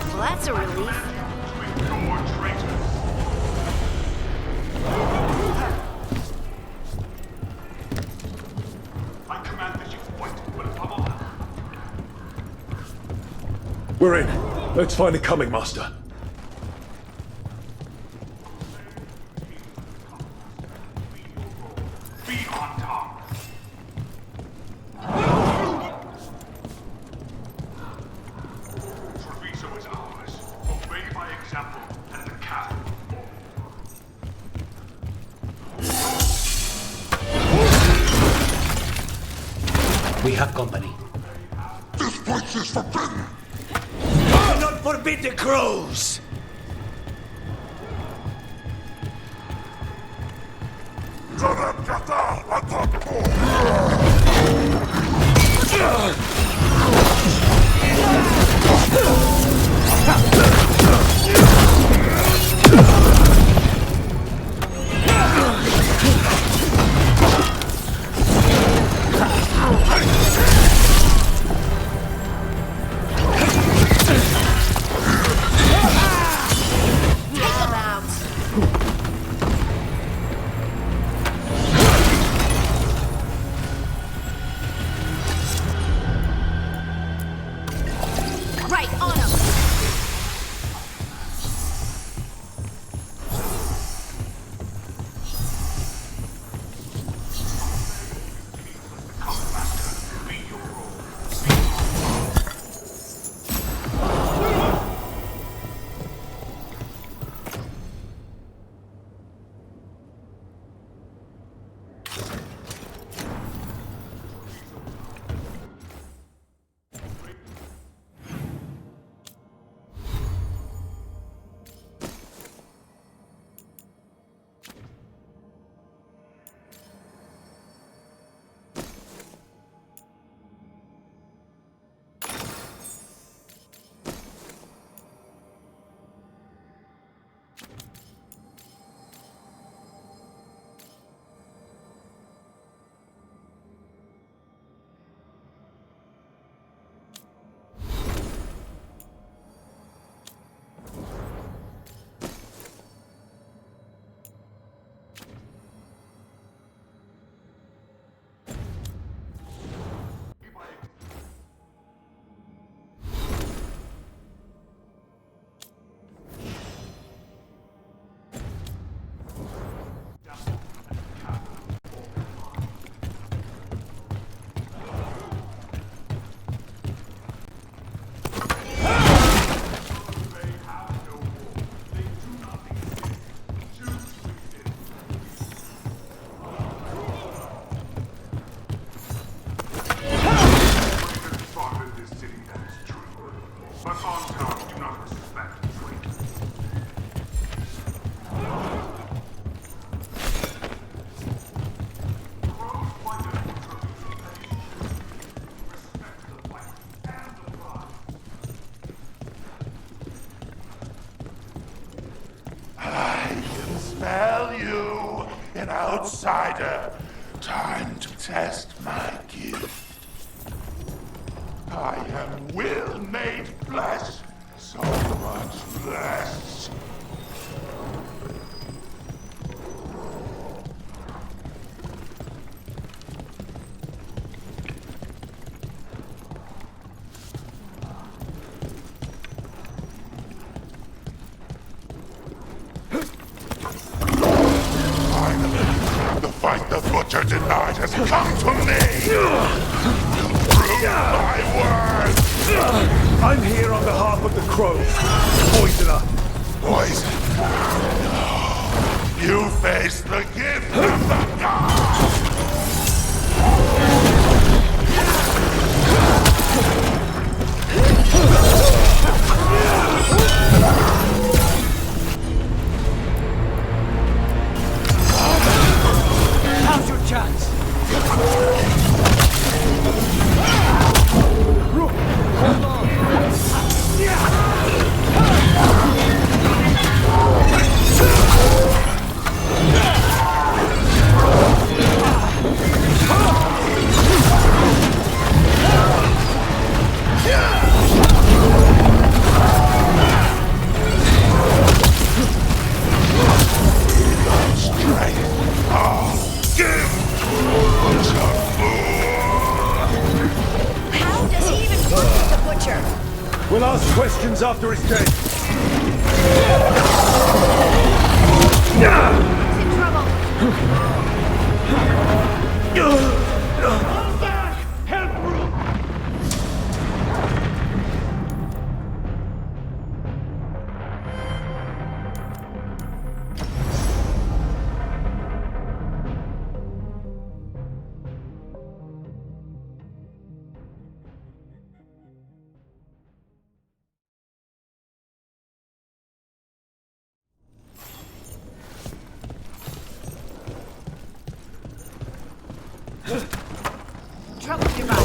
Well, that's a relief. We're in. Let's find the coming master. We have company. This place is forbidden! Do not forbid the crows! Right, on him! an outsider. Time to test my gift. I am will made flesh, so much less. Finally, the fight the Butcher denied has come to me! To prove my worth! I'm here on behalf of the Crows. Poisoner. Poison? No. You face the gift of the gods! Now's your chance. Hold on. How does he even work with the Butcher? We'll ask questions after he's dead. He's in trouble. Help room! Trouble nearby.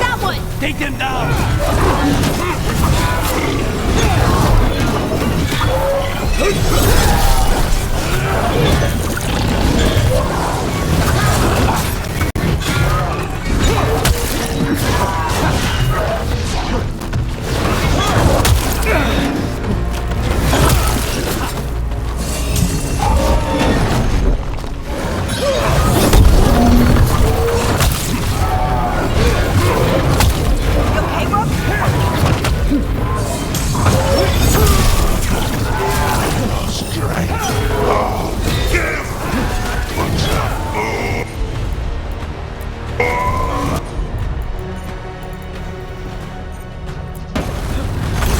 That one! Take them down!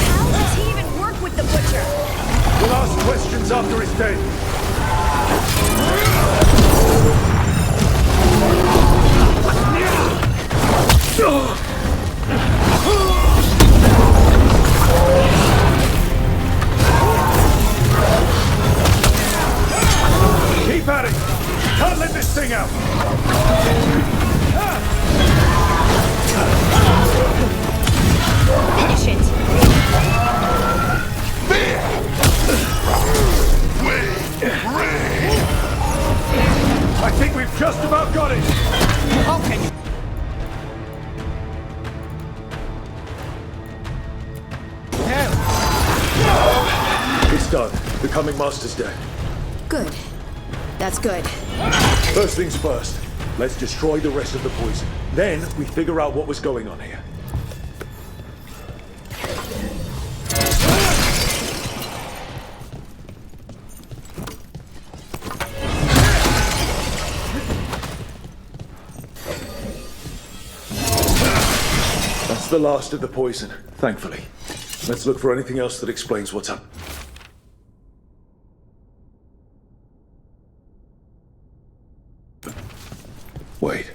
How does he even work with the Butcher? We'll ask questions after he's dead. Keep at it! Can't let this thing out! Finish it! I think we've just about got it! How can you? It's done. The coming master's dead. Good. That's good. First things first. Let's destroy the rest of the poison. Then we figure out what was going on here. That's the last of the poison, thankfully. Let's look for anything else that explains what's up. Wait.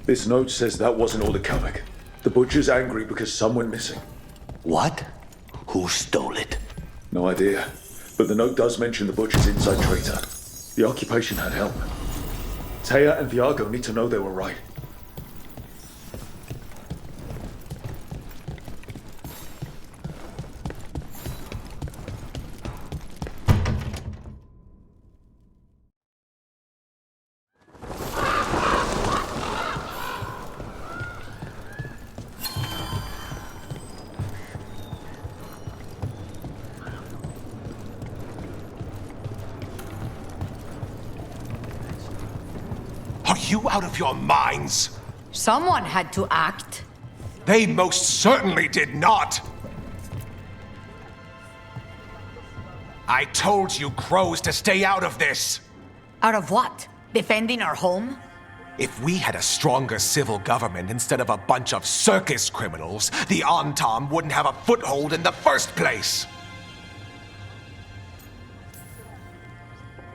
This note says that wasn't all the comic. The Butcher's angry because some went missing. What? Who stole it? No idea. But the note does mention the Butcher's inside traitor. The occupation had help. Taya and Viago need to know they were right. you out of your minds? Someone had to act. They most certainly did not! I told you crows to stay out of this! Out of what? Defending our home? If we had a stronger civil government instead of a bunch of circus criminals, the Antam wouldn't have a foothold in the first place!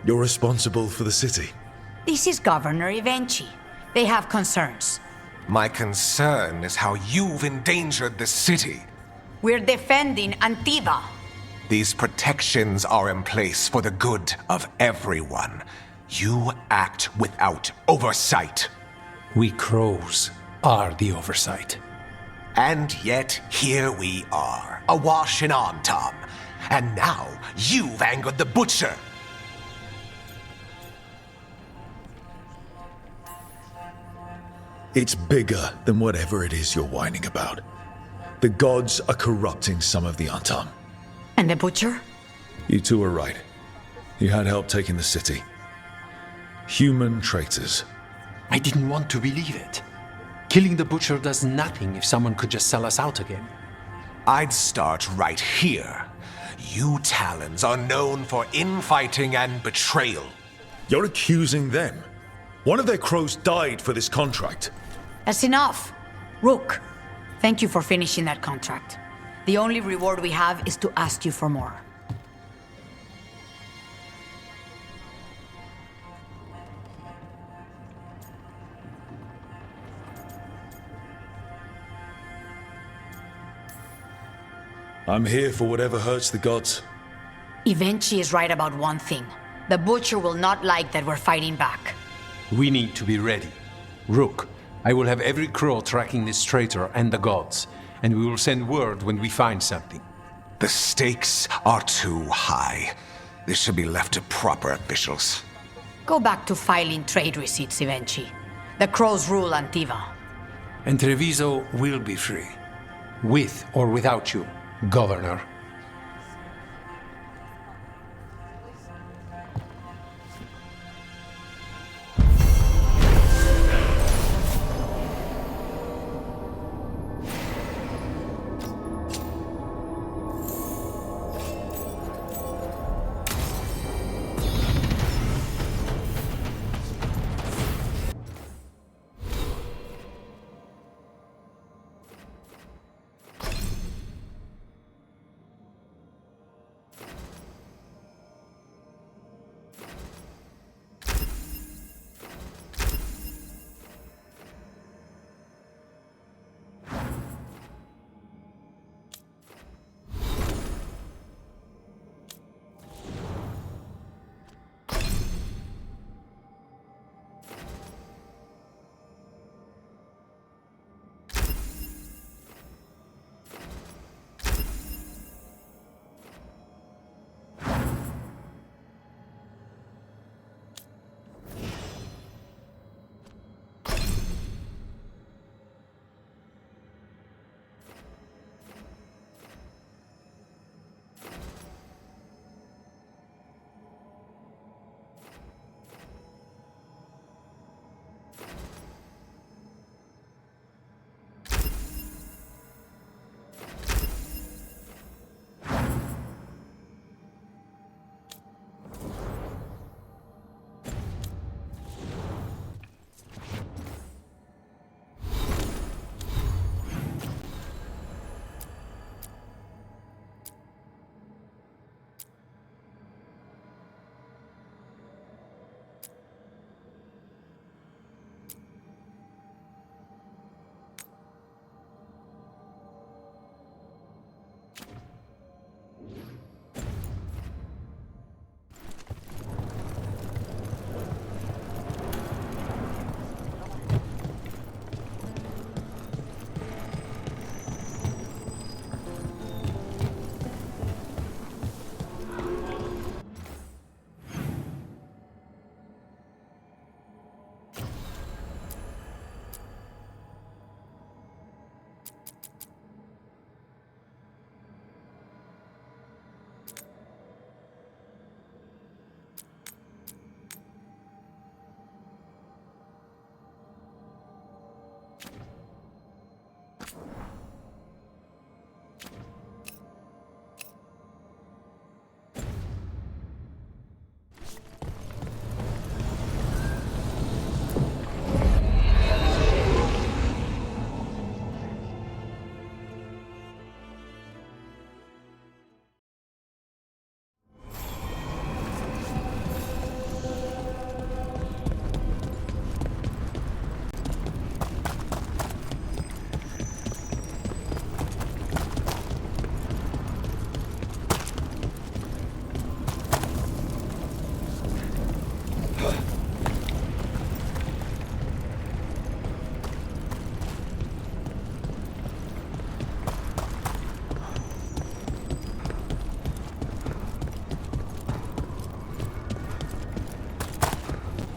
You're responsible for the city. This is Governor Ivenchi. They have concerns. My concern is how you've endangered the city. We're defending Antiva. These protections are in place for the good of everyone. You act without oversight. We crows are the oversight. And yet, here we are, awash in Antam. And now, you've angered the Butcher. It's bigger than whatever it is you're whining about. The gods are corrupting some of the Antam. And the Butcher? You two are right. He had help taking the city. Human traitors. I didn't want to believe it. Killing the Butcher does nothing if someone could just sell us out again. I'd start right here. You Talons are known for infighting and betrayal. You're accusing them. One of their crows died for this contract. That's enough. Rook, thank you for finishing that contract. The only reward we have is to ask you for more. I'm here for whatever hurts the gods. Ivenchi is right about one thing. The Butcher will not like that we're fighting back. We need to be ready. Rook, I will have every crow tracking this traitor and the gods, and we will send word when we find something. The stakes are too high. This should be left to proper officials. Go back to filing trade receipts, Ivenchi. The crows rule Antiva. And Treviso will be free. With or without you, Governor.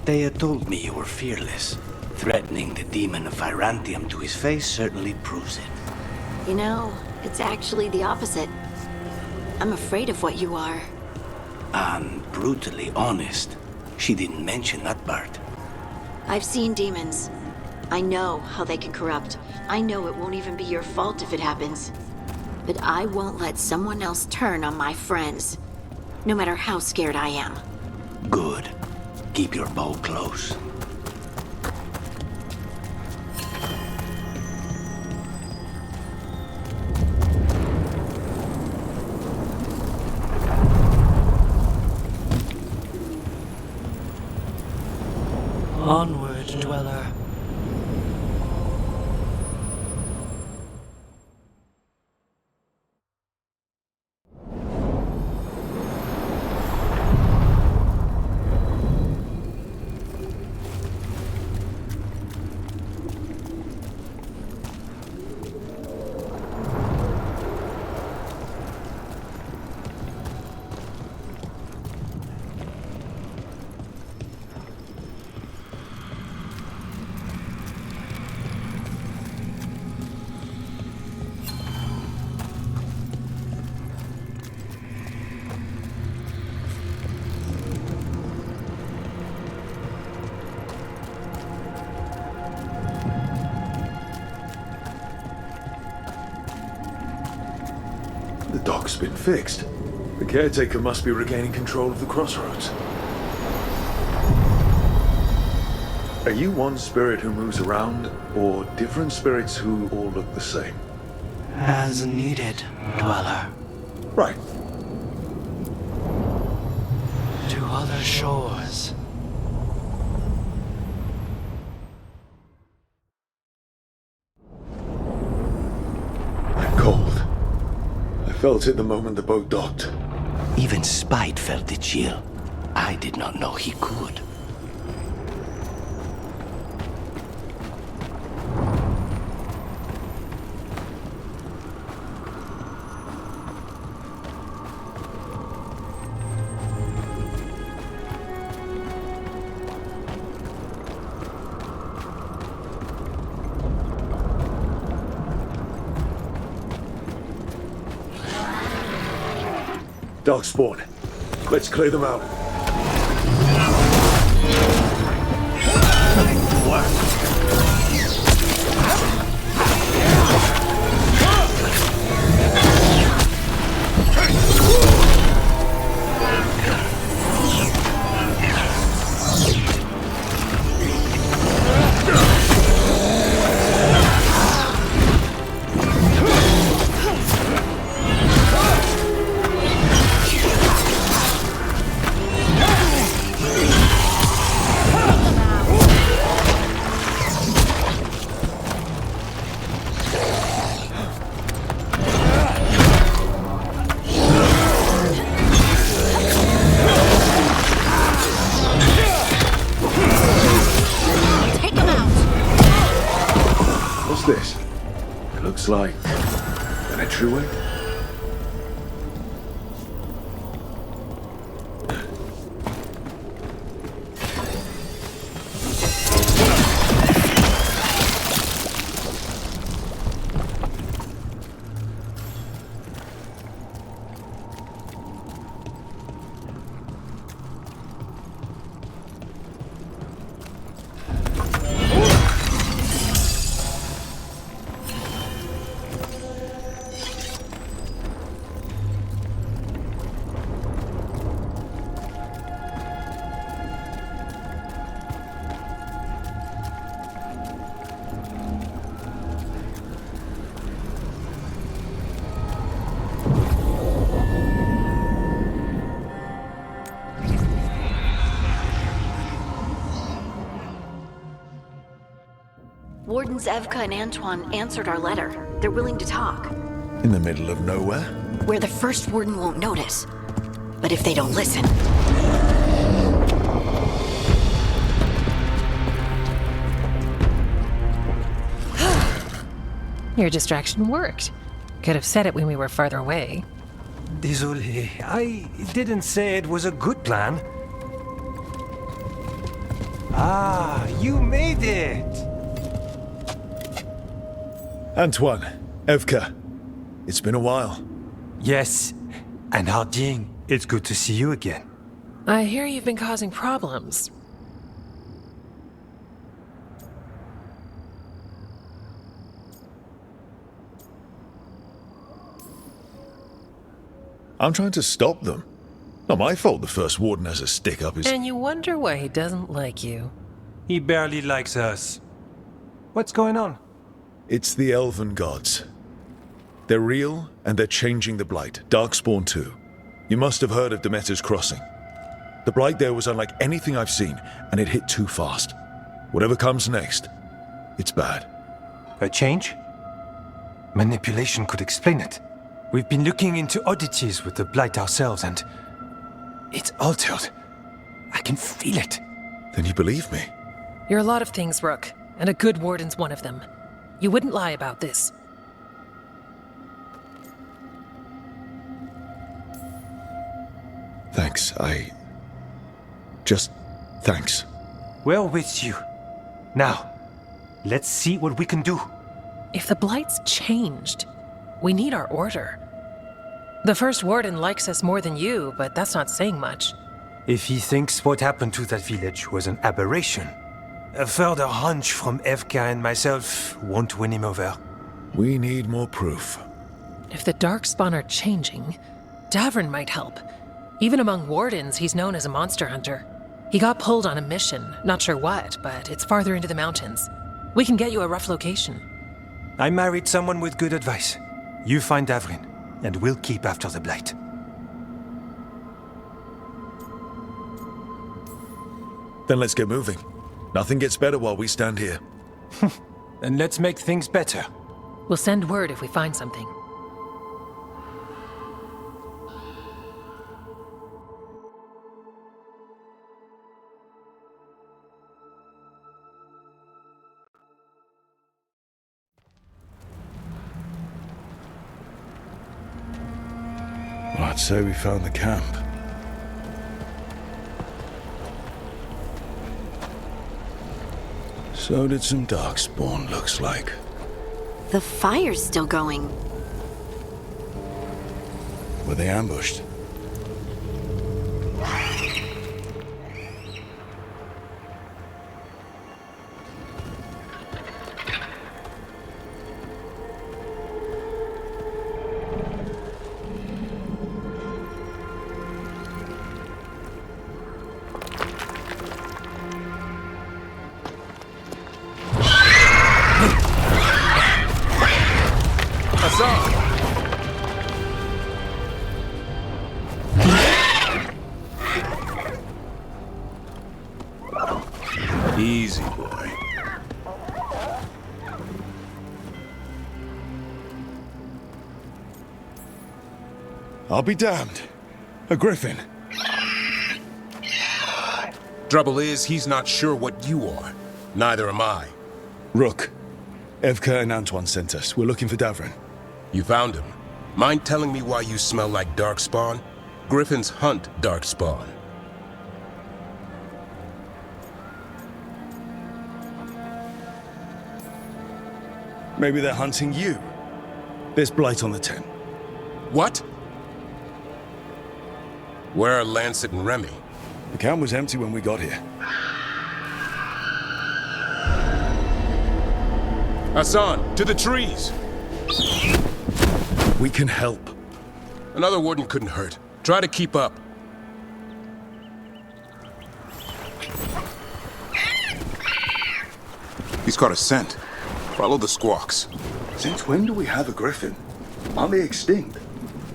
They had told me you were fearless. Threatening the demon of Virantium to his face certainly proves it. You know, it's actually the opposite. I'm afraid of what you are. I'm brutally honest. She didn't mention that part. I've seen demons. I know how they can corrupt. I know it won't even be your fault if it happens. But I won't let someone else turn on my friends, no matter how scared I am. Good. Keep your bow close. Onward, Dweller. The dock's been fixed. The caretaker must be regaining control of the crossroads. Are you one spirit who moves around, or different spirits who all look the same? As needed, Dweller. Right. To other shores. I'm cold. I felt it the moment the boat docked. Even Spite felt the chill. I did not know he could. Darkspawn. Let's clear them out. This? It looks like an entryway. Wardens Evka and Antoine answered our letter. They're willing to talk. In the middle of nowhere? Where the first warden won't notice. But if they don't listen... Your distraction worked. Could have said it when we were farther away. Désolé, I didn't say it was a good plan. Ah, you made it! Antoine, Evka, it's been a while. Yes, and Harding, it's good to see you again. I hear you've been causing problems. I'm trying to stop them. Not my fault the first warden has a stick up his... And you wonder why he doesn't like you. He barely likes us. What's going on? It's the Elven gods. They're real, and they're changing the Blight. Darkspawn too. You must have heard of Demeter's Crossing. The Blight there was unlike anything I've seen, and it hit too fast. Whatever comes next, it's bad. A change? Manipulation could explain it. We've been looking into oddities with the Blight ourselves, and it's altered. I can feel it. Then you believe me? You're a lot of things, Rook, and a good warden's one of them. You wouldn't lie about this. Thanks, thanks. We're with you. Now, let's see what we can do. If the Blight's changed, we need our order. The first warden likes us more than you, but that's not saying much. If he thinks what happened to that village was an aberration, a further hunch from Evka and myself won't win him over. We need more proof. If the Darkspawn are changing, Davrin might help. Even among wardens, he's known as a monster hunter. He got pulled on a mission, not sure what, but it's farther into the mountains. We can get you a rough location. I married someone with good advice. You find Davrin, and we'll keep after the Blight. Then let's get moving. Nothing gets better while we stand here. And let's make things better. We'll send word if we find something. Well, I'd say we found the camp. So did some Darkspawn, looks like. The fire's still going. Were they ambushed? Easy, boy. I'll be damned. A griffin. Trouble is, he's not sure what you are. Neither am I. Rook. Evka and Antoine sent us. We're looking for Davrin. You found him. Mind telling me why you smell like Darkspawn? Griffins hunt Darkspawn. Maybe they're hunting you. There's Blight on the tent. What? Where are Lancet and Remy? The camp was empty when we got here. Hassan, to the trees! We can help. Another warden couldn't hurt. Try to keep up. He's got a scent. Follow the squawks. Since when do we have a griffin? Aren't they extinct?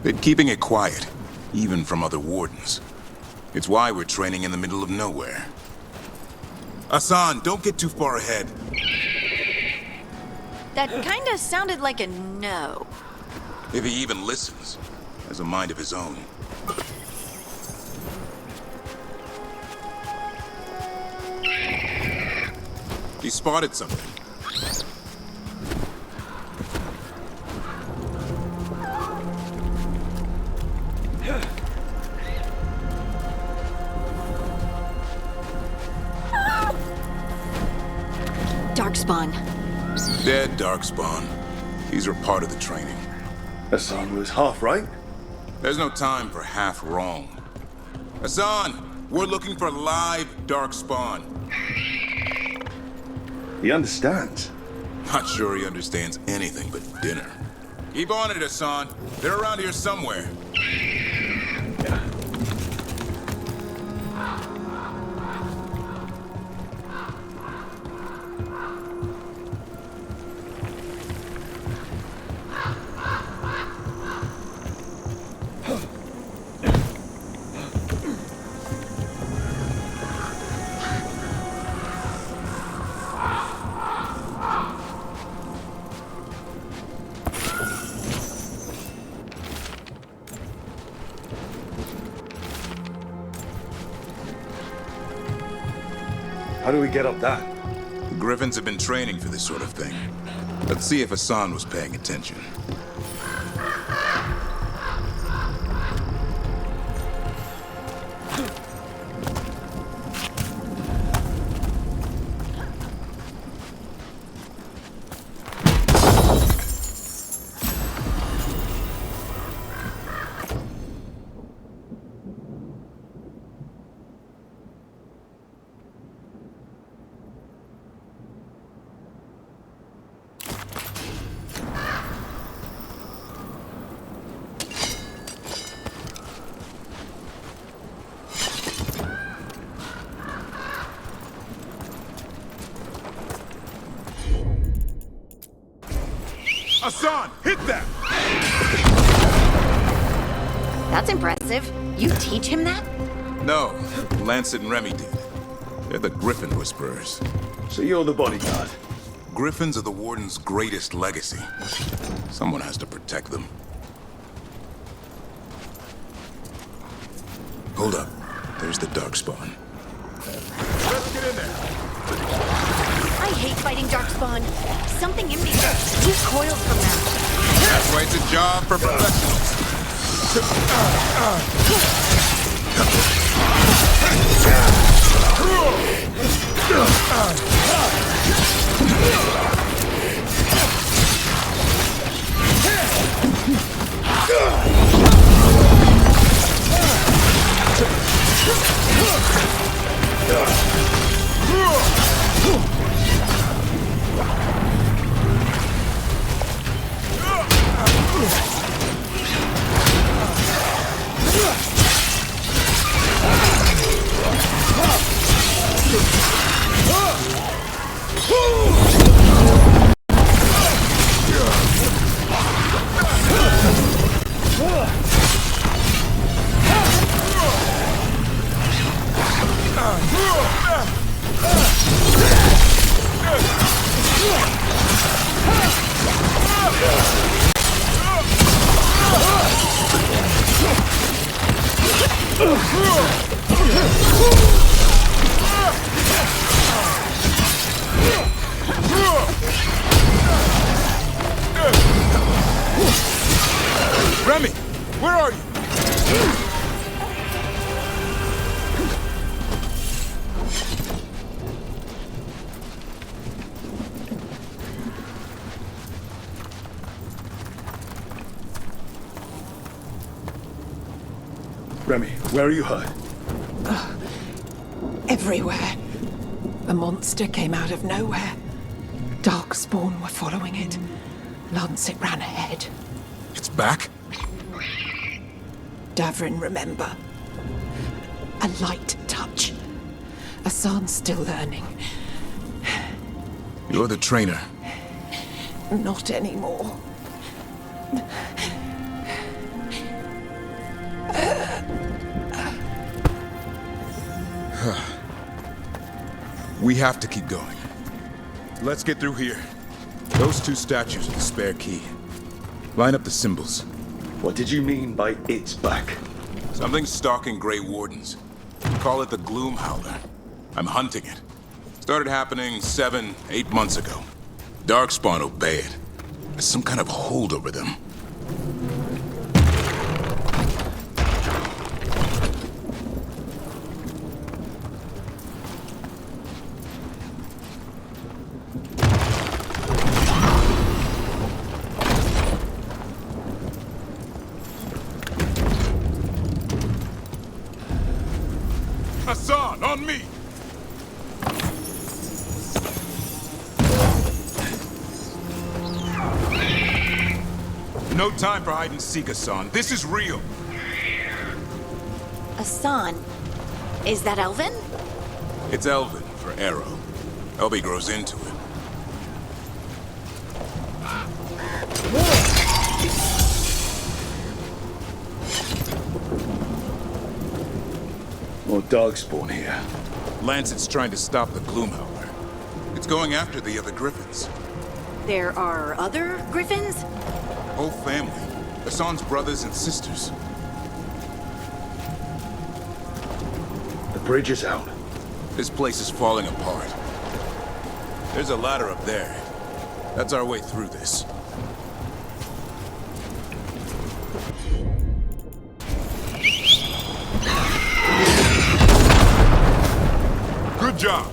Been keeping it quiet, even from other wardens. It's why we're training in the middle of nowhere. Hassan, don't get too far ahead. That kinda sounded like a no. If he even listens, has a mind of his own. He spotted something. Darkspawn. Dead Darkspawn. These are part of the training. Hassan was half right. There's no time for half wrong. Hassan, we're looking for live Darkspawn. He understands. Not sure he understands anything but dinner. Keep on it, Hassan. They're around here somewhere. How do we get up that? The Griffins have been training for this sort of thing. Let's see if Hassan was paying attention. Hassan, hit that! That's impressive. You teach him that? No, Lancet and Remy did. They're the Griffin Whisperers. So you're the bodyguard? Griffins are the Warden's greatest legacy. Someone has to protect them. Hold up. There's the Darkspawn. Let's get in there. I hate fighting Darkspawn. Something in me recoils from them. That's why it's a job for professionals. Remy, where are you? Remy, where are you hurt? Everywhere. The monster came out of nowhere. Darkspawn were following it. Lancet ran ahead. It's back? Davrin, remember. A light touch. Hassan's still learning. You're the trainer. Not anymore. We have to keep going. Let's get through here. Those two statues are the spare key. Line up the symbols. What did you mean by it's back? Something's stalking Grey Wardens. Call it the Gloom Howler. I'm hunting it. Started happening 7, 8 months ago. Darkspawn obey it. There's some kind of hold over them. On me! No time for hide and seek, Hassan. This is real. Asan. Is that Elvin? It's Elvin for Arrow. Elby grows into it. More darkspawn here. Lancet's trying to stop the Gloomhowler. It's going after the other Griffins. There are other Griffins? Whole family. Hassan's brothers and sisters. The bridge is out. This place is falling apart. There's a ladder up there. That's our way through this. Good job.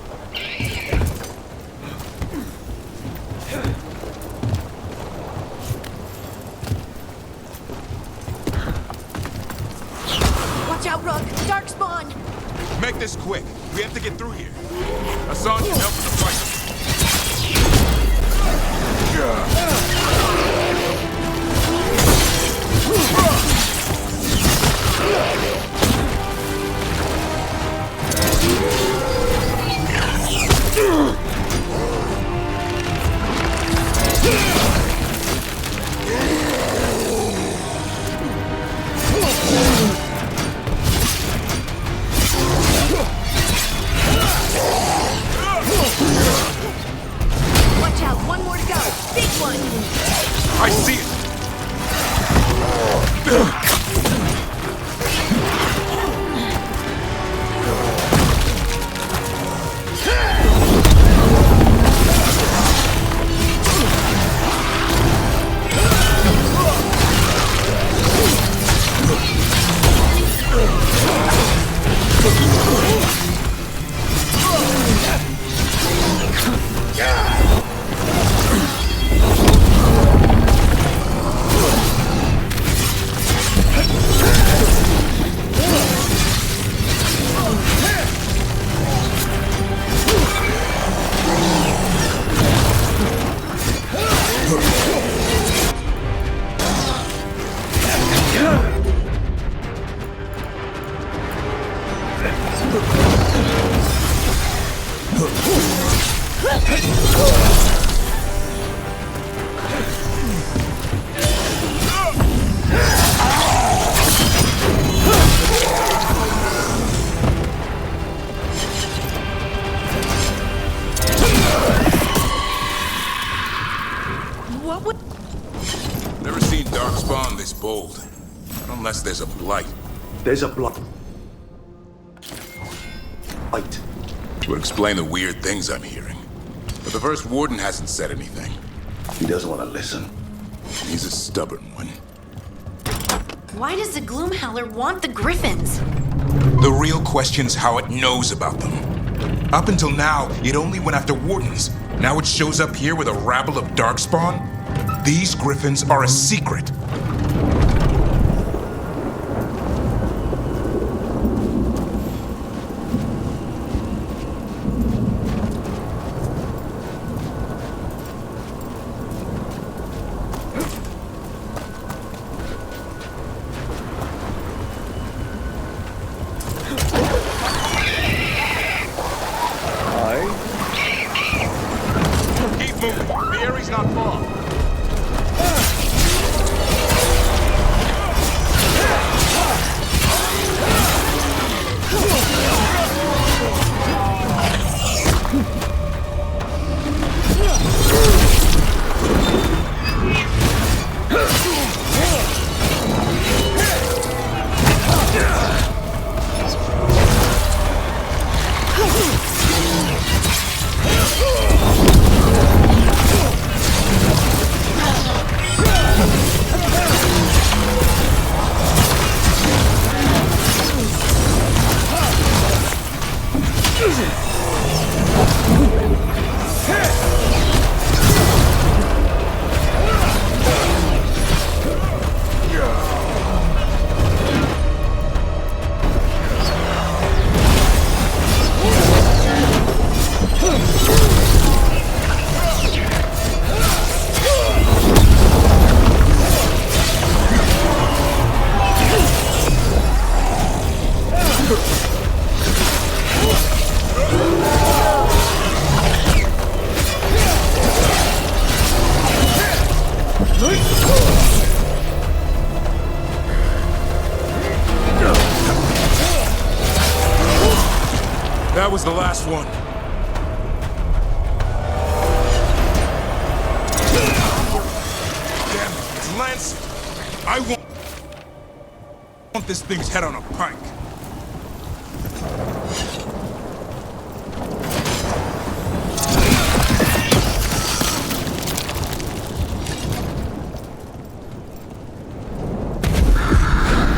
Watch out, Rook! Darkspawn! Make this quick. We have to get through here. Hassan can help with the fight. Watch out, one more to go! Big one! I see it! What would... Never seen Darkspawn this bold. Not unless there's a blight. There's a blight. Would explain the weird things I'm hearing. But the first warden hasn't said anything. He doesn't want to listen. He's a stubborn one. Why does the Gloomhowler want the Griffins? The real question's how it knows about them. Up until now, it only went after wardens. Now it shows up here with a rabble of Darkspawn? These Griffins are a secret. Keep moving. The area's not far. That was the last one. Damn it, it's Lancet. I want this thing's head on a pike.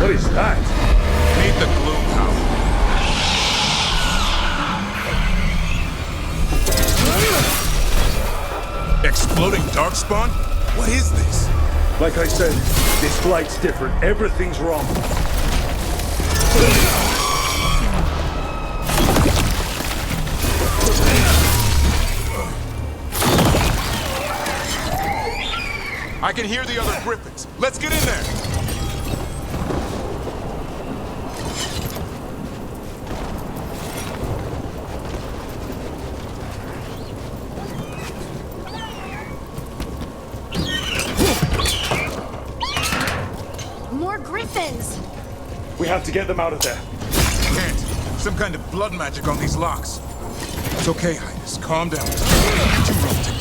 What is that? Meet the Gloomhound. Exploding Darkspawn? What is this? Like I said, this flight's different. Everything's wrong. I can hear the other Griffins. Let's get in there. More griffins! We have to get them out of there. Can't. Some kind of blood magic on these locks. It's okay, Highness. Calm down. Too rough to...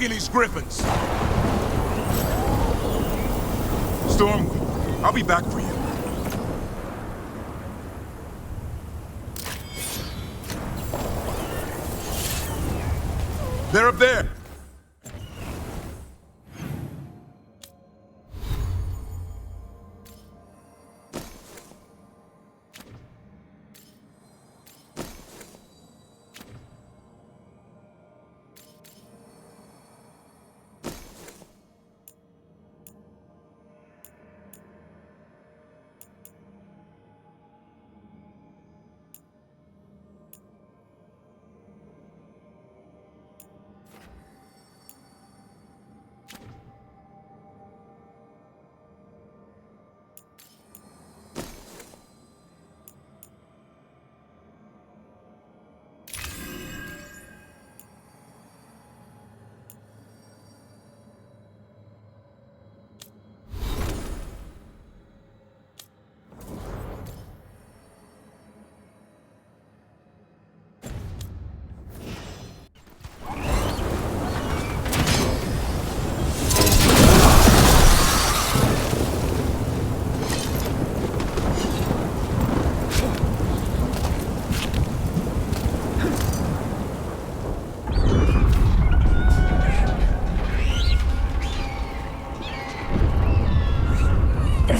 These griffins. Stormwind, I'll be back for you. They're up there.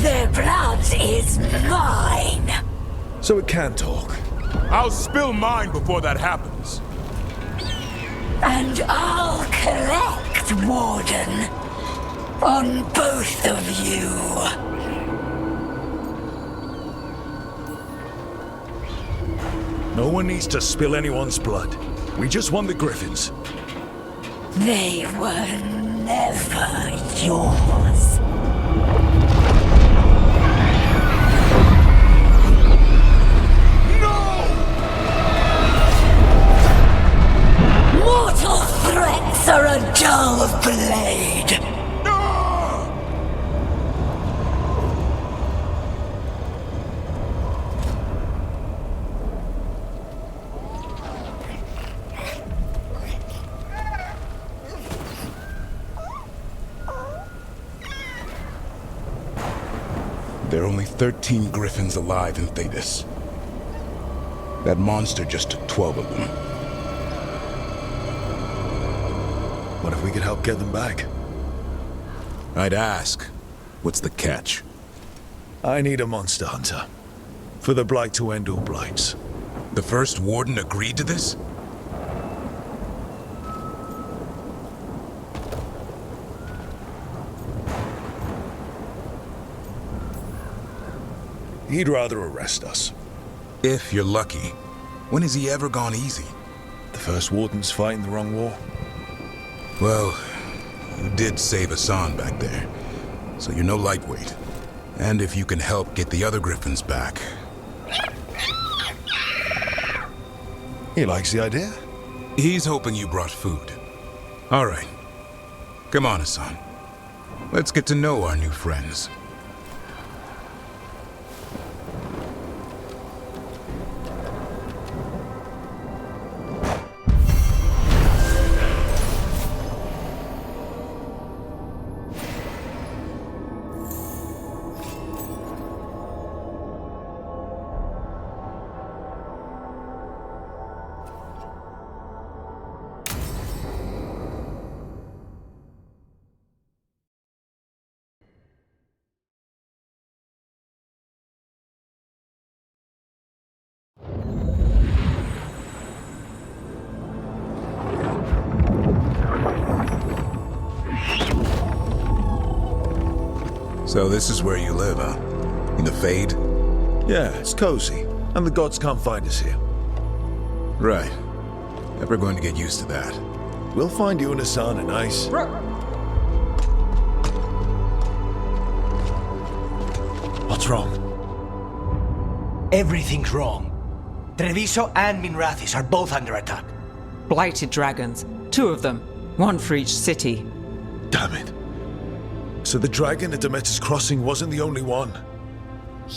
Their blood is mine. So it can talk. I'll spill mine before that happens. And I'll collect, Warden, on both of you. No one needs to spill anyone's blood. We just want the Griffins. They were never yours. Mortal threats are a dull blade. There are only 13 Griffins alive in Thetis. That monster just took 12 of them. What if we could help get them back? I'd ask, what's the catch? I need a monster hunter. For the Blight to end all blights. The first Warden agreed to this? He'd rather arrest us. If you're lucky. When has he ever gone easy? The first Warden's fighting the wrong war. Well, you did save Hassan back there, so you're no lightweight. And if you can help get the other Griffins back... He likes the idea? He's hoping you brought food. All right. Come on, Hassan. Let's get to know our new friends. So this is where you live, huh? In the Fade? Yeah, it's cozy. And the gods can't find us here. Right. Never going to get used to that. We'll find you and Hassan a nice... What's wrong? Everything's wrong. Treviso and Minrathis are both under attack. Blighted dragons. 2 of them. 1 for each city. Damn it. So the dragon at Demeter's Crossing wasn't the only one.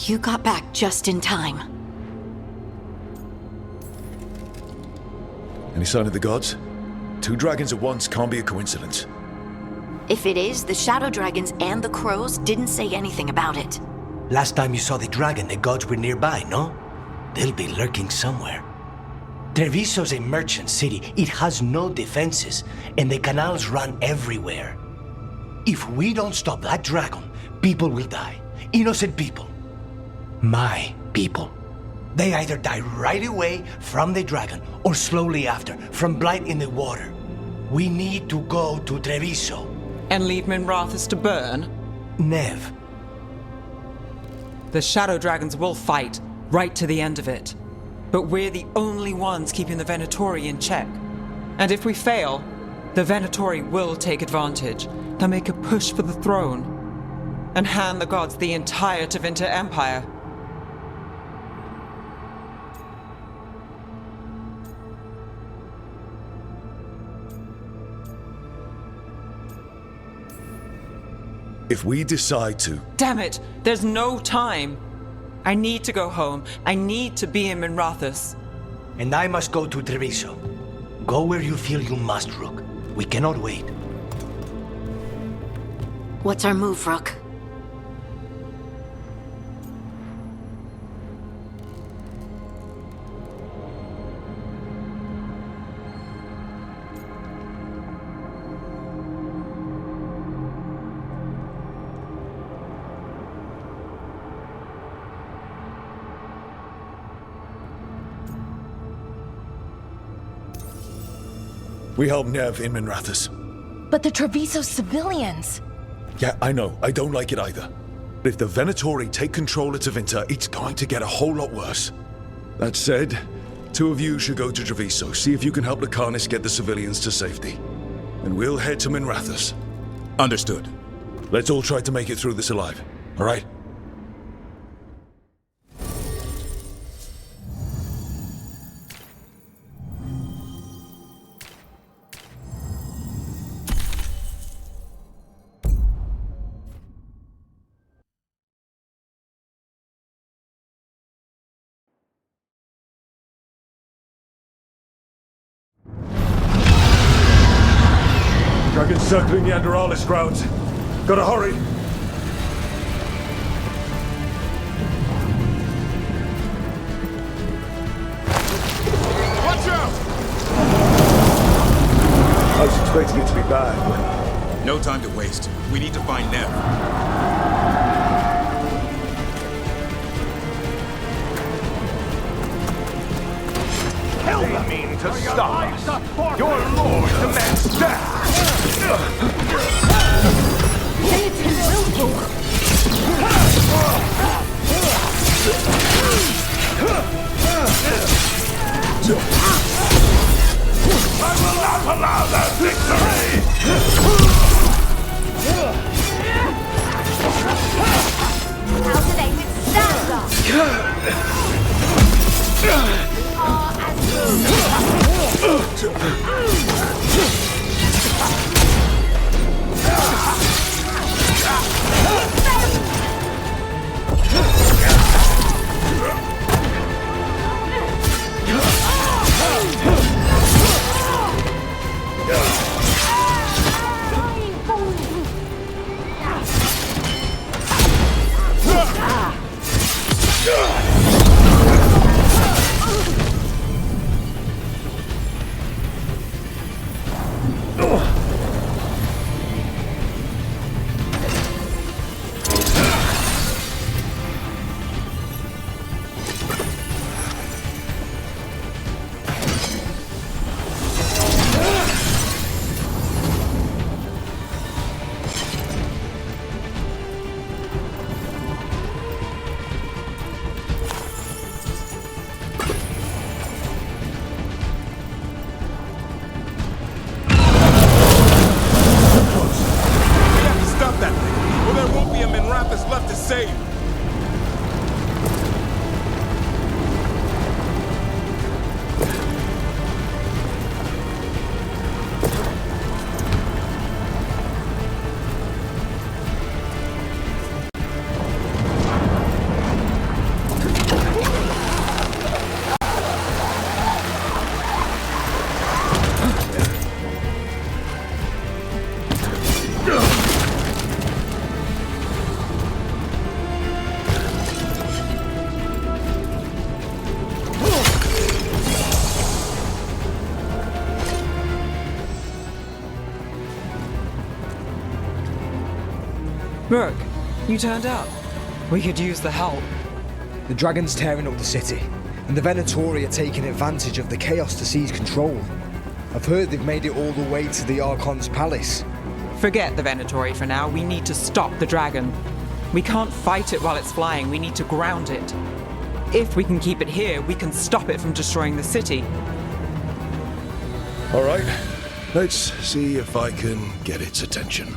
You got back just in time. Any sign of the gods? 2 dragons at once can't be a coincidence. If it is, the Shadow Dragons and the Crows didn't say anything about it. Last time you saw the dragon, the gods were nearby, no? They'll be lurking somewhere. Treviso's a merchant city. It has no defenses, and the canals run everywhere. If we don't stop that dragon, people will die. Innocent people. My people. They either die right away from the dragon, or slowly after, from blight in the water. We need to go to Treviso. And leave Minrathis to burn? Nev. The Shadow Dragons will fight, right to the end of it. But we're the only ones keeping the Venatori in check. And if we fail, the Venatori will take advantage. They'll make a push for the throne, and hand the gods the entire Tevinter Empire. If we decide to... Damn it! There's no time! I need to go home. I need to be in Minrathis. And I must go to Treviso. Go where you feel you must, Rook. We cannot wait. What's our move, Rook? We helped Nev in Minrathous. But the Treviso civilians... Yeah, I know. I don't like it either. But if the Venatori take control of Tevinter, it's going to get a whole lot worse. That said, 2 of you should go to Treviso, see if you can help the Carnis get the civilians to safety. And we'll head to Minrathous. Understood. Let's all try to make it through this alive, all right? Dragon's circling the Anderalis grounds. Gotta hurry. Watch out! I was expecting it to be bad, but... No time to waste. We need to find Nev. They mean to stop us. Your lord demands death. I will not allow that victory! How do they withstand us? Burke, you turned up. We could use the help. The Dragon's tearing up the city, and the Venatori are taking advantage of the chaos to seize control. I've heard they've made it all the way to the Archon's palace. Forget the Venatori for now. We need to stop the dragon. We can't fight it while it's flying. We need to ground it. If we can keep it here, we can stop it from destroying the city. All right, let's see if I can get its attention.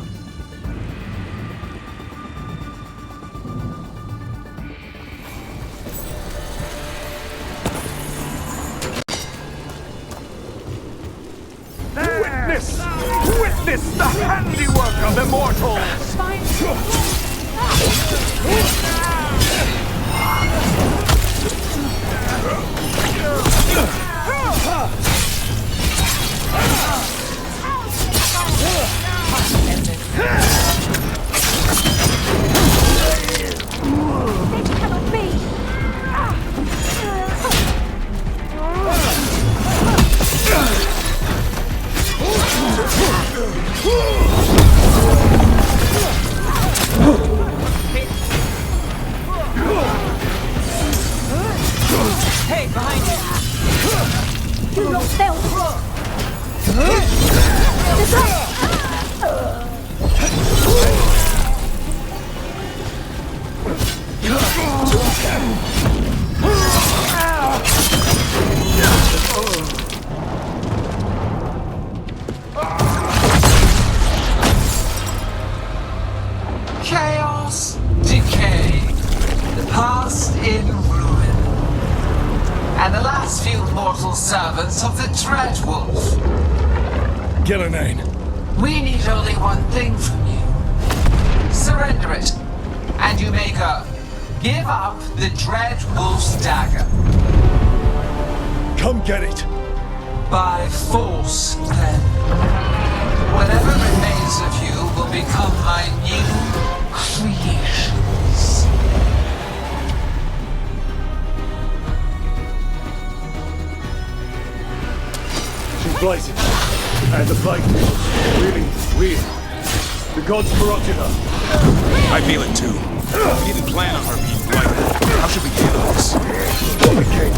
Witness the handiwork of immortals! This cannot be! Hey, behind you! Do not fail! servants of the Dreadwolf. Gillenane. We need only one thing from you. Surrender it, and you may go. Give up the Dreadwolf's dagger. Come get it. By force, then. Whatever remains of you will become my new creations. She's blazing, and the plague feels really weird. The gods corrupted her. I feel it too. We didn't plan on her being blighted. How should we handle this? Okay.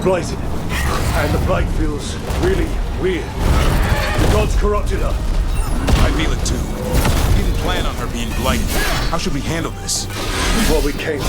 Blazing, and the plague feels really weird. The gods corrupted her. I feel it too. We didn't plan on her being blighted. How should we handle this? Well, we came.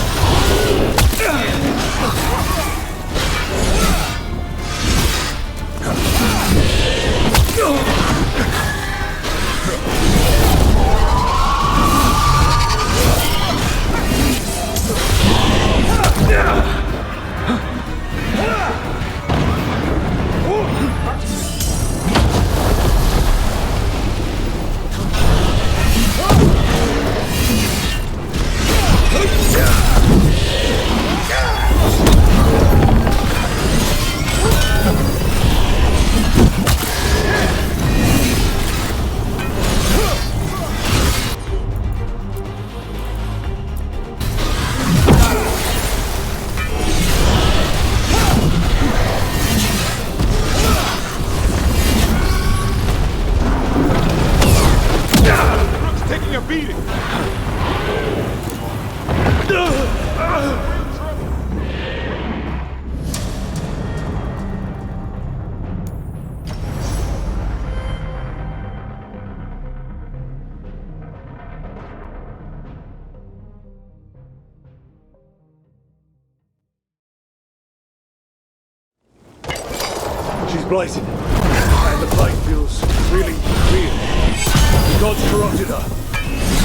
She's blazing, and the plague feels really weird. The gods corrupted her.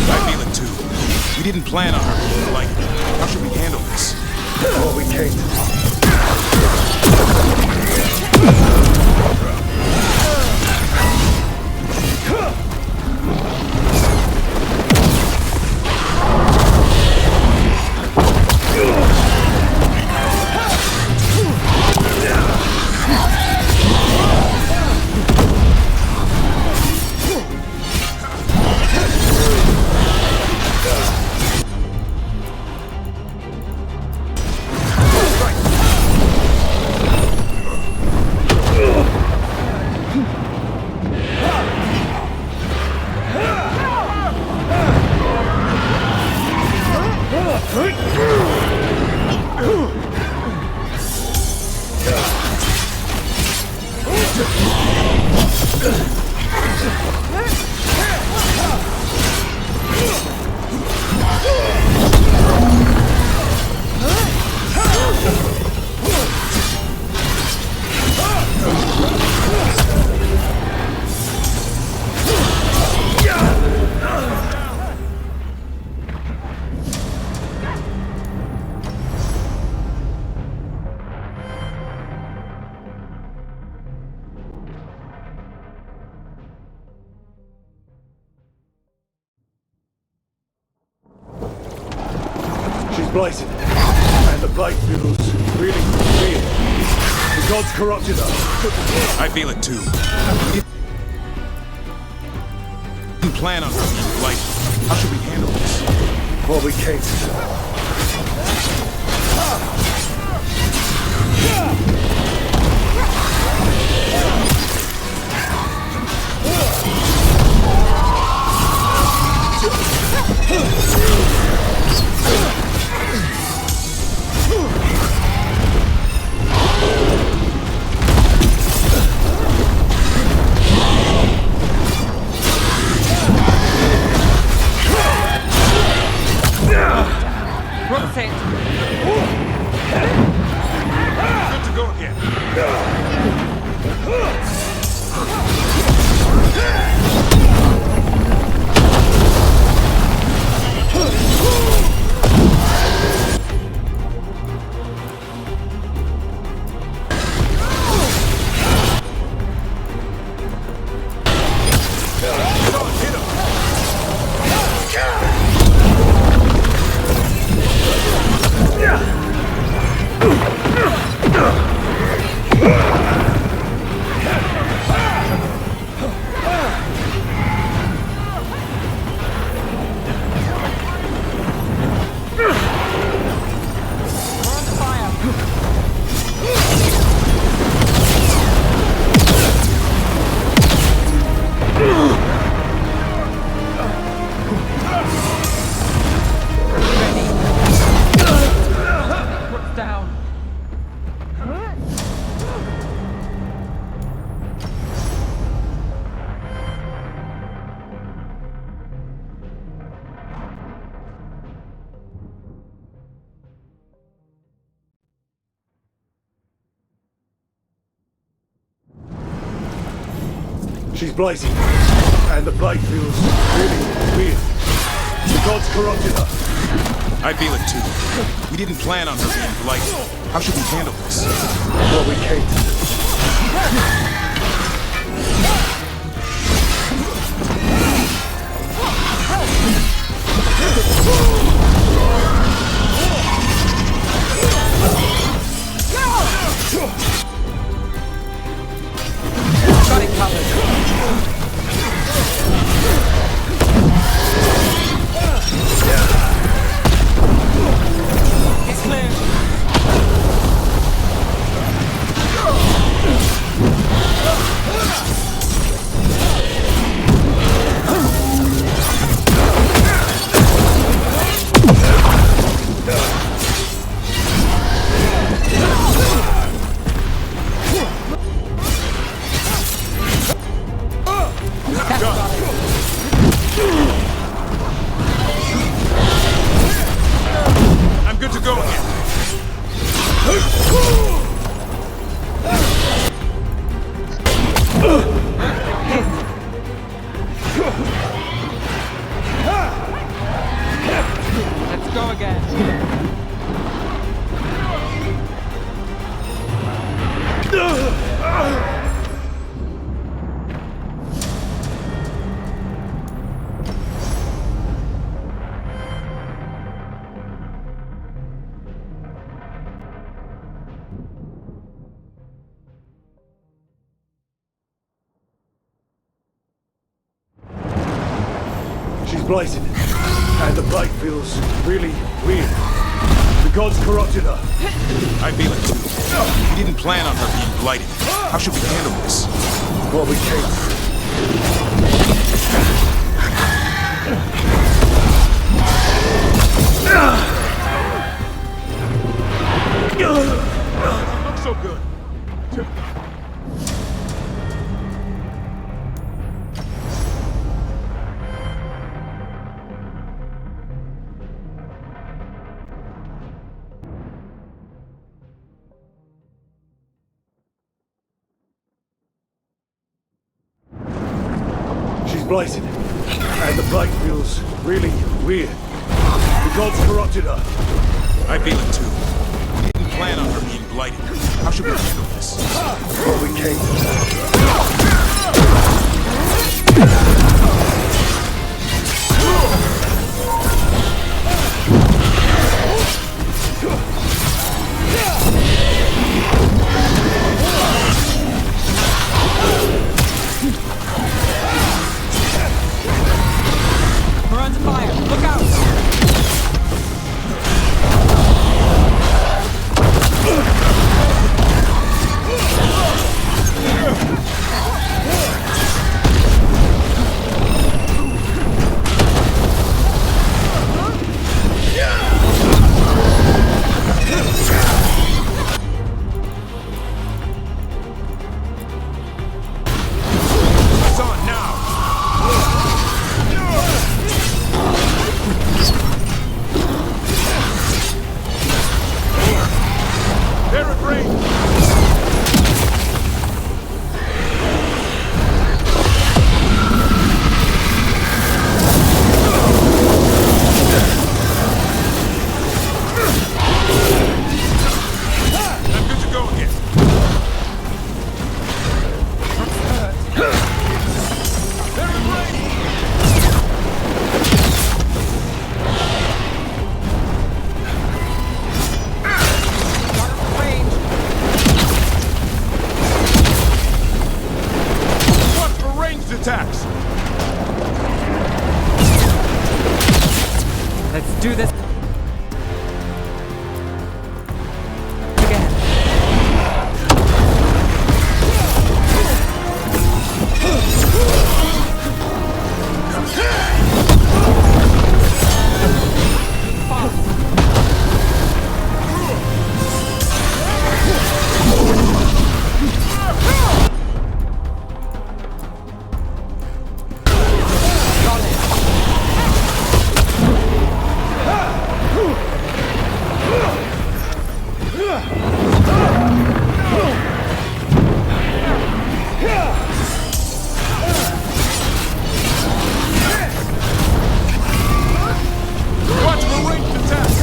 I feel it too. We didn't plan on her being like it. How should we handle this? Well, we can't. Blazing. And the blade feels really weird. The gods corrupted her. I feel it too. We didn't plan on her being like it. How should we handle this? Well, we can't. Rotate. Good to go again. She's blazing, and the blade feels really weird. The gods corrupted her. I feel it too. We didn't plan on her being like it. How should we handle this? Well, we can't. Got it covered. It's clear. She's blighted, and the blight feels really weird. The gods corrupted her. I feel it too. We didn't plan on her being blighted. How should we handle this? What we came Looks so good. She's blighted, and the blight feels really weird. The gods corrupted her. I feel it too. We didn't plan on her being blighted. How should we handle this? What we came We're under fire. Look out! It's on now! They're at range! I'm good to go again. They're at range! Watch for ranged attacks! Let's do this. Watch for ranged attacks!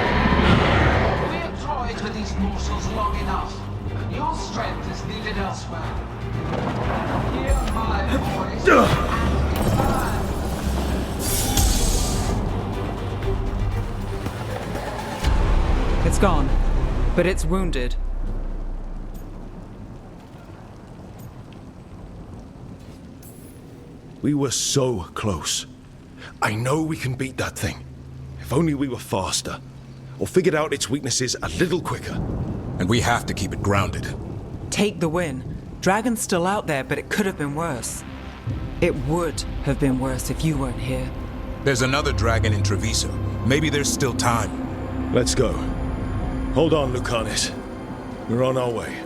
We have toyed with these morsels long enough. Your strength is needed elsewhere. Hear my voice and return. It's gone, but it's wounded. We were so close. I know we can beat that thing. If only we were faster. Or figured out its weaknesses a little quicker. And we have to keep it grounded. Take the win. Dragon's still out there, but it could have been worse. It would have been worse if you weren't here. There's another dragon in Treviso. Maybe there's still time. Let's go. Hold on, Lucanis. We're on our way.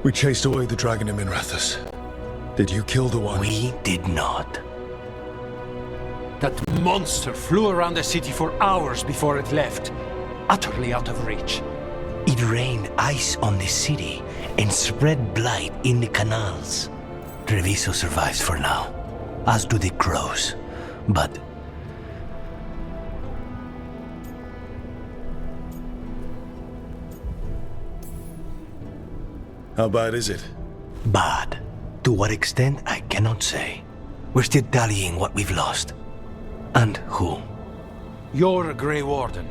We chased away the dragon in Minrathus. Did you kill the one? We did not. That monster flew around the city for hours before it left, utterly out of reach. It rained ice on the city and spread blight in the canals. Treviso survives for now, as do the crows. But how bad is it? bad. To what extent, I cannot say. We're still tallying what we've lost. And who. You're a Grey Warden.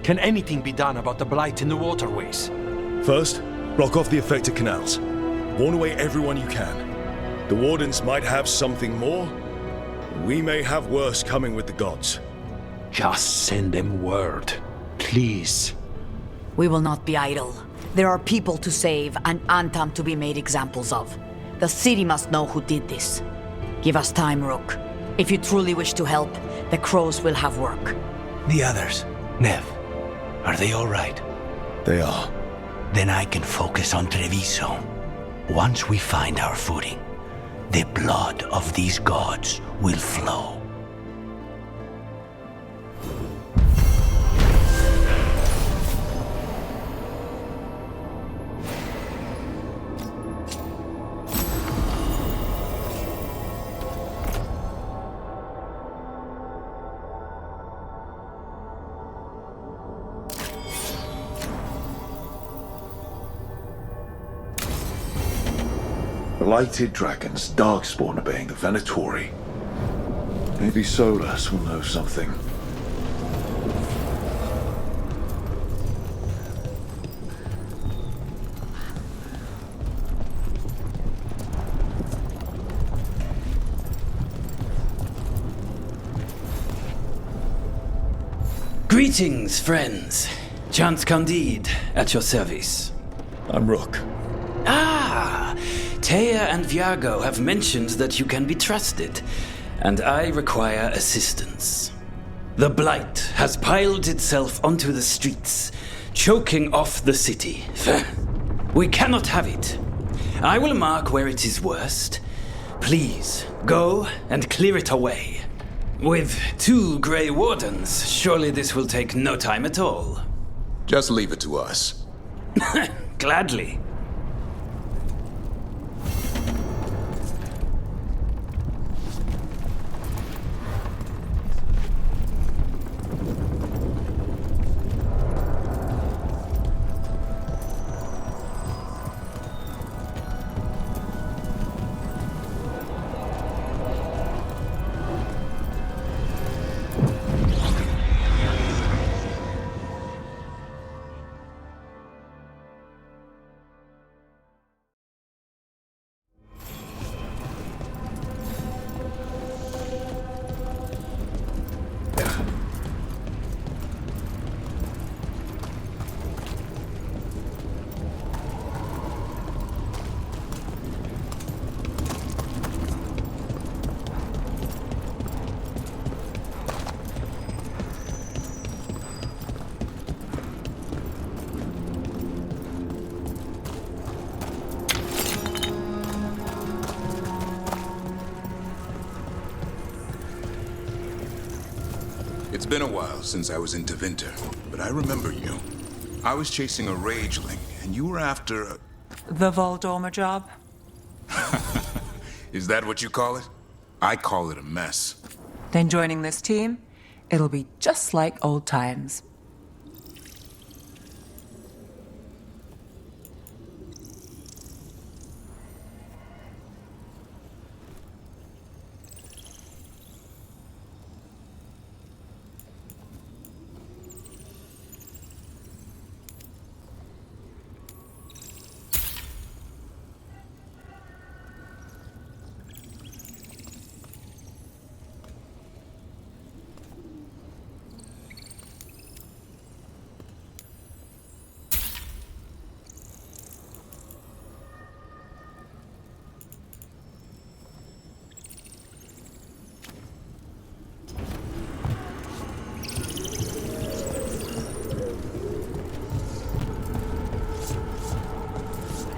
Can anything be done about the blight in the waterways? First, block off the affected canals. Warn away everyone you can. The Wardens might have something more. We may have worse coming with the gods. Just send them word, please. We will not be idle. There are people to save and Antam to be made examples of. The city must know who did this. Give us time, Rook. If you truly wish to help, the crows will have work. The others, Nev, are they all right? They are. Then I can focus on Treviso. Once we find our footing, the blood of these gods will flow. Blighted dragons, darkspawn obeying the Venatori. Maybe Solus will know something. Greetings, friends. Chance Candide, at your service. I'm Rook. Ah! Taya and Viago have mentioned that you can be trusted, and I require assistance. The blight has piled itself onto the streets, choking off the city. We cannot have it. I will mark where it is worst. Please, go and clear it away. With 2 Grey Wardens, surely this will take no time at all. Just leave it to us. Gladly. It's been a while since I was in Tevinter, but I remember you. I was chasing a rageling, and you were after a... The Voldormer job? Is that what you call it? I call it a mess. Then joining this team, it'll be just like old times.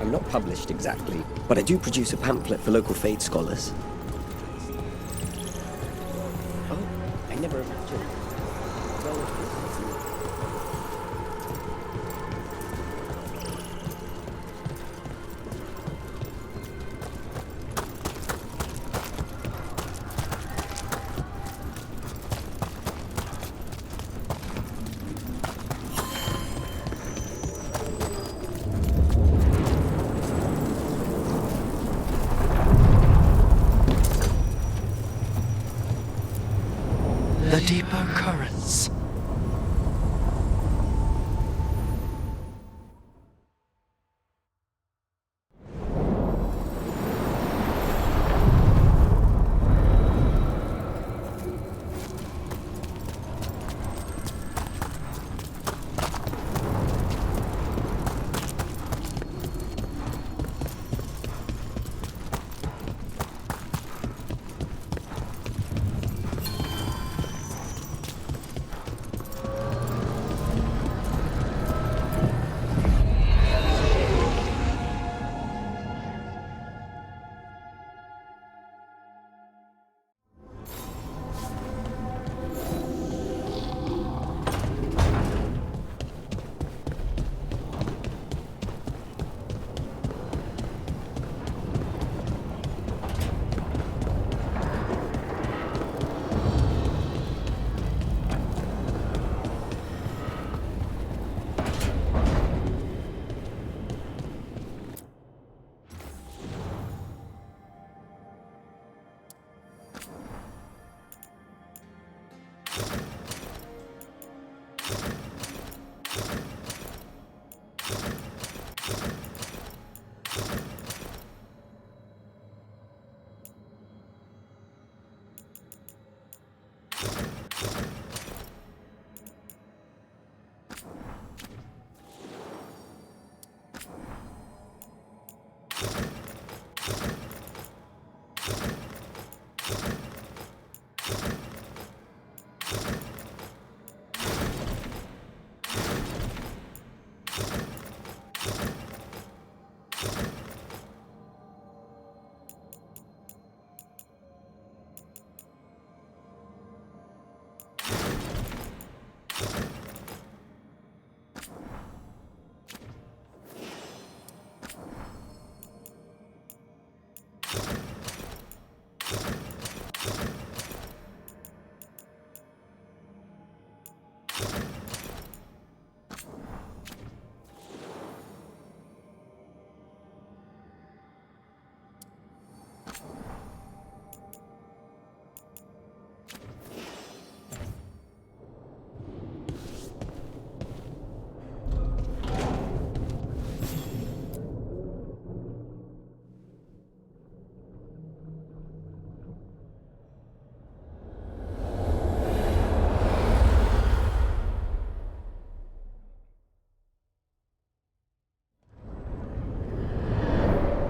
I'm not published exactly, but I do produce a pamphlet for local Fade scholars. Oh, I never imagined. The deeper currents.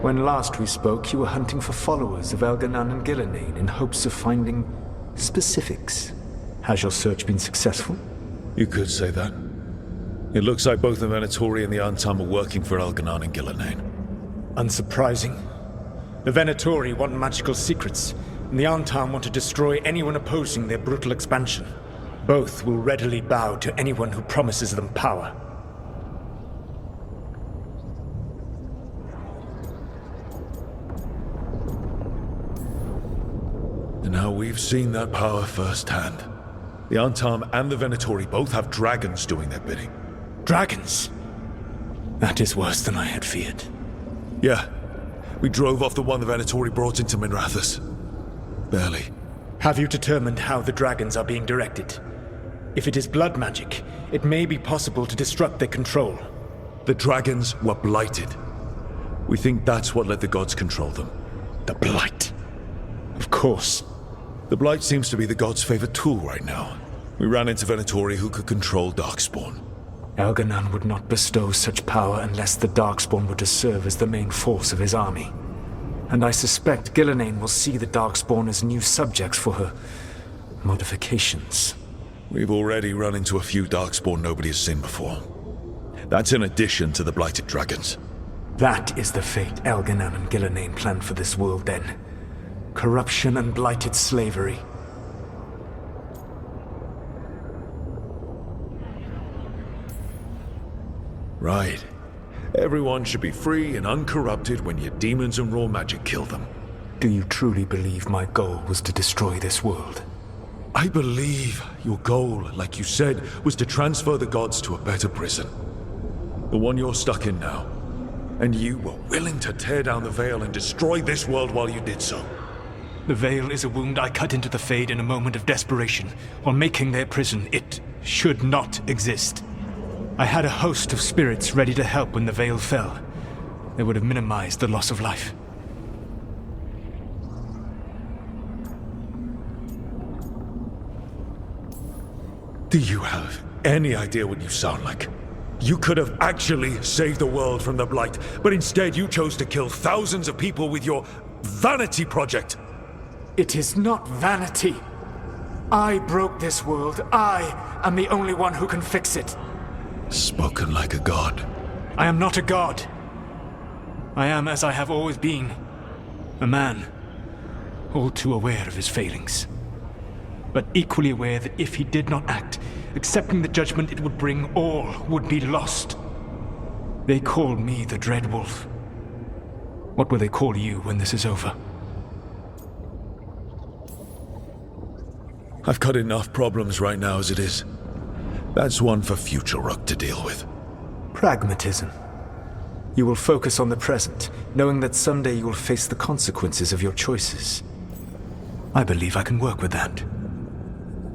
When last we spoke, you were hunting for followers of Elganan and Gillenane in hopes of finding specifics. Has your search been successful? You could say that. It looks like both the Venatori and the Antam are working for Elganan and Gillenane. Unsurprising. The Venatori want magical secrets, and the Antam want to destroy anyone opposing their brutal expansion. Both will readily bow to anyone who promises them power. And now we've seen that power firsthand. The Antam and the Venatori both have dragons doing their bidding. Dragons? That is worse than I had feared. Yeah. We drove off the one the Venatori brought into Minrathous. Barely. Have you determined how the dragons are being directed? If it is blood magic, it may be possible to disrupt their control. The dragons were blighted. We think that's what let the gods control them. The blight? Of course. The blight seems to be the gods' favorite tool right now. We ran into Venatori who could control Darkspawn. Elganan would not bestow such power unless the Darkspawn were to serve as the main force of his army. And I suspect Gillenane will see the Darkspawn as new subjects for her modifications. We've already run into a few Darkspawn nobody has seen before. That's in addition to the blighted dragons. That is the fate Elganan and Gillenane planned for this world then. Corruption and blighted slavery. Right. Everyone should be free and uncorrupted when your demons and raw magic kill them. Do you truly believe my goal was to destroy this world? I believe your goal, like you said, was to transfer the gods to a better prison. The one you're stuck in now. And you were willing to tear down the veil and destroy this world while you did so. The veil is a wound I cut into the Fade in a moment of desperation, while making their prison. It should not exist. I had a host of spirits ready to help when the veil fell. They would have minimized the loss of life. Do you have any idea what you sound like? You could have actually saved the world from the Blight, but instead you chose to kill thousands of people with your vanity project. It is not vanity. I broke this world. I am the only one who can fix it. Spoken like a god. I am not a god. I am, as I have always been, a man, all too aware of his failings. But equally aware that if he did not act, accepting the judgment it would bring, all would be lost. They call me the Dread Wolf. What will they call you when this is over? I've got enough problems right now as it is. That's one for future Rook to deal with. Pragmatism. You will focus on the present, knowing that someday you will face the consequences of your choices. I believe I can work with that.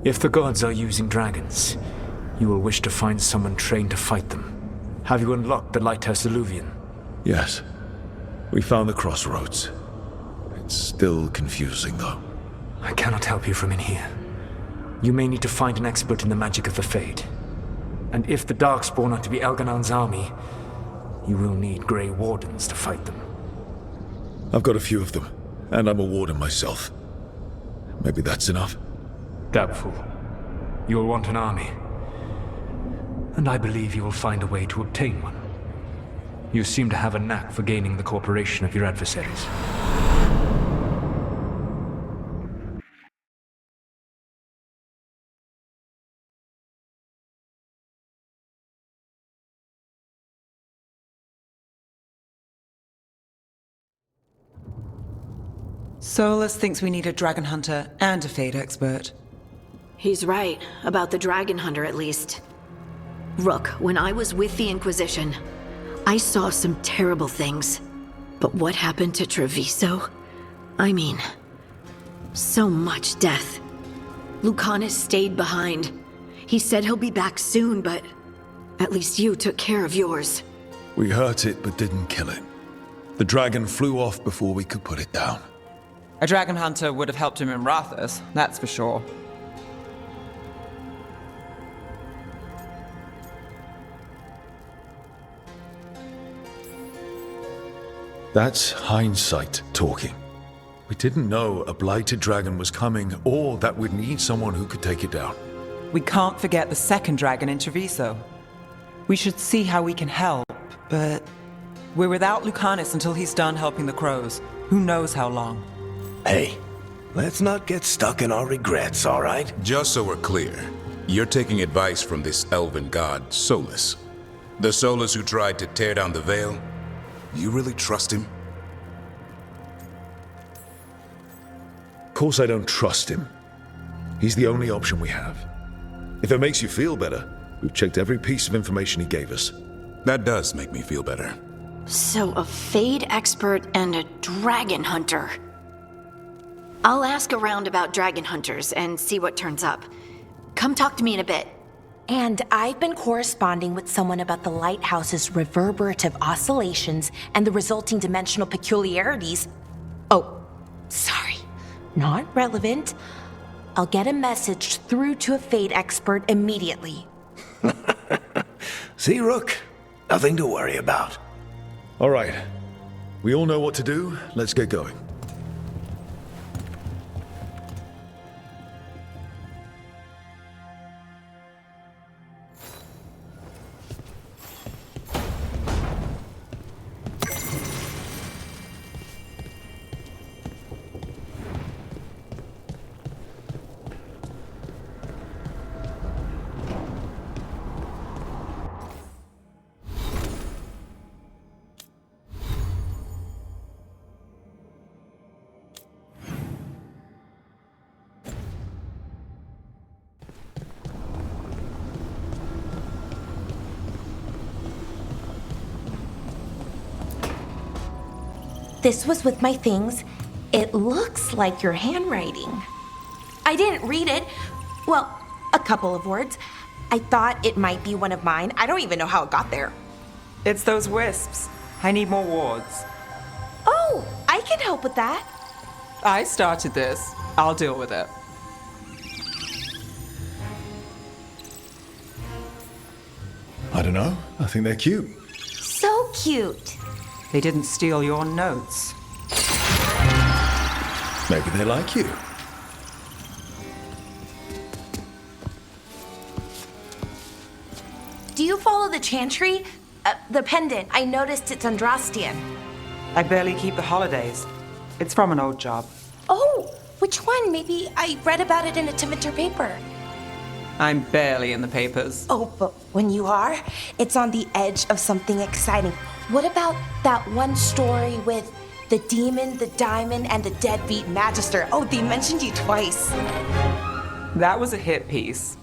If the gods are using dragons, you will wish to find someone trained to fight them. Have you unlocked the Lighthouse Illuvian? Yes. We found the crossroads. It's still confusing, though. I cannot help you from in here. You may need to find an expert in the magic of the Fade. And if the Darkspawn are to be Elganan's army, you will need Grey Wardens to fight them. I've got a few of them, and I'm a warden myself. Maybe that's enough? Doubtful. You will want an army. And I believe you will find a way to obtain one. You seem to have a knack for gaining the cooperation of your adversaries. Solus thinks we need a dragon hunter and a Fade expert. He's right, about the dragon hunter at least. Rook, when I was with the Inquisition, I saw some terrible things. But what happened to Treviso? I mean, so much death. Lucanus stayed behind. He said he'll be back soon, but at least you took care of yours. We hurt it, but didn't kill it. The dragon flew off before we could put it down. A dragon hunter would have helped him in Rathus, that's for sure. That's hindsight talking. We didn't know a blighted dragon was coming, or that we'd need someone who could take it down. We can't forget the second dragon in Treviso. We should see how we can help, but we're without Lucanus until he's done helping the crows. Who knows how long? Hey, let's not get stuck in our regrets, all right? Just so we're clear, you're taking advice from this elven god, Solus. The Solus who tried to tear down the veil? You really trust him? Of course I don't trust him. He's the only option we have. If it makes you feel better, we've checked every piece of information he gave us. That does make me feel better. So a Fade expert and a dragon hunter. I'll ask around about dragon hunters and see what turns up. Come talk to me in a bit. And I've been corresponding with someone about the lighthouse's reverberative oscillations and the resulting dimensional peculiarities. Oh, sorry. Not relevant. I'll get a message through to a Fade expert immediately. See, Rook? Nothing to worry about. All right. We all know what to do. Let's get going. this was with my things. It looks like your handwriting. I didn't read it. Well, a couple of words. I thought it might be one of mine. I don't even know how it got there. It's those wisps. I need more wards. Oh, I can help with that. I started this. I'll deal with it. I don't know. I think they're cute. So cute. They didn't steal your notes. Maybe they like you. Do you follow the chantry? The pendant. I noticed it's Andrastian. I barely keep the holidays. It's from an old job. Oh, which one? Maybe I read about it in a Tevinter paper. I'm barely in the papers. Oh, but when you are, it's on the edge of something exciting. What about that one story with the demon, the diamond, and the deadbeat magister? Oh, they mentioned you twice. That was a hit piece.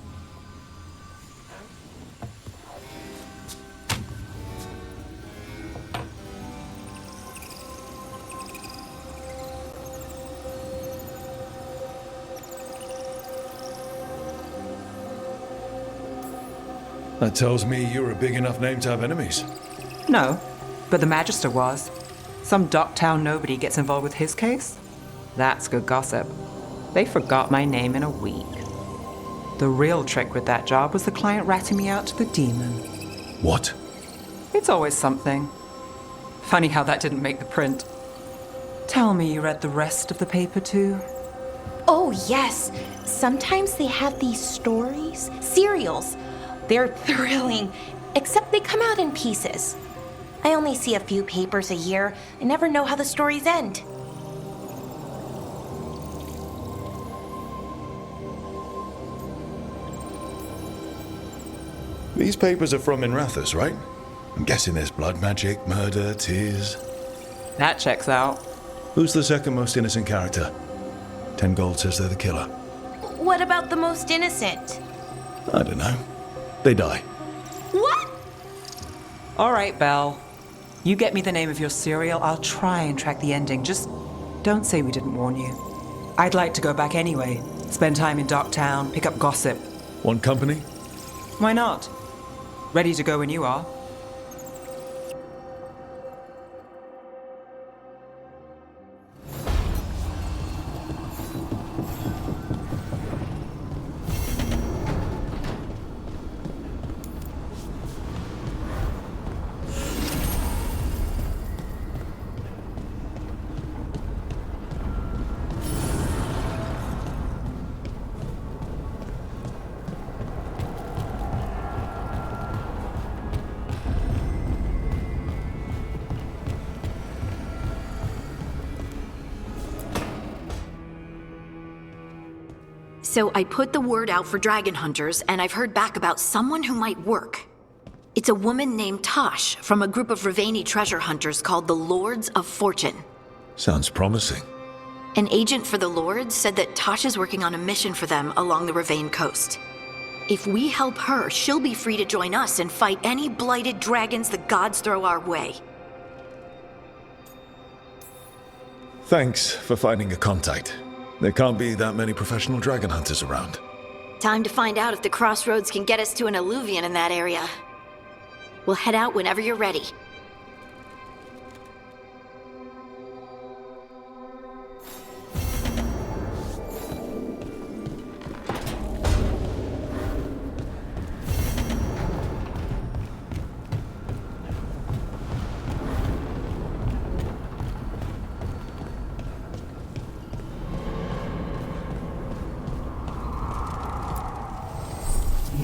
That tells me you're a big enough name to have enemies. No, but the Magister was. Some Docktown nobody gets involved with his case? That's good gossip. They forgot my name in a week. The real trick with that job was the client ratting me out to the demon. What? It's always something. Funny how that didn't make the print. Tell me you read the rest of the paper too? Oh, yes. Sometimes they have these stories, serials. They're thrilling, except they come out in pieces. I only see a few papers a year. I never know how the stories end. These papers are from Minrathous, right? I'm guessing there's blood magic, murder, tears. That checks out. Who's the second most innocent character? 10 gold says they're the killer. What about the most innocent? I don't know. They die. What? All right, Belle. You get me the name of your serial, I'll try and track the ending. Just don't say we didn't warn you. I'd like to go back anyway. Spend time in Docktown, pick up gossip. Want company? Why not? Ready to go when you are. So I put the word out for dragon hunters, and I've heard back about someone who might work. It's a woman named Tosh from a group of Ravani treasure hunters called the Lords of Fortune. Sounds promising. An agent for the Lords said that Tosh is working on a mission for them along the Ravane coast. If we help her, she'll be free to join us and fight any blighted dragons the gods throw our way. Thanks for finding a contact. There can't be that many professional dragon hunters around. Time to find out if the crossroads can get us to an alluvion in that area. We'll head out whenever you're ready.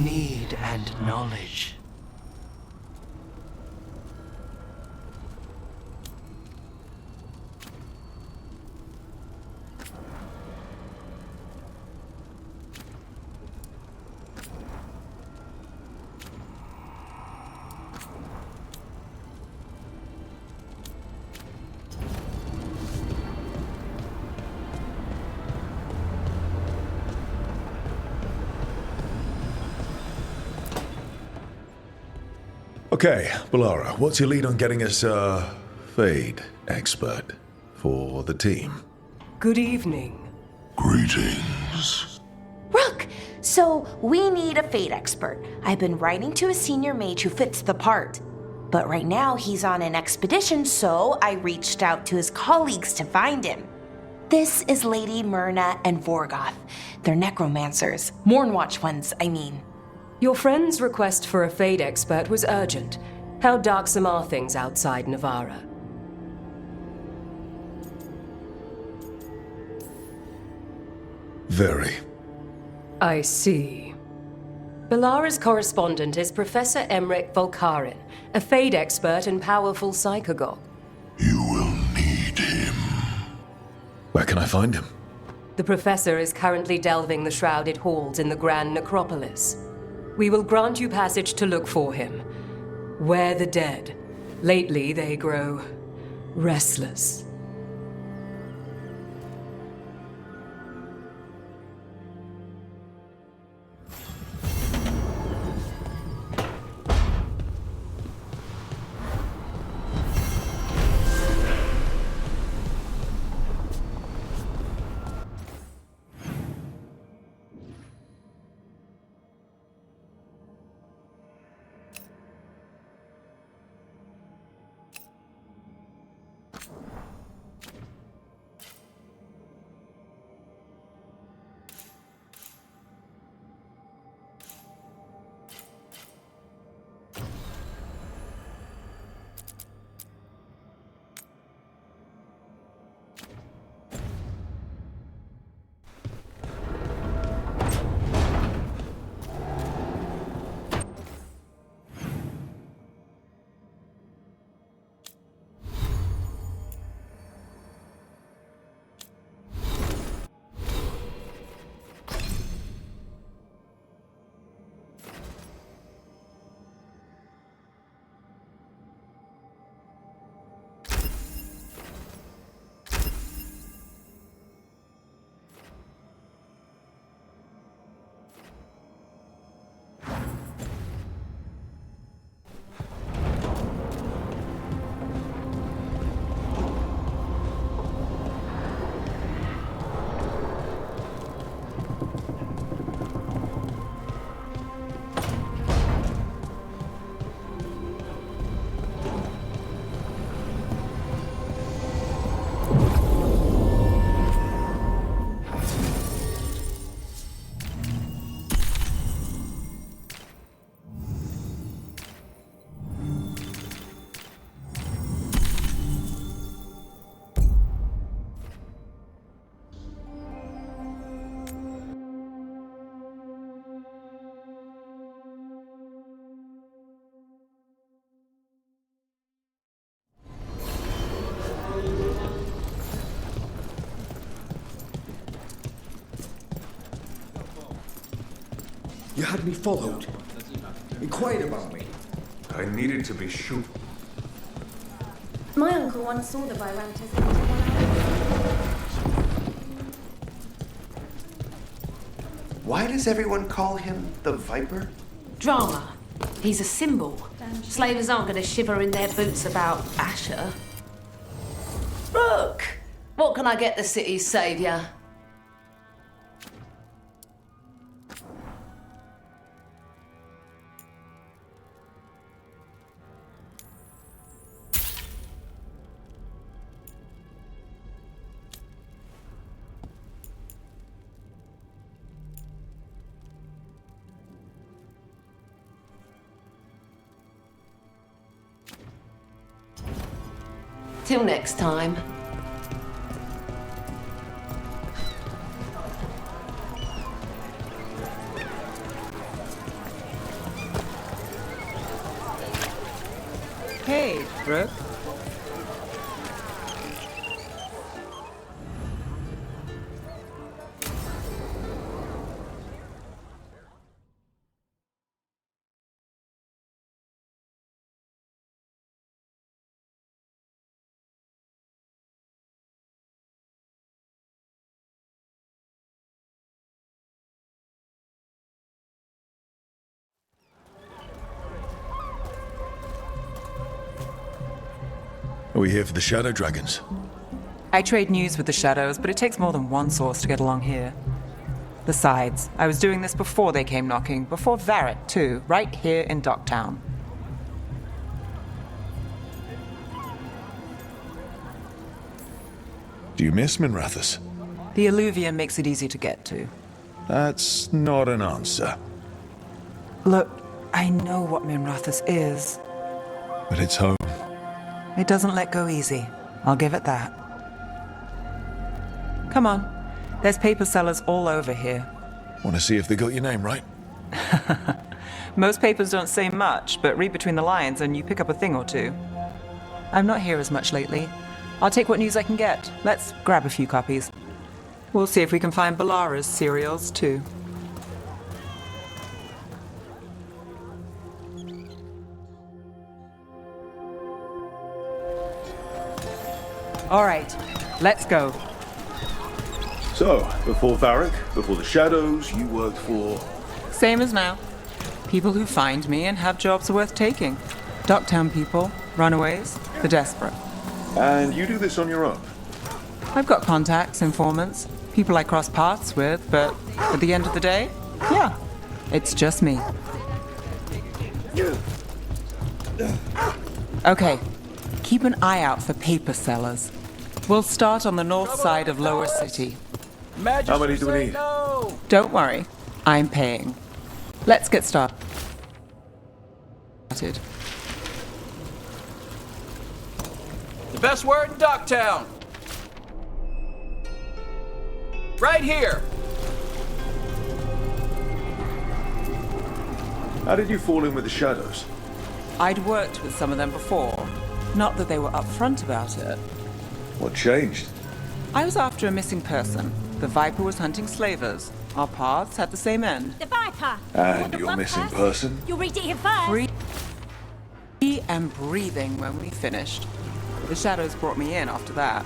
Need and knowledge. Okay, Balara, what's your lead on getting us a Fade expert? for the team. Good evening. Greetings. Rook! So, we need a fate expert. I've been writing to a senior mage who fits the part. But right now, he's on an expedition, so I reached out to his colleagues to find him. This is Lady Myrna and Vorgoth. They're necromancers. Mournwatch ones, I mean. Your friend's request for a fate expert was urgent. How darksome are things outside Navara? Very. I see. Belara's correspondent is Professor Emmerich Volkarin, a fate expert and powerful psychagogue. Where can I find him? The professor is currently delving the shrouded halls in the Grand Necropolis. We will grant you passage to look for him. Where the dead. Lately they grow restless. You had me followed. Inquired about me. I needed to be sure. My uncle once saw the Virantas. Why does everyone call him the Viper? Drama. He's a symbol. Slavers aren't going to shiver in their boots about Asher. Rook! What can I get the city's saviour? Till next time. Hey, Brooke. Are we here for the Shadow Dragons? I trade news with the Shadows, but it takes more than one source to get along here. Besides, I was doing this before they came knocking, before Varric, too, right here in Docktown. Do you miss Minrathous? The Alluvion makes it easy to get to. That's not an answer. Look, I know what Minrathous is. But it's home. It doesn't let go easy. I'll give it that. Come on. There's paper sellers all over here. Want to see if they got your name right? Most papers don't say much, but read between the lines and you pick up a thing or two. I'm not here as much lately. I'll take what news I can get. Let's grab a few copies. We'll see if we can find Balara's serials, too. All right, let's go. So, before Varric, before the Shadows, you worked for... Same as now. People who find me and have jobs worth taking. Docktown people, runaways, the desperate. And you do this on your own? I've got contacts, informants, people I cross paths with, but at the end of the day, yeah, it's just me. Okay, keep an eye out for paper sellers. We'll start on the north side of Lower City. How many do we need? Don't worry, I'm paying. Let's get started. The best word in Docktown. Right here. How did you fall in with the Shadows? I'd worked with some of them before. Not that they were upfront about it. What changed? I was after a missing person. The Viper was hunting slavers. Our paths had the same end. The Viper! And your missing person? You'll read it here first. Free and breathing when we finished. The Shadows brought me in after that.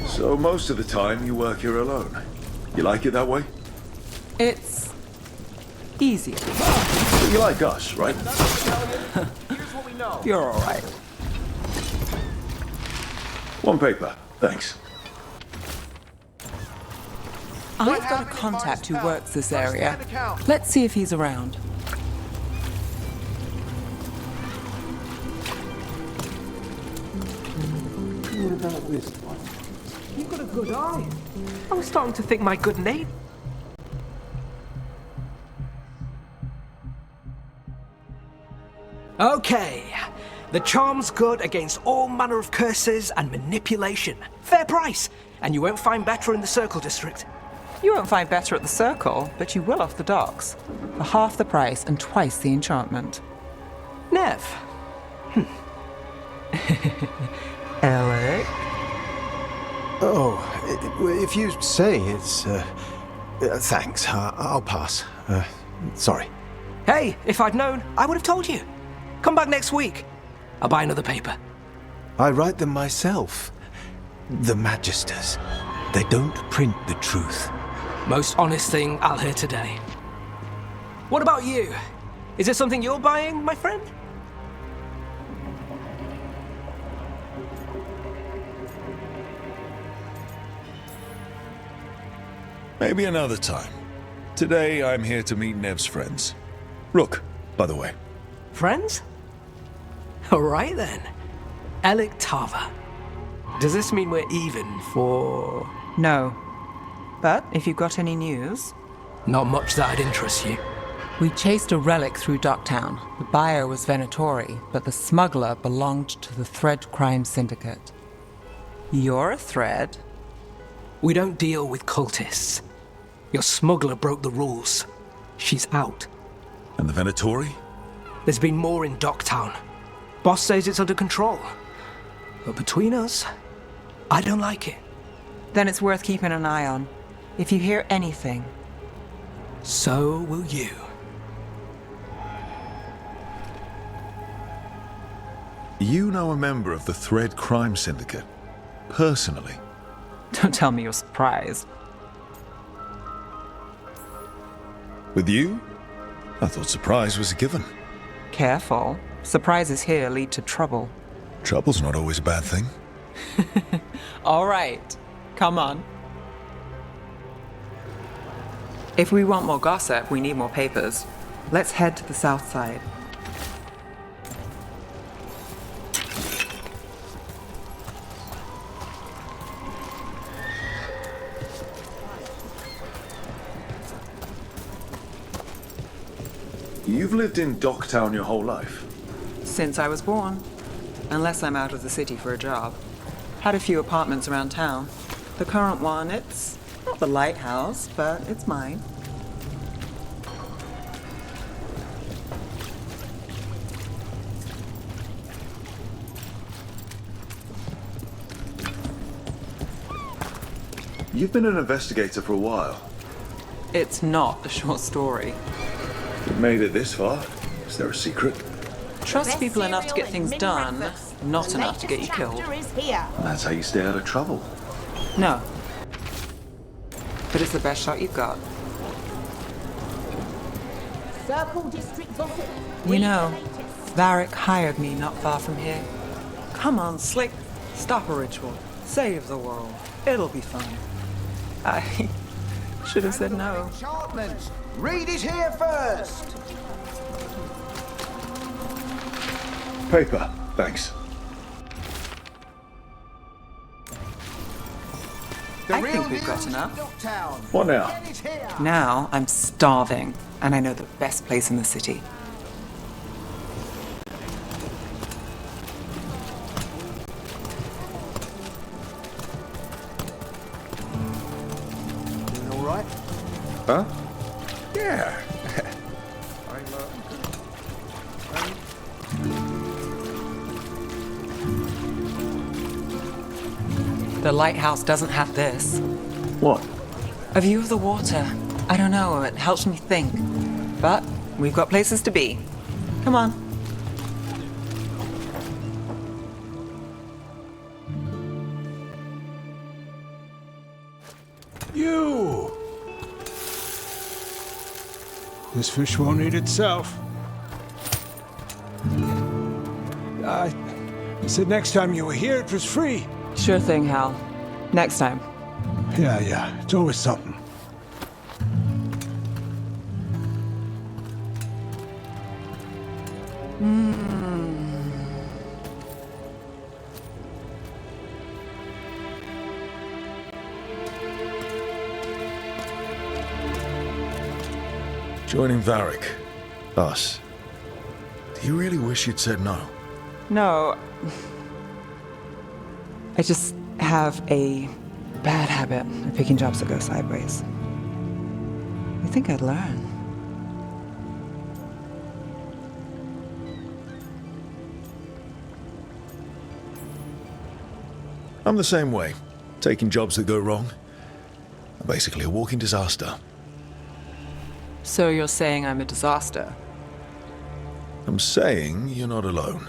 So most of the time you work here alone. You like it that way? It's easier. But you like us, right? You're all right. One paper, thanks. I've got a contact who works this area. Let's see if he's around. What about this one? You've got a good eye. I was starting to think my good name. Okay. The charm's good against all manner of curses and manipulation. Fair price. And you won't find better in the Circle District. You won't find better at the Circle, but you will off the docks. For half the price and twice the enchantment. Nev. Alec? Oh, if you say it's... thanks. I'll pass. Sorry. Hey, if I'd known, I would have told you. Come back next week. I'll buy another paper. I write them myself. The Magisters. They don't print the truth. Most honest thing I'll hear today. What about you? Is there something you're buying, my friend? Maybe another time. Today, I'm here to meet Nev's friends. Rook, by the way. Friends? All right then. Alec Tava. Does this mean we're even for... No. But if you've got any news... Not much that'd interest you. We chased a relic through Docktown. The buyer was Venatori, but the smuggler belonged to the Thread Crime Syndicate. You're a Thread? We don't deal with cultists. Your smuggler broke the rules. She's out. And the Venatori? There's been more in Docktown. Boss says it's under control. But between us, I don't like it. Then it's worth keeping an eye on. If you hear anything. So will you. You know a member of the Thread Crime Syndicate, personally. Don't tell me you're surprised. With you? I thought surprise was a given. Careful. Surprises here lead to trouble. Trouble's not always a bad thing. All right, come on. If we want more gossip, we need more papers. Let's head to the south side. You've lived in Docktown your whole life? Since I was born. Unless I'm out of the city for a job. Had a few apartments around town. The current one, it's not the lighthouse, but it's mine. You've been an investigator for a while. It's not a short story. You made it this far. Is there a secret? Trust people enough to get things done, not enough to get you killed. That's how you stay out of trouble. No. But it's the best shot you've got. Circle District Gossip. You know, Varric hired me not far from here. Come on, Slick. Stop a ritual. Save the world. It'll be fun. I should have said no. Enchantment. Read it here first. Paper, thanks. I think we've got enough. What now? Now I'm starving, and I know the best place in the city. Doing all right? Huh? Yeah. The lighthouse doesn't have this. What? A view of the water. I don't know, it helps me think. But we've got places to be. Come on. You! This fish won't eat itself. I said next time you were here it was free. Sure thing, Hal. Next time. Yeah, it's always something. Joining Varric. Us. Do you really wish you'd said no? No. I just have a bad habit of picking jobs that go sideways. I think I'd learn. I'm the same way. Taking jobs that go wrong. I'm basically a walking disaster. So you're saying I'm a disaster? I'm saying you're not alone.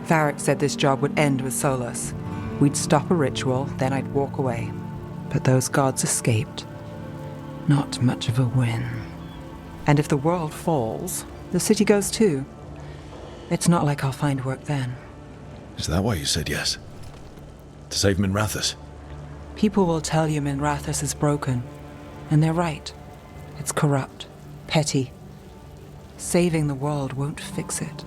Varric said this job would end with Solus. We'd stop a ritual, then I'd walk away. But those gods escaped. Not much of a win. And if the world falls, the city goes too. It's not like I'll find work then. Is that why you said yes? To save Minrathous? People will tell you Minrathous is broken. And they're right. It's corrupt. Petty. Saving the world won't fix it.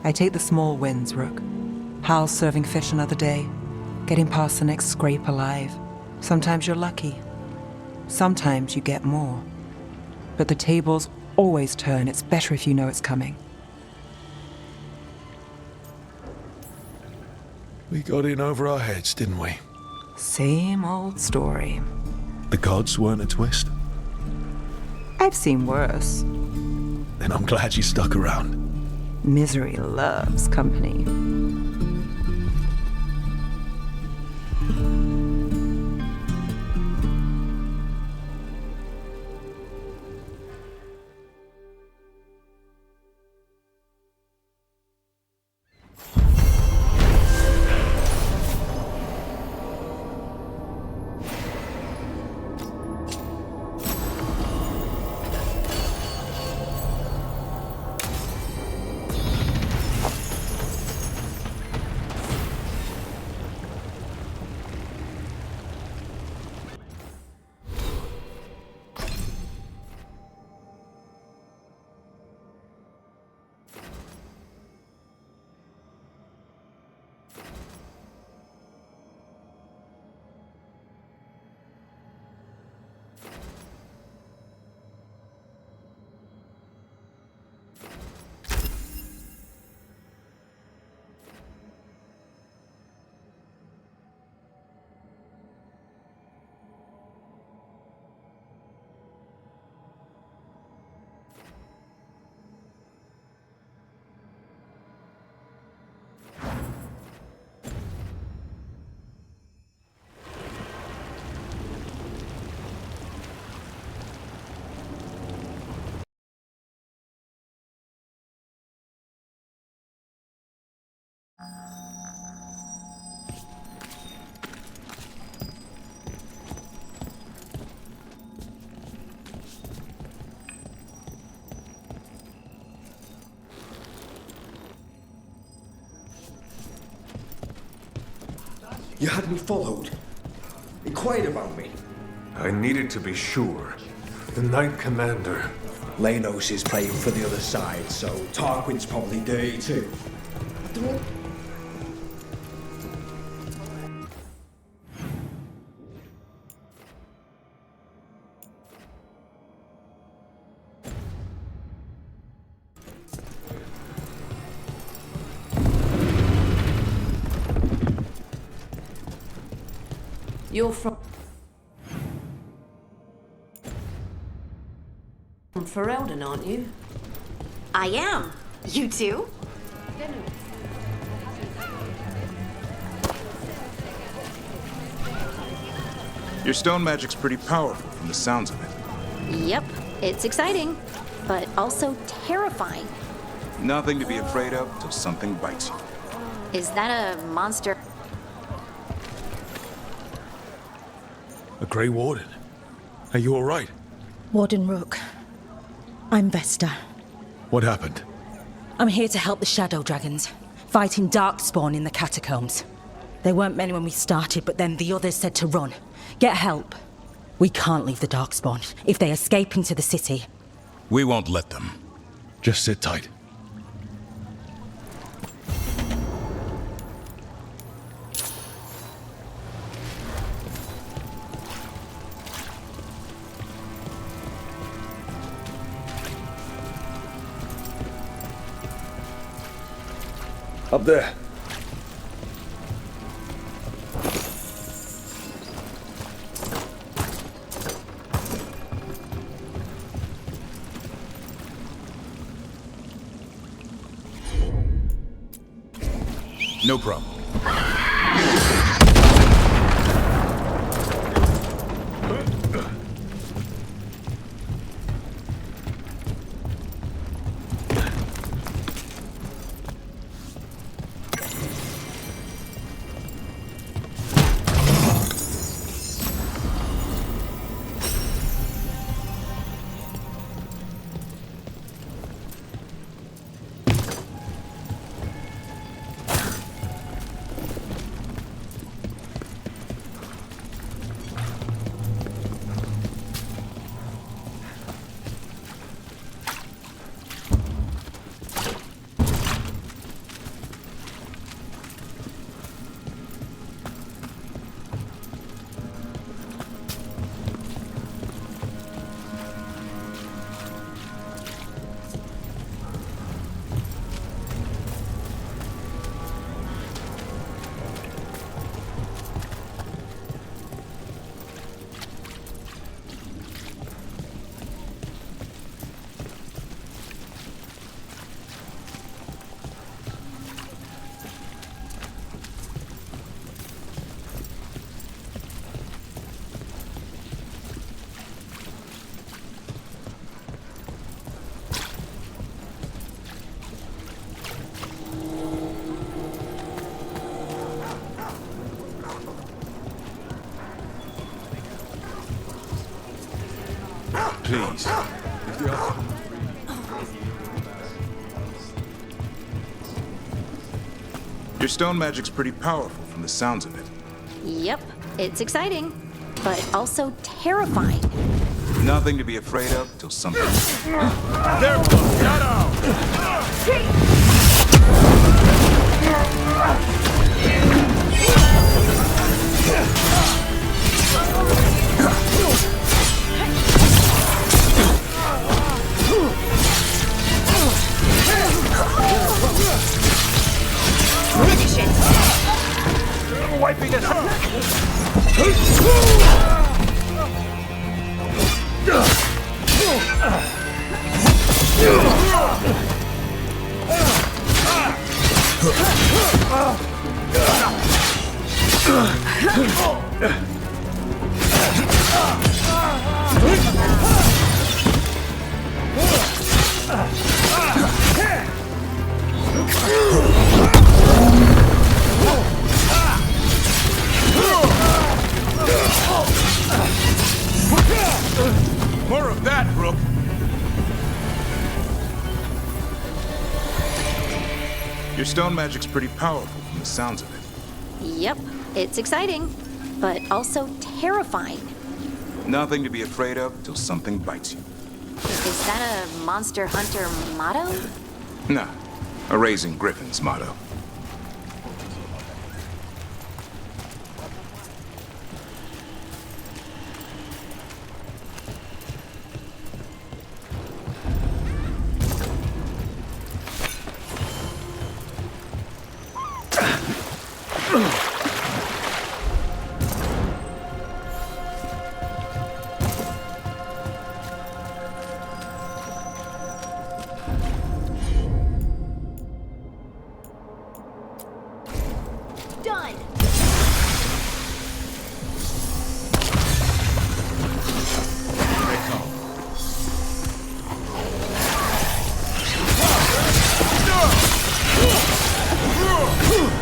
I take the small wins, Rook. Hal serving fish another day. Getting past the next scrape alive. Sometimes you're lucky. Sometimes you get more. But the tables always turn. It's better if you know it's coming. We got in over our heads, didn't we? Same old story. The gods weren't a twist? I've seen worse. Then I'm glad you stuck around. Misery loves company. You had me followed. Inquired about me. I needed to be sure. The Knight Commander. Lanos is playing for the other side, so Tarquin's probably dirty too. You're from Ferelden, aren't you? I am. You too? Your stone magic's pretty powerful from the sounds of it. Yep, it's exciting, but also terrifying. Nothing to be afraid of till something bites you. Is that a monster? A Grey Warden. Are you all right? Warden Rook. I'm Vesta. What happened? I'm here to help the Shadow Dragons, fighting Darkspawn in the catacombs. There weren't many when we started, but then the others said to run. Get help. We can't leave the Darkspawn. If they escape into the city... We won't let them. Just sit tight. Up there. No problem. Please. Your stone magic's pretty powerful from the sounds of it. Yep, it's exciting, but also terrifying. Nothing to be afraid of till something. There, Shadow! Finish it! Wiping us out! Your stone magic's pretty powerful from the sounds of it. Yep, it's exciting, but also terrifying. Nothing to be afraid of till something bites you. Is that a Monster Hunter motto? Nah, a Raising Griffin's motto. Done!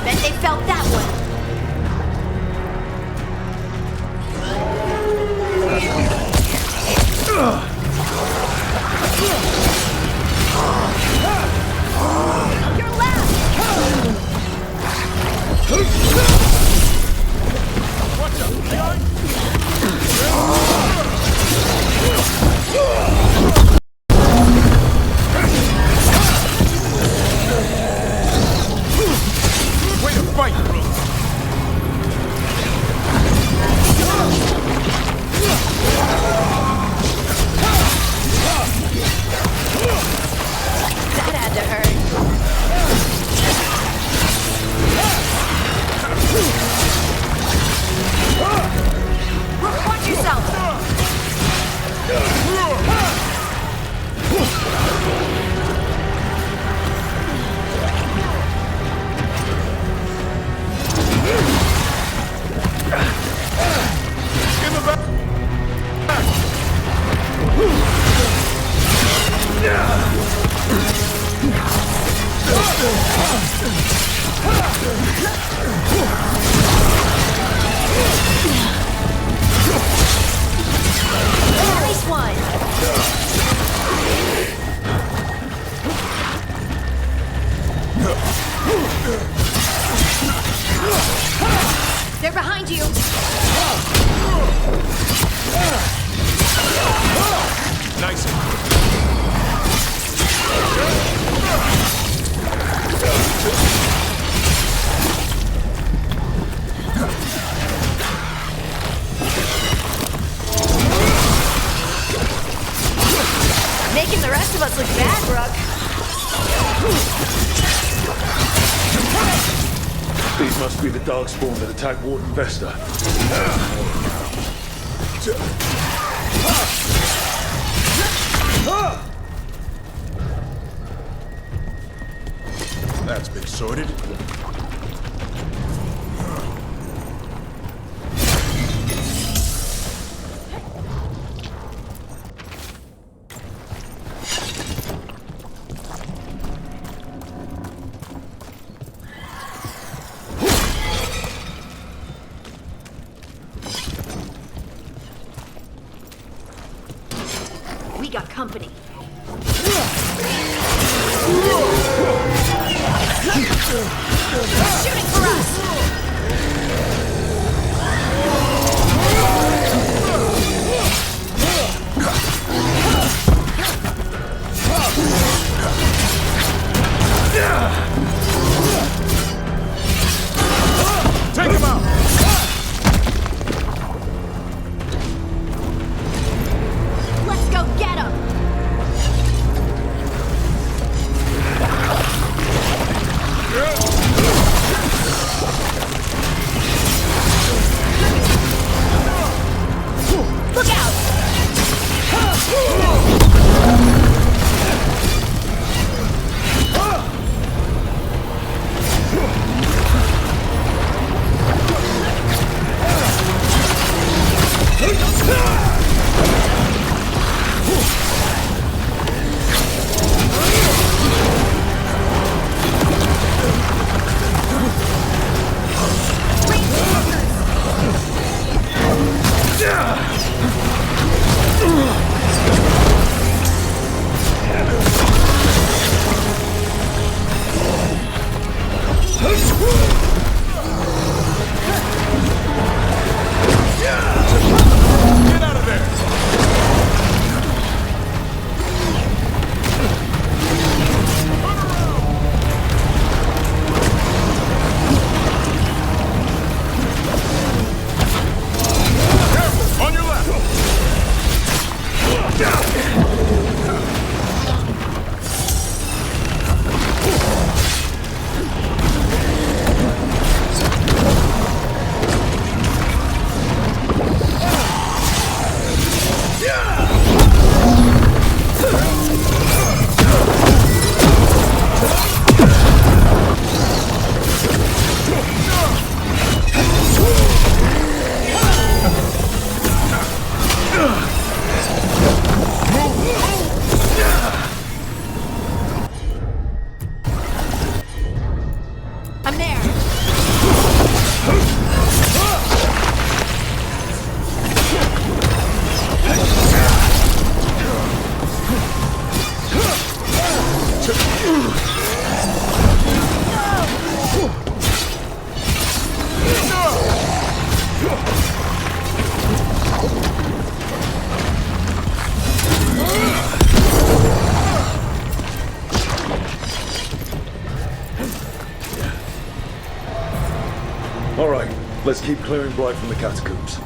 Bet they felt that one. You're last! Watch out! Behind! Way to fight, bro! That had to hurt. Watch yourself! Give him back! Nice one! They're behind you! Nice. Making the rest of us look bad, Brooke. These must be the darkspawn that attacked Warden Vesta. That's been sorted. We got company. Shooting for us! Take him out! Let's go get him! Let's keep clearing Blight from the catacombs.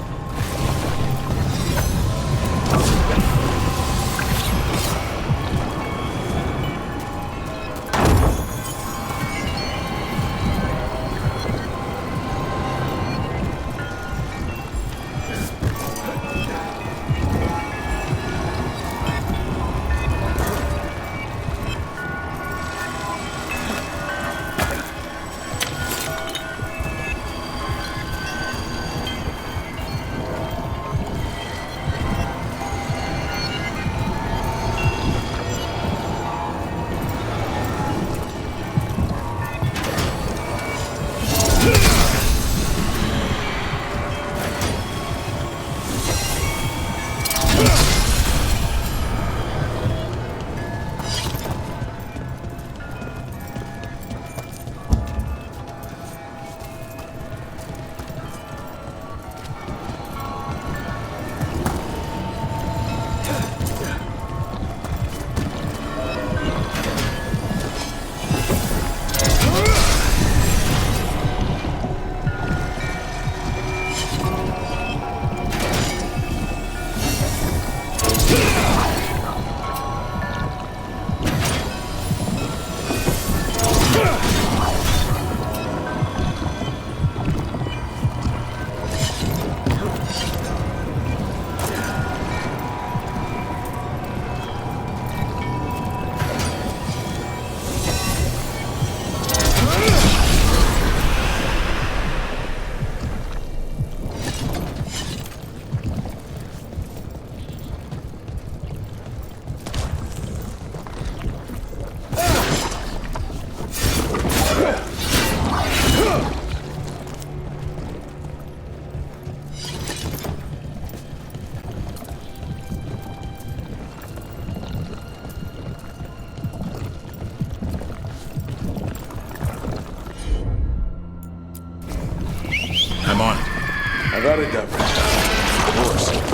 I'm on it. I got it, Deborah. Of course.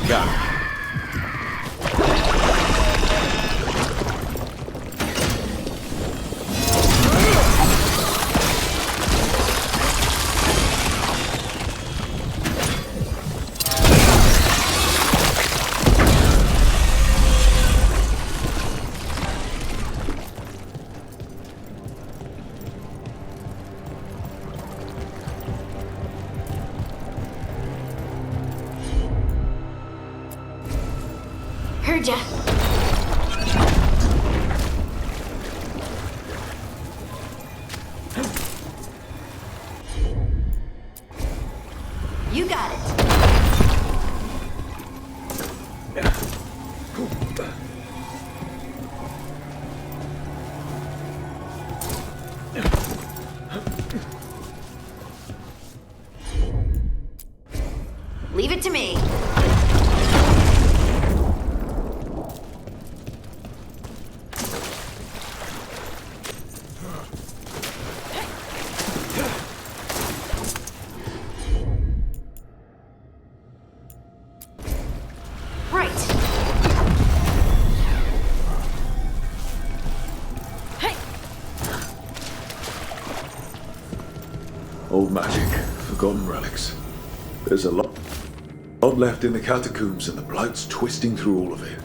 Got it. Heard ya. You got it. Leave it to me. Old magic, forgotten relics. There's a lot left in the catacombs, and the Blight's twisting through all of it.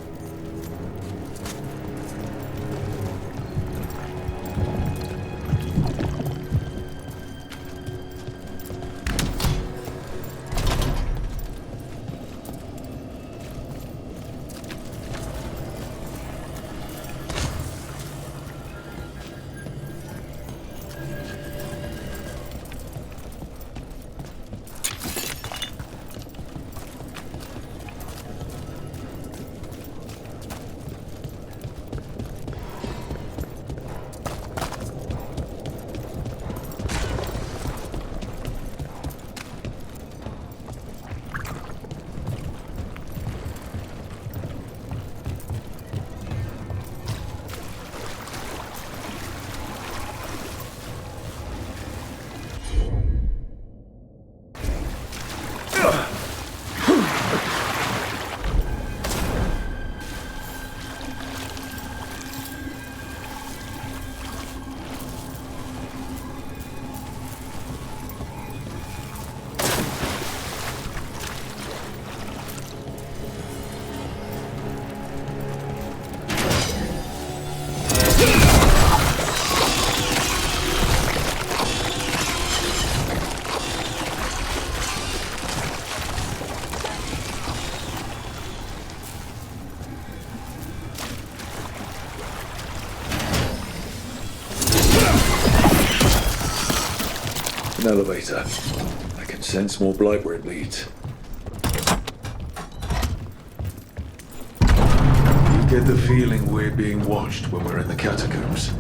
An elevator. I can sense more blight where it leads. You get the feeling we're being watched when we're in the catacombs.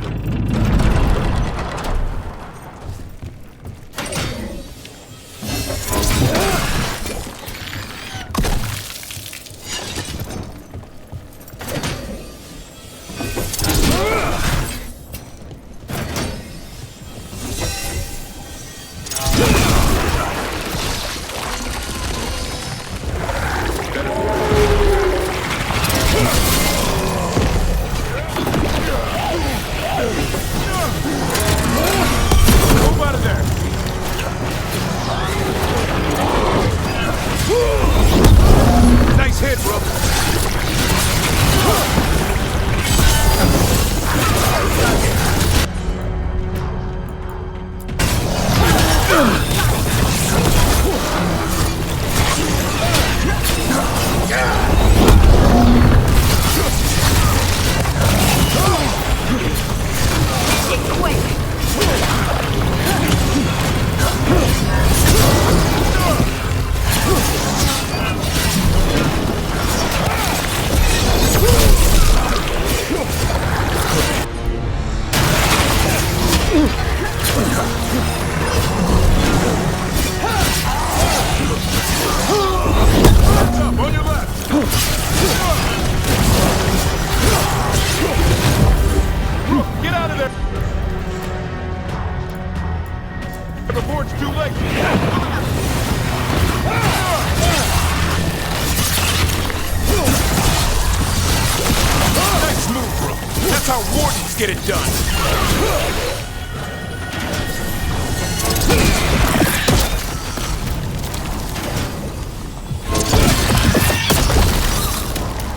Get it done.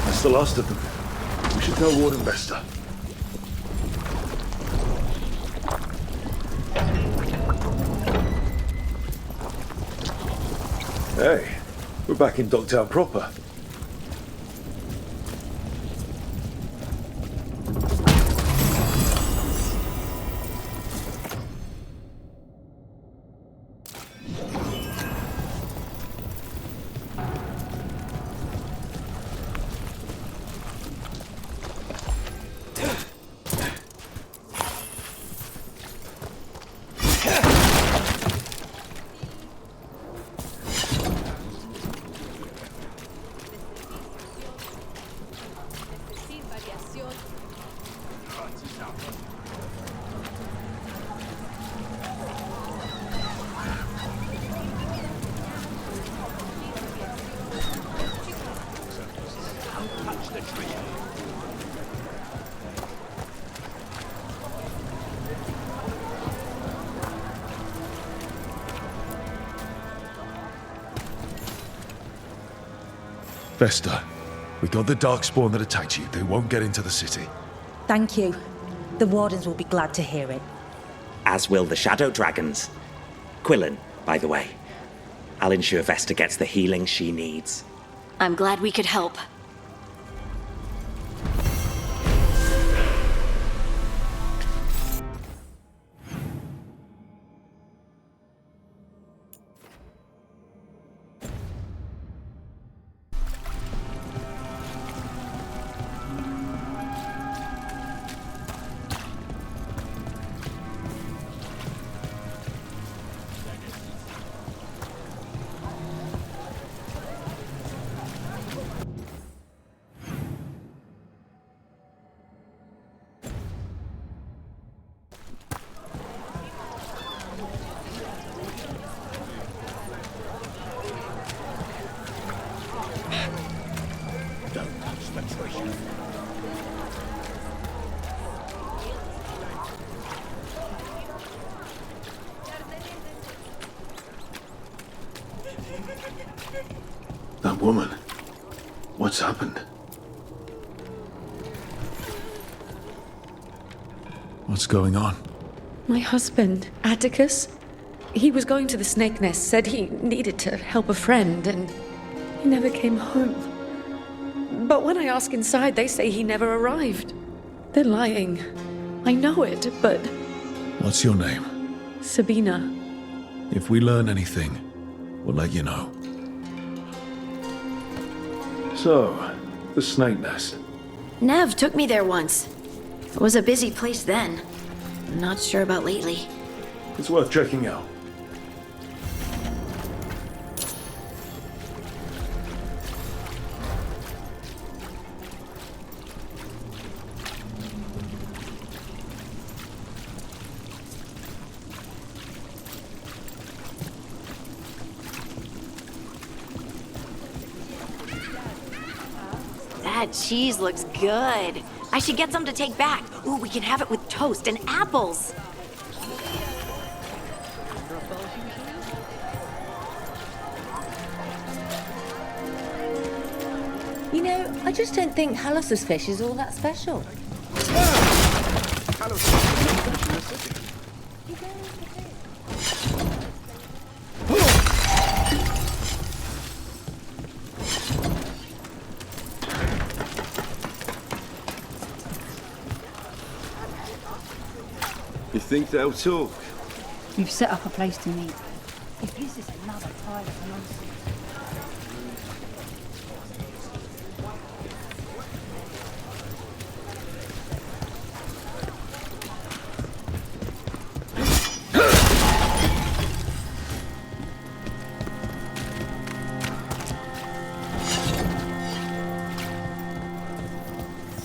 That's the last of them. We should tell Warden Vesta. Hey, we're back in Dogtown proper. Vesta, we got the Darkspawn that attacked you. They won't get into the city. Thank you. The Wardens will be glad to hear it. As will the Shadow Dragons. Quillen, by the way. I'll ensure Vesta gets the healing she needs. I'm glad we could help. That woman. What's happened? What's going on? My husband, Atticus, he was going to the Snake Nest, said he needed to help a friend, and he never came home. But when I ask inside, they say he never arrived. They're lying. I know it, but... What's your name? Sabina. If we learn anything, we'll let you know. So, the snake nest. Nev took me there once. It was a busy place then. I'm not sure about lately. It's worth checking out. That cheese looks good. I should get some to take back. Ooh, we can have it with toast and apples. You know, I just don't think Halos' fish is all that special. You think they'll talk? We've set up a place to meet. If this is another pile of nonsense.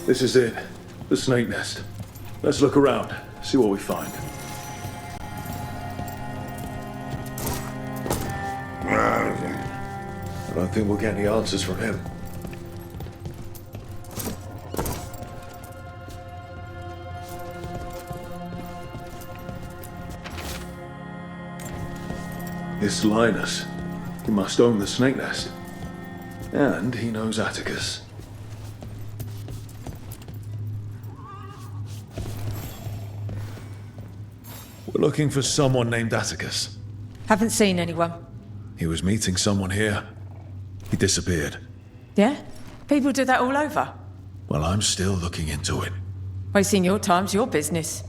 This is it. The snake nest. Let's look around, see what we find. I don't think we'll get any answers from him. This Linus. He must own the snake nest. And he knows Atticus. We're looking for someone named Atticus. Haven't seen anyone. He was meeting someone here. He disappeared. Yeah? People do that all over. Well, I'm still looking into it. Wasting your time's your business.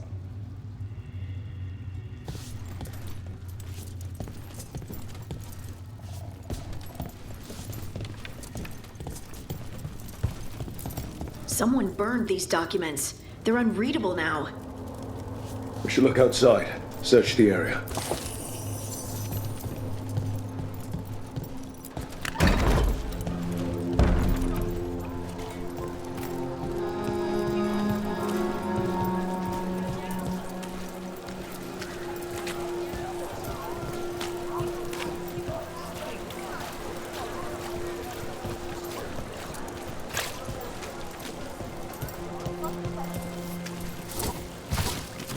Someone burned these documents. They're unreadable now. We should look outside, search the area.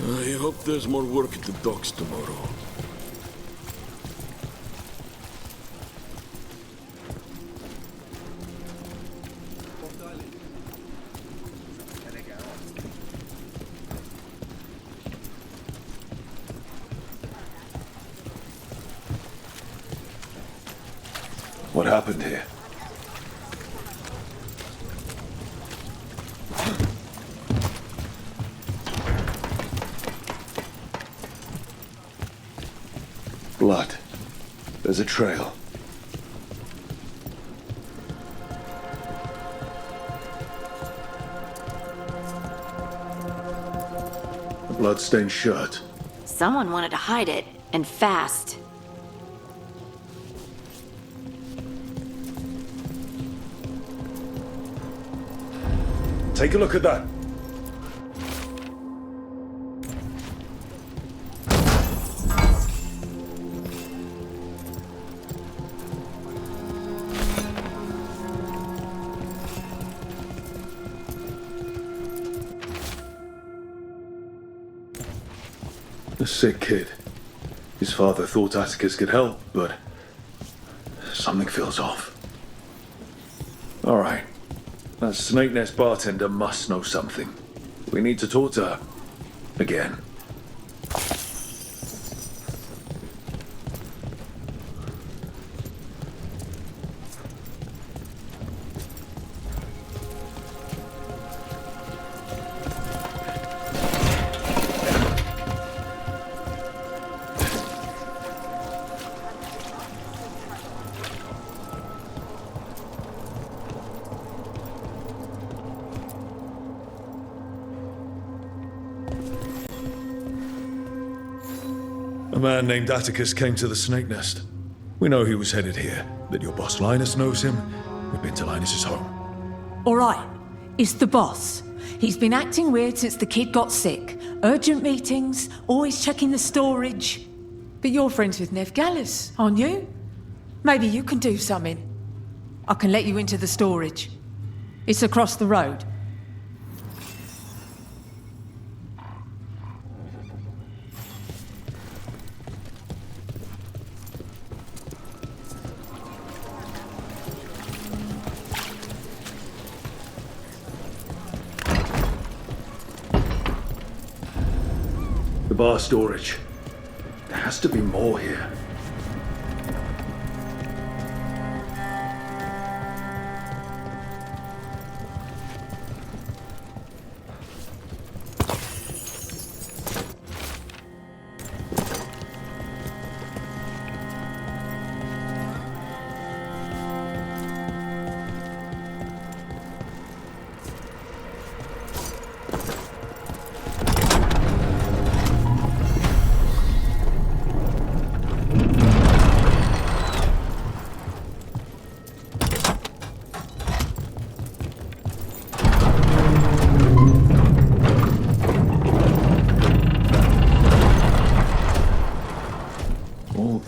I hope there's more work at the docks tomorrow. What happened here? Blood. There's a trail. A blood-stained shirt. Someone wanted to hide it, and fast. Take a look at that. A sick kid. His father thought Atticus could help, but something feels off. All right. That Snake Nest bartender must know something. We need to talk to her. Again. A man named Atticus came to the Snake Nest. We know he was headed here, that your boss Linus knows him. We've been to Linus's home. All right, it's the boss. He's been acting weird since the kid got sick. Urgent meetings, always checking the storage. But you're friends with Nev Gallus, aren't you? Maybe you can do something. I can let you into the storage. It's across the road. The bar storage. There has to be more here.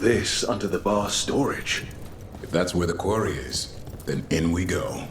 This under the bar storage. If that's where the quarry is, then in we go.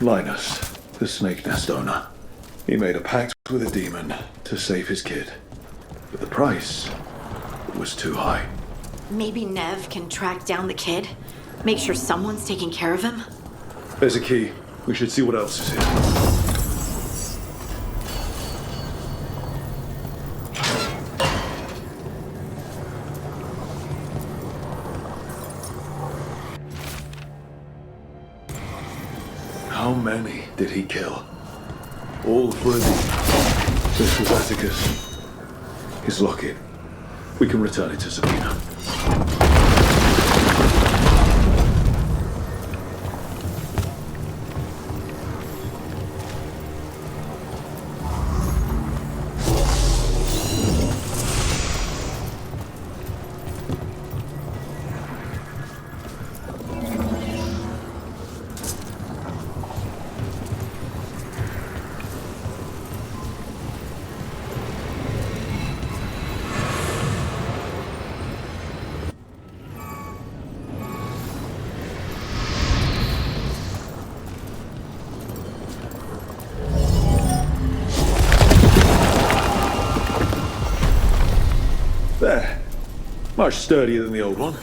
Linus, the Snake Nest owner. He made a pact with a demon to save his kid. But the price was too high. Maybe Nev can track down the kid? Make sure someone's taking care of him? There's a key. We should see what else is here. How many did he kill? All for a demon. This was Atticus. His locket. We can return it to Sabina. There. Much sturdier than the old one.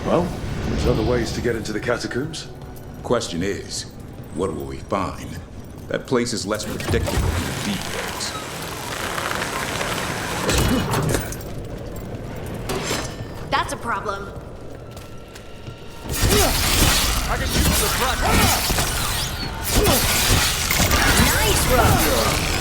Well, there's other ways to get into the catacombs. Question is, what will we find? That place is less predictable than the deep ways. That's a problem. I can shoot the front. Nice run!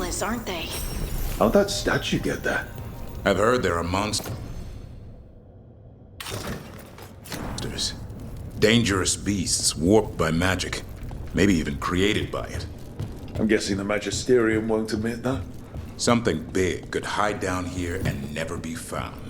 Wait, Aren't they? How'd that statue get there? I've heard there are monsters. Dangerous beasts warped by magic. Maybe even created by it. I'm guessing the Magisterium won't admit that? Something big could hide down here and never be found.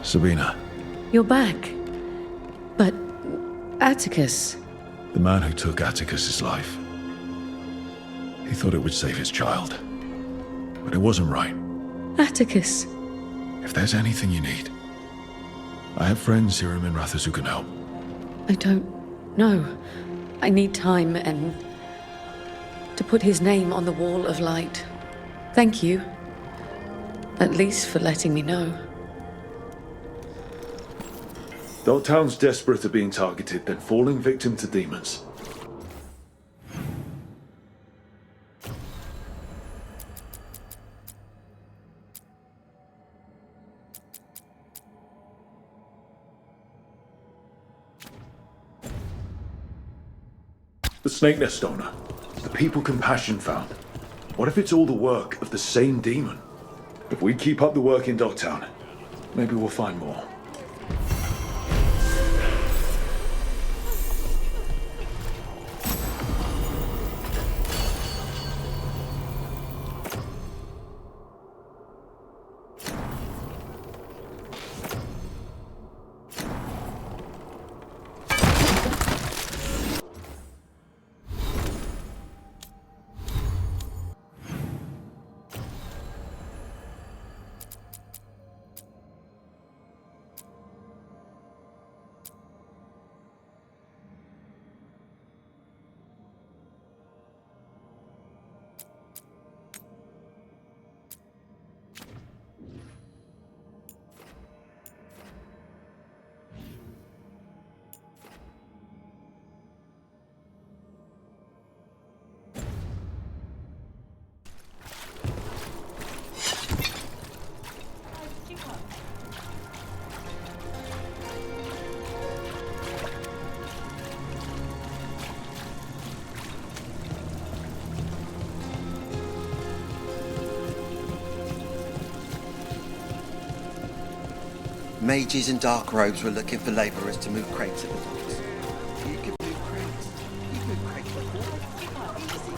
Sabina. You're back. But Atticus. The man who took Atticus's life. He thought it would save his child. But it wasn't right. Atticus. If there's anything you need, I have friends here in Minrathous who can help. I don't know. I need time and to put his name on the wall of light. Thank you. At least for letting me know. Dogtown's desperate at being targeted, then falling victim to demons. The Snake Nest owner. The people Compassion found. What if it's all the work of the same demon? If we keep up the work in Dogtown, maybe we'll find more. Mages in dark robes were looking for labourers to move crates at the docks. You can move crates. You can move crates before. Easy.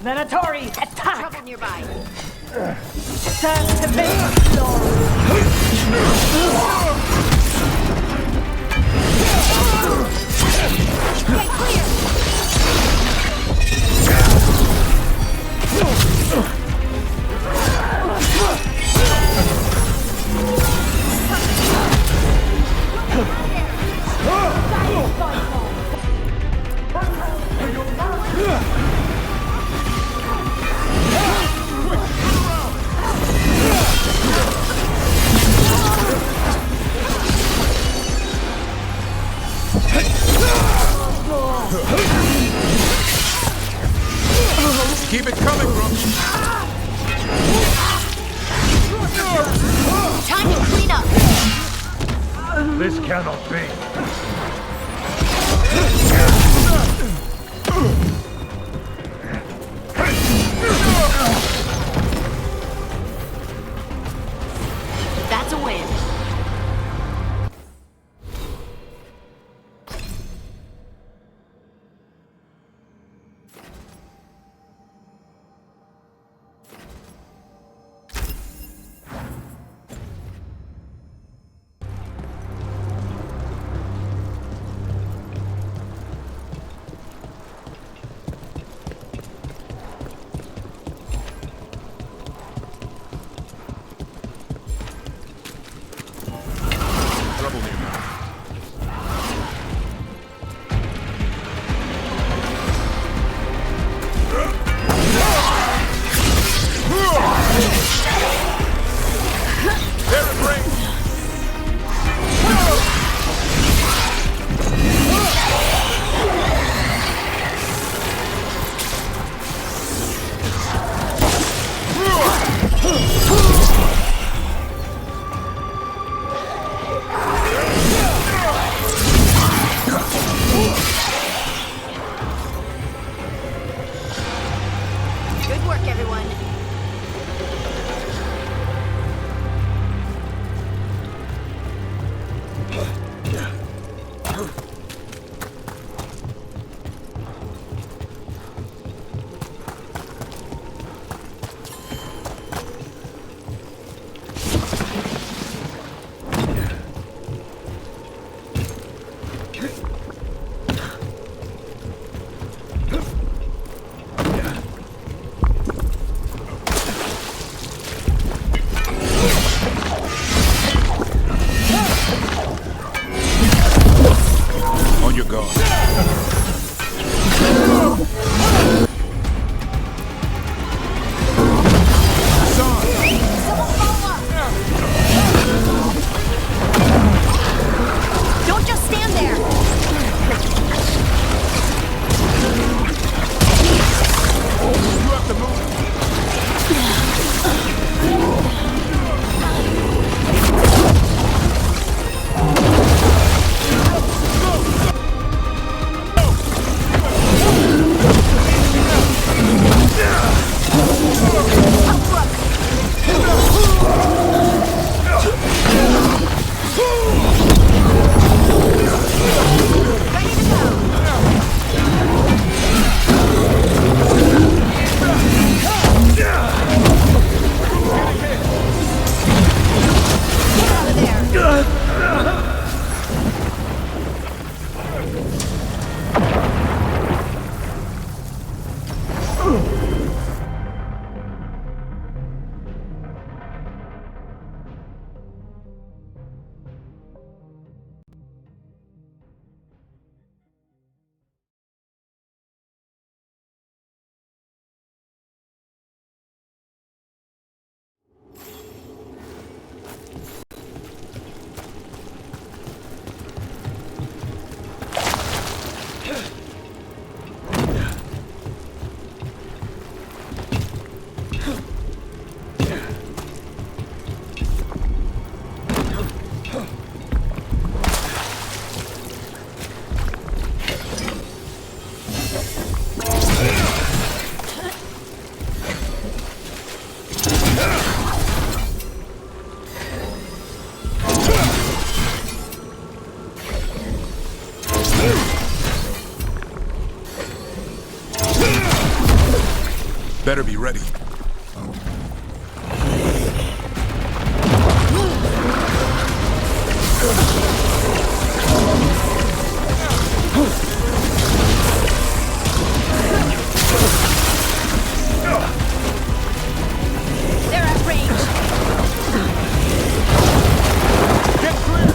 Venatori, attack! Trouble nearby. Turn to me, Lord! Get clear! Keep it coming, Rook. Time to clean up. This cannot be. That's a win. Good work, everyone. Veilguard. Don't just stand there! You have to move. Better be ready. They're at range! Get clear!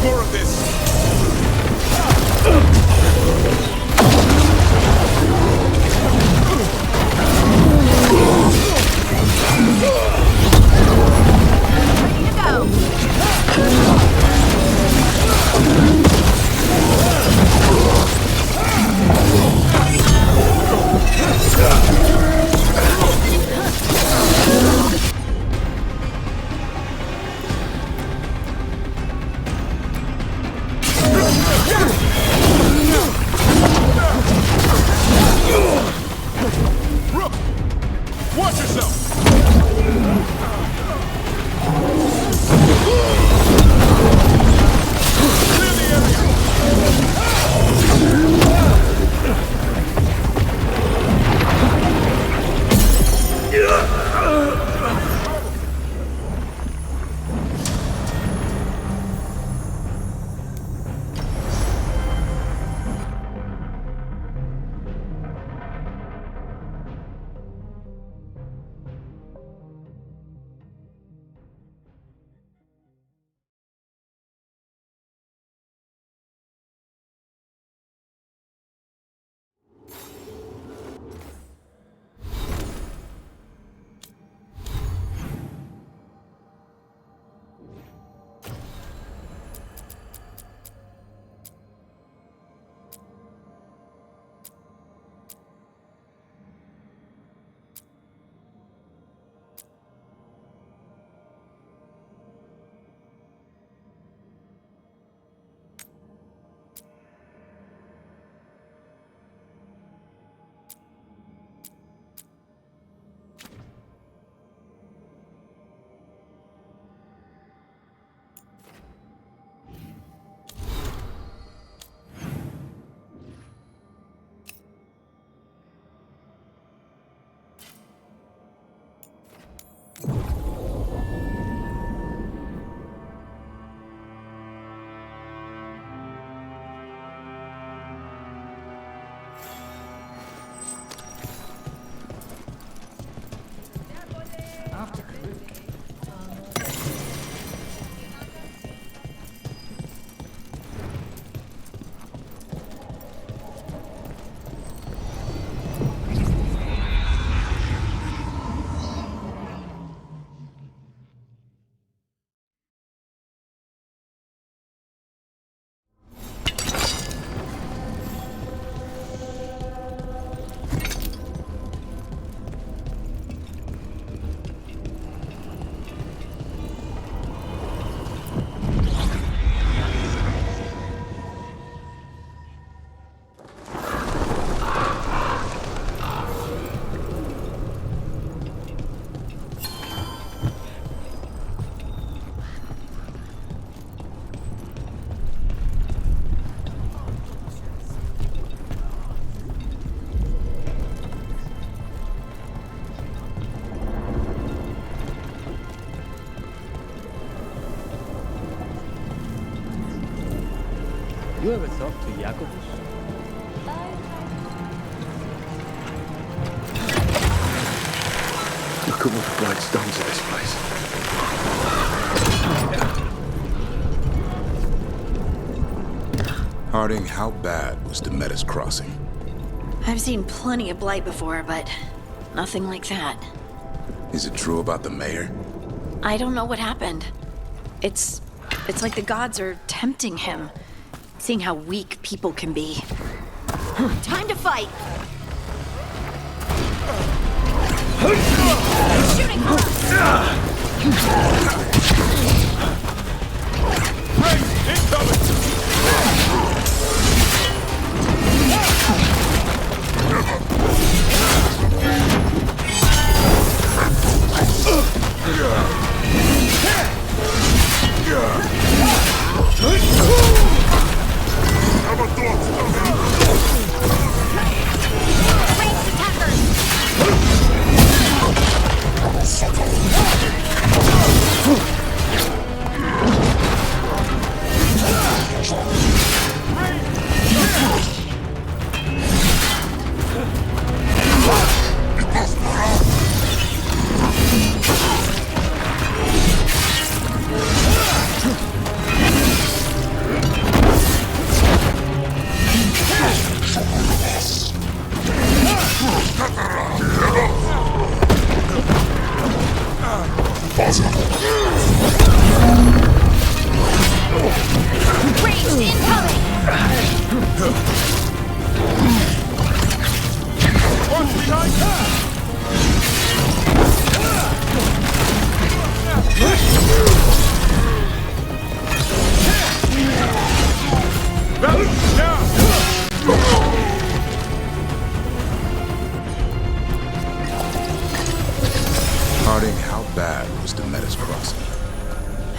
more of this! Watch yourself! You ever talk to Jacobus? Look at what the Blades done to this place. Harding, how bad was Demeter's crossing? I've seen plenty of blight before, but nothing like that. Is it true about the mayor? I don't know what happened. It's like the gods are tempting him, seeing how weak people can be. Time to fight! Shooting!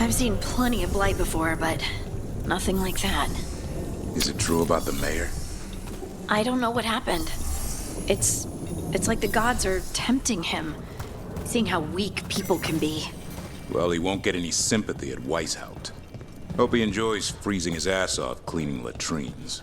I've seen plenty of blight before, but nothing like that. Is it true about the mayor? I don't know what happened. It's like the gods are tempting him, seeing how weak people can be. Well, he won't get any sympathy at Weishaupt. Hope he enjoys freezing his ass off cleaning latrines.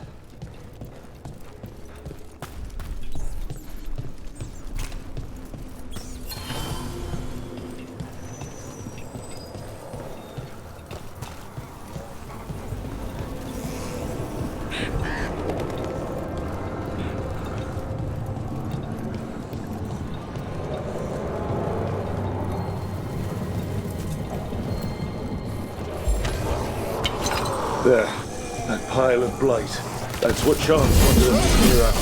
There. That pile of blight. That's what Chance wanted us to clear out.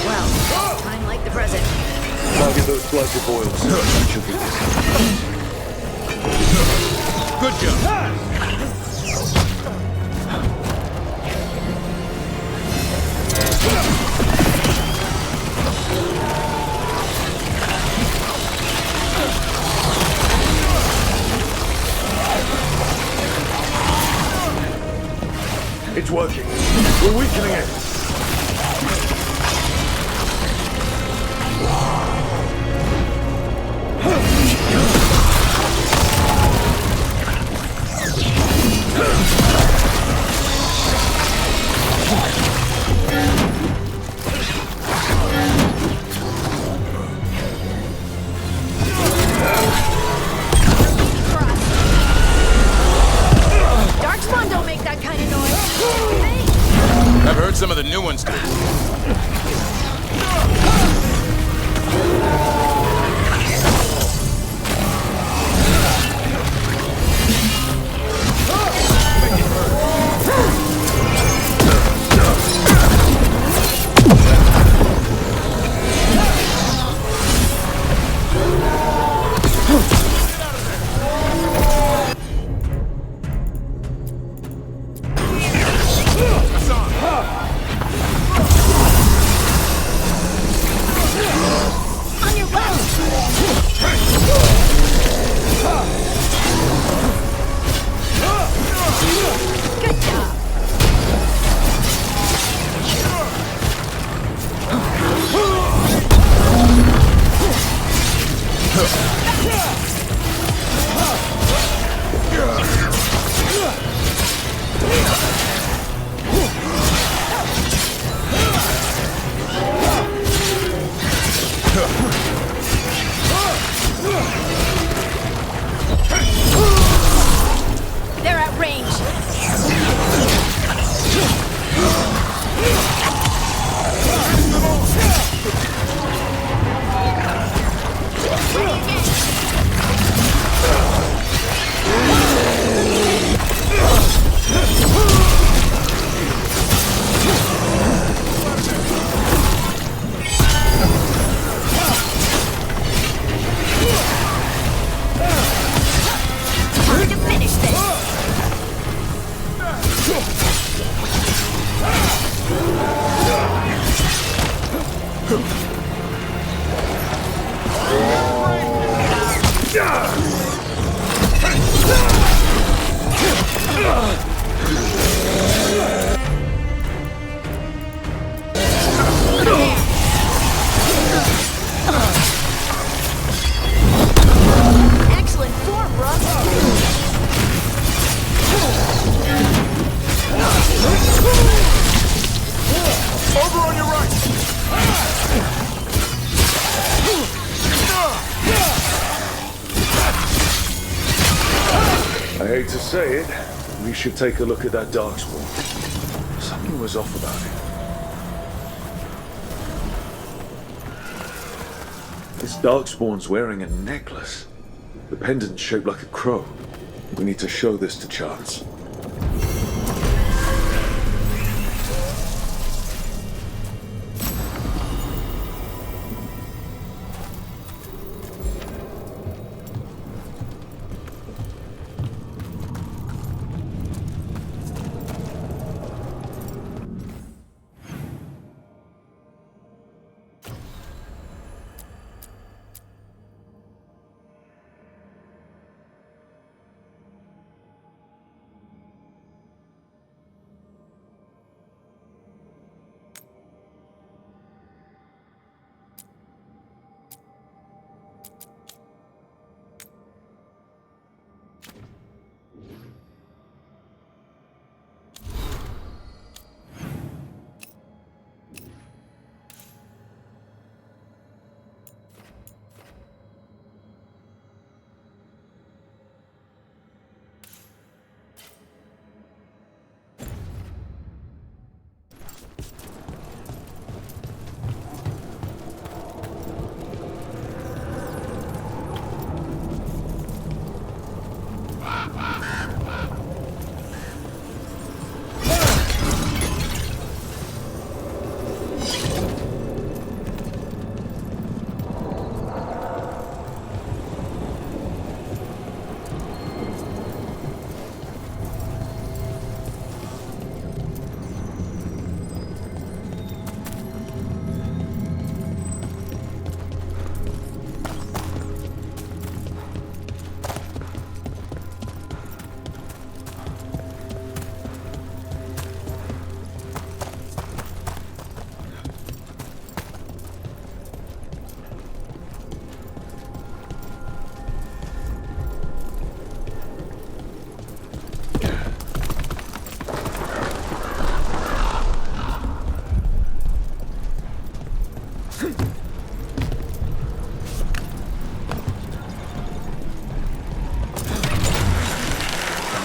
Well, time like the present. Target those blighted boils. That should be good job. It's working. We're weakening it. Darkspawn don't make that kind of noise. I've heard some of the new ones do. They're at range. Time to finish this. Excellent form, Brooke. Over on your right! I hate to say it, we should take a look at that Darkspawn. Something was off about it. This Darkspawn's wearing a necklace. The pendant's shaped like a crow. We need to show this to Chance.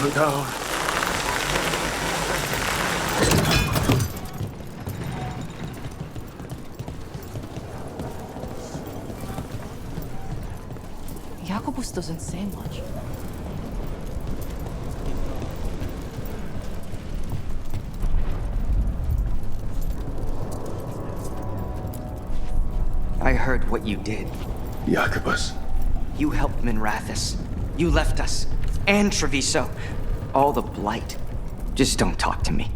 Look out. Jacobus doesn't say much. I heard what you did. Jacobus. You helped Minrathus. You left us. And Treviso. All the blight. Just don't talk to me.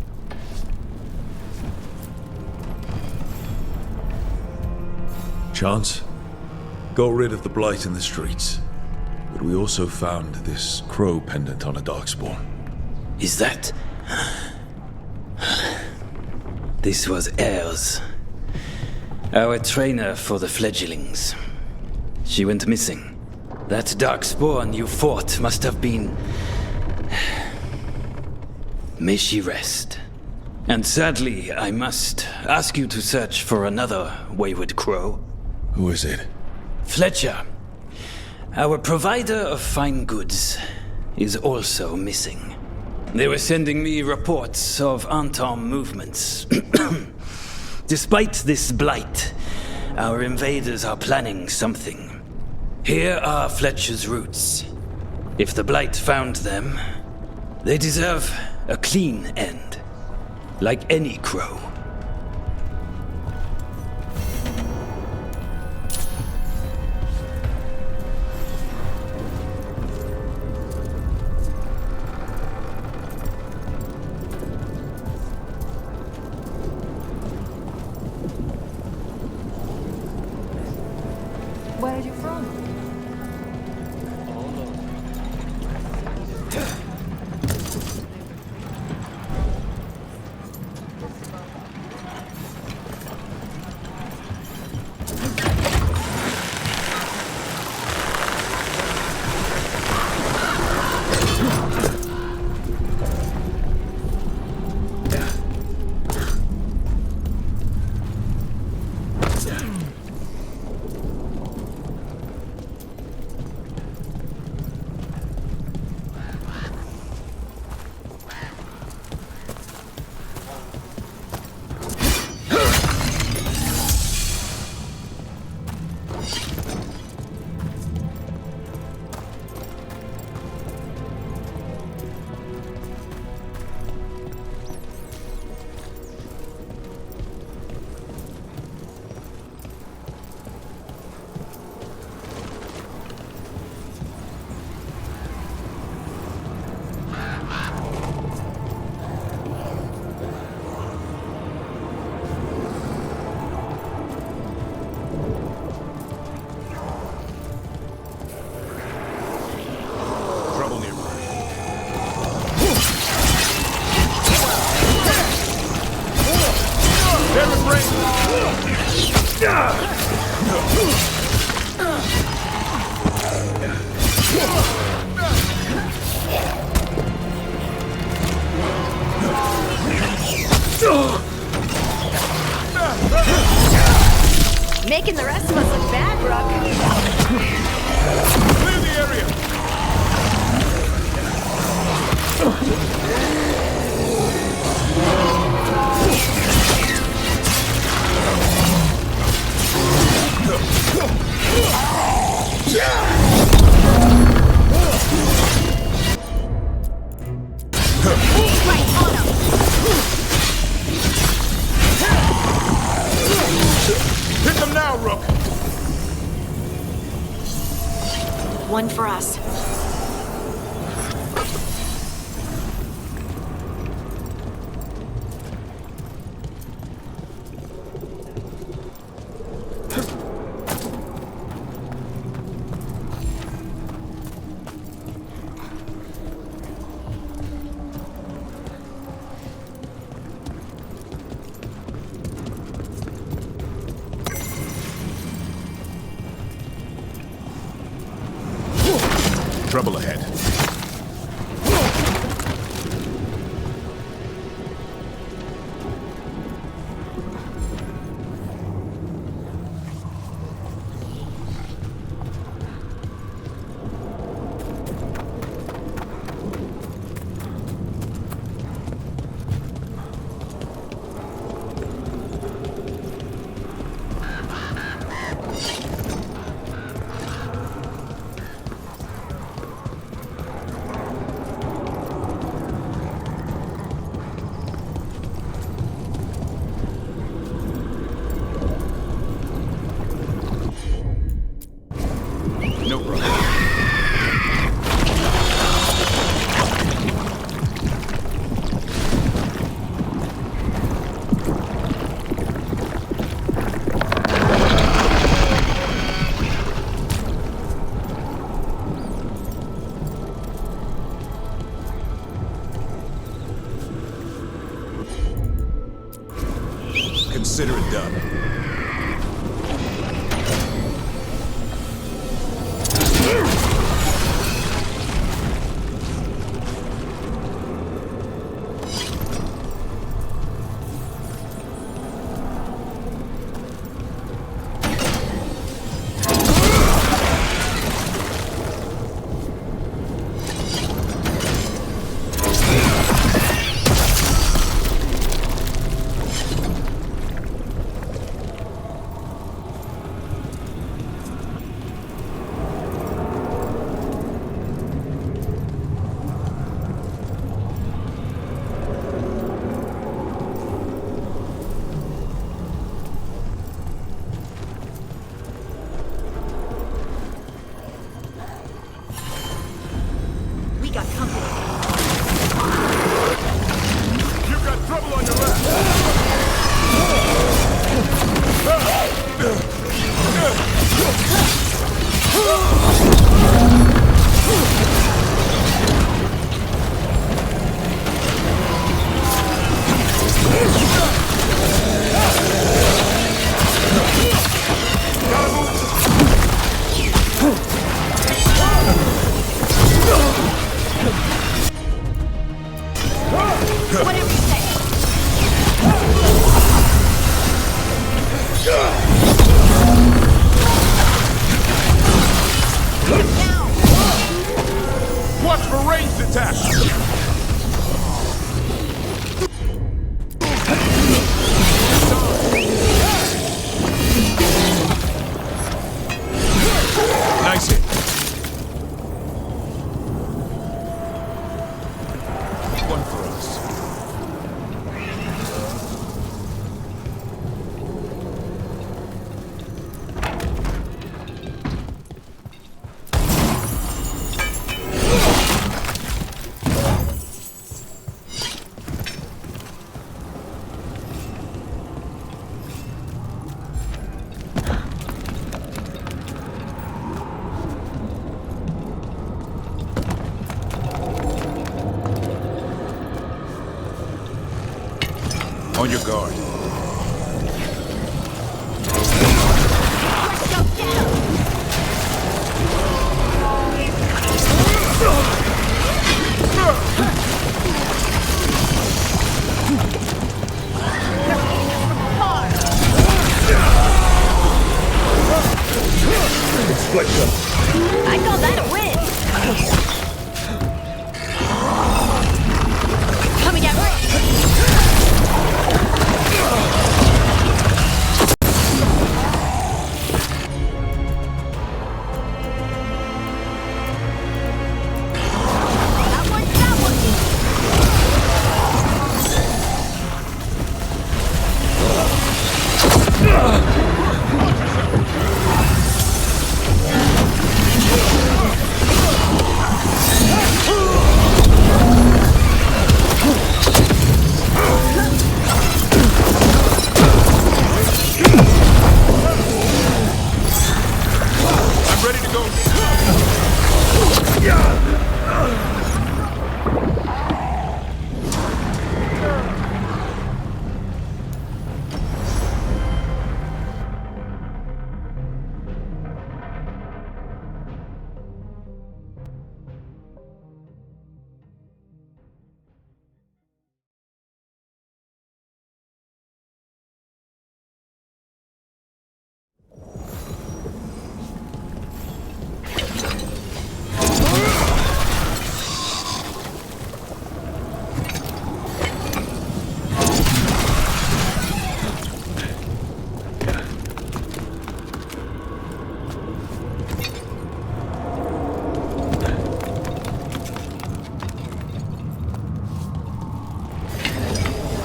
Chance? Got rid of the blight in the streets. But we also found this crow pendant on a darkspawn. Is that... This was Ayres, our trainer for the fledglings. She went missing. That darkspawn you fought must have been... May she rest. And sadly, I must ask you to search for another wayward crow. Who is it? Fletcher, our provider of fine goods, is also missing. They were sending me reports of Anton movements. Despite this blight, our invaders are planning something. Here are Fletcher's roots. If the blight found them, they deserve a clean end, like any crow. Where are you from? Making the rest of us look bad, Brooke. Clear the area! Hit them now, Rook! One for us. Trouble ahead. consider it done. Watch for ranged attacks! Nice hit. One for us. On your guard. I call that a win. Coming at me.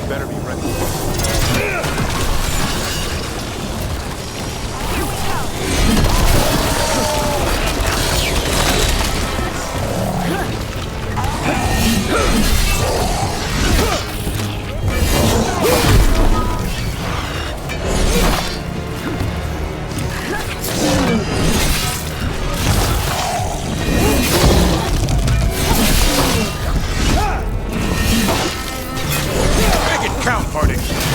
Better be ready. Make it count, party.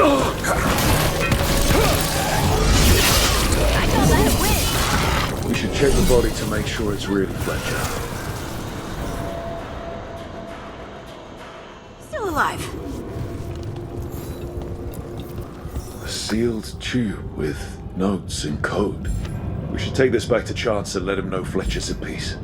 I call that a win. We should check the body to make sure it's really Fletcher. Still alive. A sealed tube with notes and code. We should take this back to Chance and let him know Fletcher's at peace.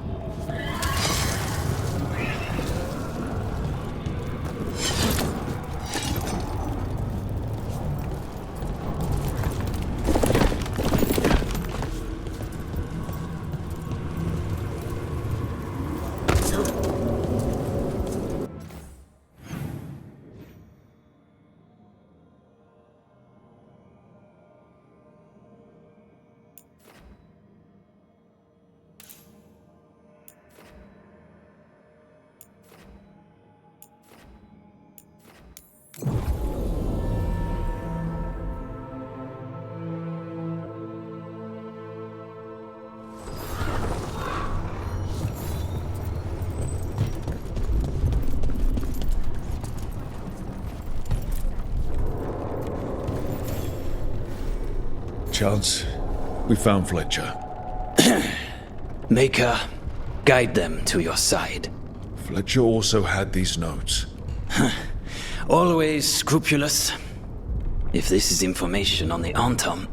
Chance, we found Fletcher. Maker, guide them to your side. Fletcher also had these notes. Always scrupulous. If this is information on the Antom...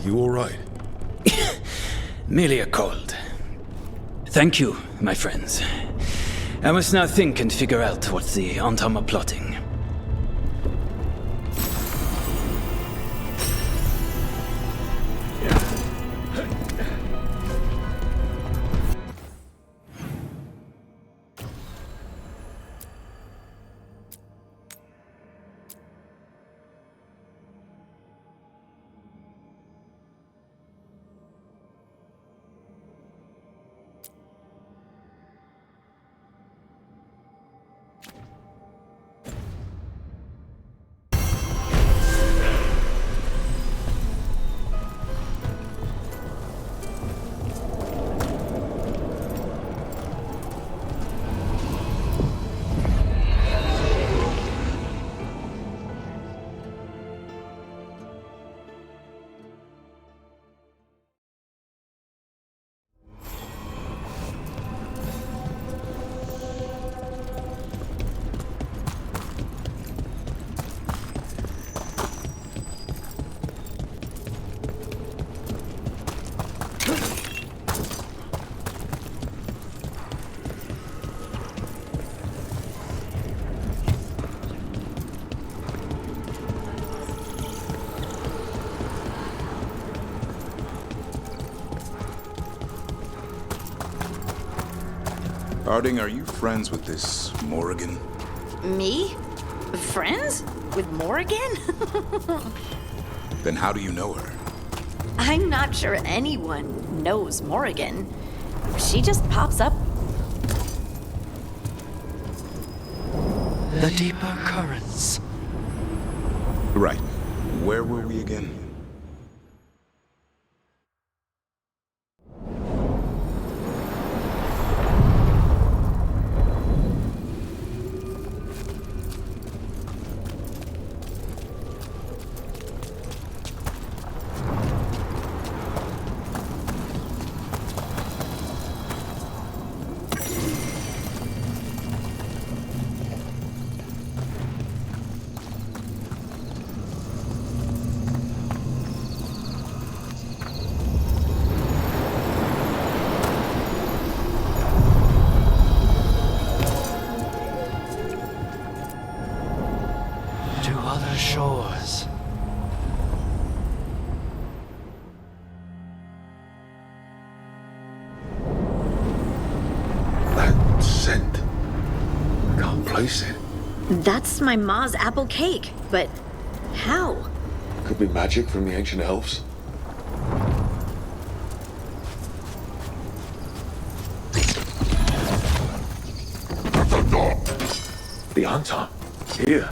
You alright? Merely a cold. Thank you, my friends. I must now think and figure out what the Antom are plotting. Harding, are you friends with this Morrigan? Me? Friends? With Morrigan? Then how do you know her? I'm not sure anyone knows Morrigan. She just pops up. The deeper currents. Right. Where were we again? Shores. That scent. I can't place it. That's my ma's apple cake, but how? Could be magic from the ancient elves. The Anton. Here.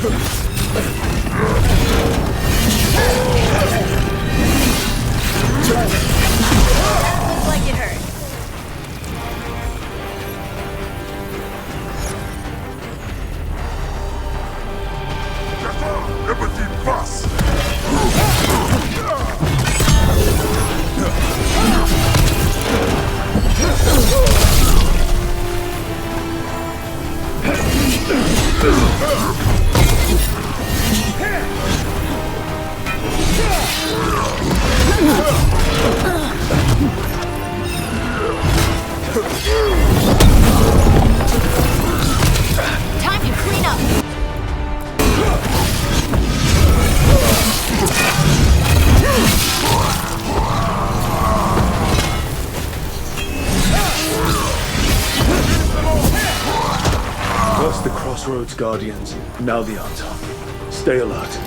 Looks like it hurt. Time to clean up. First the Crossroads Guardians, now the Anton. Stay alert.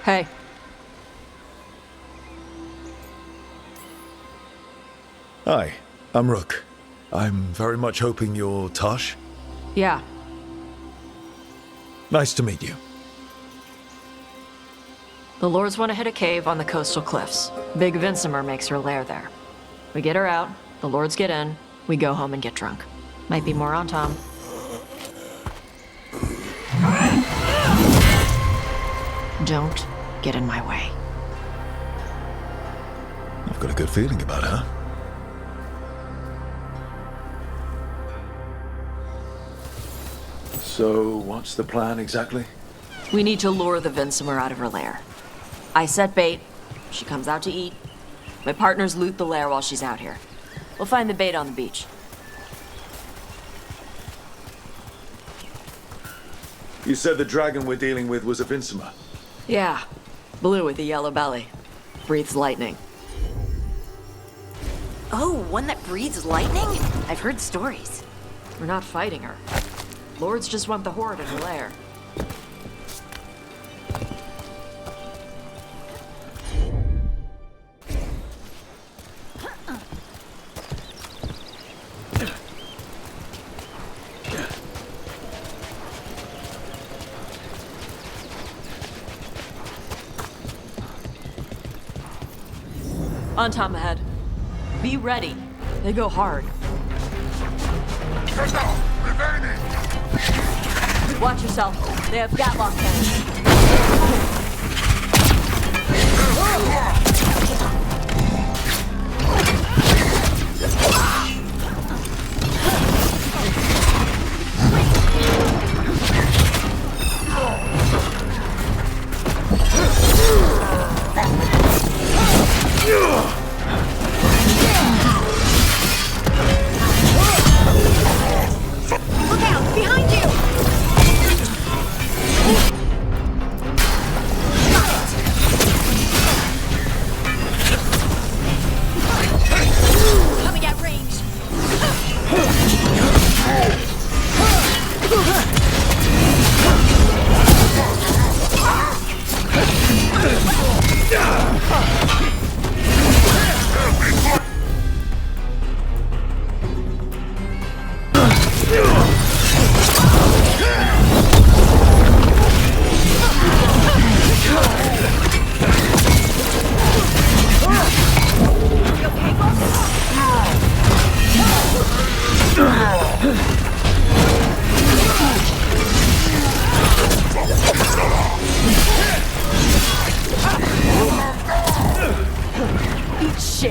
Hey. Hi, I'm Rook. I'm very much hoping you're Tosh. Yeah. Nice to meet you. The Lords want to hit a cave on the coastal cliffs. Big Vincimer makes her lair there. We get her out, the Lords get in, we go home and get drunk. Might be more on Tom. Don't get in my way. I've got a good feeling about her. So, what's the plan exactly? We need to lure the Vincimer out of her lair. I set bait, she comes out to eat. My partners loot the lair while she's out here. We'll find the bait on the beach. You said the dragon we're dealing with was a Vincimer. Yeah, blue with a yellow belly. Breathes lightning. Oh, one that breathes lightning? I've heard stories. We're not fighting her. Lords just want the horde in her lair. On Tom ahead. Be ready. They go hard. Watch yourself. They have Gatlock cannons. Look out! Behind you!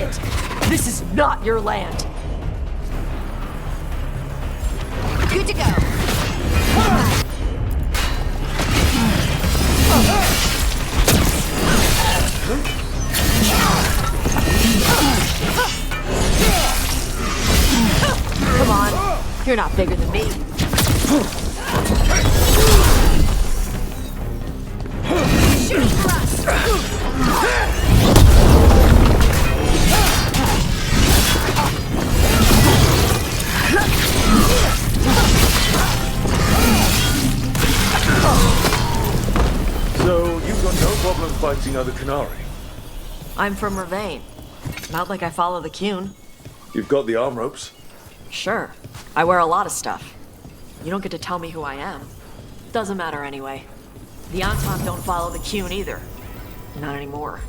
it! This is not your land! Good to go. Come on, you're not bigger than me. Shooting for us. So, you've got no problem fighting other Canary? I'm from Ravain. Not like I follow the Cune. You've got the arm ropes? Sure. I wear a lot of stuff. You don't get to tell me who I am. Doesn't matter anyway. The Anton don't follow the Cune either. Not anymore.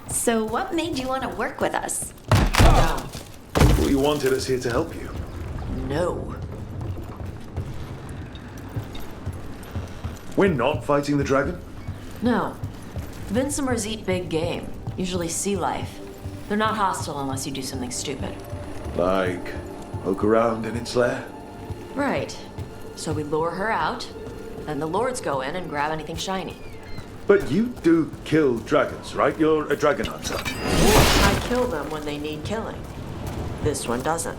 So what made you want to work with us? Well, you wanted us here to help you. No. We're not fighting the dragon? No. Vincimers eat big game, usually sea life. They're not hostile unless you do something stupid. Like, poke around in its lair? Right. So we lure her out, then the lords go in and grab anything shiny. But you do kill dragons, right? You're a dragon hunter. I kill them when they need killing. This one doesn't.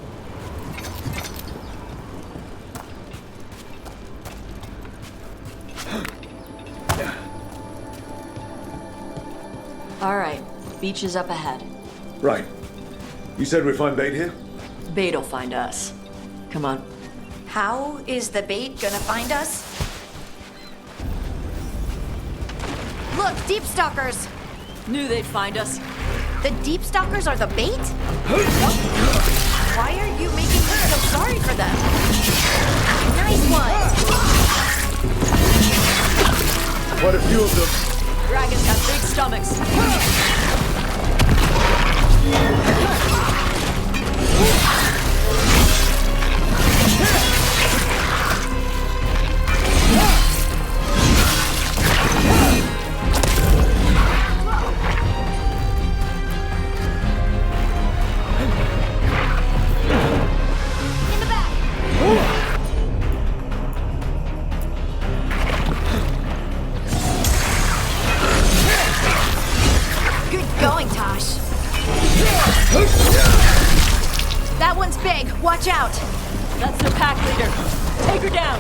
All right, beach is up ahead. Right. You said we'd find bait here? Bait'll find us. Come on. How is the bait gonna find us? Look, deep stalkers! Knew they'd find us. The deep stalkers are the bait? Why are you making me so sorry for them? Nice one! Quite a few of them. Dragons have big stomachs. That one's big. Watch out. That's the pack leader. Take her down.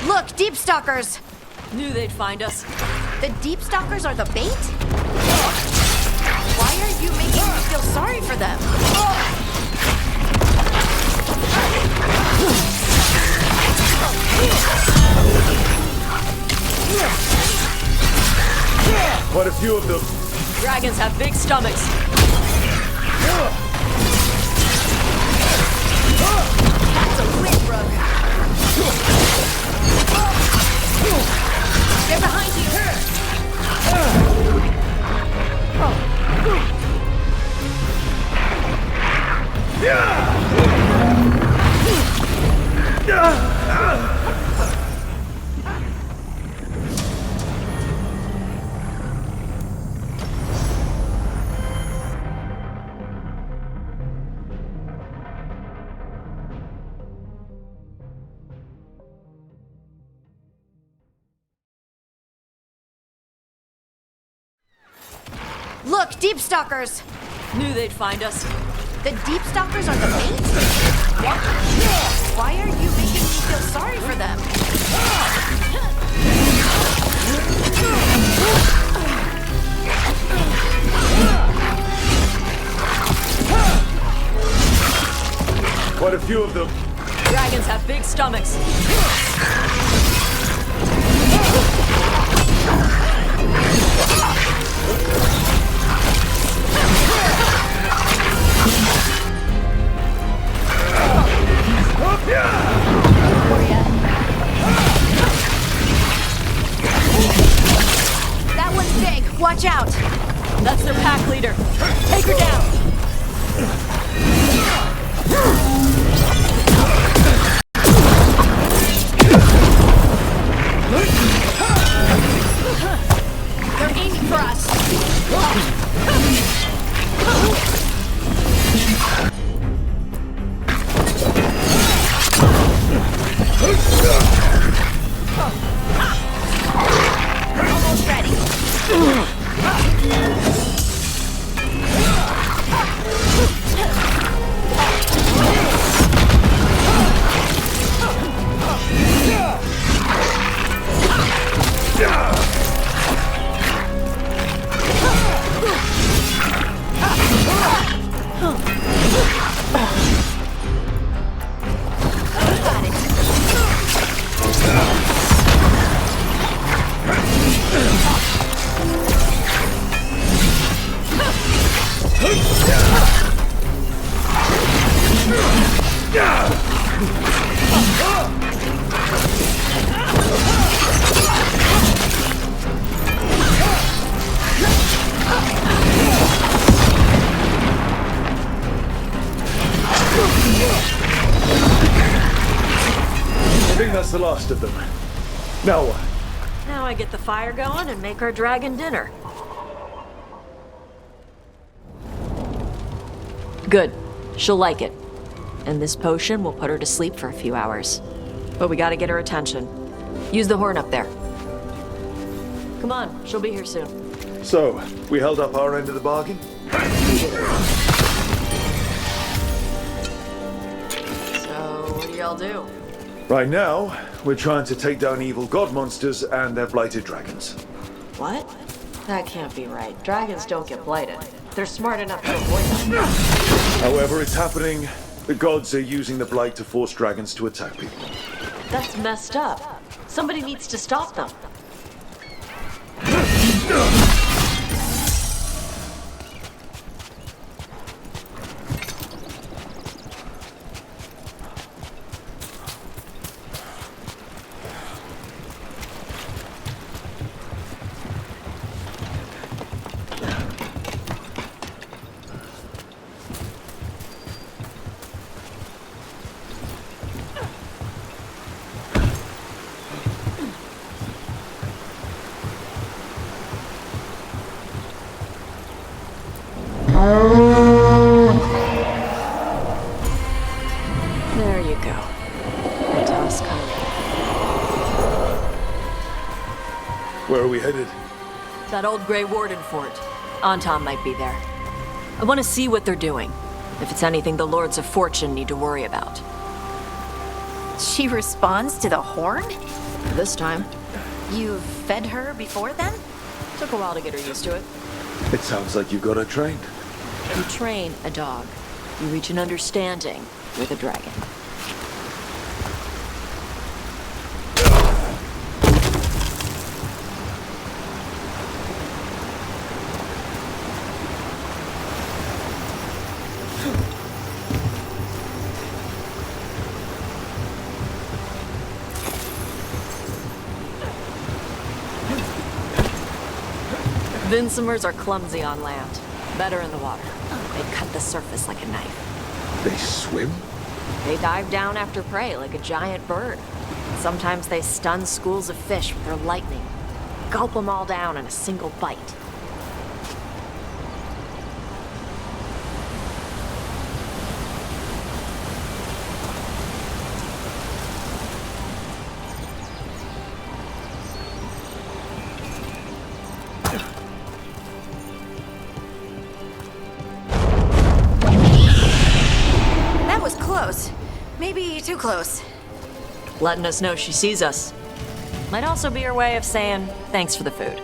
Look, deep stalkers! Knew they'd find us. The deep stalkers are the bait? Why are you making me feel sorry for them? Quite a few of them. Dragons have big stomachs. That's a win, Rook. They're behind you. Look, deep stalkers! Knew they'd find us. The Deep Stalkers are the bait? What? Why are you making me feel sorry for them? Quite a few of them. Dragons have big stomachs. That one's big. Watch out. That's their pack leader. Take her down. They're aiming for us. Almost ready. I think that's the last of them. Now what? Now I get the fire going and make our dragon dinner. Good. She'll like it. And this potion will put her to sleep for a few hours. But we gotta get her attention. Use the horn up there. Come on, she'll be here soon. So, we held up our end of the bargain? So, what do y'all do? Right now, we're trying to take down evil god monsters and their blighted dragons. What? That can't be right. Dragons don't get blighted. They're smart enough to avoid them. However, it's happening. The gods are using the blight to force dragons to attack people. That's messed up. Somebody needs to stop them. There you go. The tusk. Where are we headed? That old Grey Warden fort. Anton might be there. I want to see what they're doing. If it's anything the Lords of Fortune need to worry about. She responds to the horn? This time. You've fed her before then? Took a while to get her used to it. It sounds like you got her trained. You train a dog. You reach an understanding with a dragon. Vinsomers are clumsy on land, better in the water. They cut the surface like a knife. They swim? They dive down after prey like a giant bird. Sometimes they stun schools of fish with their lightning. Gulp them all down in a single bite. close. Maybe too close. Letting us know she sees us. Might also be her way of saying thanks for the food.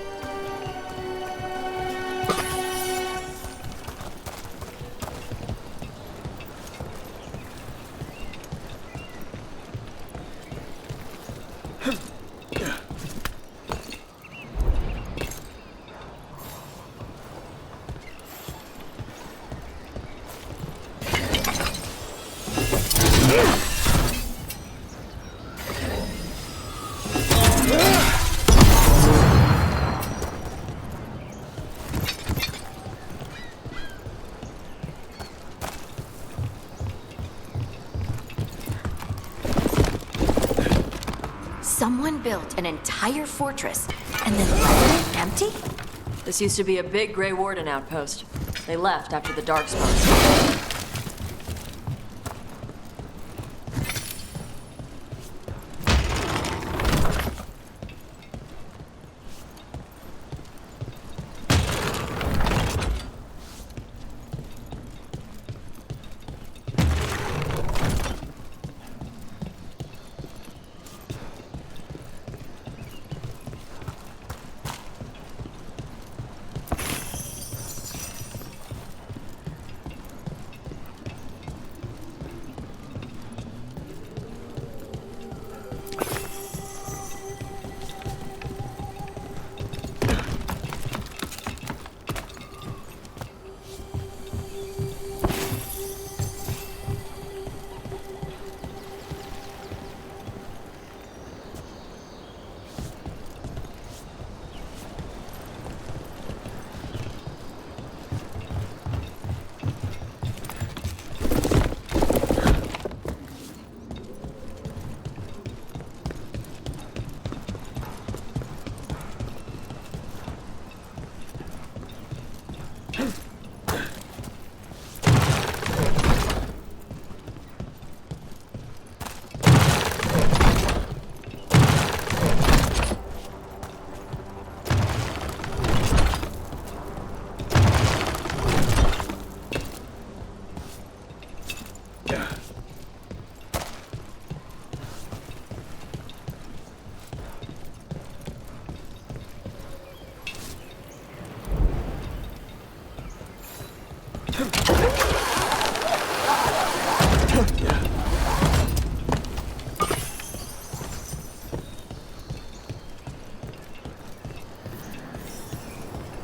Someone built an entire fortress and then left it empty? This used to be a big Grey Warden outpost. They left after the Darkspawn.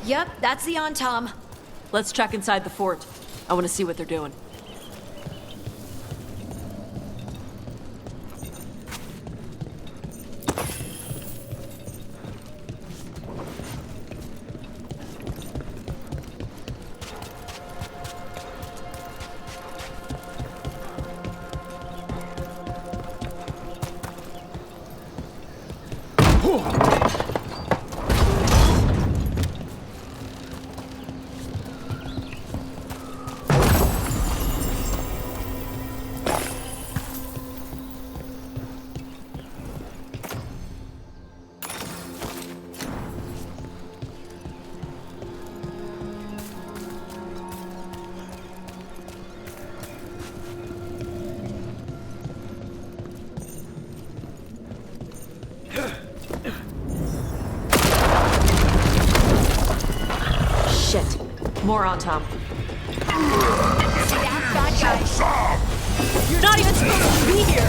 Yep, that's the on-tom. Let's check inside the fort. I want to see what they're doing. More on Tom. You're not even supposed to be here!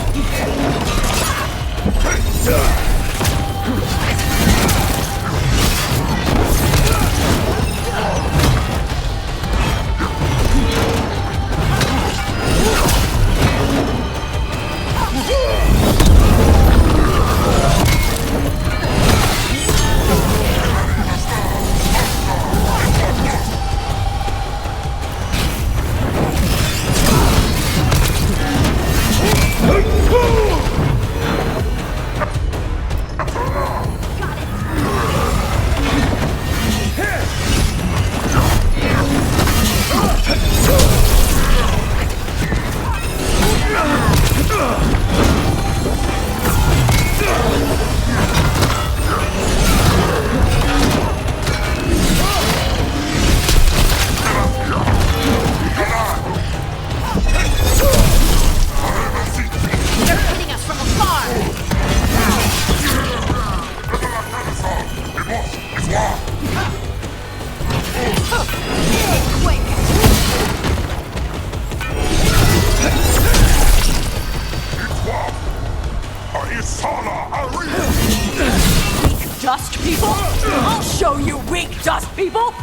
show you weak, dust people!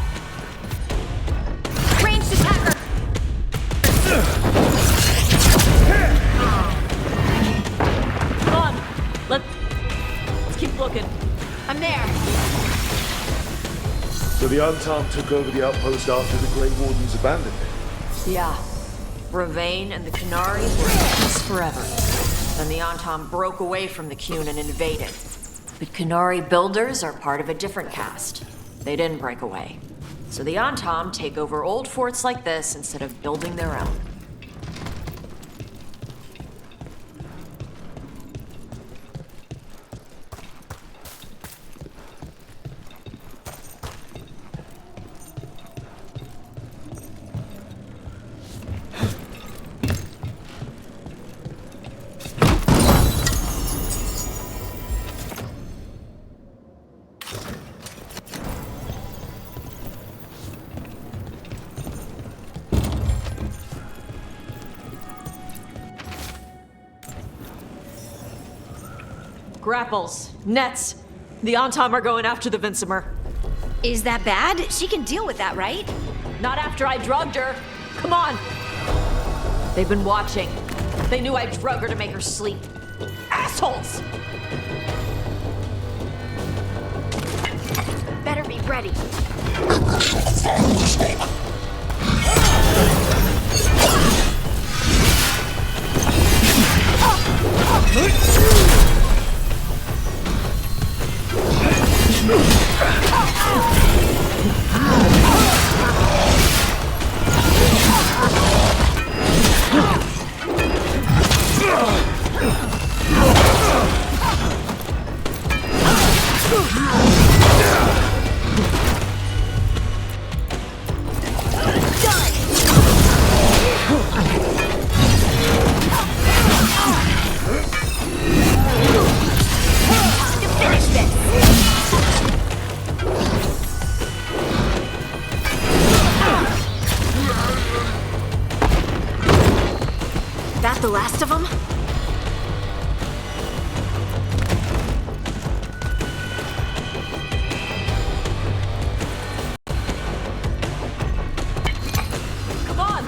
Ranged attacker! Come on, let's keep looking. I'm there. So the Untarmed took over the outpost after the Grey Wardens abandoned it? Yeah. Ravane and the Canaries were at peace forever. Then the Antom broke away from the Qun and invaded. But Canary builders are part of a different caste. They didn't break away. So the Antom take over old forts like this instead of building their own. Grapples, nets. The Antom are going after the Vincimer. Is that bad? She can deal with that, right? Not after I drugged her. Come on. They've been watching. They knew I drug her to make her sleep. Assholes! Better be ready. That the last of them? Come on!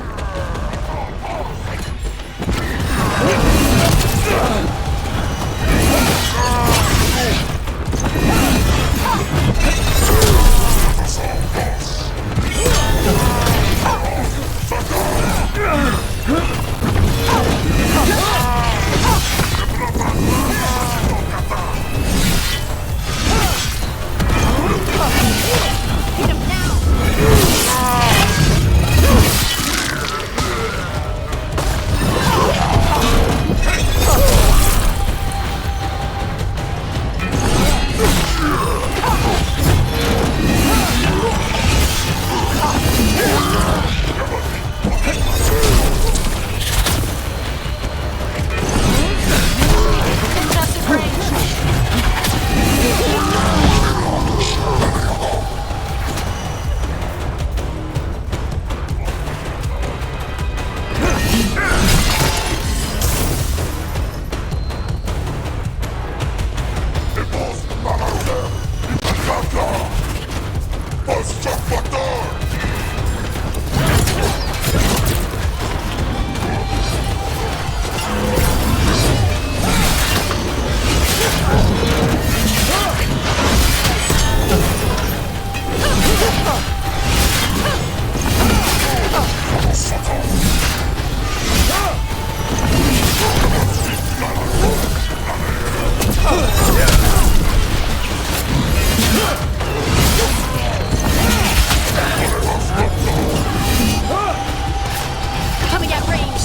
Coming at range.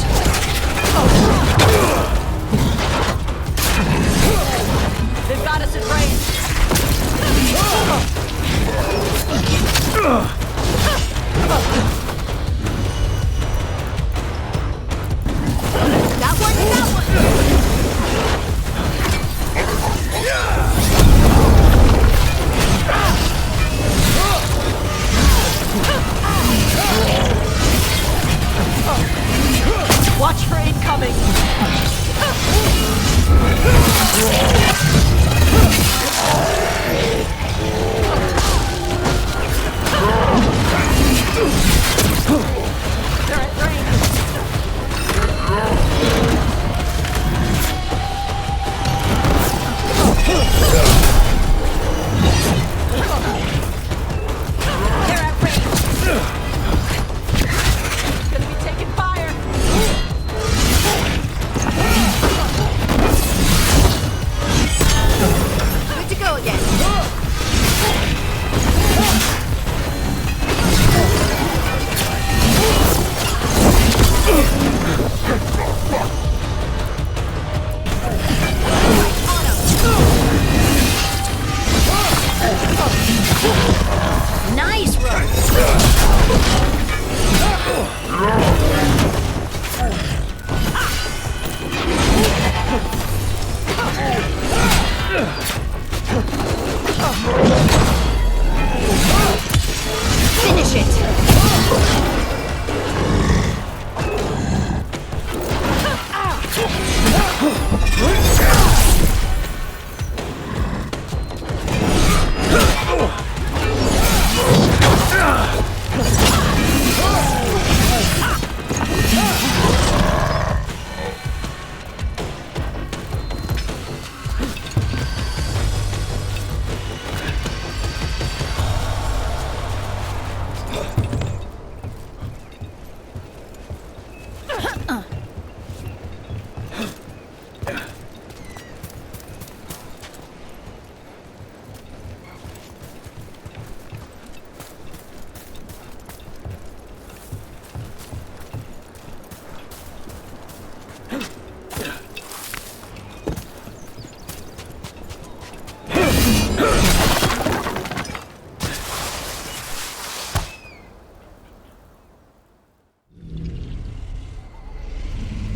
They've got us at range. That one, that one. Watch for incoming.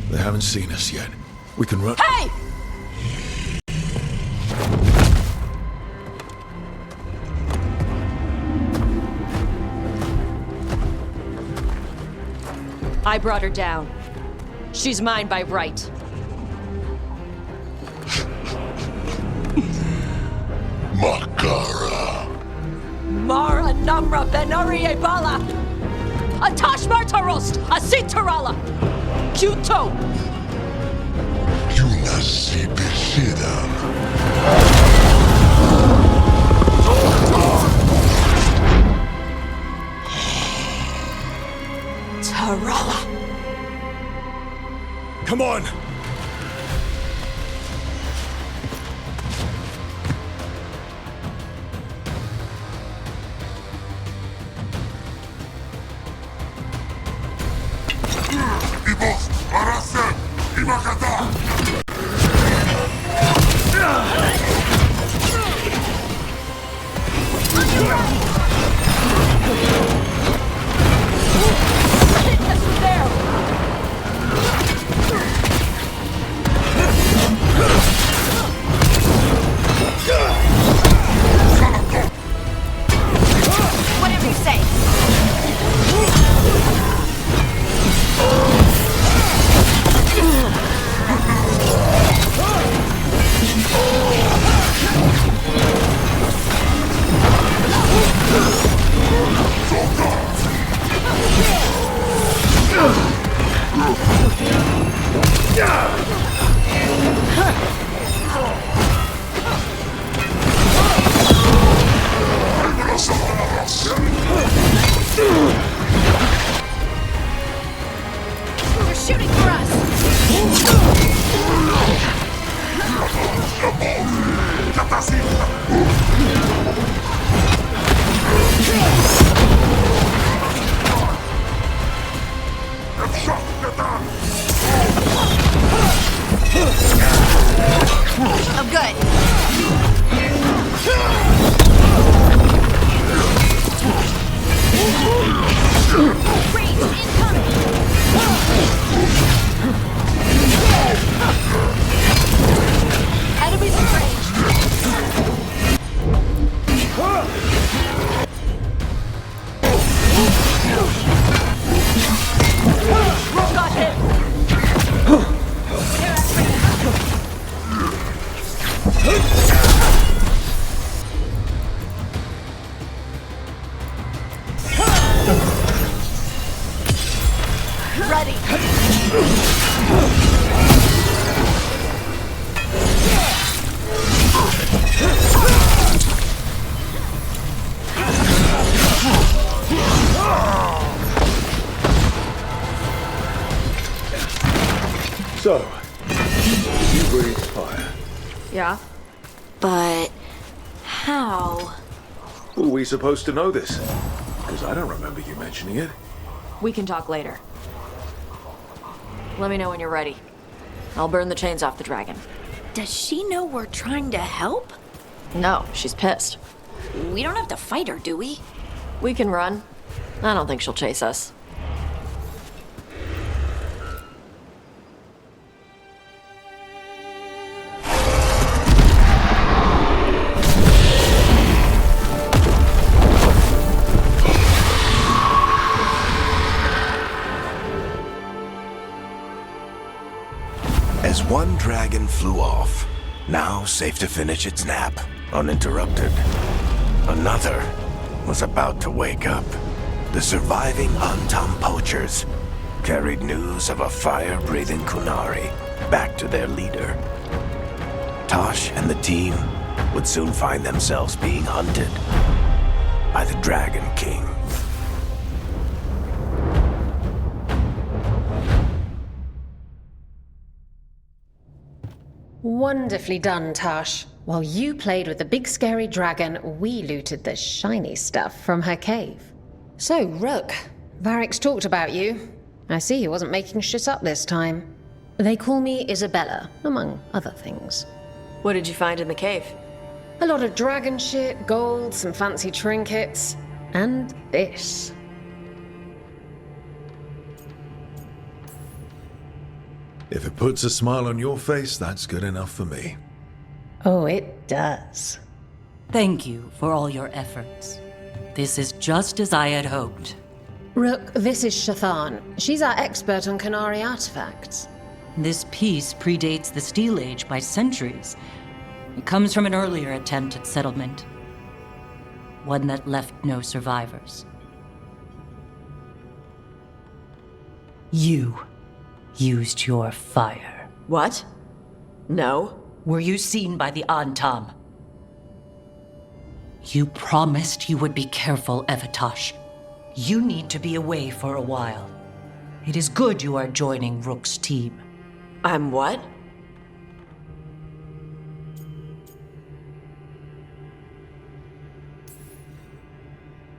They haven't seen us yet. We can run. Hey! I brought her down. She's mine by right. Makara. Mara Namra Benari Bala! Atash Martarost! Asitarala! Kyuto! Tarala! Come on! Ibos, Arase, Imakata! Whatever you say. They're shooting for us. I'm good. Range incoming. Enemies in range. Got him. Ready. So, you breathe fire. Yeah? But how? Were we supposed to know this? Because I don't remember you mentioning it. We can talk later. Let me know when you're ready. I'll burn the chains off the dragon. Does she know we're trying to help? No, she's pissed. We don't have to fight her, do we? We can run. I don't think she'll chase us. As one dragon flew off, now safe to finish its nap, uninterrupted, another was about to wake up. The surviving Antam poachers carried news of a fire-breathing Kunari back to their leader. Tosh and the team would soon find themselves being hunted by the Dragon King. Wonderfully done, Tash. While you played with the big scary dragon, we looted the shiny stuff from her cave. So, Rook, Varric's talked about you. I see he wasn't making shit up this time. They call me Isabella, among other things. What did you find in the cave? A lot of dragon shit, gold, some fancy trinkets, and this. If it puts a smile on your face, that's good enough for me. Oh, it does. Thank you for all your efforts. This is just as I had hoped. Rook, this is Shathan. She's our expert on Qunari artifacts. This piece predates the Steel Age by centuries. It comes from an earlier attempt at settlement. One that left no survivors. You used your fire. What? No. Were you seen by the Antam? You promised you would be careful, Evatosh. You need to be away for a while. It is good you are joining Rook's team. I'm what?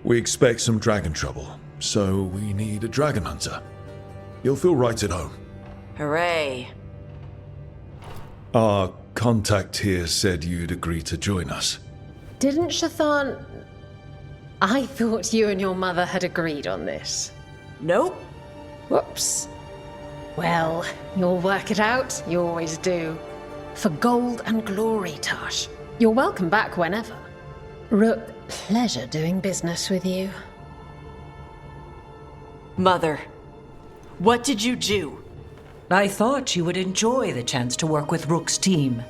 We expect some dragon trouble, so we need a dragon hunter. You'll feel right at home. Hooray. Our contact here said you'd agree to join us. Didn't Shathan... I thought you and your mother had agreed on this. Nope. Whoops. Well, you'll work it out. You always do. For gold and glory, Tash. You're welcome back whenever. Rook, pleasure doing business with you. Mother, what did you do? I thought you would enjoy the chance to work with Rook's team.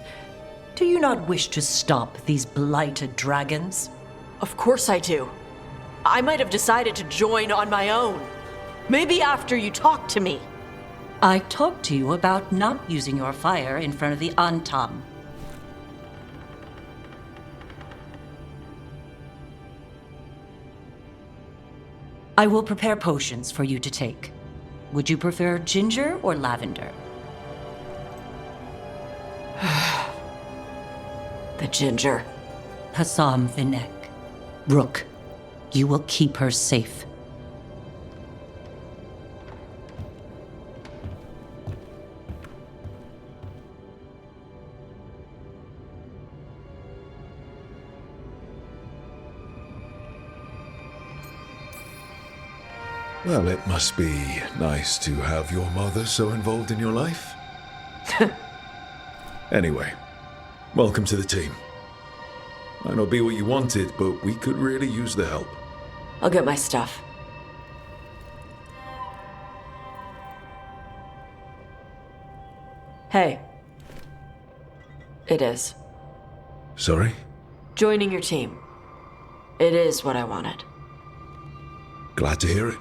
Do you not wish to stop these blighted dragons? Of course I do. I might have decided to join on my own. Maybe after you talked to me. I talked to you about not using your fire in front of the Antam. I will prepare potions for you to take. Would you prefer ginger or lavender? The ginger. Hassam Vinek. Rook, you will keep her safe. Well, it must be nice to have your mother so involved in your life. Anyway, welcome to the team. Might not be what you wanted, but we could really use the help. I'll get my stuff. Hey. It is. Sorry? Joining your team. It is what I wanted. Glad to hear it.